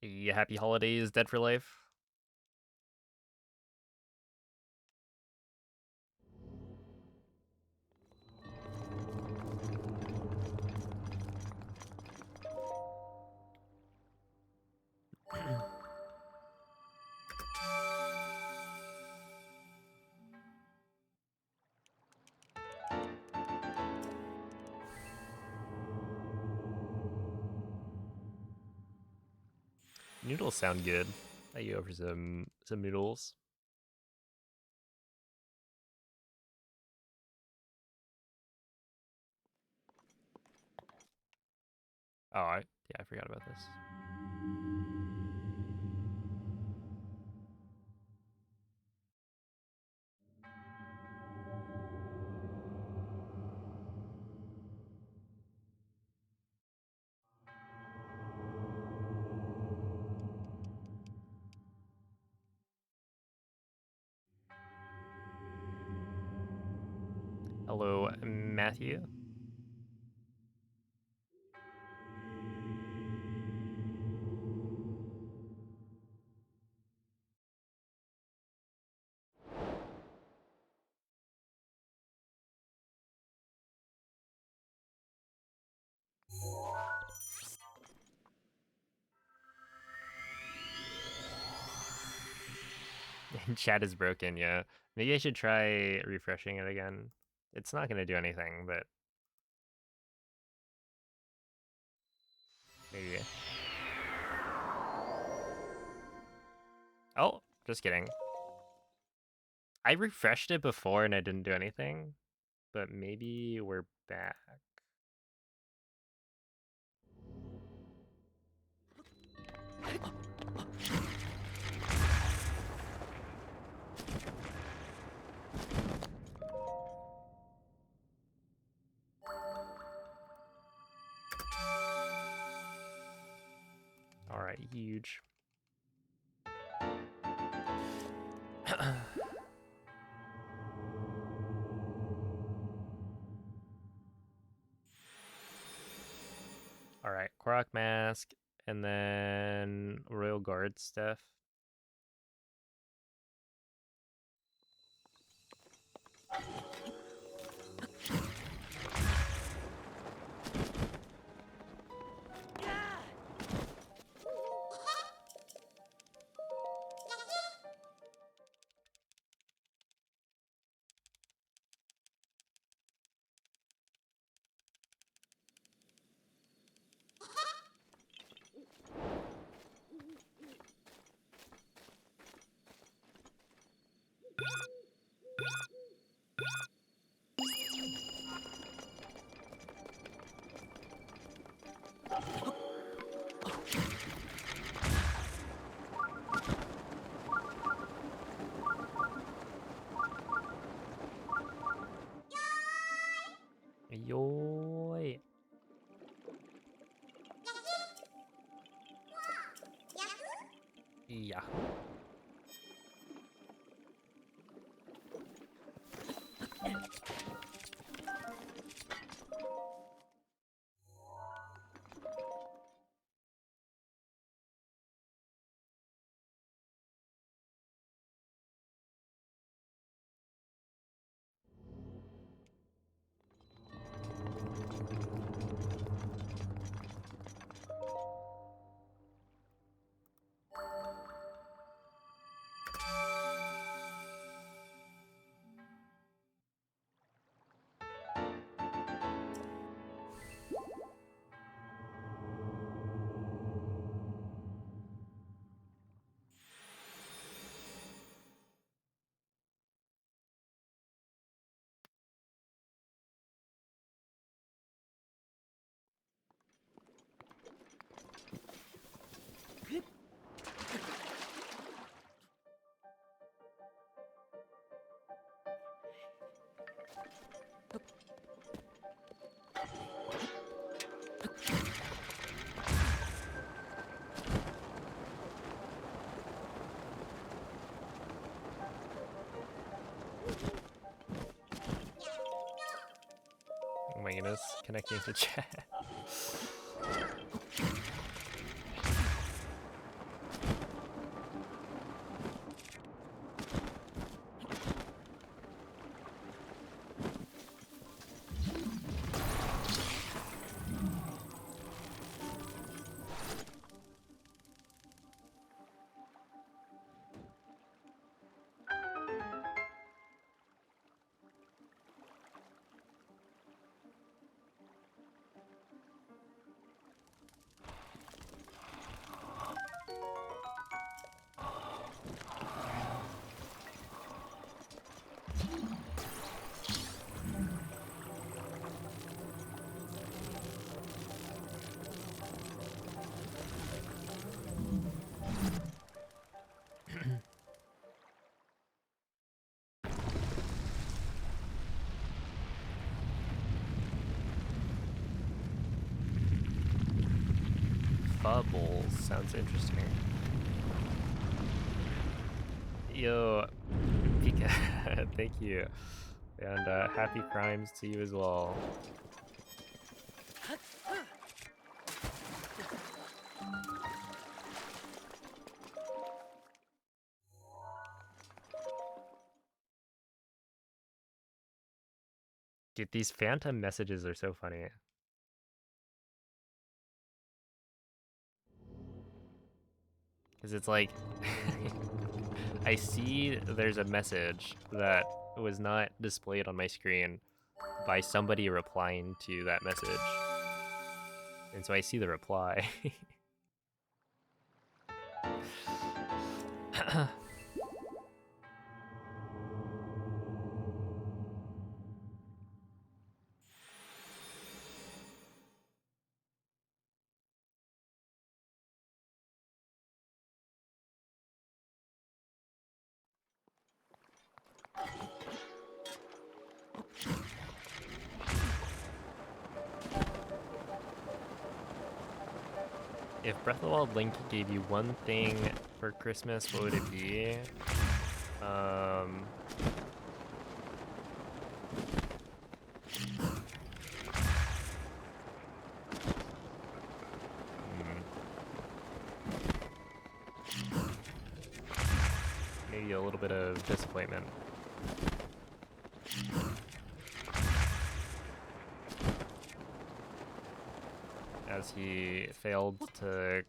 Happy holidays, Dead for Life. Noodles sound good. I'll you over some noodles. Oh, yeah, I forgot about this. Hello, Matthew. Chat is broken, yeah. Maybe I should try refreshing it again. It's not gonna do anything, but maybe. Oh, just kidding. I refreshed it before and I didn't do anything, but maybe we're back. All right, huge. All right, Korok Mask, and then Royal Guard stuff. Yoy. Yahoo. Oh my goodness, connecting to chat. Bubbles sounds interesting. Yo, Pika, thank you. And happy crimes to you as well. Dude, these phantom messages are so funny. Because it's like, I see there's a message that was not displayed on my screen by somebody replying to that message. And so I see the reply. If Breath of the Wild Link gave you one thing for Christmas, what would it be? Maybe a little bit of disappointment. As he failed to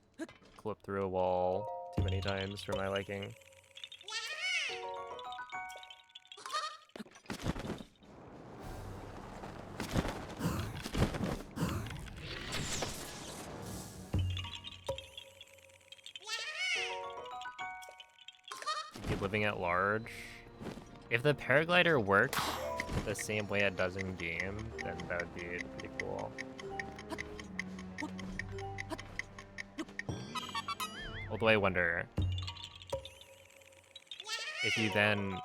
clip through a wall too many times for my liking. Be living at large. If the paraglider worked the same way it does in game, then that would be pretty cool. Although I wonder if you then,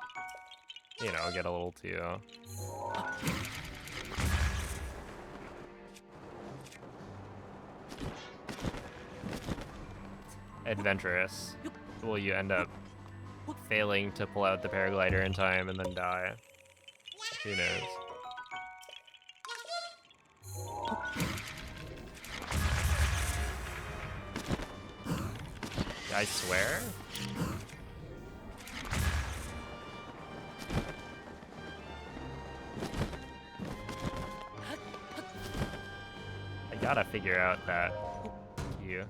you know, get a little too adventurous, will you end up failing to pull out the paraglider in time and then die? Who knows? I swear? I gotta figure out that cue.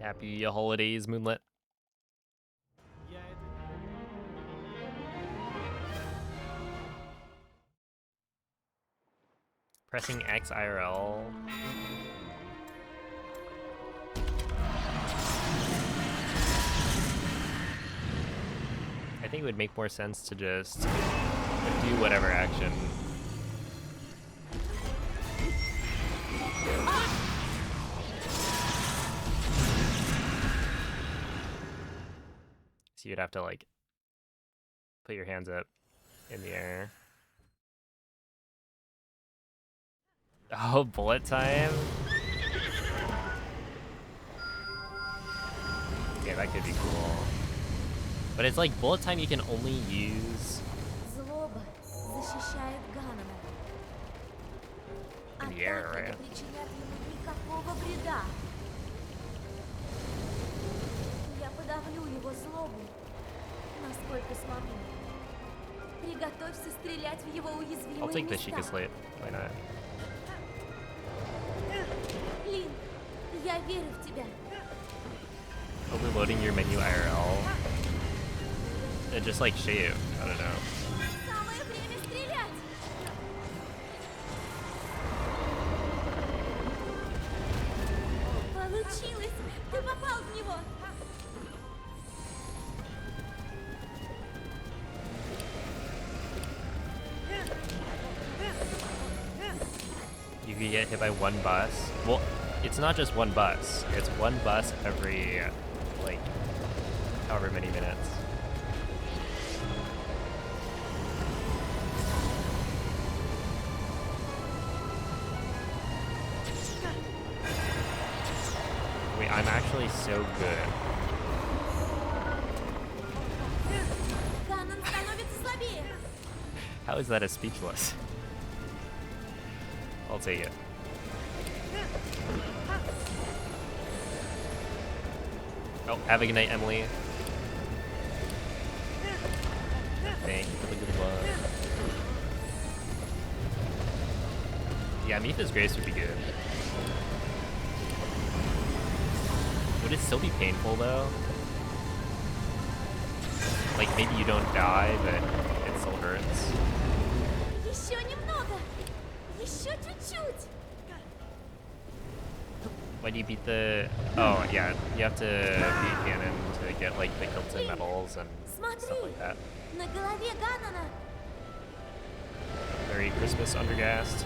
Happy holidays, Moonlit. Я это... Pressing X IRL. I think it would make more sense to just do whatever action. So you'd have to like put your hands up in the air. Oh, bullet time? Yeah, that could be cool. But it's like bullet time you can only use Злоба защищает Ганнена. in the air, Атаки right? не причинят ему никакого вреда. Я подавлю его злобу, насколько смогу. Приготовься стрелять в его уязвимые I'll take the места. Sheikah Slate. Why not? Лин, я верю в тебя. Overloading your menu IRL. It just like shave. I don't know. Самое время стрелять. Получилось! Ты попал в него! You you get hit by one bus, well, it's not just one bus. It's one bus every, like, however many minutes. Wait, I'm actually so good. Ганнон становится слабее. How is that a speechless? I'll take it. Oh, have a good night, Emily. Thank you for the good luck. Yeah, Mipha's Grace would be good. Would it still be painful though? Like maybe you don't die, but it still hurts. Еще немного. Еще чуть-чуть. When you beat the... Oh, yeah, you have to beat Ganon to get, like, the Hilton medals and stuff like that. На голове Ганнона. Merry Christmas, Undergast.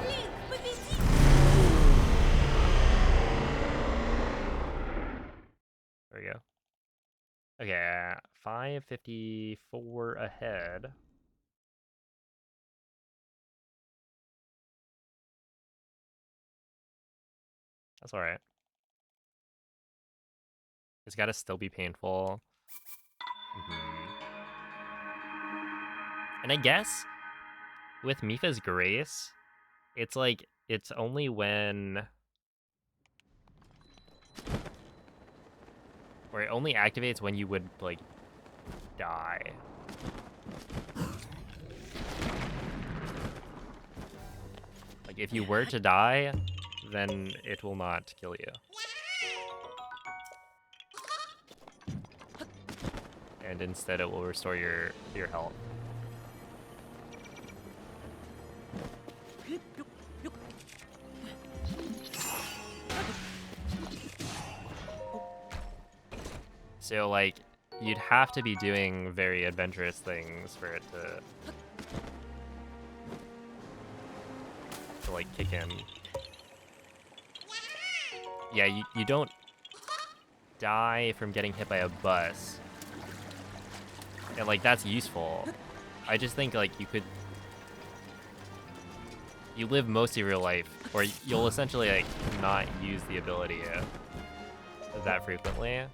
Линк, победи! There we go. Okay, 554 ahead. That's alright. It's gotta still be painful. And I guess with Mipha's Grace, it's like, it's only when... Or it only activates when you would, like, die. Like, if you were to die, then it will not kill you. And instead it will restore your health. So, like, you'd have to be doing very adventurous things for it to like, kick in. Yeah, you don't die from getting hit by a bus. And, like, that's useful. I just think, like, you live most of your life, or you'll essentially, like, not use the ability that frequently.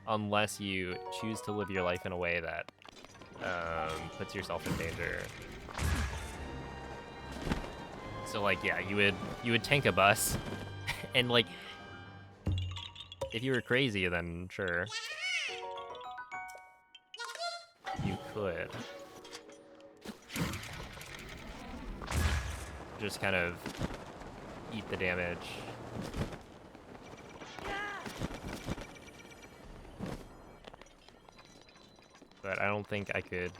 Unless you choose to live your life in a way that puts yourself in danger. So, like, yeah, you would tank a bus, and, like, if you were crazy, then sure, you could just kind of eat the damage. But I don't think I could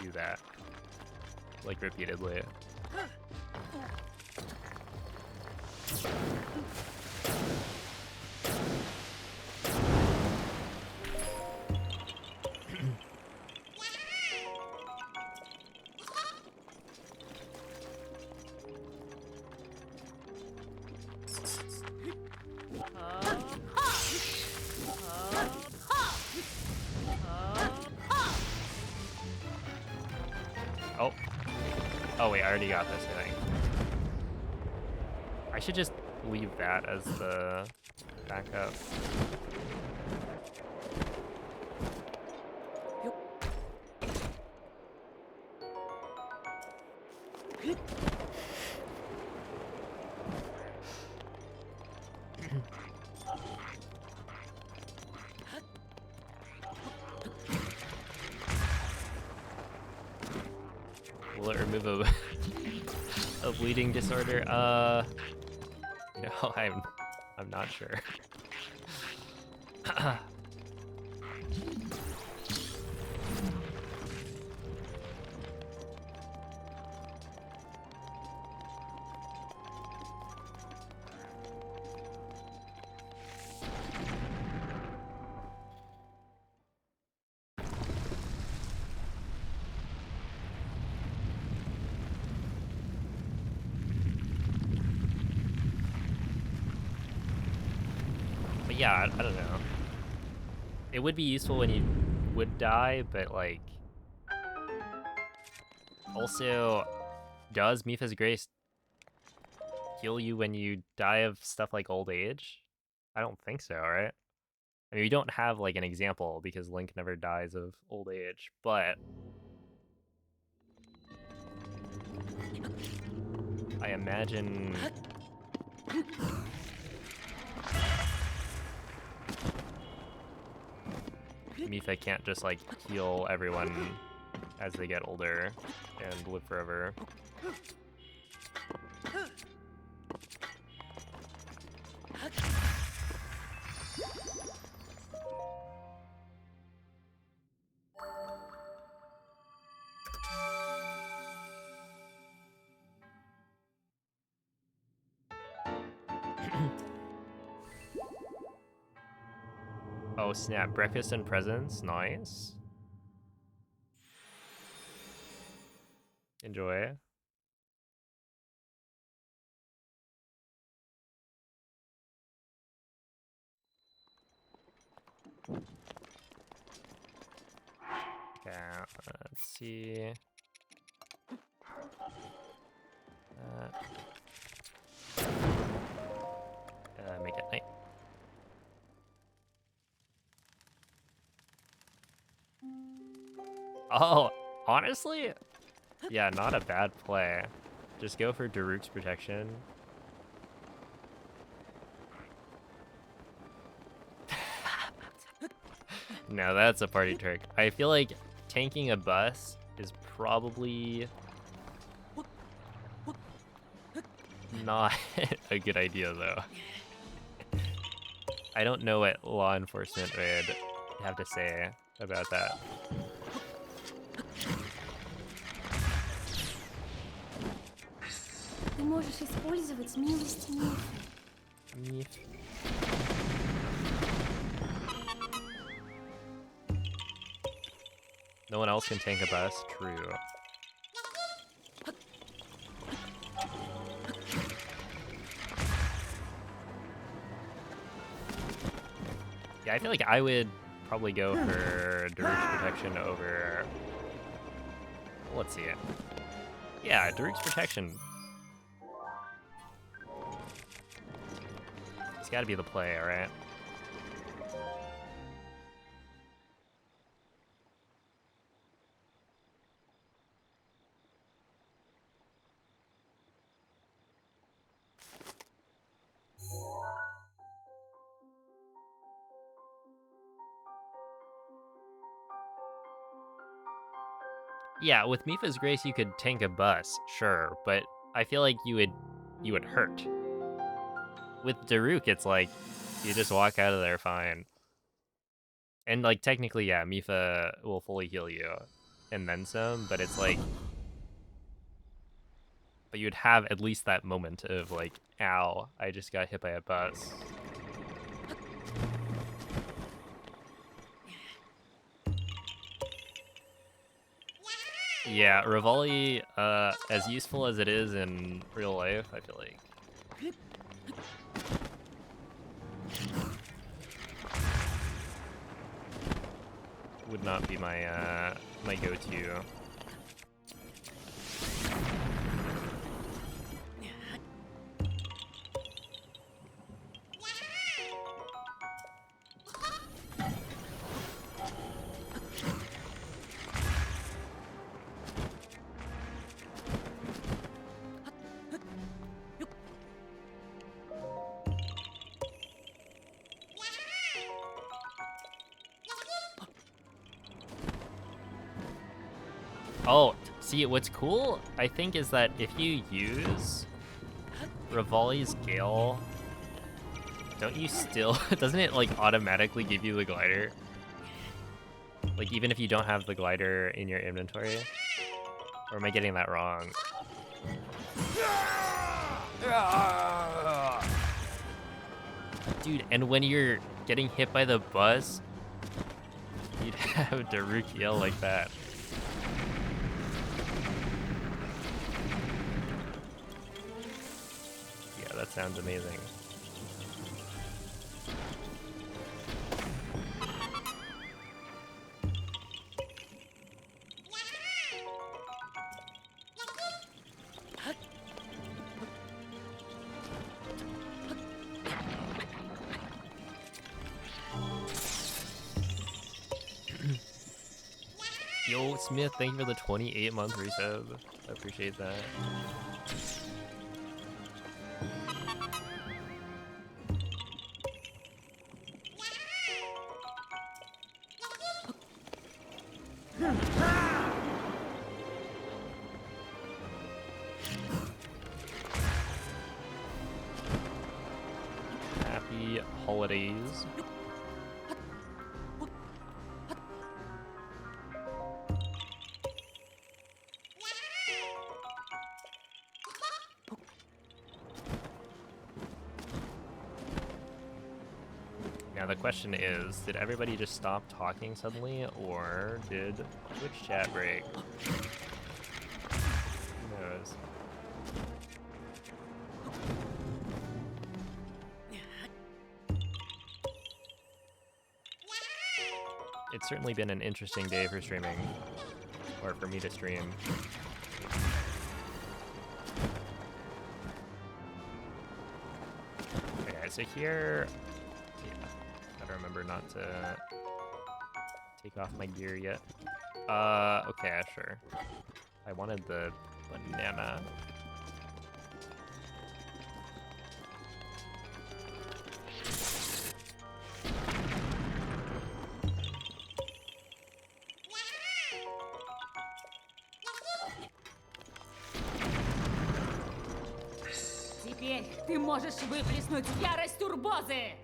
do that, like, repeatedly. Oh wait, I already got this, I think. I should just leave that as the backup. Will it remove a bleeding disorder? No, I'm not sure. But yeah, I don't know. It would be useful when you would die, but like... Also, does Mipha's Grace heal you when you die of stuff like old age? I don't think so, right? I mean, we don't have like an example because Link never dies of old age, but I imagine Mipha can't just like heal everyone as they get older and live forever. Oh snap, breakfast and presents, nice. Enjoy. Okay, let's see. Make it night. Oh, honestly? Yeah, not a bad play. Just go for Daruk's protection. No, that's a party trick. I feel like tanking a bus is probably not a good idea, though. I don't know what law enforcement would have to say about that. Ты можешь использовать милость Мифы. Mif. No one else can tank a bus? True. Yeah, I feel like I would probably go for Daruk's protection over... Let's see it. Yeah, Daruk's protection. It's gotta be the play, alright? Yeah, with Mipha's Grace, you could tank a bus, sure, but I feel like you would hurt. With Daruk, it's like you just walk out of there fine. And like technically, yeah, Mipha will fully heal you and then some, but it's like, but you'd have at least that moment of like, ow, I just got hit by a bus. Yeah, Rivali, as useful as it is in real life, I feel like. Would not be my my go-to. Oh, see, what's cool, I think, is that if you use Rivali's Gale, don't you still... doesn't it, like, automatically give you the glider? Like, even if you don't have the glider in your inventory? Or am I getting that wrong? Dude, and when you're getting hit by the bus, you'd have Daruk yell like that. Yeah, that sounds amazing. Yo, Smith, thank you for the 28-month resub. I appreciate that. Happy holidays. Now the question is, did everybody just stop talking suddenly, or did Twitch chat break? Who knows? It's certainly been an interesting day for streaming, or for me to stream. Okay, so here, yeah, gotta remember not to take off my gear yet. Okay, sure. I wanted the banana. Теперь ты можешь выплеснуть ярость турбозы!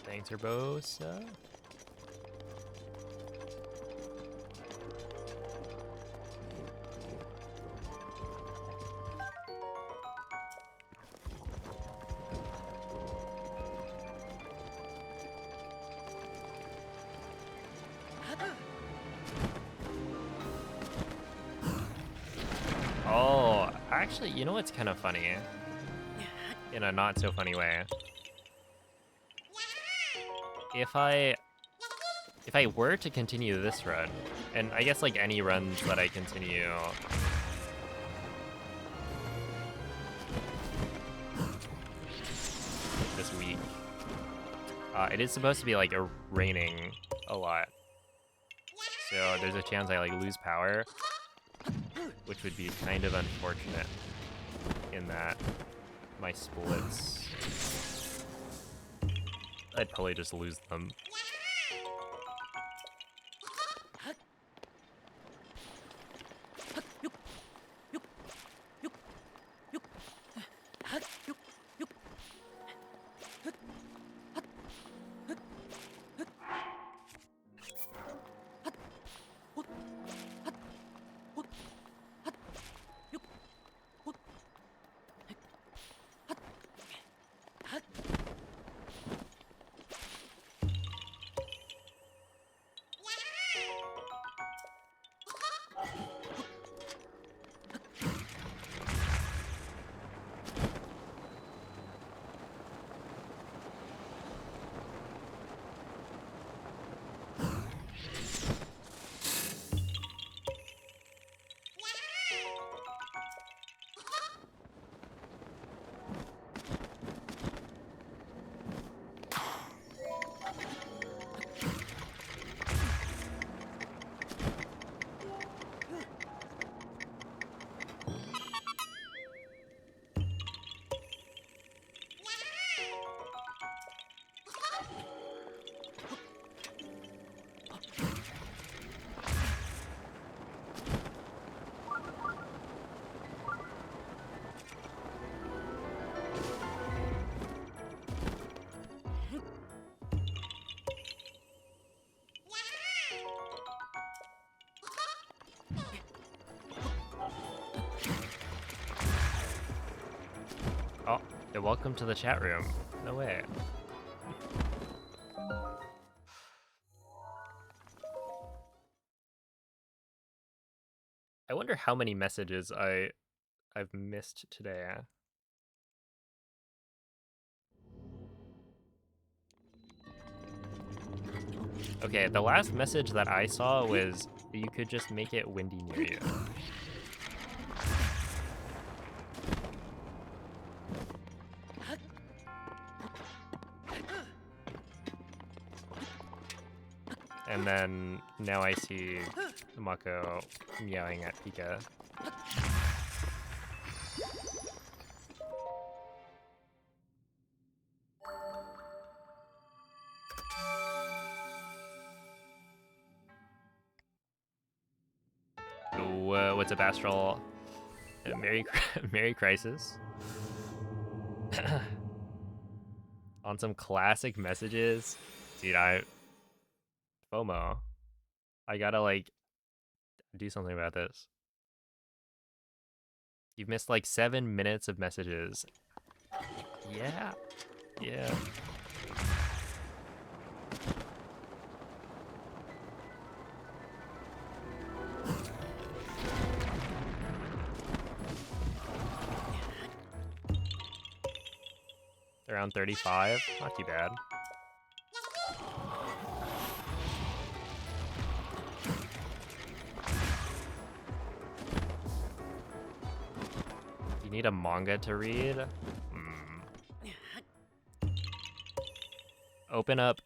Thanks, Urbosa. Oh, actually, you know what's kind of funny? In a not so funny way. If I were to continue this run, and I guess like any runs that I continue, this week, it is supposed to be like raining a lot, so there's a chance I like lose power, which would be kind of unfortunate in that my splits, I'd probably just lose them. Oh, yeah, welcome to the chat room. No way. I wonder how many messages I've missed today. Okay, the last message that I saw was you could just make it windy near you. And then now I see Mako meowing at Pika. What's up, Astral? Merry Crisis. On some classic messages. Dude, FOMO. I gotta, like, do something about this. You've missed, like, 7 minutes of messages. Yeah. Yeah. Around 35. Not too bad. You need a manga to read? Open up...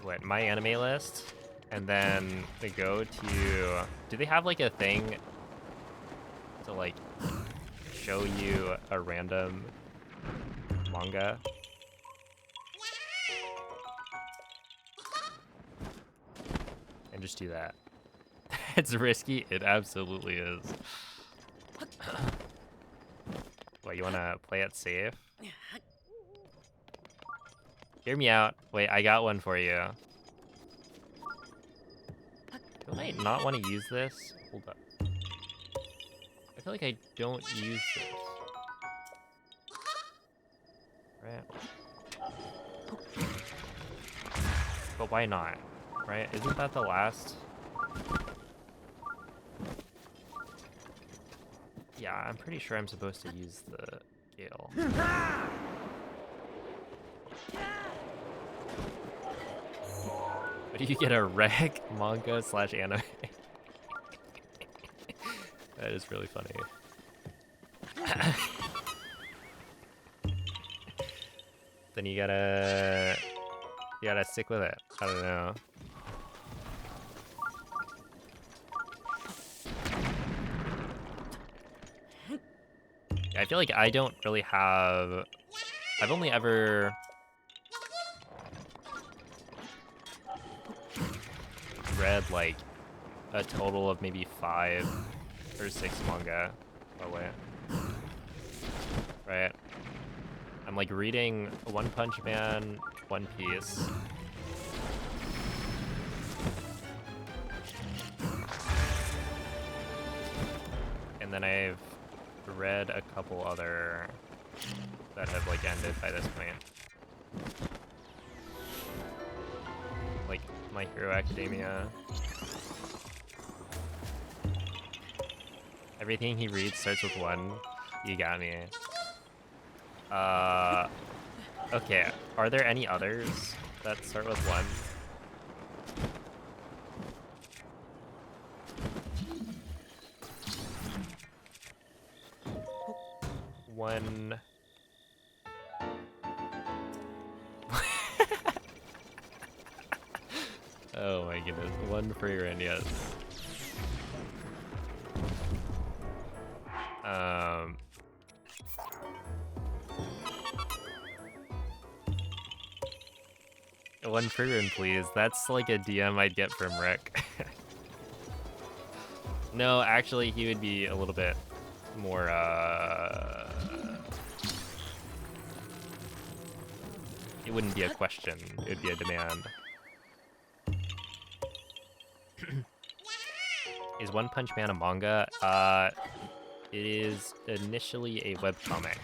What, my anime list? And then go to... Do they have, like, a thing to, like, show you a random manga? And just do that. It's risky. It absolutely is. What, you wanna play it safe? Hear me out. Wait, I got one for you. Do I not want to use this? Hold up. I feel like I don't use this. Right? But why not? Right? Isn't that the last? Yeah, I'm pretty sure I'm supposed to use the Gale. But you get a rec manga / anime. That is really funny. Then you gotta stick with it. I don't know. Yeah, I feel like I don't really have... I've only ever... read like a total of maybe 5 or 6 manga. Oh wait. Right. I'm like reading One Punch Man, One Piece. And then I've read a couple other that have like ended by this point. Like My Hero Academia. Everything he reads starts with 1. You got me. Okay. Are there any others that start with 1? One. Oh my goodness. 1 for your yes. One Friggin, please. That's like a DM I'd get from Rick. No, actually, he would be a little bit more, it wouldn't be a question. It would be a demand. Is One Punch Man a manga? It is initially a webcomic.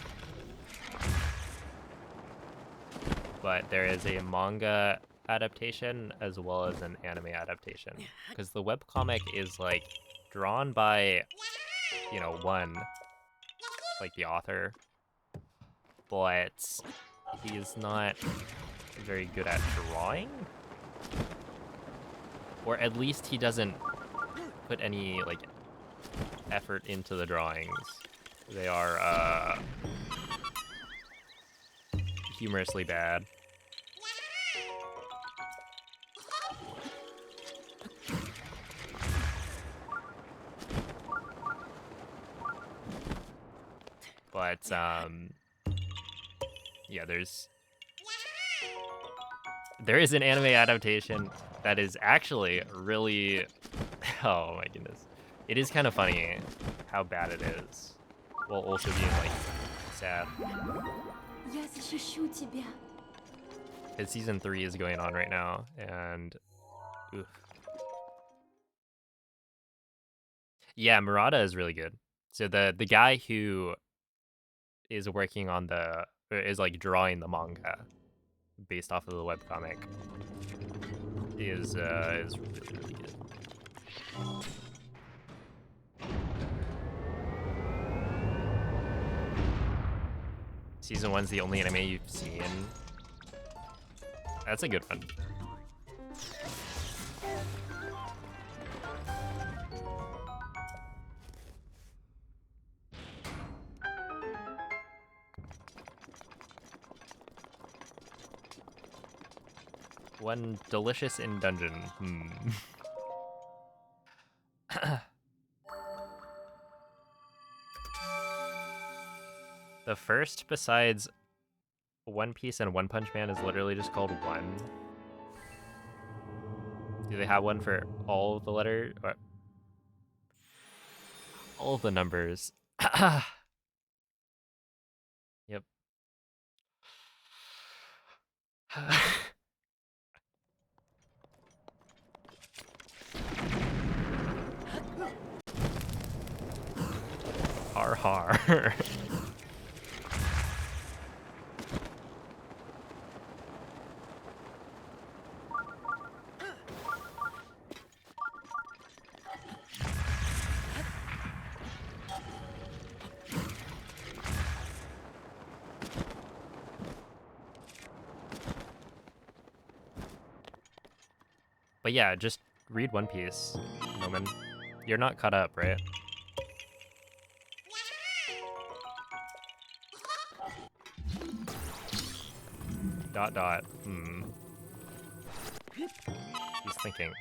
But there is a manga adaptation as well as an anime adaptation. Because the webcomic is, like, drawn by, you know, one, like the author. But he is not very good at drawing. Or at least he doesn't put any, like, effort into the drawings. They are, humorously bad. But yeah, there is an anime adaptation that is actually really oh my goodness. It is kind of funny how bad it is, while also being like sad. Я защищу тебя. Because season 3 is going on right now, and oof. Yeah, Murata is really good. So the guy who is working on is like drawing the manga based off of the webcomic is really, really good. Season 1's the only anime you've seen. That's a good one. One delicious in dungeon. The first, besides One Piece and One Punch Man, is literally just called One. Do they have one for all of the letter? Or all of the numbers? Yep. Har har. But yeah, just read One Piece, Noman. You're not caught up, right? Dot dot. He's thinking.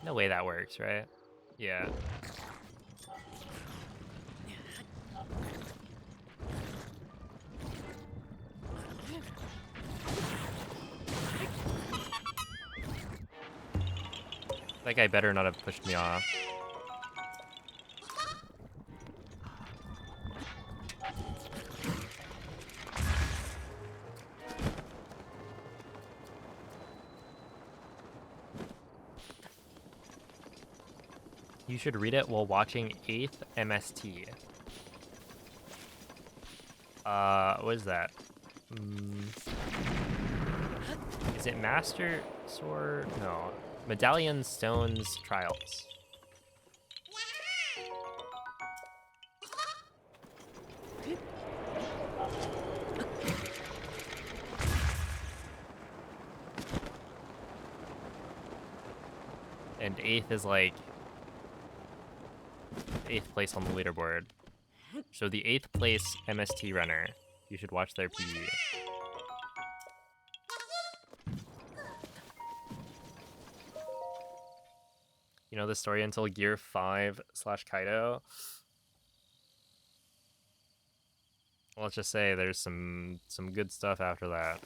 No way that works, right? Yeah. That guy better not have pushed me off. You should read it while watching 8th MST. What is that? Is it Master Sword? No. Medallion Stones Trials. And 8th is like 8th place on the leaderboard. So the 8th place MST runner, you should watch their PE. You know the story until Gear 5/Kaido? Let's just say there's some good stuff after that.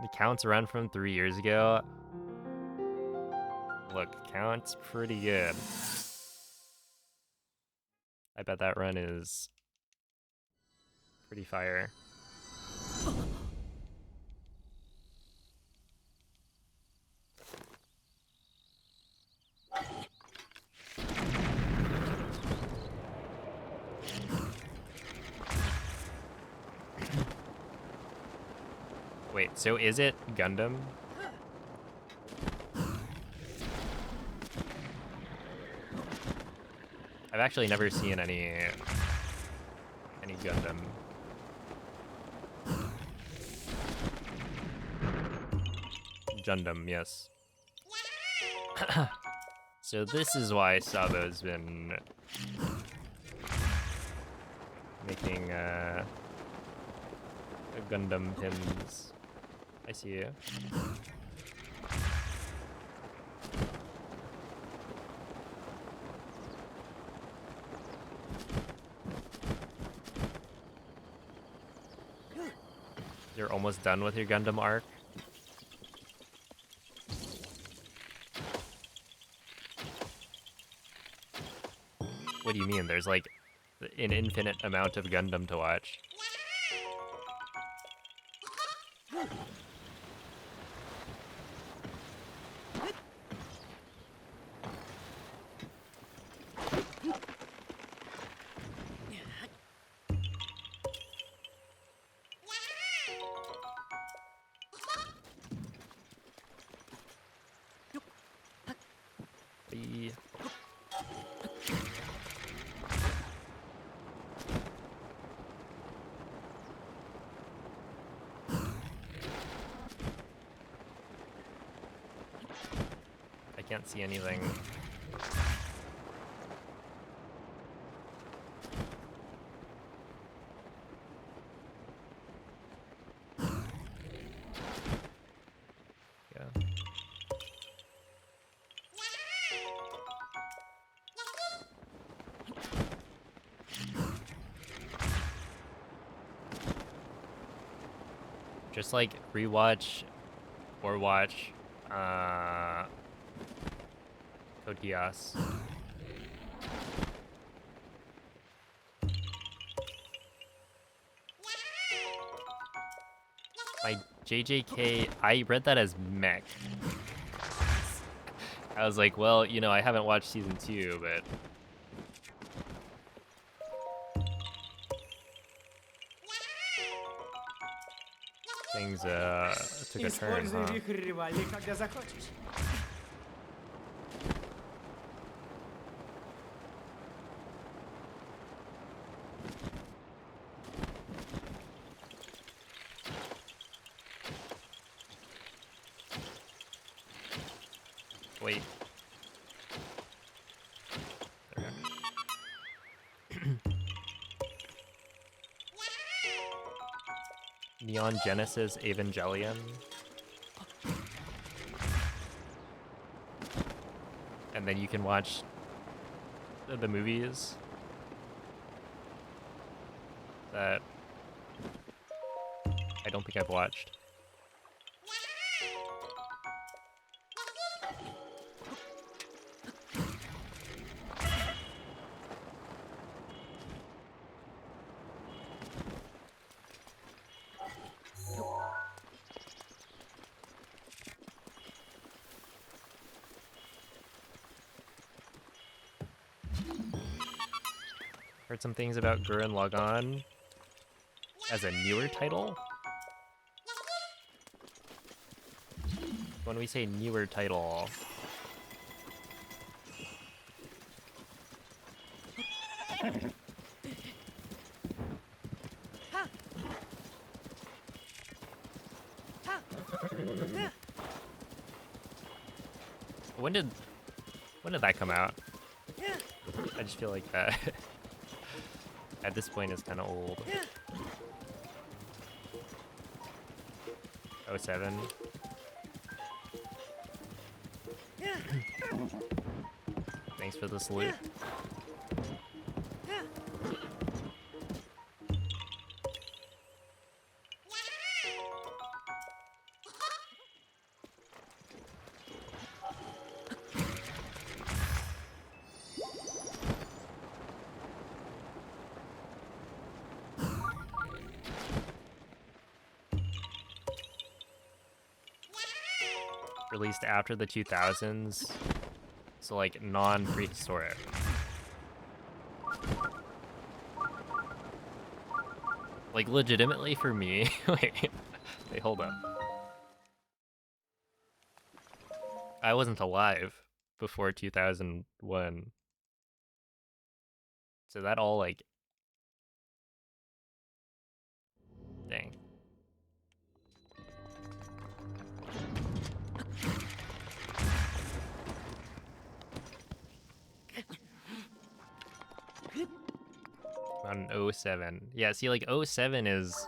The count's run from 3 years ago. Look, count's pretty good. I bet that run is pretty fire. Wait, so is it Gundam? I've actually never seen any Gundam. Gundam, yes. So this is why Sabo's been making Gundam pins. I see you. You're almost done with your Gundam arc? What do you mean? There's like an infinite amount of Gundam to watch. Bye. I can't see anything. Yeah. Just like rewatch or watch Code Geass. My JJK, I read that as mech. I was like, well, you know, I haven't watched season 2, but things took a turn, Используй huh? вихрь Ривали, когда захочешь. Wait. There we go. Neon Genesis Evangelion. And then you can watch the movies that I don't think I've watched. Heard some things about Gurren Lagann as a newer title. When we say newer title, when did that come out? I just feel like that at this point is kind of old. 07. Thanks for the salute. Released after the 2000s, so like non-prehistoric. Like legitimately for me, wait, hold up. I wasn't alive before 2001. So that all like, dang. On 07. Yeah, see, like 07 is.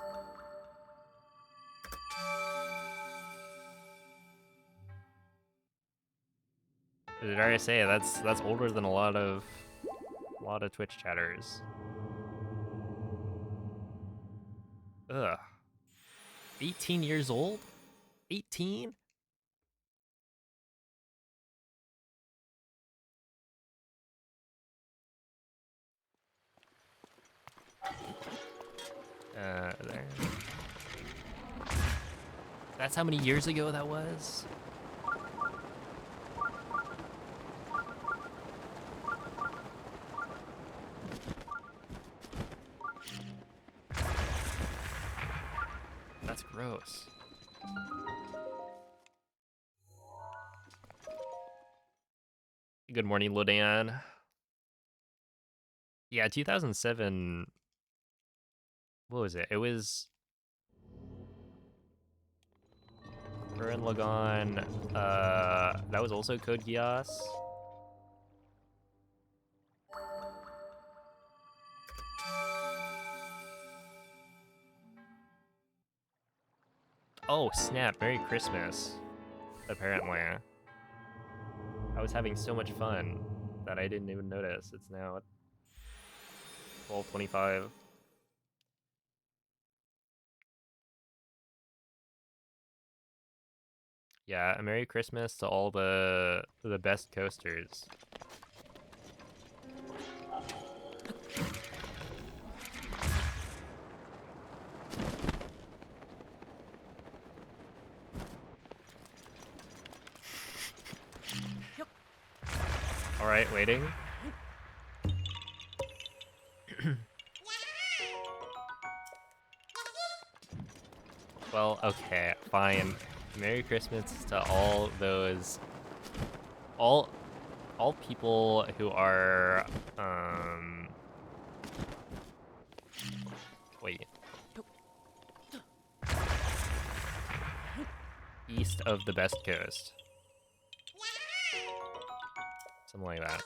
Did I already say that's older than a lot of Twitch chatters. Ugh. 18 years old? 18? There. That's how many years ago that was? That's gross. Good morning, Lodan. Yeah, 2007. What was it? It was Gurren Lagann. That was also Code Geass. Oh, snap. Merry Christmas. Apparently. I was having so much fun that I didn't even notice. It's now 12:25. Yeah, a Merry Christmas to all the best coasters. All right, waiting. Well, okay, fine. Merry Christmas to all those, all people who are, wait, east of the best coast. Something like that.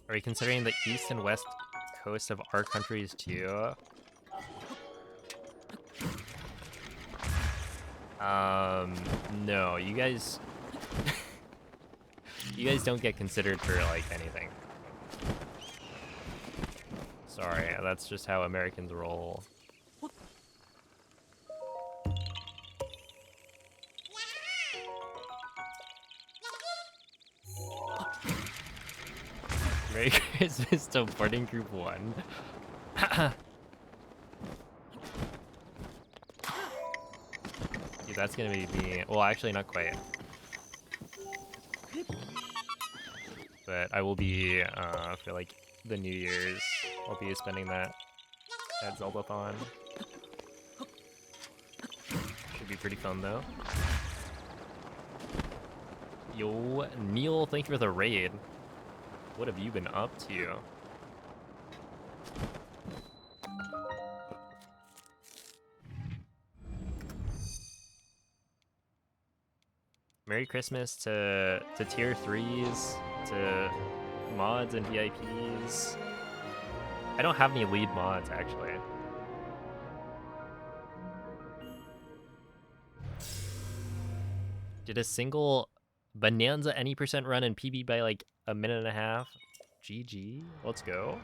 Are we considering the east and west coast of our countries too? No, you guys you guys don't get considered for like anything. Sorry, that's just how Americans roll. Merry Christmas to boarding group 1. Dude, that's gonna be me. Well, actually, not quite. But I will be, for like the New Year's, I'll be spending that at Zeldathon. Should be pretty fun though. Yo, Neil, thank you for the raid. What have you been up to? Merry Christmas to tier 3s, to mods and VIPs. I don't have any lead mods, actually. Did a single Bonanza any percent run and PB by like a minute and a half? GG, let's go.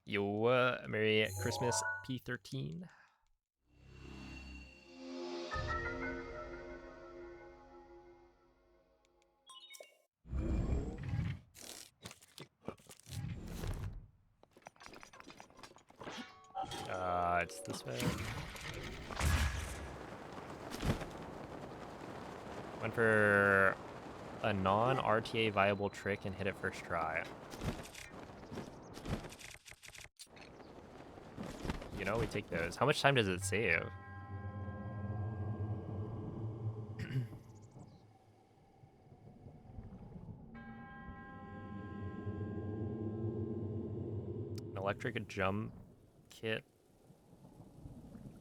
Yo, Merry Christmas, P13. it's this way. Went for a non-RTA viable trick and hit it first try. You know, we take those. How much time does it save? An electric jump kit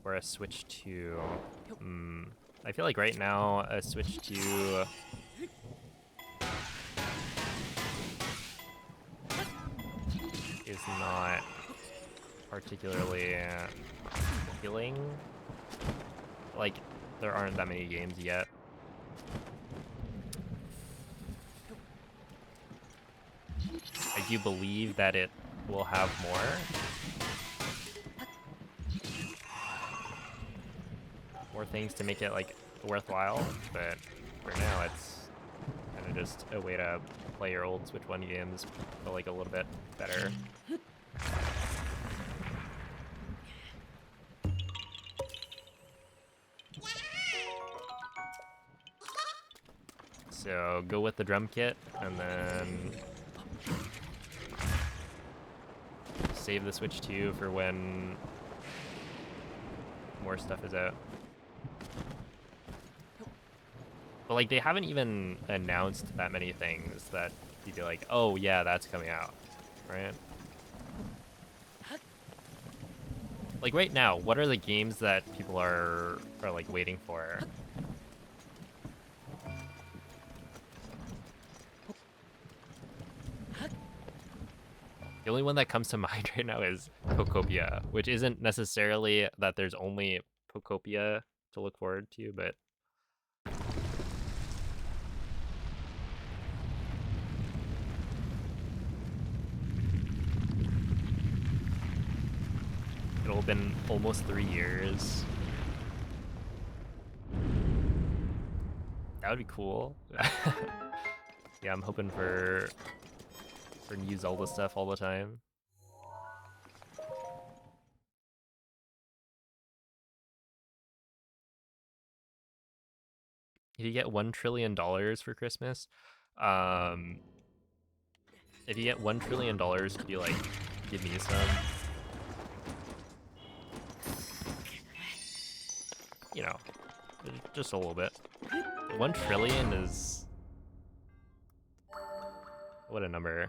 or a switch to... I feel like right now a switch to... is not particularly appealing. Like, there aren't that many games yet. I do believe that it will have more things to make it like worthwhile, but for now it's kind of just a way to play your old Switch 1 games, but like a little bit better. So go with the drum kit and then save the Switch 2 for when more stuff is out. But like they haven't even announced that many things that you'd be like, oh yeah, that's coming out, right? Like right now, what are the games that people are like waiting for? The only one that comes to mind right now is Pocopia, which isn't necessarily that there's only Pocopia to look forward to, but it'll have been almost 3 years. That would be cool. Yeah, I'm hoping for new Zelda stuff all the time. If you get $1 trillion for Christmas, if you get $1 trillion, could you like give me some? You know, just a little bit. 1 trillion is... what a number.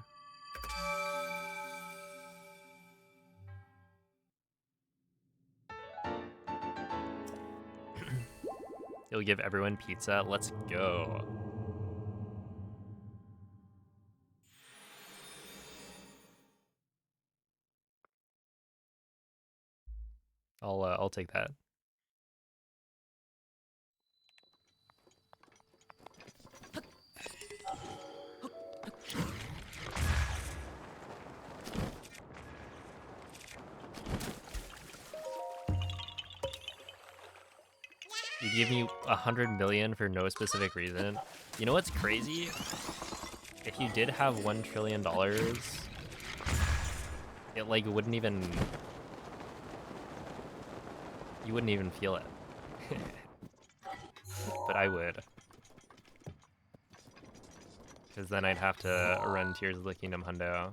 You'll give everyone pizza? Let's go. I'll take that. You give me 100 million for no specific reason. You know what's crazy? If you did have $1 trillion, it like wouldn't even... you wouldn't even feel it. But I would. Because then I'd have to run Tears of the Kingdom Hundo.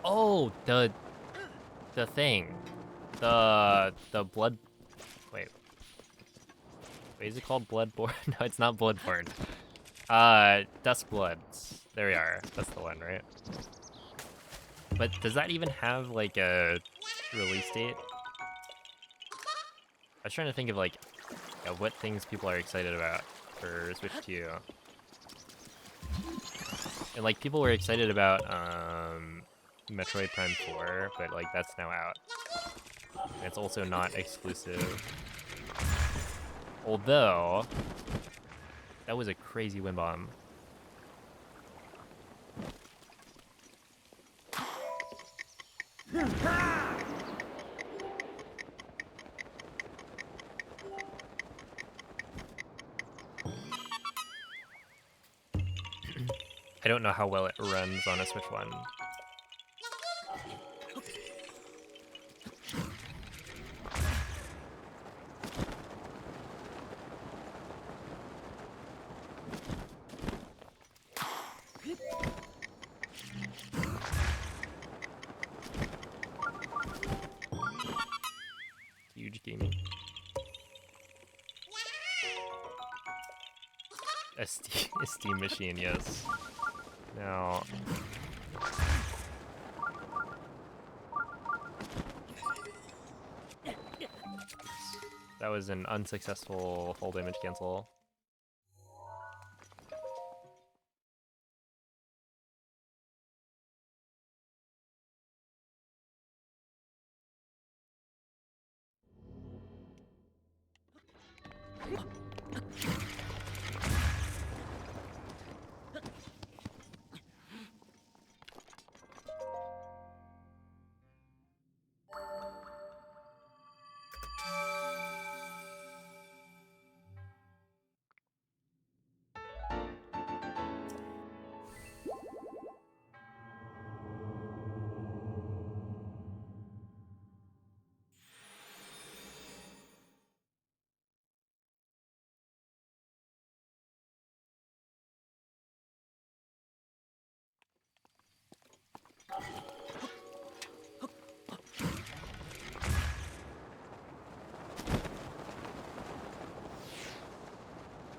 Oh, the thing. The blood... Wait, is it called Bloodborne? No, it's not Bloodborne. Duskbloods. There we are. That's the one, right? But does that even have, like, a release date? I was trying to think of, like, yeah, what things people are excited about for Switch 2. And, like, people were excited about, Metroid Prime 4, but, like, that's now out. And it's also not exclusive. Although, that was a crazy wind bomb. I don't know how well it runs on a Switch One. Huge gaming. A Steam machine, yes. Now, that was an unsuccessful full damage cancel.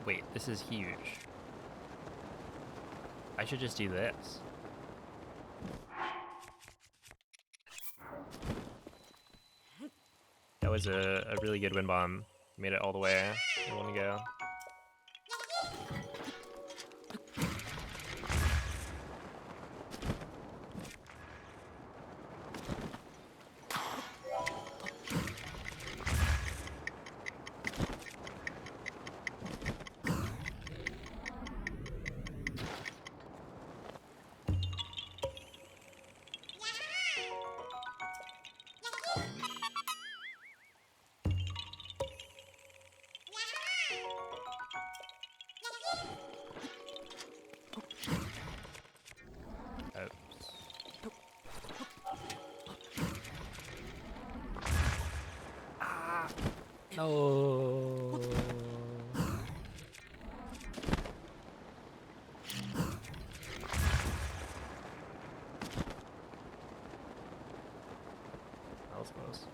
Wait, this is huge. I should just do this. That was a really good wind bomb. Made it all the way in one go. No. That was close.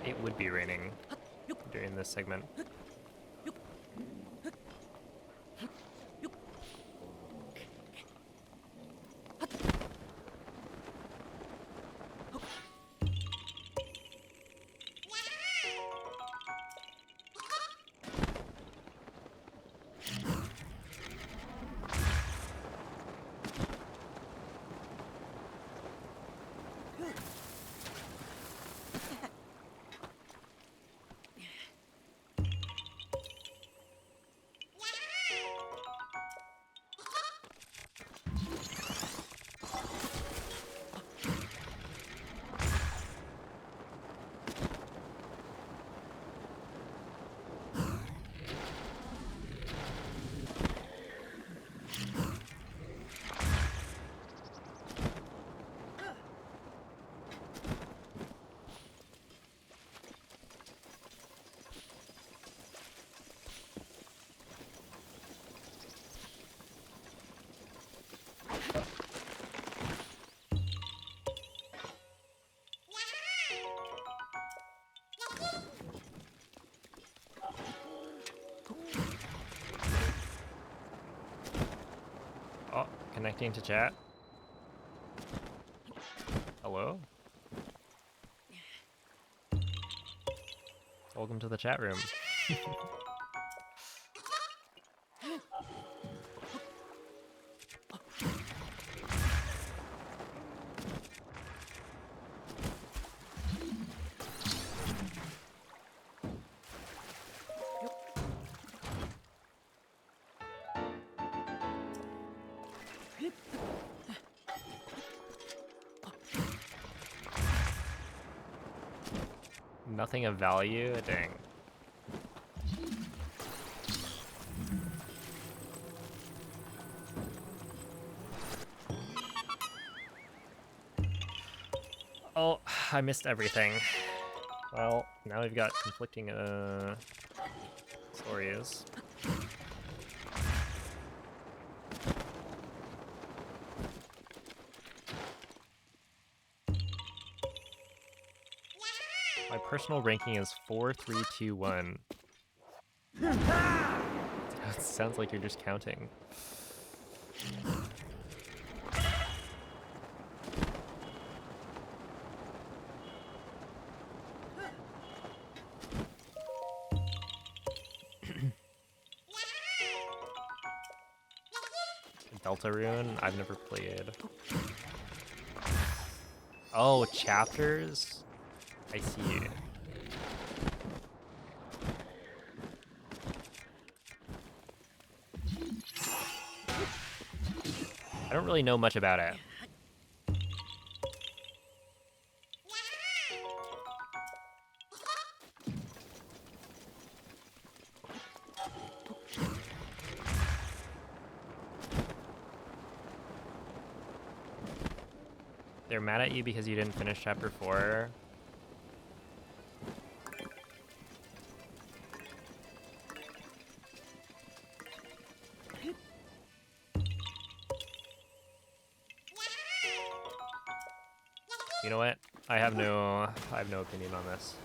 It would be raining during this segment. Oh, connecting to chat. Hello? Welcome to the chat room. Nothing of value? Dang. Oh, I missed everything. Well, now we've got conflicting stories. My personal ranking is 4, 3, 2, 1. It sounds like you're just counting. Deltarune? I've never played. Oh, chapters? I see. I don't really know much about it. They're mad at you because you didn't finish chapter 4. You know what? I have no opinion on this.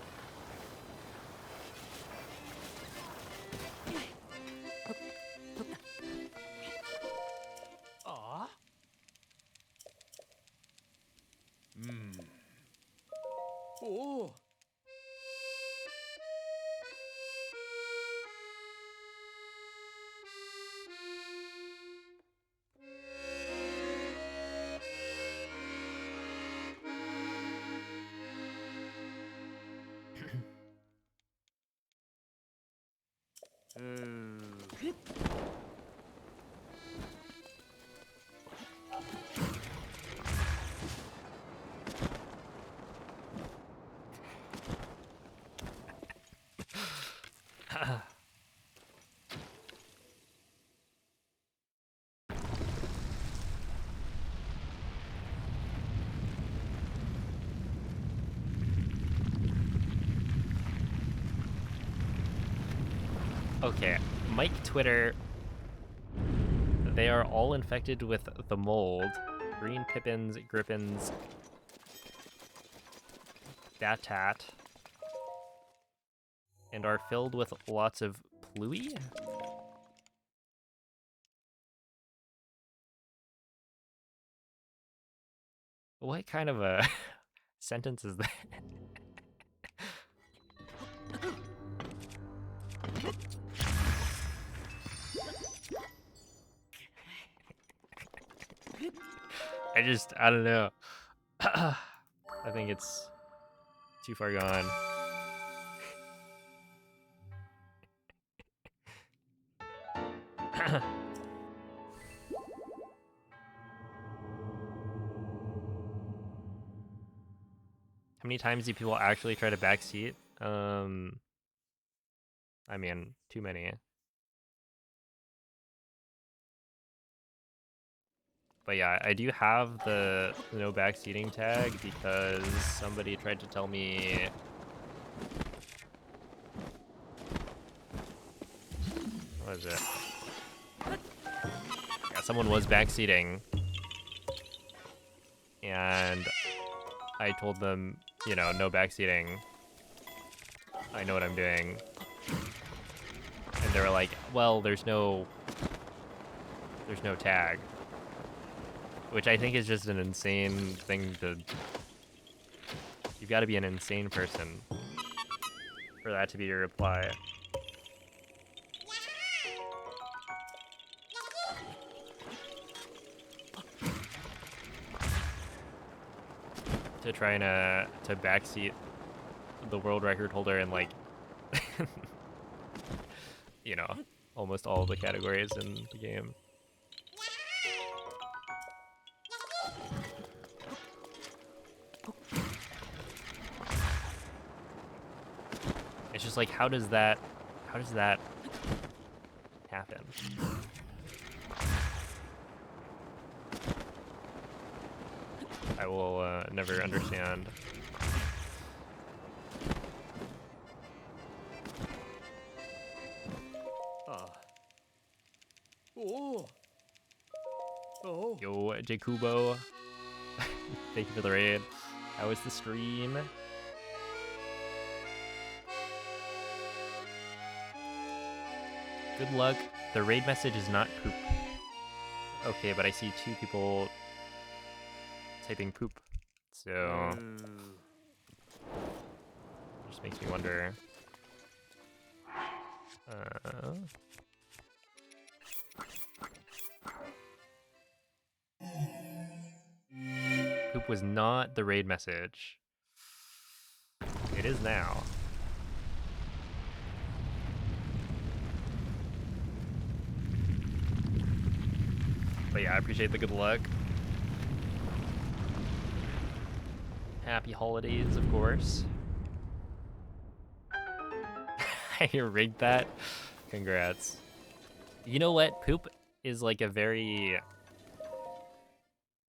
Aw. Oh. Okay, Mike Twitter. They are all infected with the mold. Green Pippins, Grippins, Datat, and are filled with lots of pluie? What kind of a sentence is that? I don't know. I think it's too far gone. How many times do people actually try to backseat? I mean, too many. But yeah, I do have the no backseating tag because somebody tried to tell me. What is it? Yeah, someone was backseating. And I told them, you know, no backseating. I know what I'm doing. And they were like, well, there's no tag. Which I think is just an insane thing to... You've got to be an insane person for that to be your reply. To try and to backseat the world record holder in, like, you know, almost all of the categories in the game. It's just like, how does that happen? I will never understand. Oh. Oh. Yo, Jakubo. Thank you for the raid. How was the stream? Good luck. The raid message is not poop. Okay, but I see 2 people typing poop. So just makes me wonder. Poop was not the raid message. It is now. But yeah, I appreciate the good luck. Happy holidays, of course. I rigged that. Congrats. You know what? Poop is like a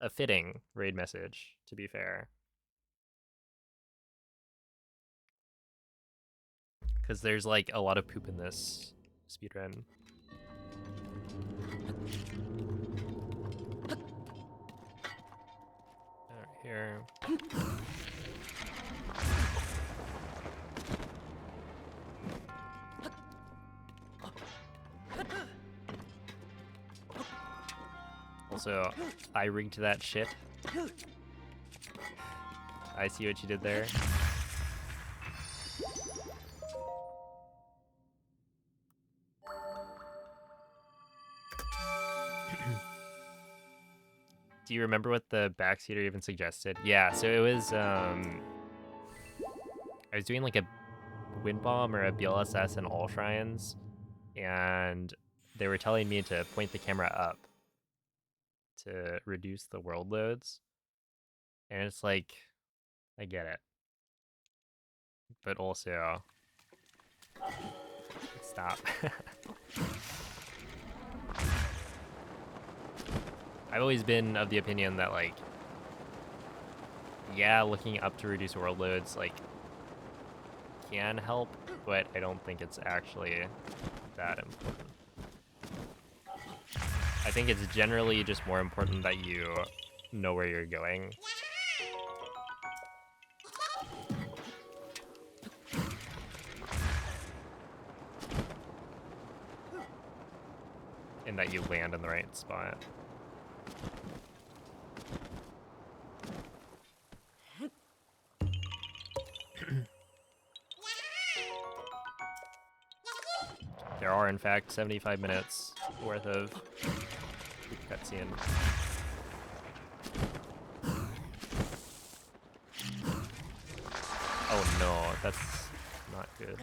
fitting raid message, to be fair. Because there's like a lot of poop in this speedrun. Alright, here. Also, I rigged that shit. I see what you did there. Do you remember what the backseater even suggested? Yeah, so it was, I was doing like a wind bomb or a BLSS in all shrines, and they were telling me to point the camera up to reduce the world loads. And it's like, I get it. But also, stop. I've always been of the opinion that, like, yeah, looking up to reduce world loads, like, can help, but I don't think it's actually that important. I think it's generally just more important that you know where you're going. And that you land in the right spot. There are, in fact, 75 minutes worth of cutscene. Oh no, that's not good.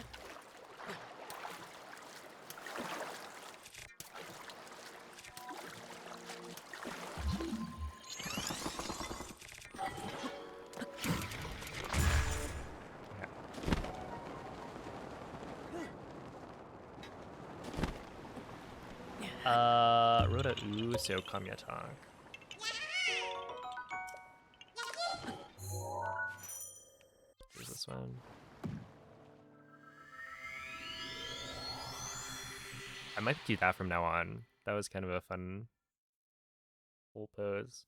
Rhoda so Kamyatong. Here's this one. I might do that from now on. That was kind of a fun whole pose.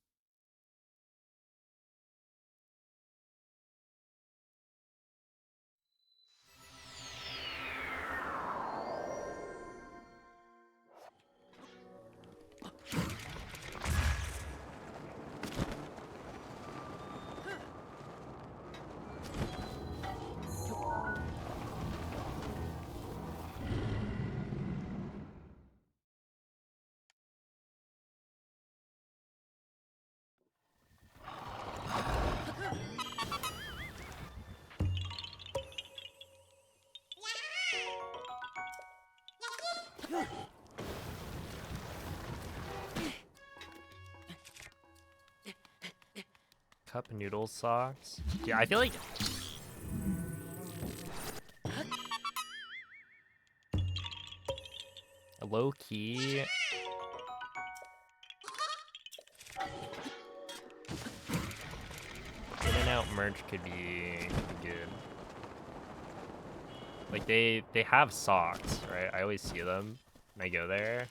Cup noodle socks. Yeah, I feel like low key. In and out merch could be good. Like they have socks, right? I always see them when I go there.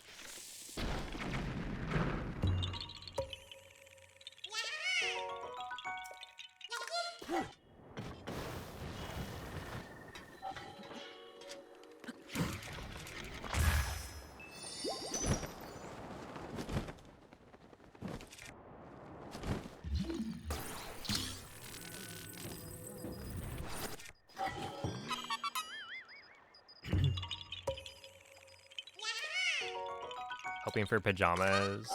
Hoping for pajamas.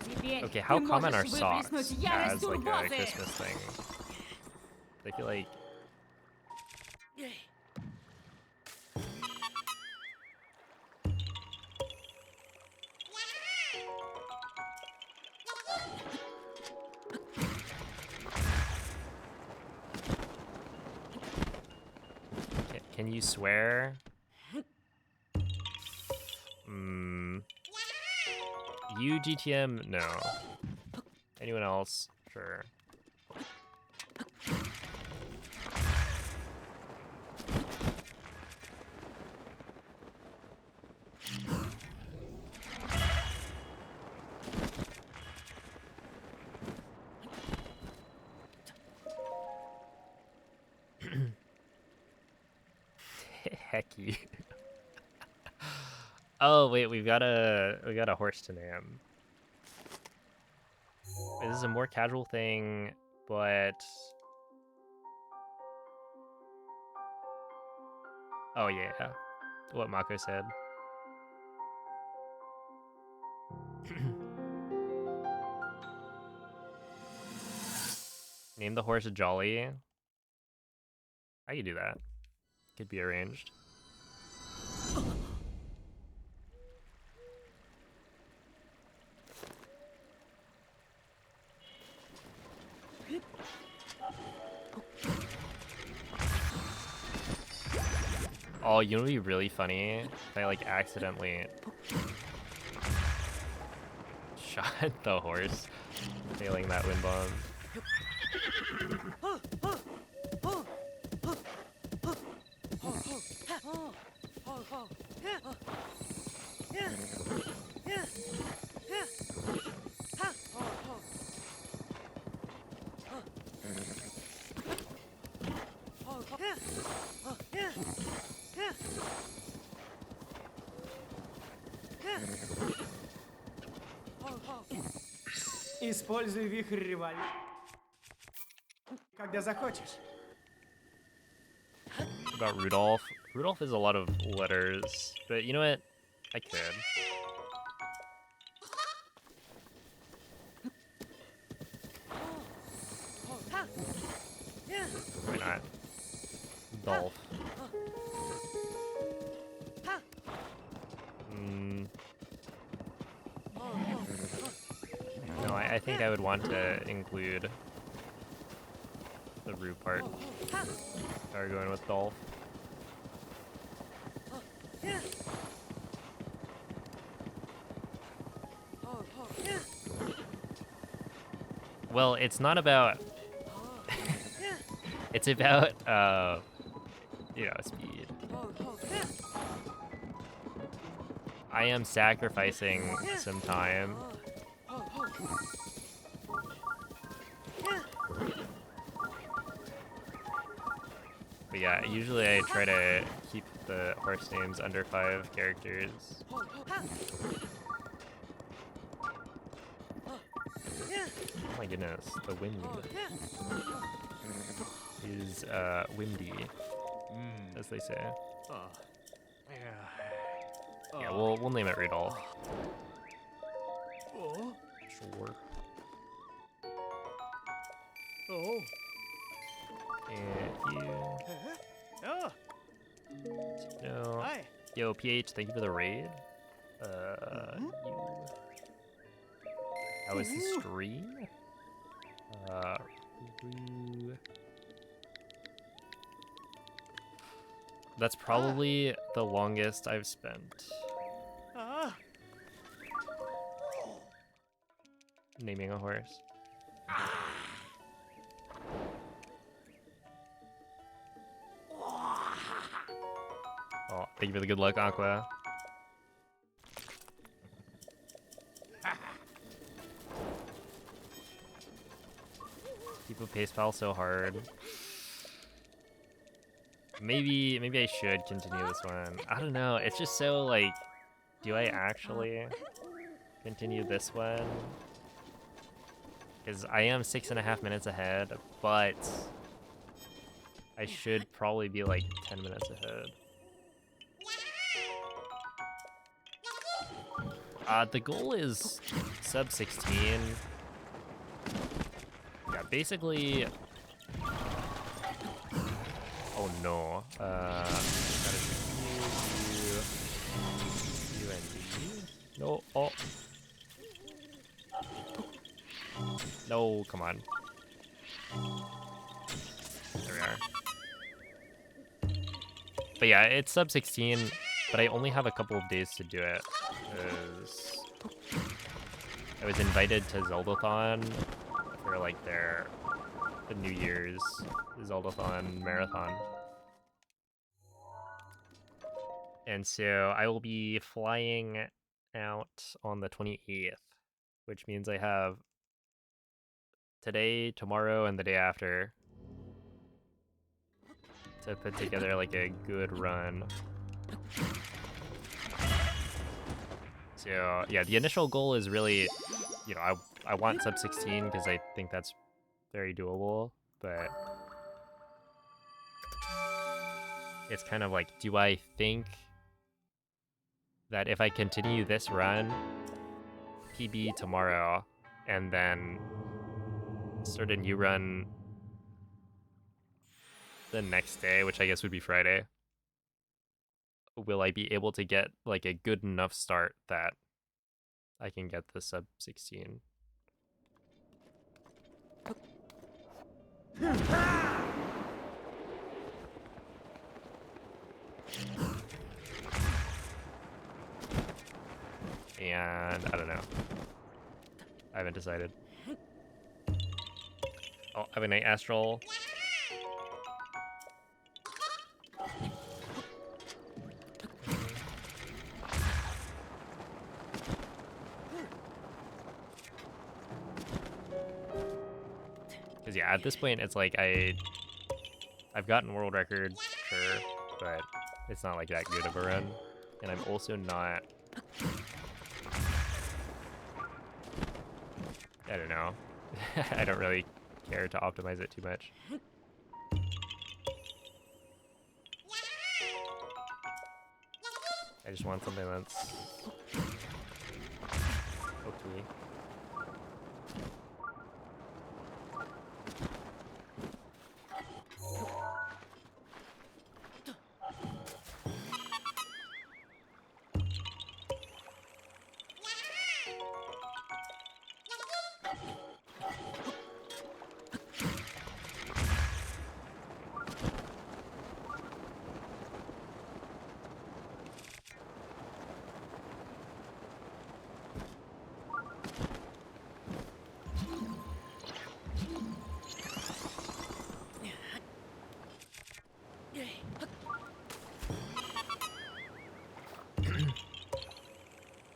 Теперь Okay, ты how common are можешь socks выплеснуть ярость as like a турбозы. Christmas thing? I feel like can you swear? You GTM? No. Anyone else? Sure. Hecky. Oh wait, we got a horse to name. This is a more casual thing, but oh yeah, what Mako said. Name the horse Jolly. I could do that. Could be arranged. Oh, you know what'd be really funny? If I like accidentally shot the horse, failing that wind bomb. Используй вихрь револьвера, когда захочешь. About Rudolph. Rudolph is a lot of letters, but you know what? I could. Why not? Dolph. No, I think I would want to include the Rue part. Are we going with Dolph? Well, it's not about... it's about, you know, speed. I am sacrificing some time. But yeah, usually I try to keep the horse names under 5 characters. Oh my goodness, the wind is windy, as they say. Yeah, we'll name it Rudolph. Sure. Oh. And you. Oh. No. Hi. Yo, PH, thank you for the raid. You. How was the stream? Rue. That's probably the longest I've spent Ah. naming a horse. Oh, thank you for the good luck, Aqua. People pace pal so hard. Maybe I should continue this one. I don't know. It's just so like, do I actually continue this one? Because I am 6.5 minutes ahead, but I should probably be like 10 minutes ahead. The goal is sub 16. Yeah, basically. Oh no. Gotta you and you. No. Oh. No, come on. There we are. But yeah, it's sub 16, but I only have a couple of days to do it. Because I was invited to Zeldathon for like the New Year's Zeldathon marathon. And so I will be flying out on the 28th, which means I have today, tomorrow, and the day after to put together like a good run. So yeah, the initial goal is really, you know, I want sub 16 because I think that's very doable, but it's kind of like, do I think that if I continue this run, PB tomorrow, and then start a new run the next day, which I guess would be Friday, will I be able to get like a good enough start that I can get the sub 16? And I don't know. I haven't decided. Oh, I have a night astral. Because yeah, at this point it's like I've gotten world records, sure, but it's not like that good of a run. And I'm also not, I don't know. I don't really care to optimize it too much. I just want something that's okay.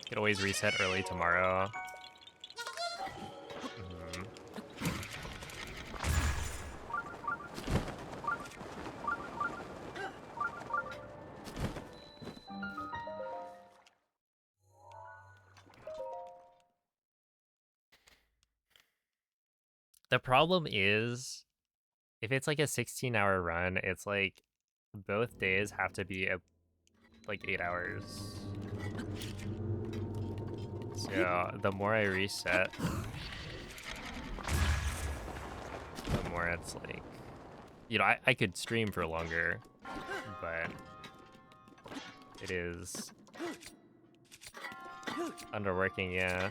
Could always reset early tomorrow. The problem is, if it's like a 16-hour run, it's like both days have to be like 8 hours. So the more I reset, the more it's like, you know, I could stream for longer, but it is underworking, yeah.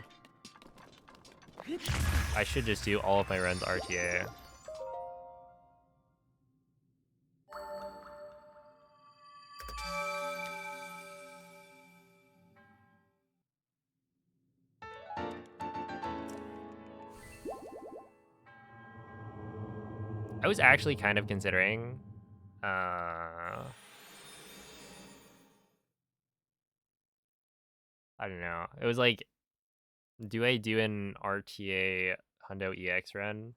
I should just do all of my runs RTA. I was actually kind of considering, I don't know. It was like, do I do an RTA Hundo EX run?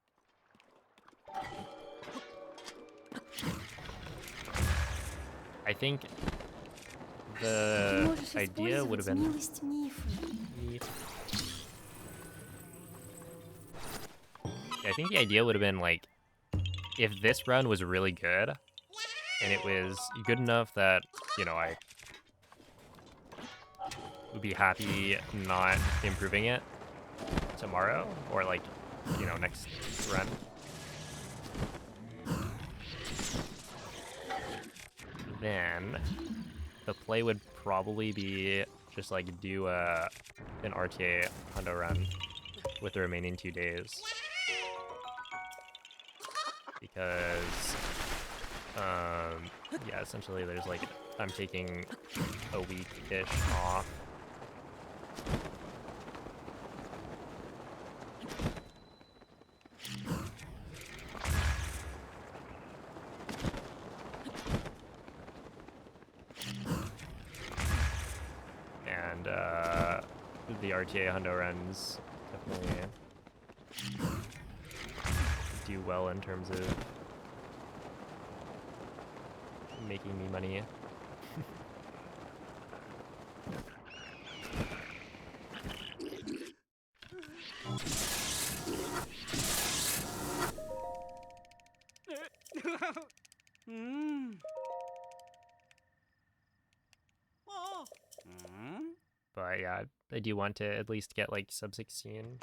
I think Ты the можешь idea would have использовать been милость Мифы. I think the idea would have been like, if this run was really good, and it was good enough that, you know, I would be happy not improving it tomorrow, or like, you know, next run. Then the play would probably be just like do an RTA Hundo run with the remaining 2 days. Because yeah, essentially there's like, I'm taking a week-ish off. And the RTA Hundo runs definitely do well in terms of making me money. But yeah, I do want to at least get like sub 16.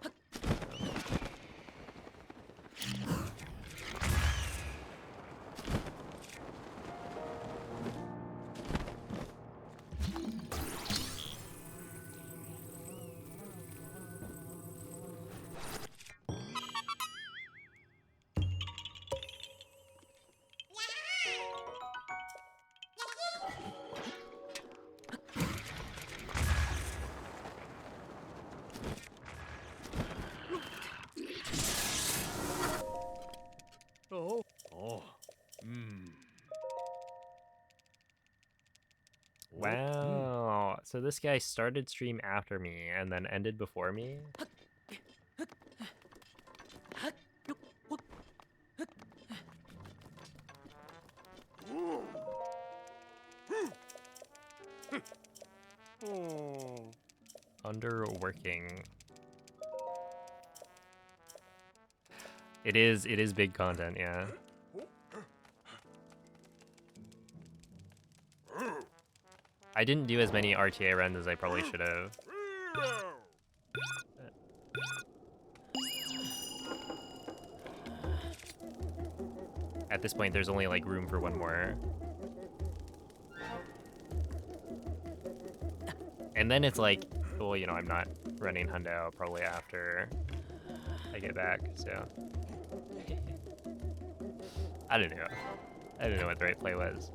Oh. Oh. Hmm. Wow. So this guy started stream after me and then ended before me? Underworking. It is big content, yeah. I didn't do as many RTA runs as I probably should have. At this point, there's only like room for one more. And then it's like, well, you know, I'm not running Hundo probably after I get back, so. I don't know. I don't know what the right play was.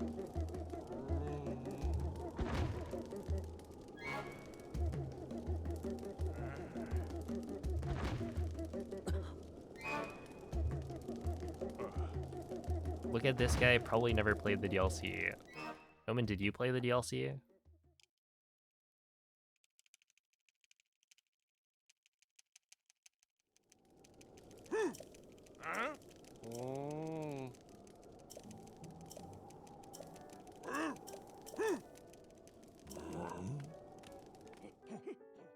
Look at this guy, probably never played the DLC. Omen, did you play the DLC? Oh.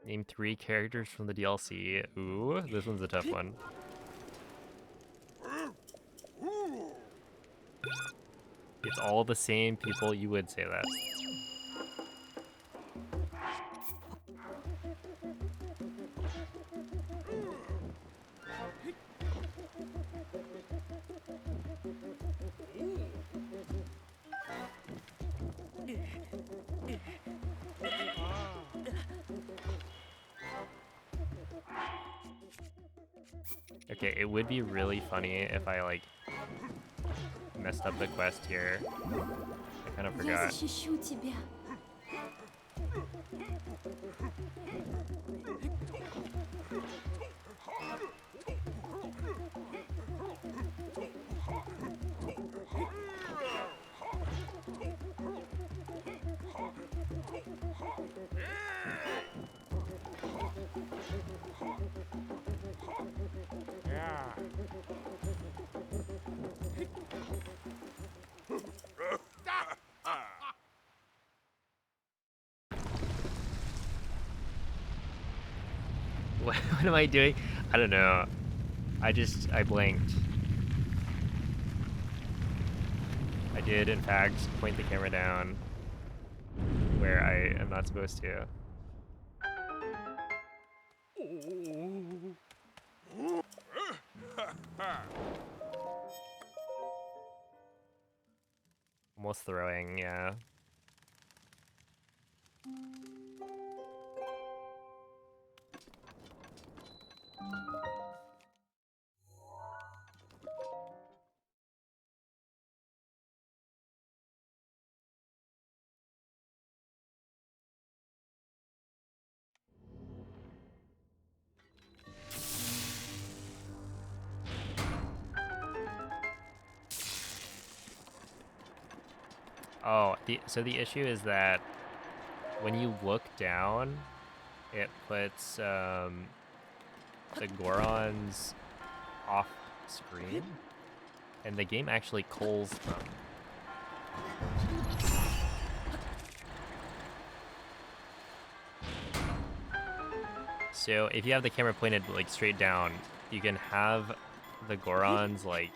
Name 3 characters from the DLC. Ooh, this one's a tough one. It's all the same people, you would say that. Okay, it would be really funny if I like messed up the quest here. I kind of Я forgot. защищу тебя. What am I doing? I don't know. I blinked. I did, in fact, point the camera down where I am not supposed to. Almost throwing, yeah. Oh, so the issue is that when you look down, it puts the Gorons off screen, and the game actually culls them. So if you have the camera pointed like straight down, you can have the Gorons like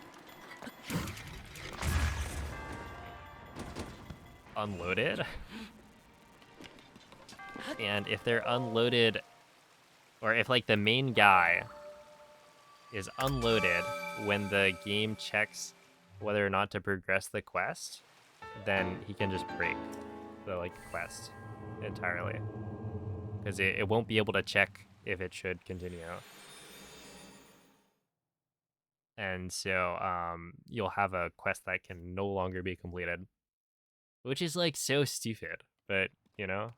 unloaded. And if they're unloaded, or if like the main guy is unloaded when the game checks whether or not to progress the quest, then he can just break the like quest entirely. Because it won't be able to check if it should continue. And so you'll have a quest that can no longer be completed. Which is like so stupid, but you know?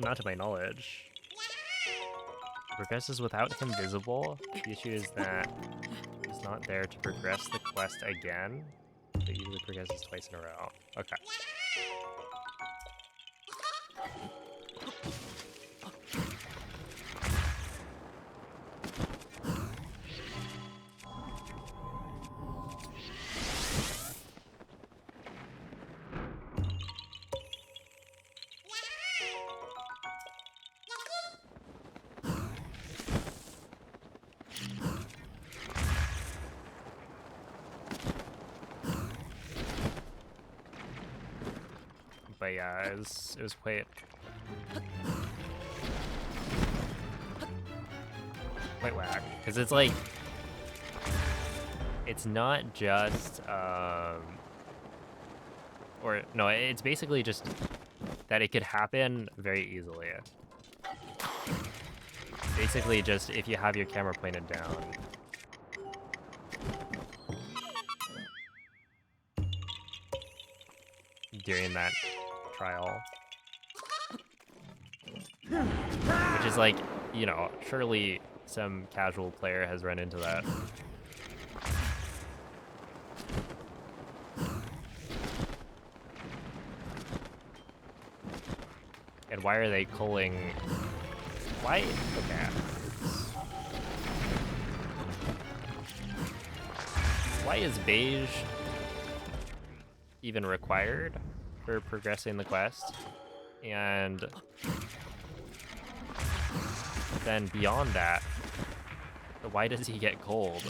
Not to my knowledge. Progresses without him visible. The issue is that he's not there to progress the quest again. It usually progresses twice in a row. Okay. But yeah, it was quite whack. Because it's like, it's not just, or no, it's basically just that it could happen very easily. Basically just if you have your camera pointed down. During that trial. Which is like, you know, surely some casual player has run into that. And why are they culling? Why? Okay. Why is beige even required for progressing the quest? And then beyond that, why does he get gold?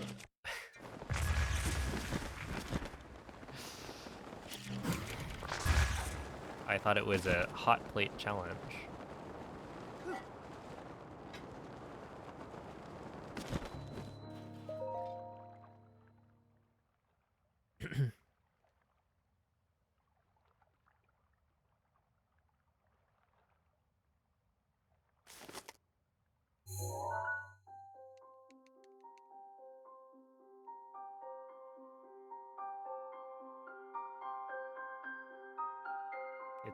I thought it was a hot plate challenge.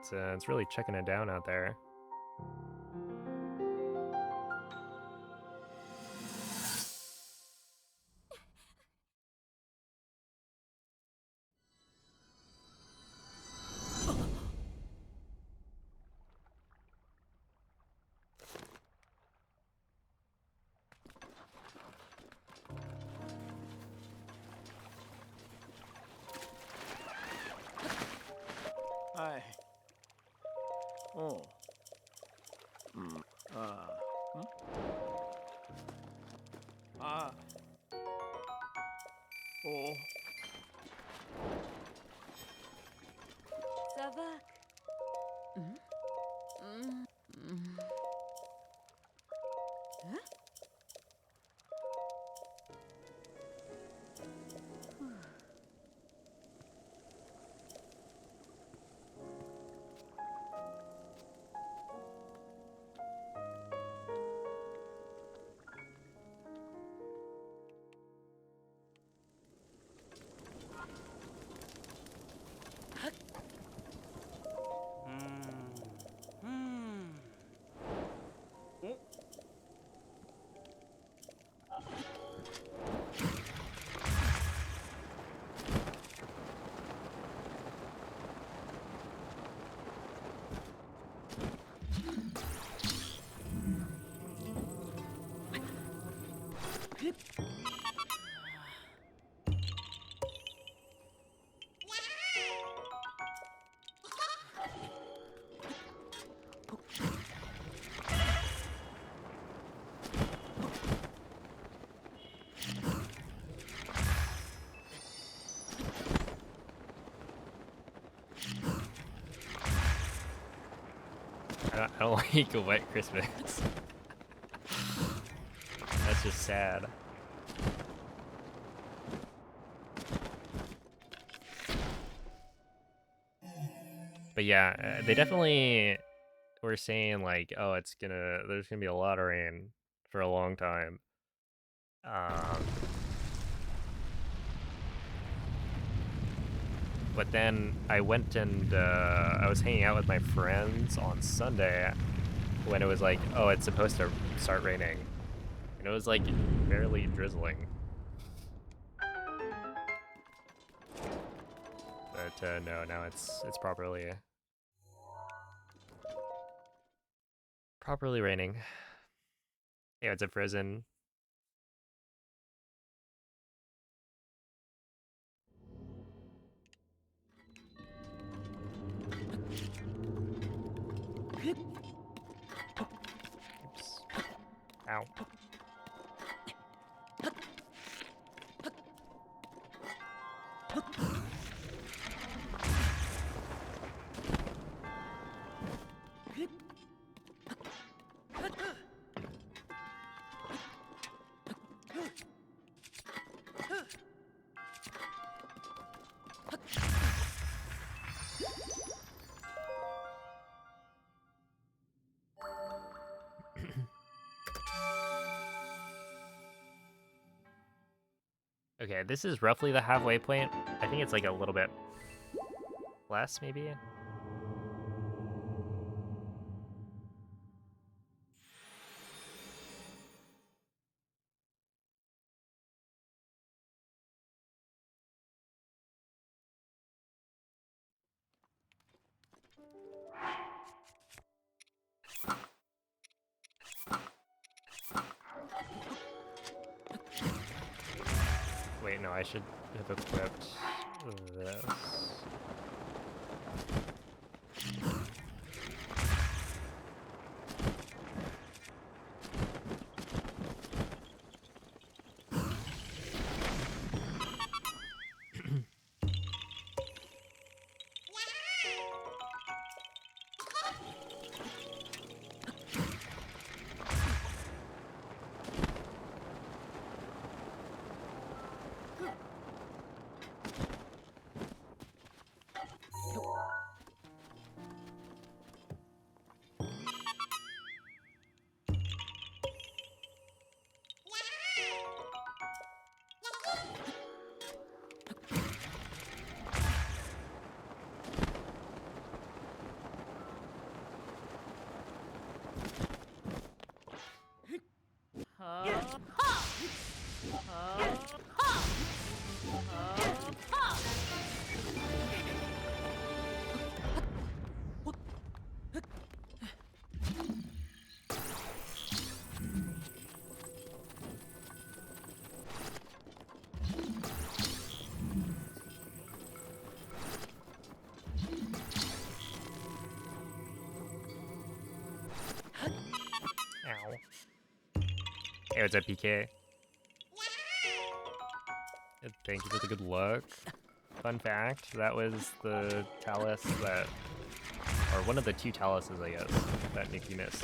It's really checking it down out there. Ai. Oh. Ah. Ah. Oh. Ça va? I don't like a wet Christmas. That's just sad. But yeah, they definitely were saying like, oh, there's gonna be a lot of rain for a long time. But then I went and I was hanging out with my friends on Sunday when it was like, oh, it's supposed to start raining, and it was like barely drizzling. But no, now it's properly raining. Yeah, it's a prison. Oops. Ow. Okay, this is roughly the halfway point. I think it's like a little bit less, maybe. Wait, no, I should have equipped this. Ow. Hey, what's up, PK? Thank you for the good luck. Fun fact, that was the Talus that, or one of the 2 Taluses, I guess, that Nikki missed.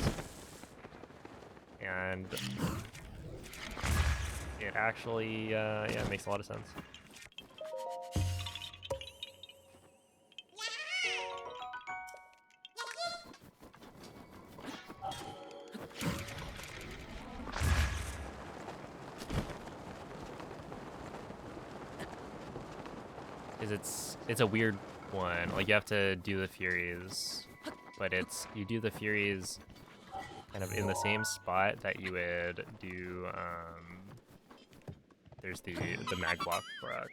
And it actually, yeah, it makes a lot of sense. Because it's a weird one. Like, you have to do the Furies, but you do the Furies kind of in the same spot that you would do, there's the mag block proc.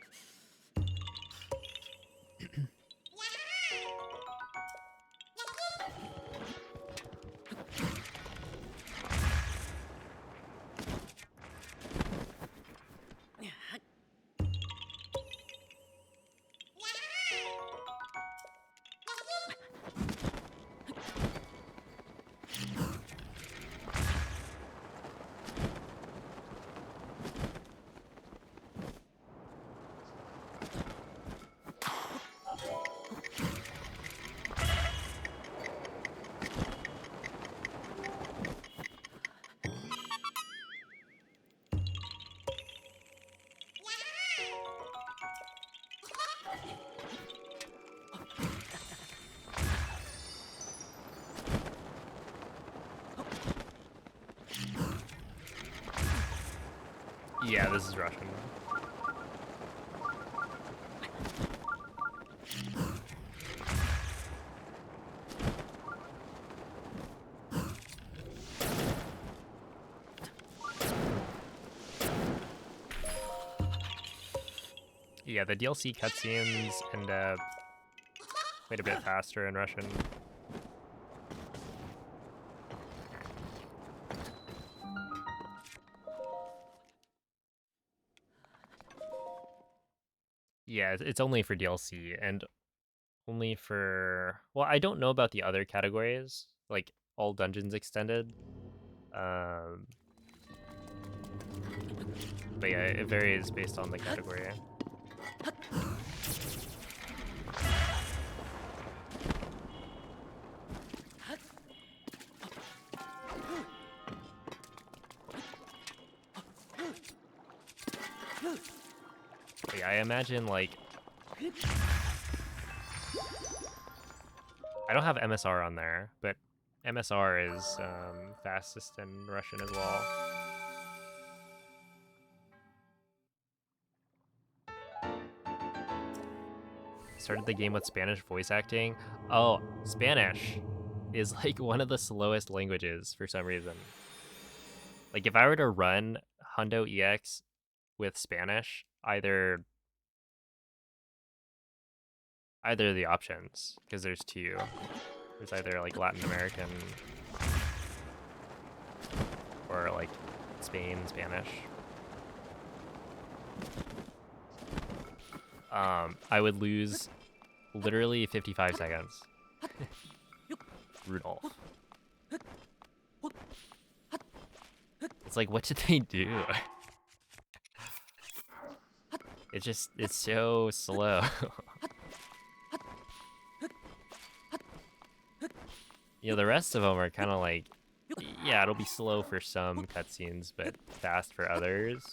Yeah, this is Russian. Yeah, the DLC cutscenes end up quite a bit faster in Russian. Yeah, it's only for DLC and only for... Well, I don't know about the other categories, like all dungeons extended. But yeah, it varies based on the category. But yeah, I imagine, like... I don't have MSR on there, but MSR is fastest in Russian as well. Started the game with Spanish voice acting. Oh, Spanish is like one of the slowest languages for some reason. Like if I were to run Hundo EX with Spanish, either of the options, because there's 2. There's either like Latin American or like Spain Spanish. I would lose literally 55 seconds. Rudolph. It's like, what did they do? It's so slow. You know, the rest of them are kind of like, yeah, it'll be slow for some cutscenes, but fast for others.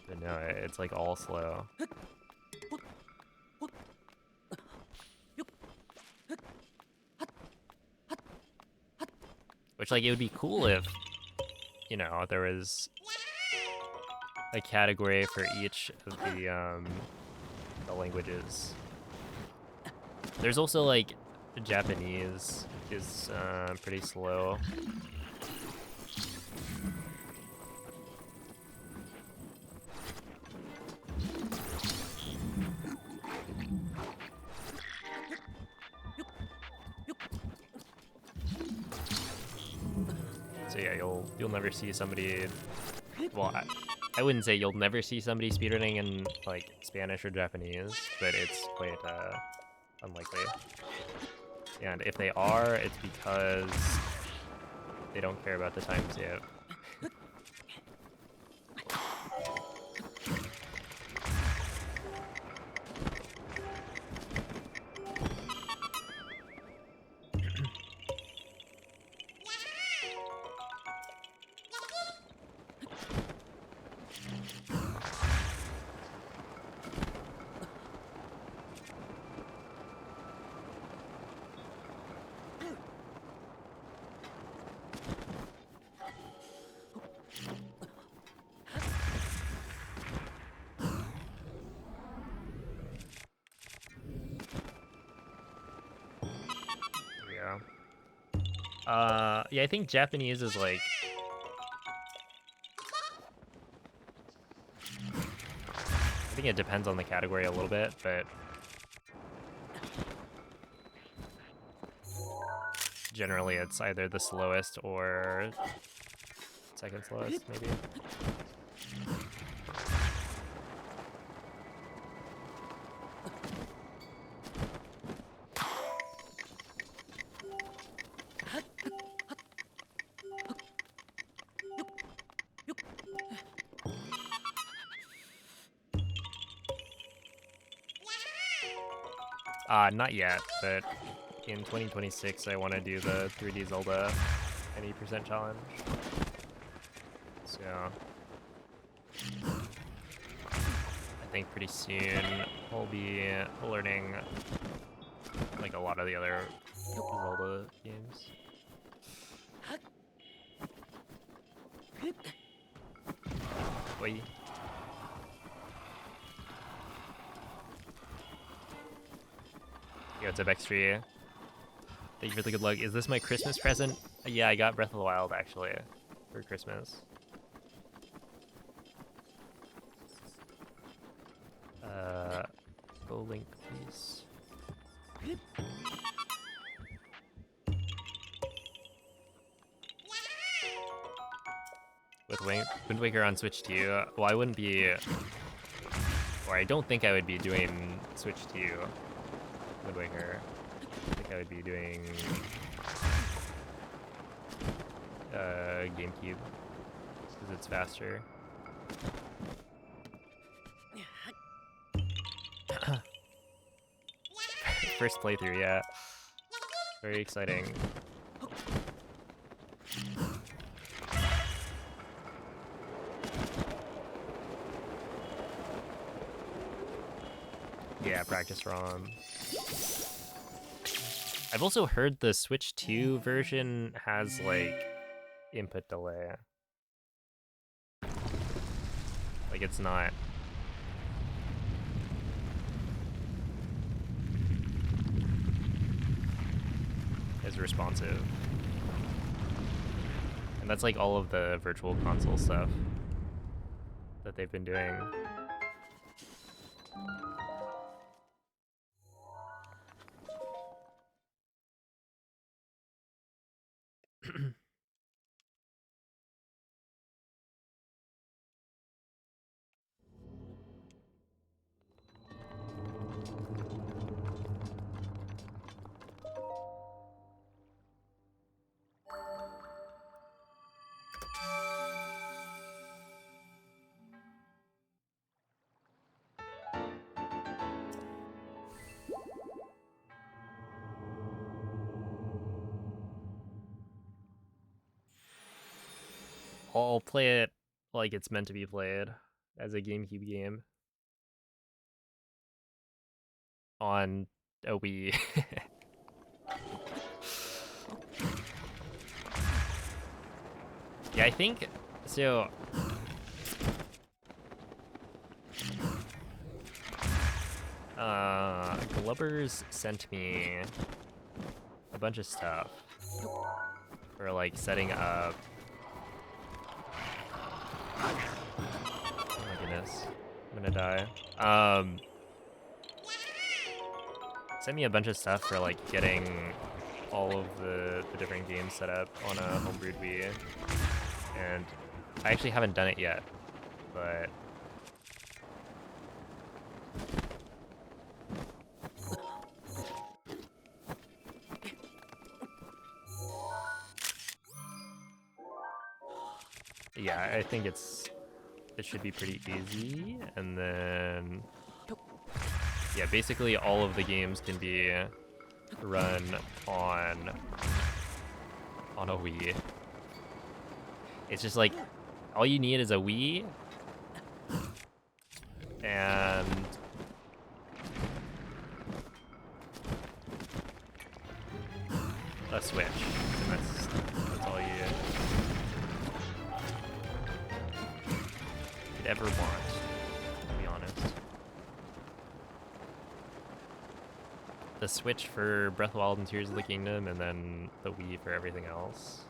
But no, it's like all slow. Which, like, it would be cool if, you know, there was a category for each of the languages. There's also, like, Japanese is pretty slow. So yeah, you'll never see somebody. Well, I wouldn't say you'll never see somebody speedrunning in like Spanish or Japanese, but it's quite unlikely. And if they are, it's because they don't care about the timestamp. Yeah. Yeah, I think Japanese is like I think it depends on the category a little bit, but generally it's either the slowest or second slowest, maybe. Not yet, but in 2026 I want to do the 3D Zelda 90% challenge. So I think pretty soon we'll be learning like a lot of the other Zelda games. Wait. Yo, what's up, X3? Thank you for the good luck. Is this my Christmas present? Yeah, I got Breath of the Wild, actually, for Christmas. Go Link, please. With Wind Waker on Switch 2, well, I wouldn't be, or I don't think I would be doing Switch 2 Wind Waker. I think I would be doing GameCube, because it's faster. First playthrough, yeah. Very exciting. Yeah, practice ROM. I've also heard the Switch 2 version has, like, input delay. Like, it's not as responsive. And that's like all of the virtual console stuff that they've been doing. I'll play it like it's meant to be played as a GameCube game on a Wii. Yeah, I think so. Glubbers sent me a bunch of stuff for like setting up Oh my goodness. I'm gonna die. Sent me a bunch of stuff for like getting all of the different games set up on a homebrewed Wii. And I actually haven't done it yet, but yeah, I think it should be pretty easy. And then yeah, basically all of the games can be run on a Wii. It's just like all you need is a Wii and a Switch, and that's all you could ever want, to be honest. The Switch for Breath of the Wild and Tears of the Kingdom, and then the Wii for everything else.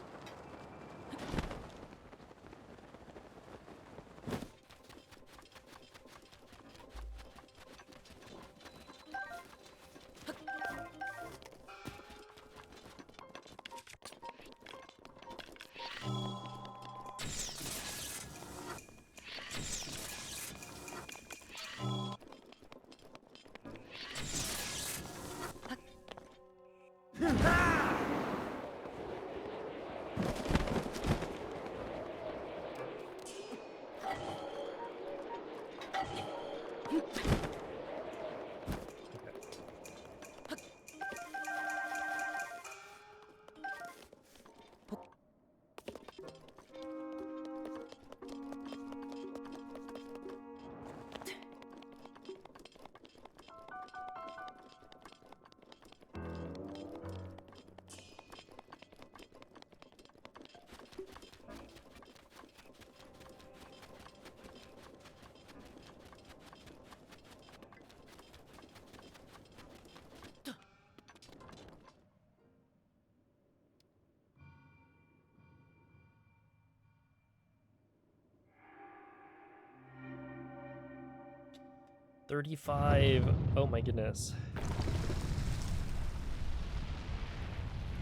$35. Oh my goodness.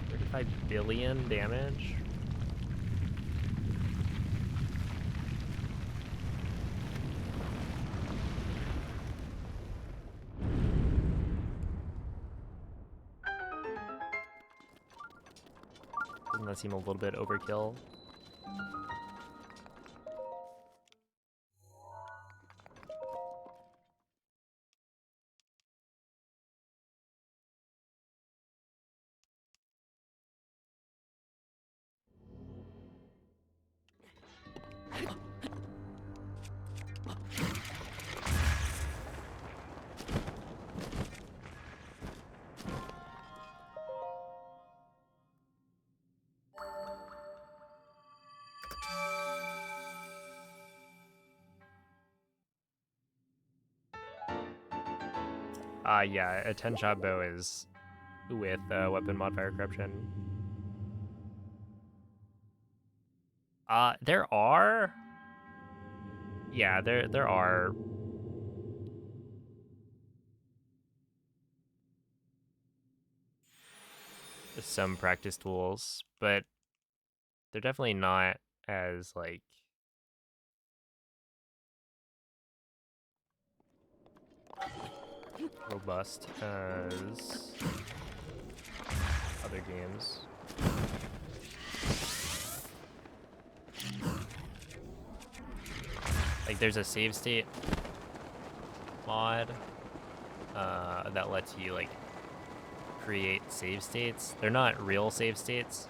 35 billion damage? Doesn't that seem a little bit overkill? Yeah, a 10-shot bow is with weapon modifier corruption. There are... Yeah, there are... some practice tools, but they're definitely not as, like... robust as other games. Like, there's a save state mod that lets you, like, create save states. They're not real save states,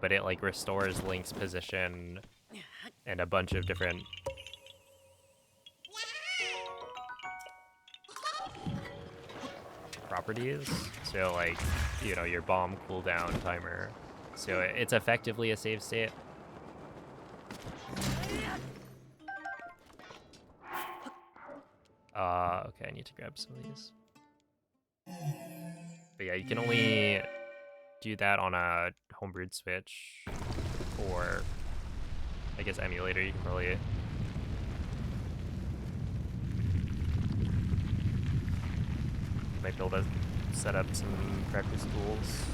but it, like, restores Link's position and a bunch of different properties. So, like, you know, your bomb cooldown timer. So it's effectively a save state. Okay, I need to grab some of these. But yeah, you can only do that on a homebrewed Switch or I guess emulator, you can probably... Might be able to set up some practice tools.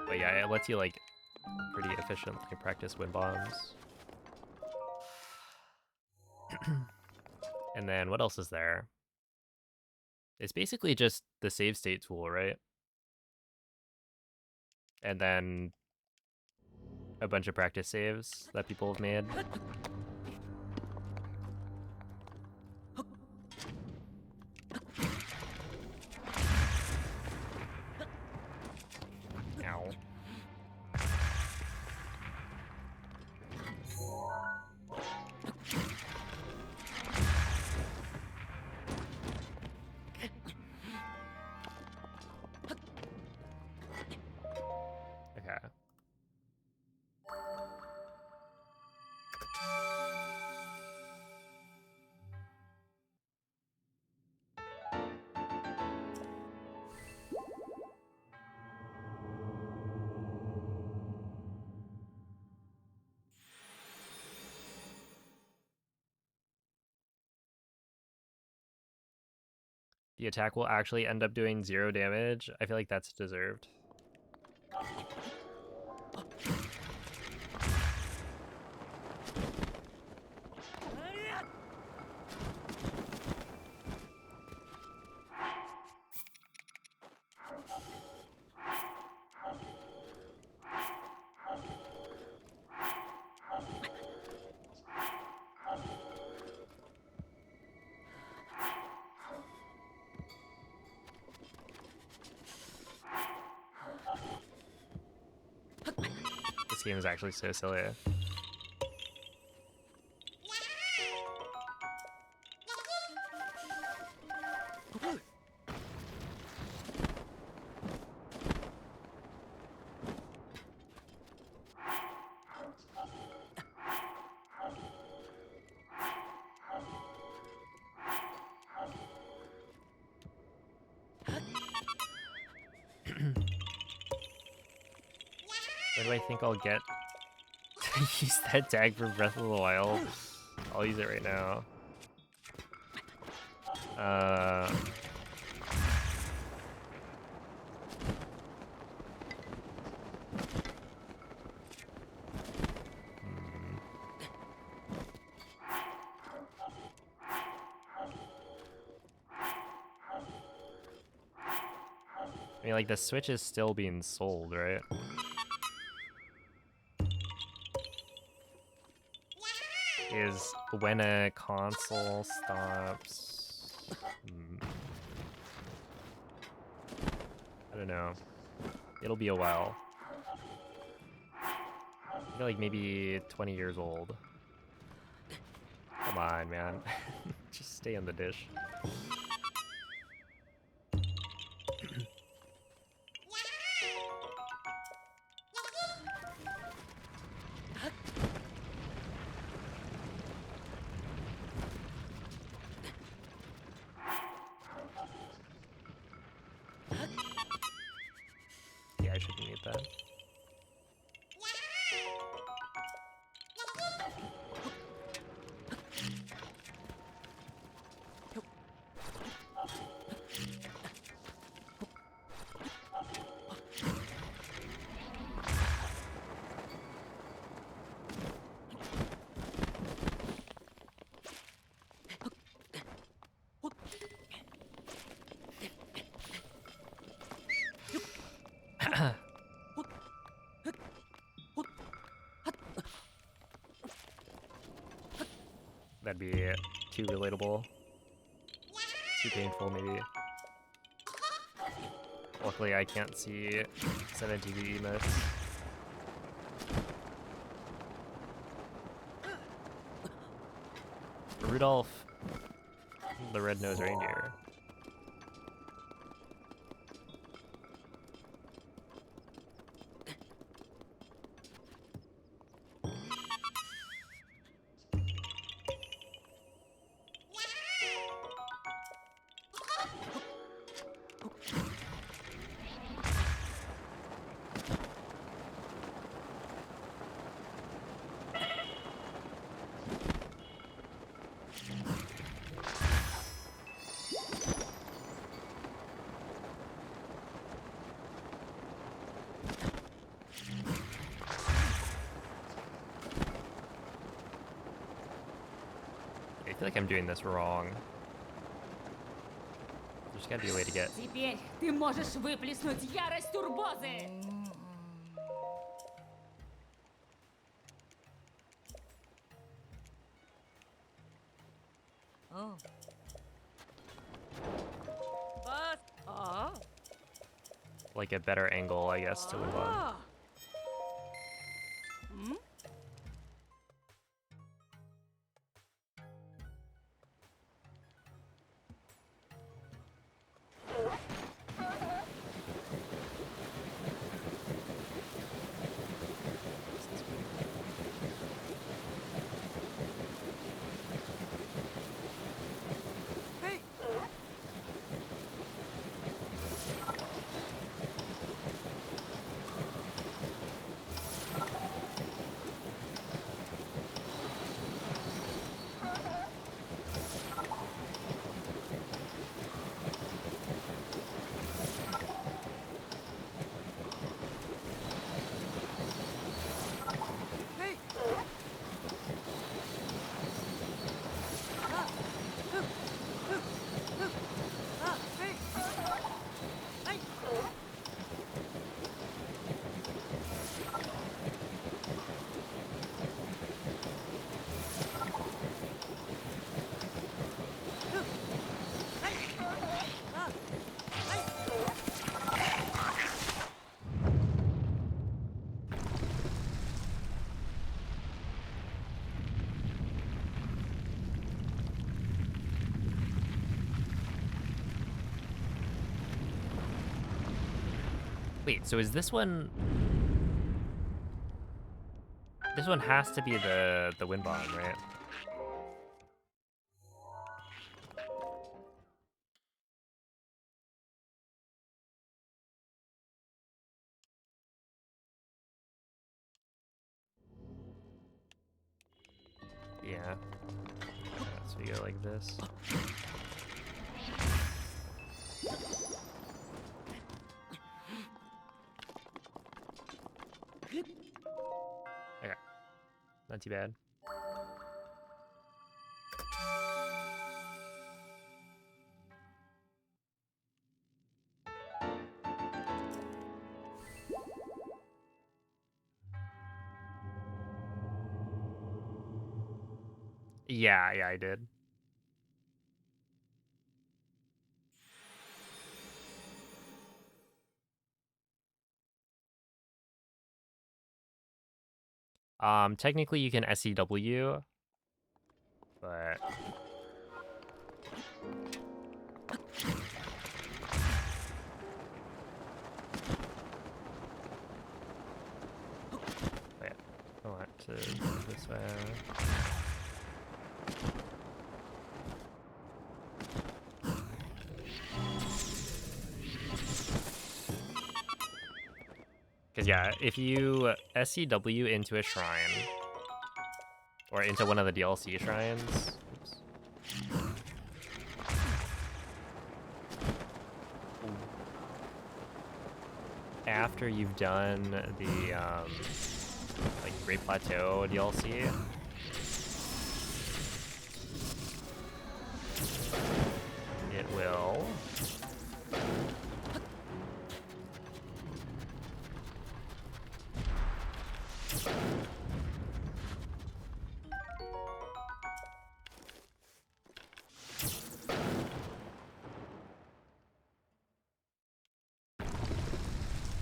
But yeah, it lets you like pretty efficiently practice wind bombs. And then what else is there? It's basically just the save state tool, right? And then a bunch of practice saves that people have made. Ow. Okay. The attack will actually end up doing 0 damage. I feel like that's deserved. This game is actually so silly. Where do I think I'll get to use that tag for Breath of the Wild? I'll use it right now. I mean, like, the Switch is still being sold, right? Is when a console stops... I don't know. It'll be a while. I feel like maybe 20 years old. Come on, man. Just stay in the dish. Yeah, I shouldn't need that. That'd be too relatable. Too painful, maybe. Luckily, I can't see 17 emotes. Rudolph the Red-Nosed Reindeer. I feel like I'm doing this wrong. There's gotta be a way to get... Теперь ты можешь выплеснуть ярость турбозы! like a better angle, I guess, to move on. Wait, so is this one... This one has to be the wind bomb, right? Yeah. So we go like this. Okay. Not too bad. Yeah, I did. Technically you can SEW, but... Wait, I want to go this way. Because yeah, if you SEW into a shrine, or into one of the DLC shrines, oops. After you've done the like Great Plateau DLC,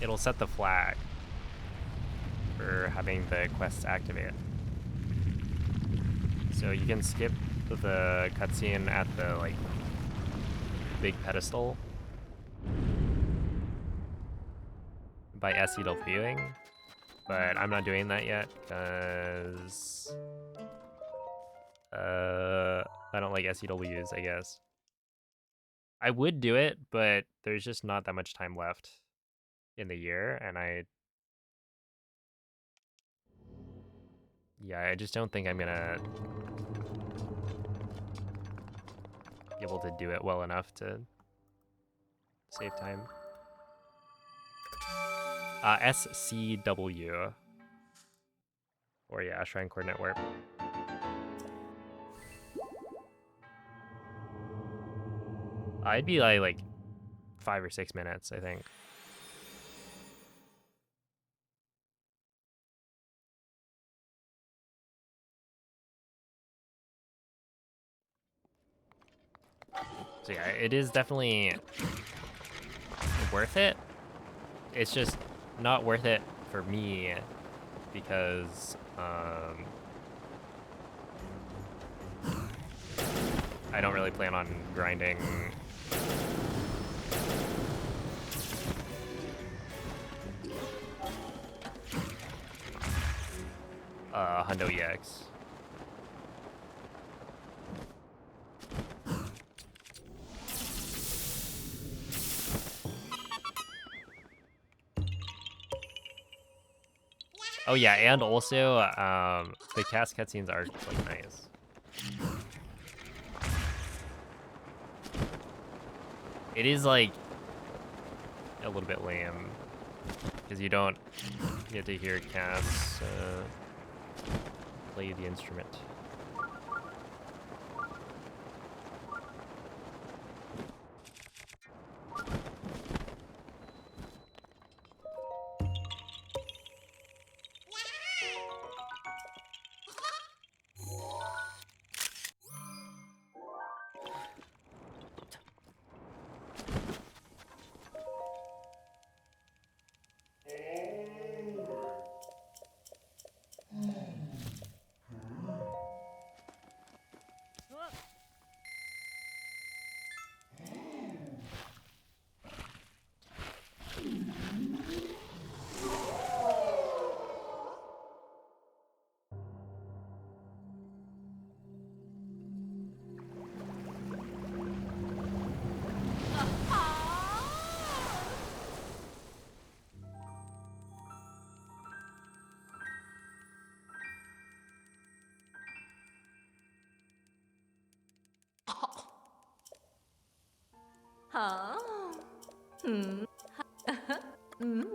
it will set the flag for having the quest activate. So you can skip the cutscene at the like big pedestal by SEWing, but I'm not doing that yet because I don't like SEWs, I guess. I would do it, but there's just not that much time left in the year, and I just don't think I'm gonna be able to do it well enough to save time. SCW. Or yeah, Shrine Coordinate Warp. I'd be like 5 or 6 minutes, I think. So yeah, it is definitely worth it. It's just not worth it for me because I don't really plan on grinding Hundo EX. Oh yeah, and also the cast cutscenes are like nice. It is like a little bit lame because you don't get to hear Cass play the instrument. Huh? Hmm. Mm.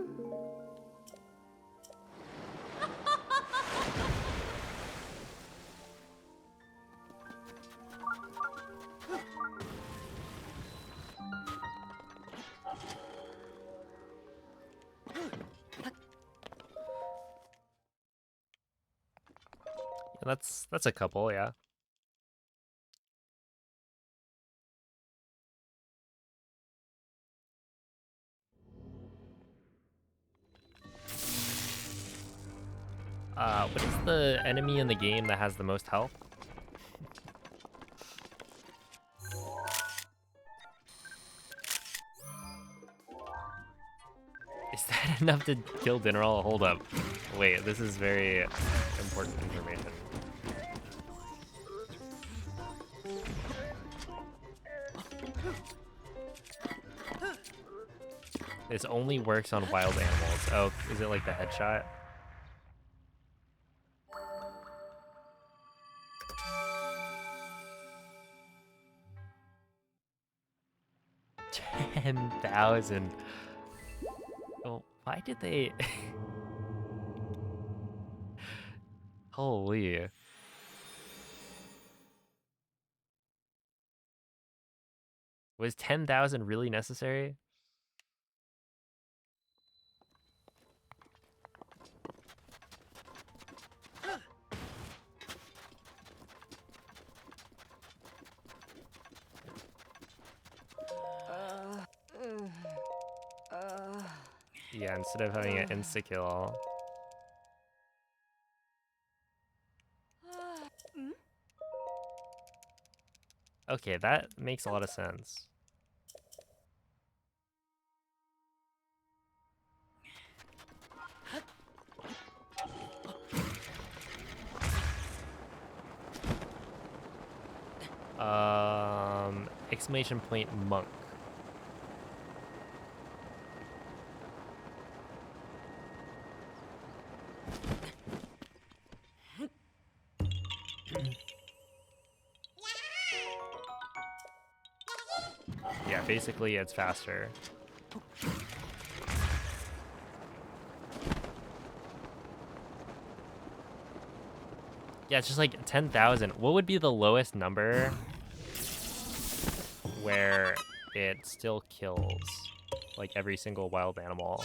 Yeah, that's a couple, yeah. What is the enemy in the game that has the most health? Is that enough to kill Dinnerall? Hold up. Wait, this is very important information. This only works on wild animals. Oh, is it like the headshot? $10,000. Oh, why did they? Holy. Was 10,000 really necessary? Yeah, instead of having an insta-kill. Okay, that makes a lot of sense. Exclamation point monk. Yeah, basically it's faster. Yeah, it's just like 10,000. What would be the lowest number where it still kills like every single wild animal.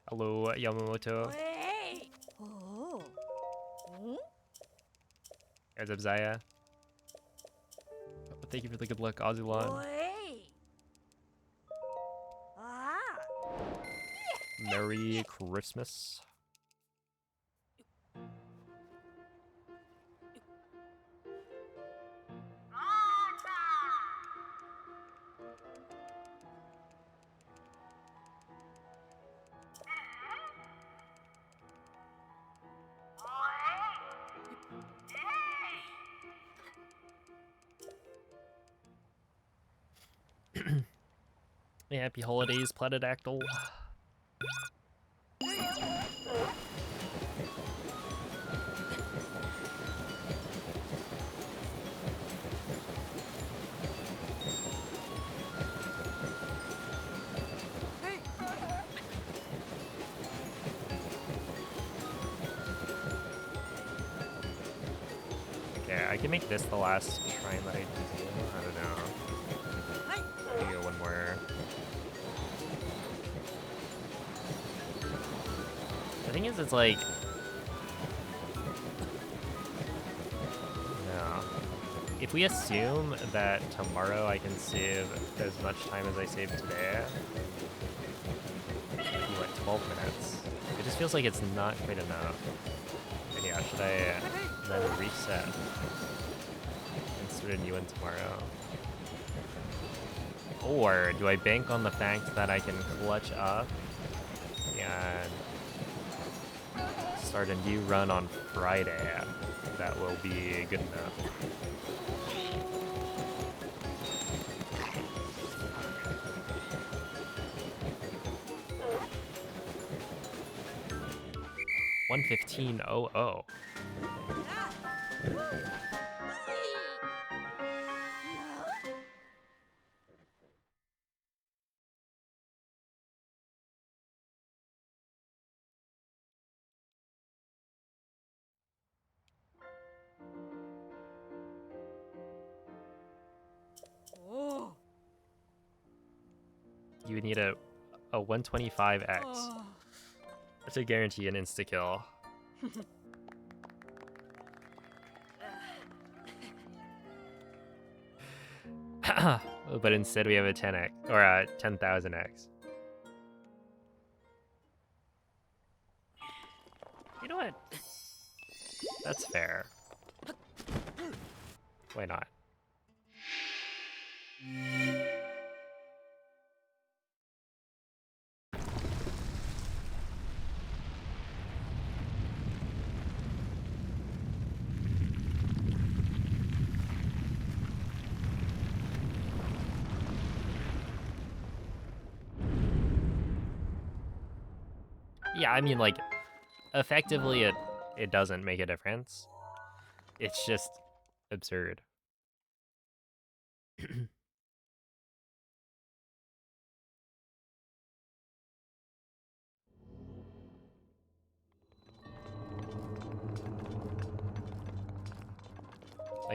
Hello, Yamamoto. Oh. There's Abzaya. Thank you for the good luck, Azulon. Merry Christmas. Happy holidays, Platydactyl. Okay, I can make this the last shrine that I do. I don't know. Maybe go one more. The thing is, it's like... No. If we assume that tomorrow I can save as much time as I saved today, it'd be like 12 minutes. It just feels like it's not quite enough. And yeah, should I then reset and start a new one tomorrow? Or do I bank on the fact that I can clutch up and start a new run on Friday? That will be good enough. $115.00. You need a 125x. That's a guarantee an insta kill. But instead we have a 10x or a 10,000x. You know what? That's fair. Why not? Yeah, I mean, like, effectively it doesn't make a difference. It's just absurd.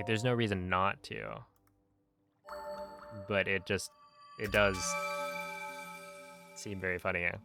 there's no reason not to. But it does seem very funny. Yeah.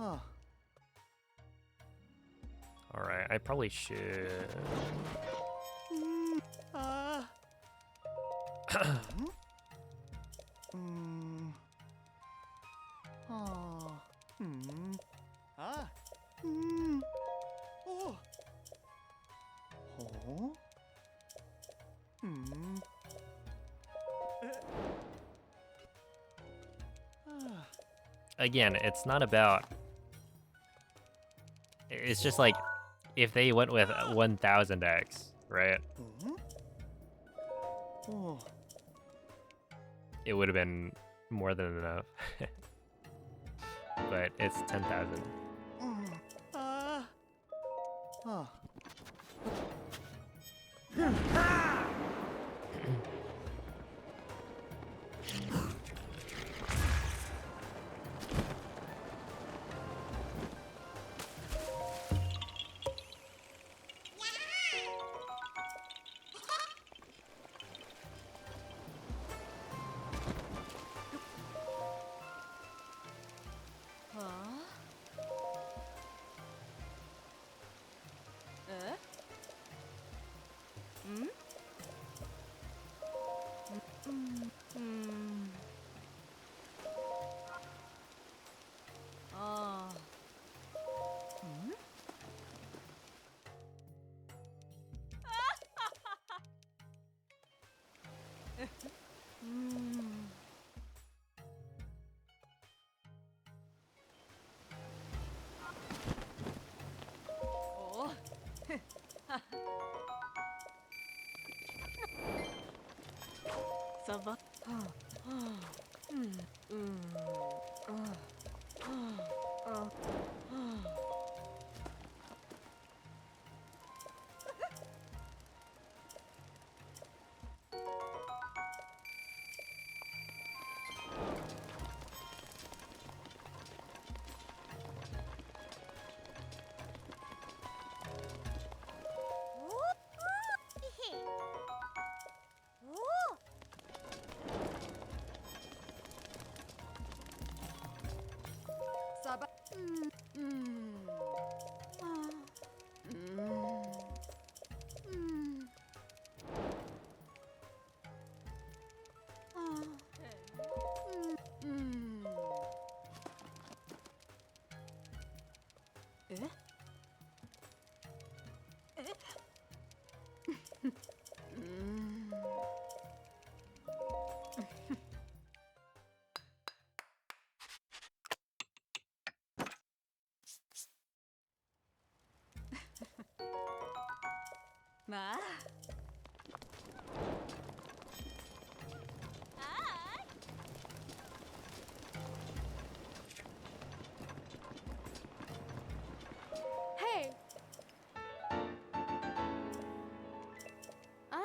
All right, I probably should. Again, it's not about. It's just like if they went with 1000x, right? It would have been more than enough. But it's 10,000. Hey! А?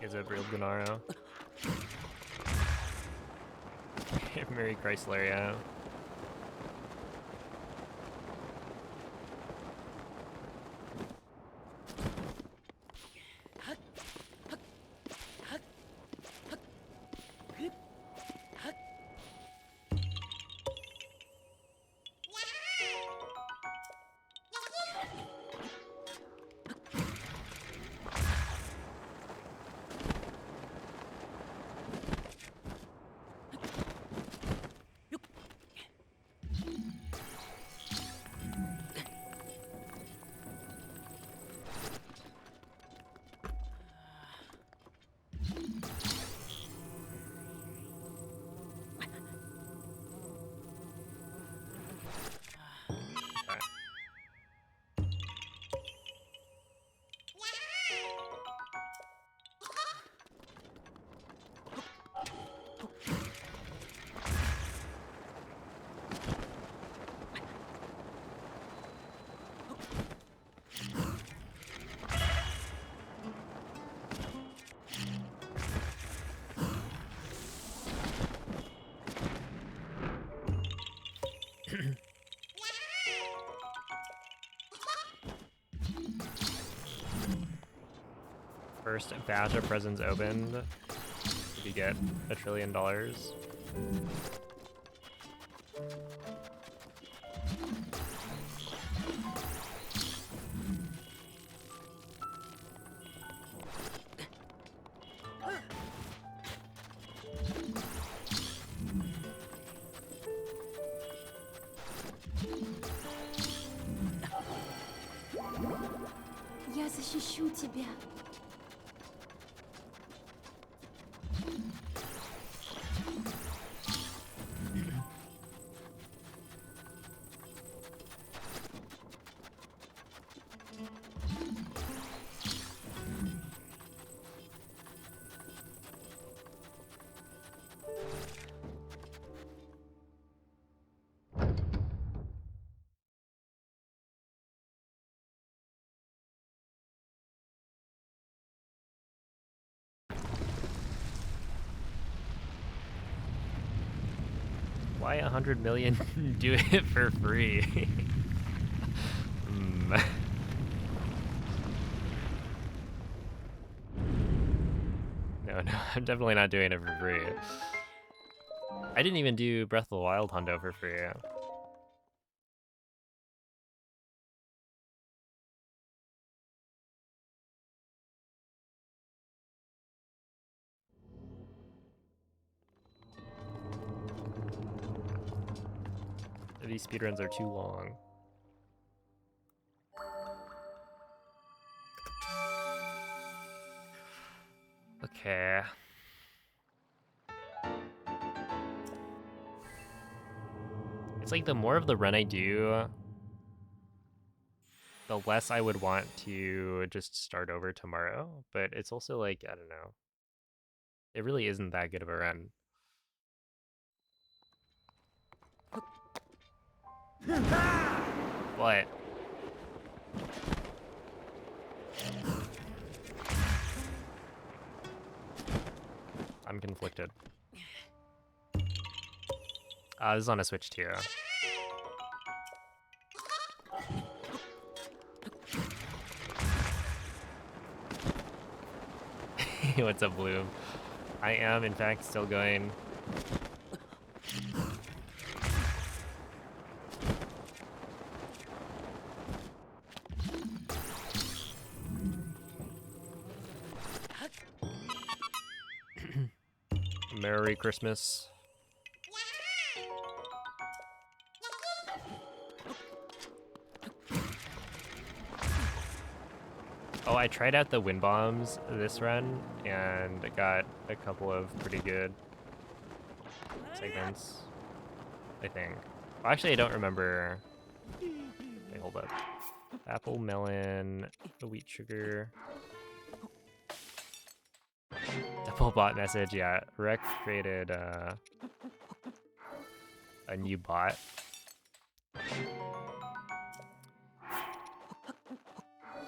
Is it real Gennaro? Mary Chrysler, yeah. First batch of presents opened. Did you get $1 trillion? Я защищу тебя. Why 100 million do it for free? No, I'm definitely not doing it for free. I didn't even do Breath of the Wild Hundo for free. These speedruns are too long. Okay. It's like the more of the run I do, the less I would want to just start over tomorrow. But it's also like, I don't know. It really isn't that good of a run. What? I'm conflicted. This is on a Switch too. What's up, Bloom? I am, in fact, still going. Merry Christmas. Oh, I tried out the wind bombs this run and got a couple of pretty good segments, I think. Well, actually, I don't remember. Wait, hold up. Apple, melon, wheat sugar. Double bot message, yeah. Rec created a new bot.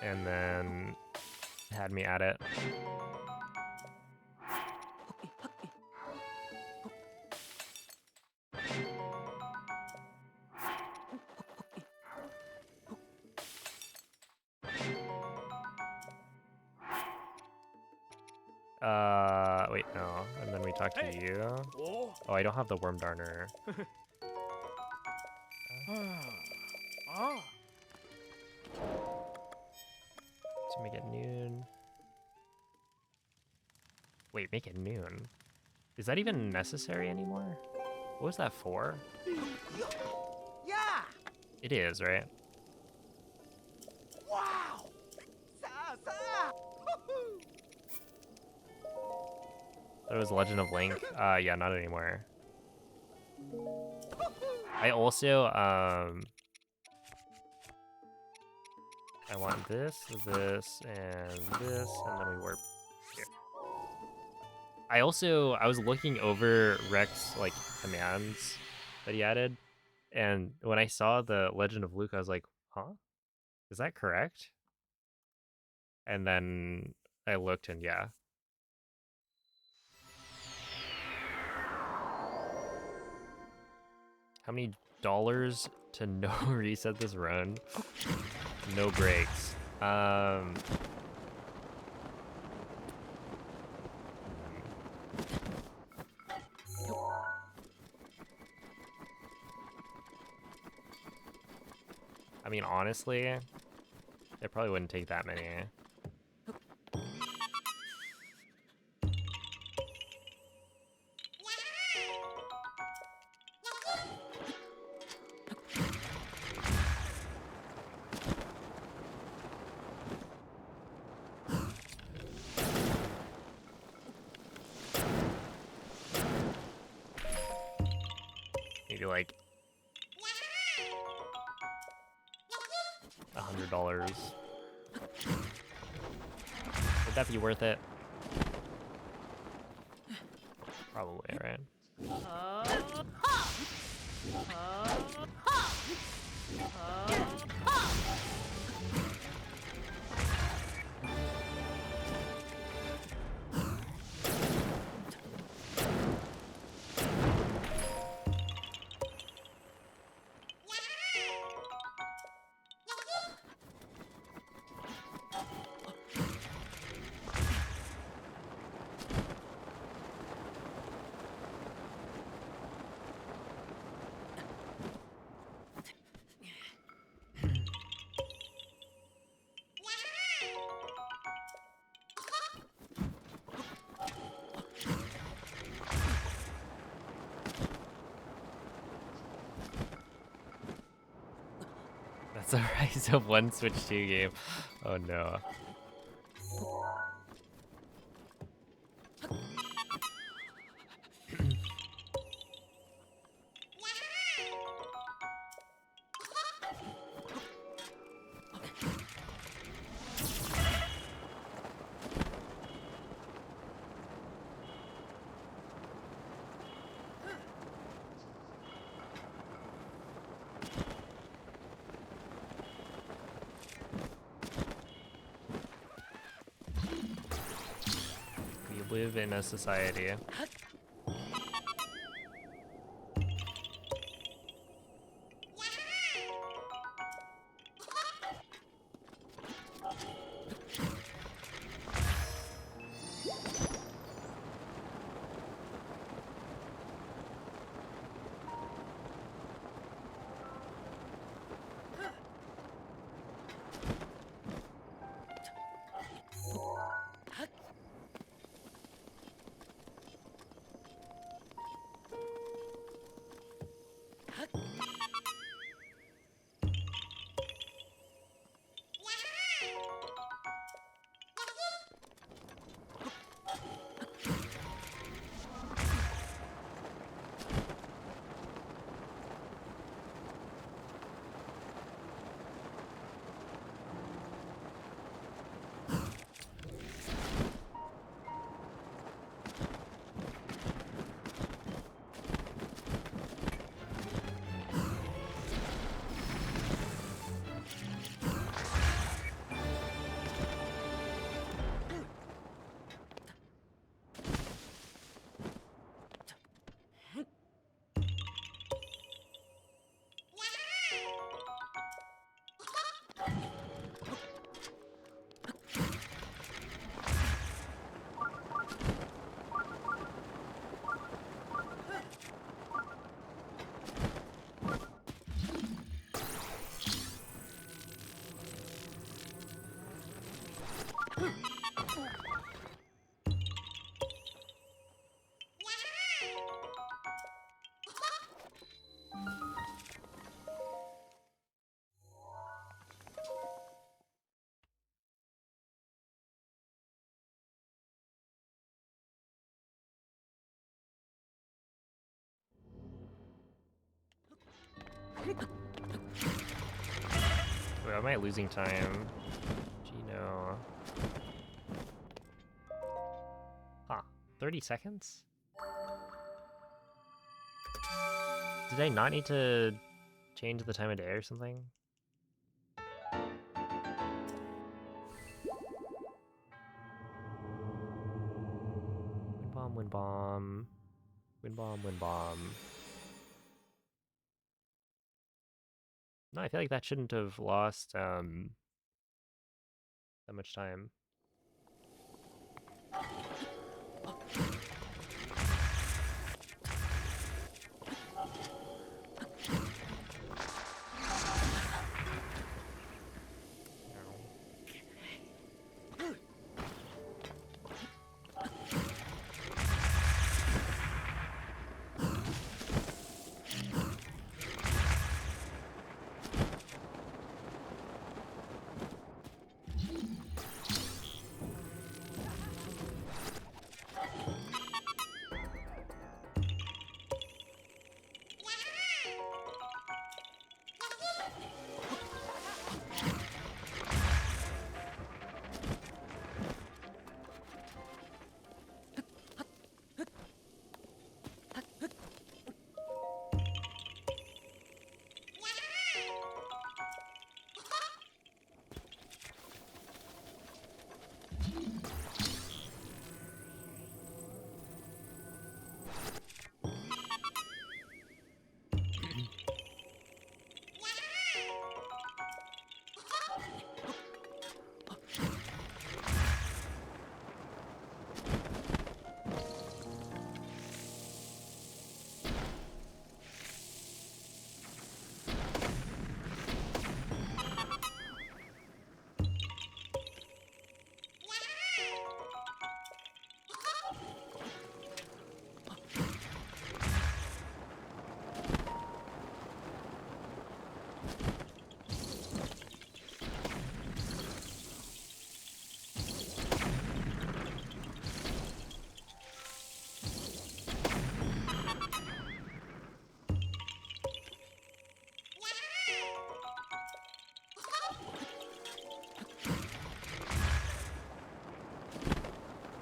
And then had me at it. Wait, no. And then we talk to you. Oh. Oh, I don't have the worm darner. Ah. So make it noon. Wait, make it noon? Is that even necessary anymore? What was that for? Yeah. It is, right? Wow. That was Legend of Link. Yeah, not anymore. I also, I want this, and then we warp here. I was looking over Rex, like, commands that he added, and when I saw the Legend of Luke, I was like, huh? Is that correct? And then I looked, and yeah. How many dollars to no reset this run? No breaks. I mean, honestly, it probably wouldn't take that many. Maybe like $100. Would that be worth it? Probably, right? That's a Rise of 1 Switch 2 game. Oh no. We live in a society. Wait, am I losing time? Gino. Huh. 30 seconds? Did I not need to change the time of day or something? Wind bomb, wind bomb. Wind bomb, wind bomb. No, I feel like that shouldn't have lost that much time.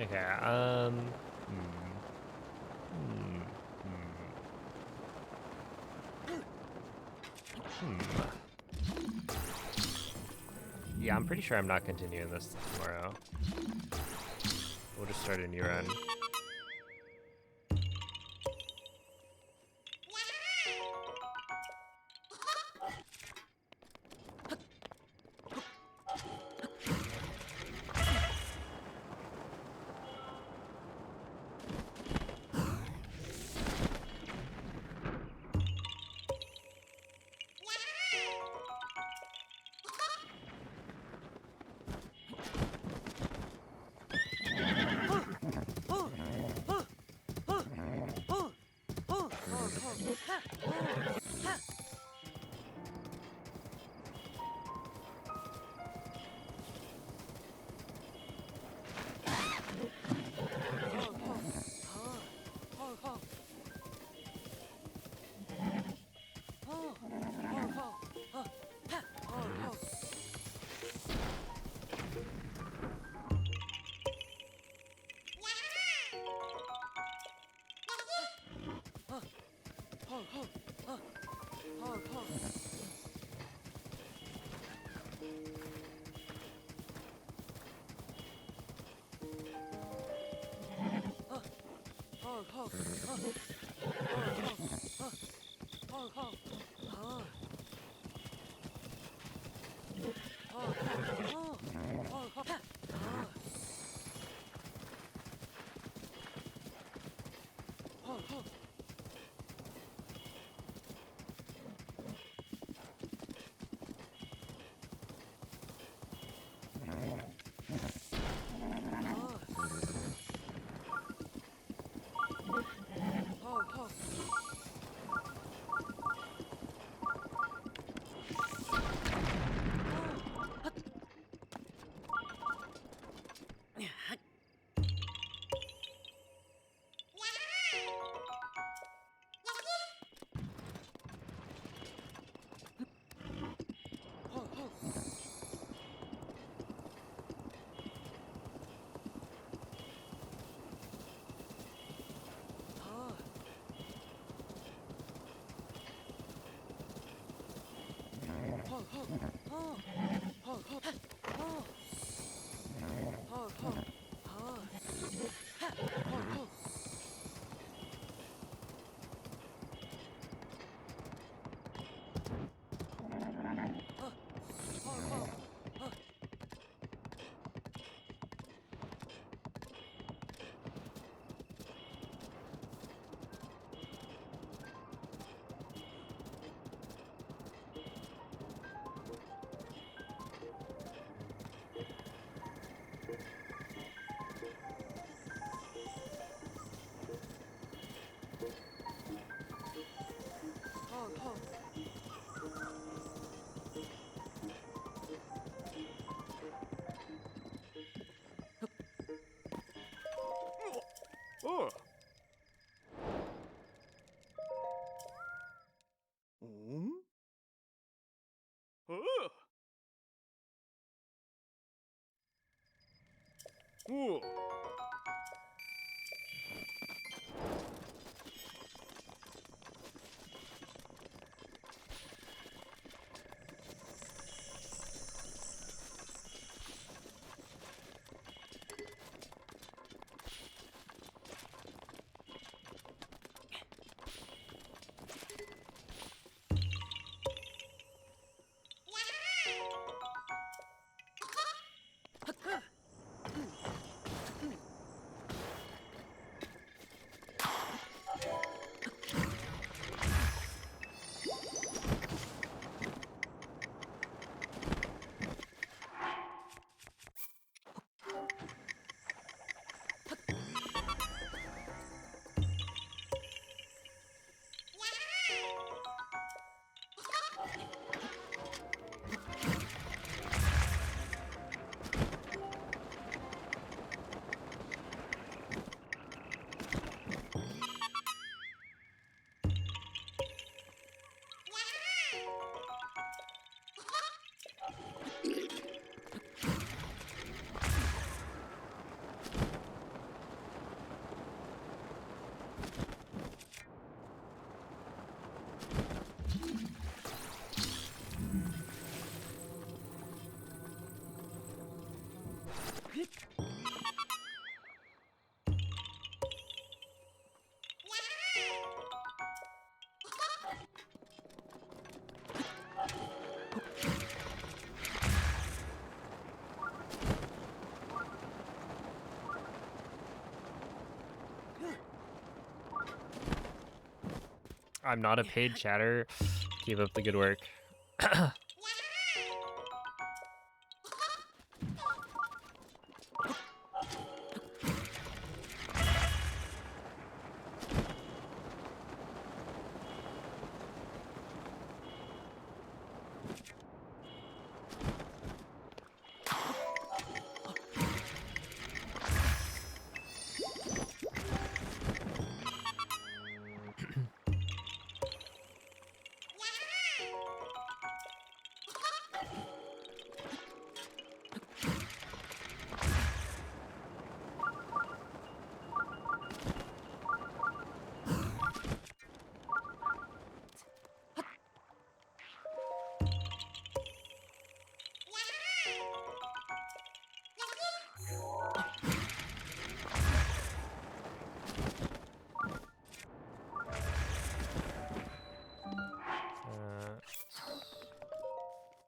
Okay, Yeah, I'm pretty sure I'm not continuing this tomorrow. We'll just start a new run. Oh. Hmm? Oh. Oh. I'm not a paid chatter. Keep up the good work.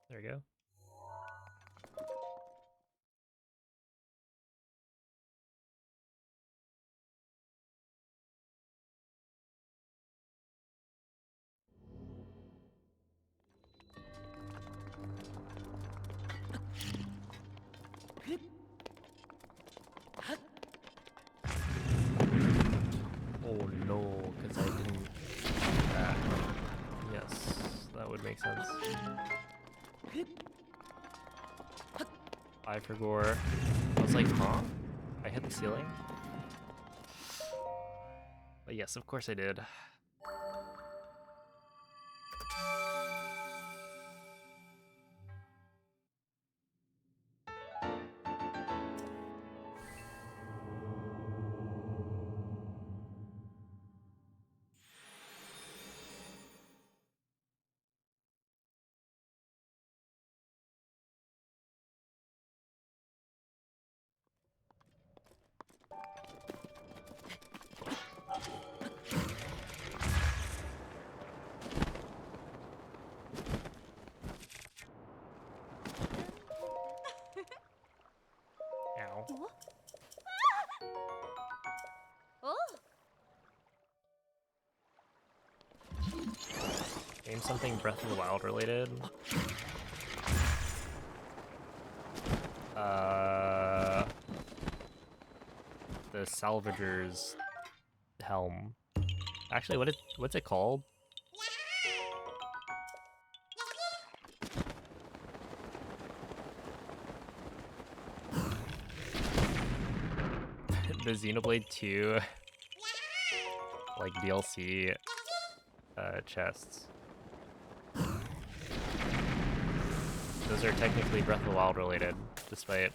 There we go. Oh no, because I didn't do that. Yes, that would make sense. I for gore. I was like, huh? I hit the ceiling? But yes, of course I did. something Breath of the Wild related. The Salvager's helm. Actually, what's it called? The Xenoblade 2 like DLC chests. Those are technically Breath of the Wild related, despite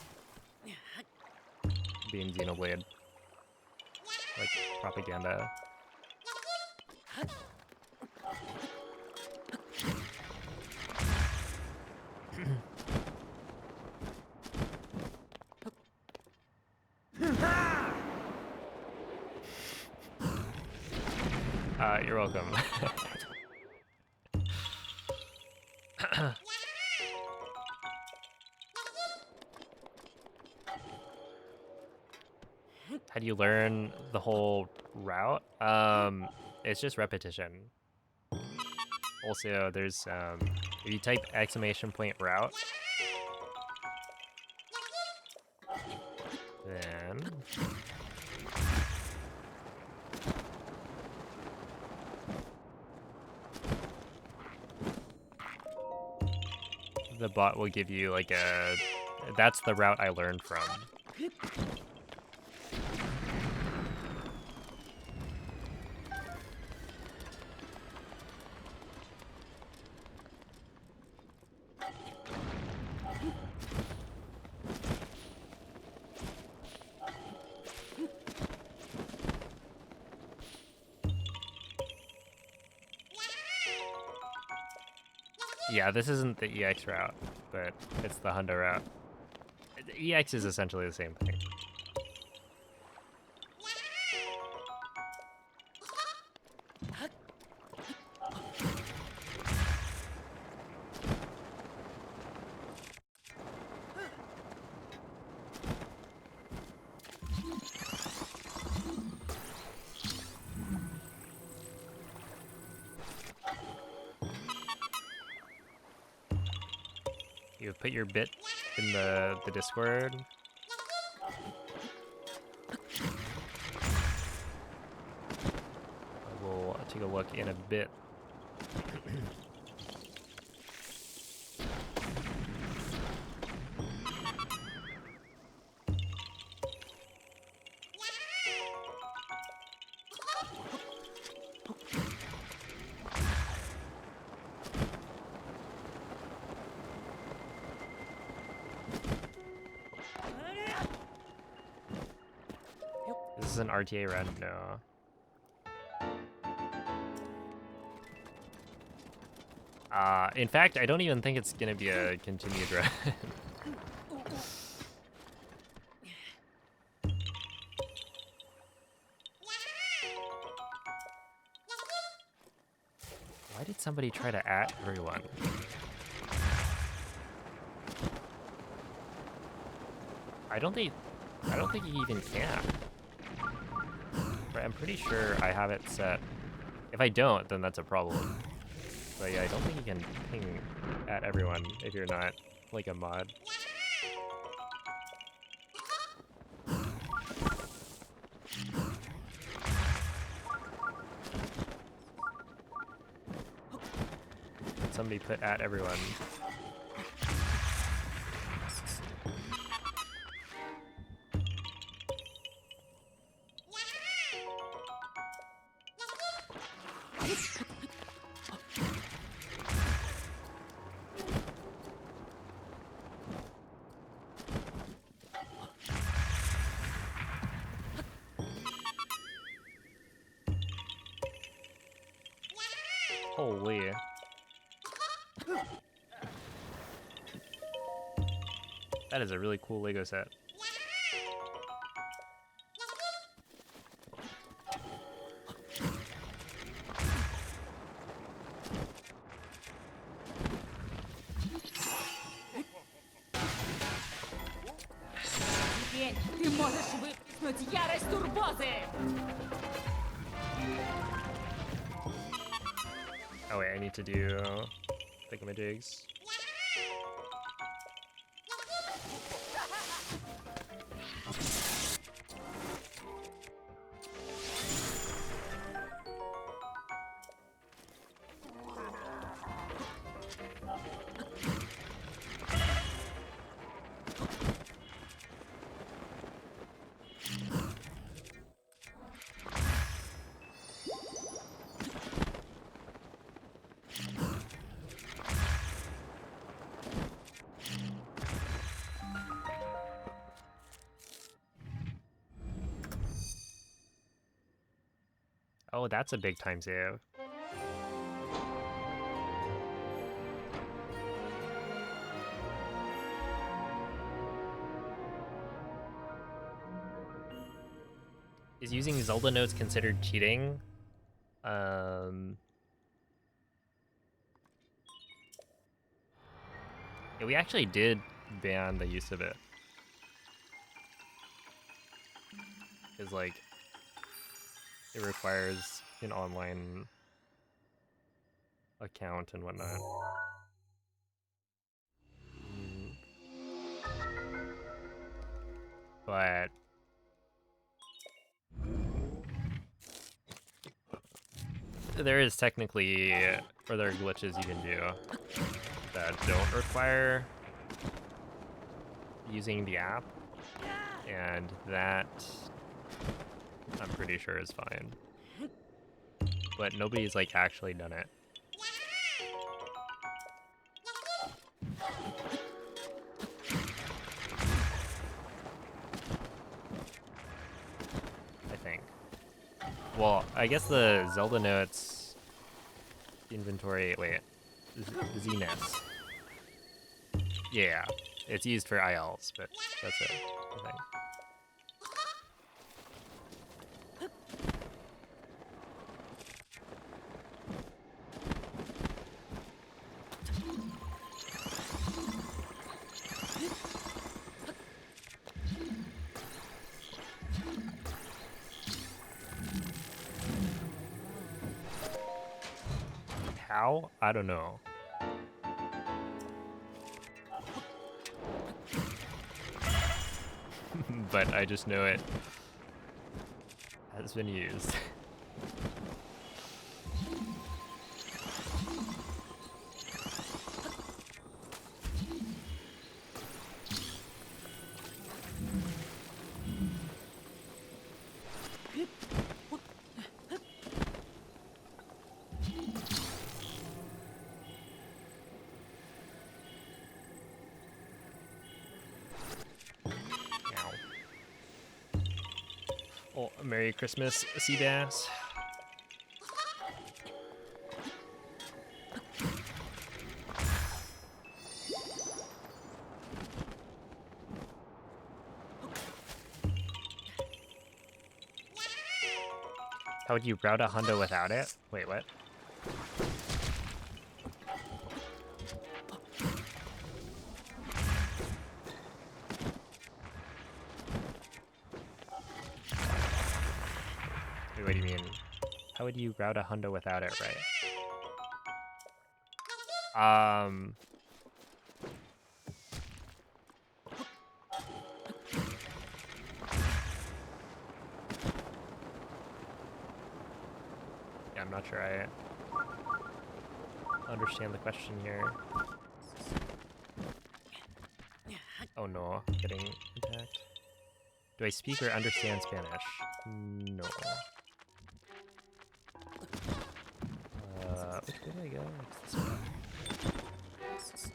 being Xenoblade. Like propaganda. You're welcome. How do you learn the whole route? It's just repetition. Also, there's if you type !route, then the bot will give you like a, that's the route I learned from. Yeah, this isn't the EX route, but it's the Hundo route. The EX is essentially the same thing. You put your bit in the Discord. We'll take a look in a bit. This is an RTA run? No. In fact, I don't even think it's gonna be a continued run. Why did somebody try to @ everyone? I don't think you even can. But I'm pretty sure I have it set. If I don't, then that's a problem. But yeah, I don't think you can ping @ everyone if you're not like a mod. Somebody put @ everyone. Holy. That is a really cool Lego set. Теперь ты можешь выплеснуть ярость турбозы! Oh wait, I need to do thingamajigs. Oh, that's a big time save. Is using Zelda notes considered cheating? Yeah, we actually did ban the use of it. Because, like, it requires an online account and whatnot. But there is technically further glitches you can do that don't require using the app, and that I'm pretty sure is fine. But nobody's like actually done it. I think. Well, I guess the Zelda notes inventory. Wait, ZNES. Yeah, it's used for ILs, but that's it. I think. How? I don't know. But I just know it has been used. Oh, Merry Christmas, Seabass. How would you route a Hundo without it? Wait, what? Wait, what do you mean? How would you route a Hundo without it, right? Yeah, I'm not sure I understand the question here. Oh no, getting attacked. Do I speak or understand Spanish? No. Which way do I go? It's this way.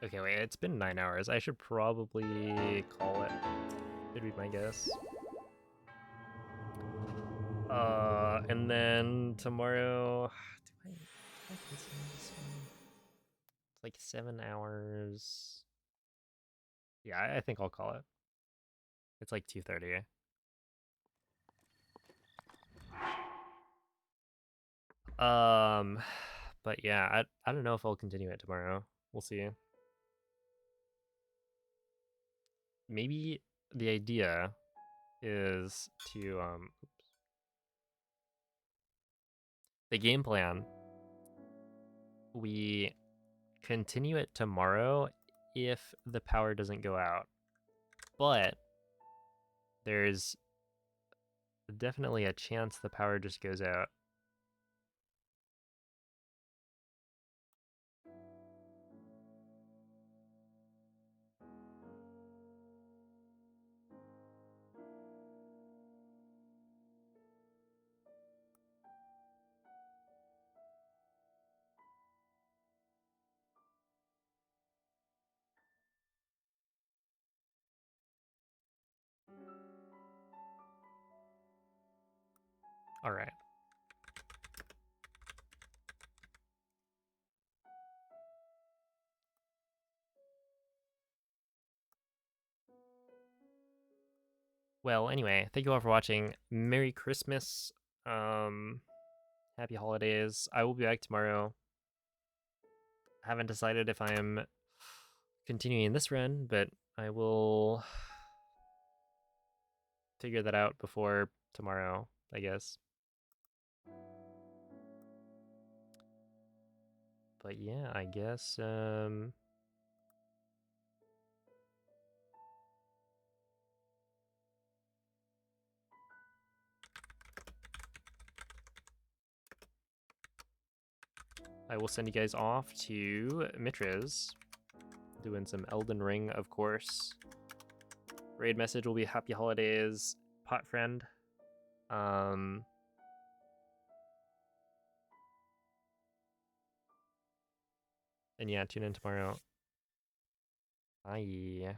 Okay, wait, it's been 9 hours. I should probably call it. Would be my guess. And then tomorrow, do I continue this one? It's like 7 hours. Yeah, I think I'll call it. It's like 2:30. But yeah, I don't know if I'll continue it tomorrow. We'll see. Maybe the idea is to the game plan, we continue it tomorrow if the power doesn't go out. But there's definitely a chance the power just goes out. All right. Well, anyway, thank you all for watching. Merry Christmas. Happy holidays. I will be back tomorrow. I haven't decided if I am continuing this run, but I will figure that out before tomorrow, I guess. But yeah, I guess I will send you guys off to Mitra's, doing some Elden Ring, of course. Raid message will be happy holidays, pot friend. And yeah, tune in tomorrow. Bye.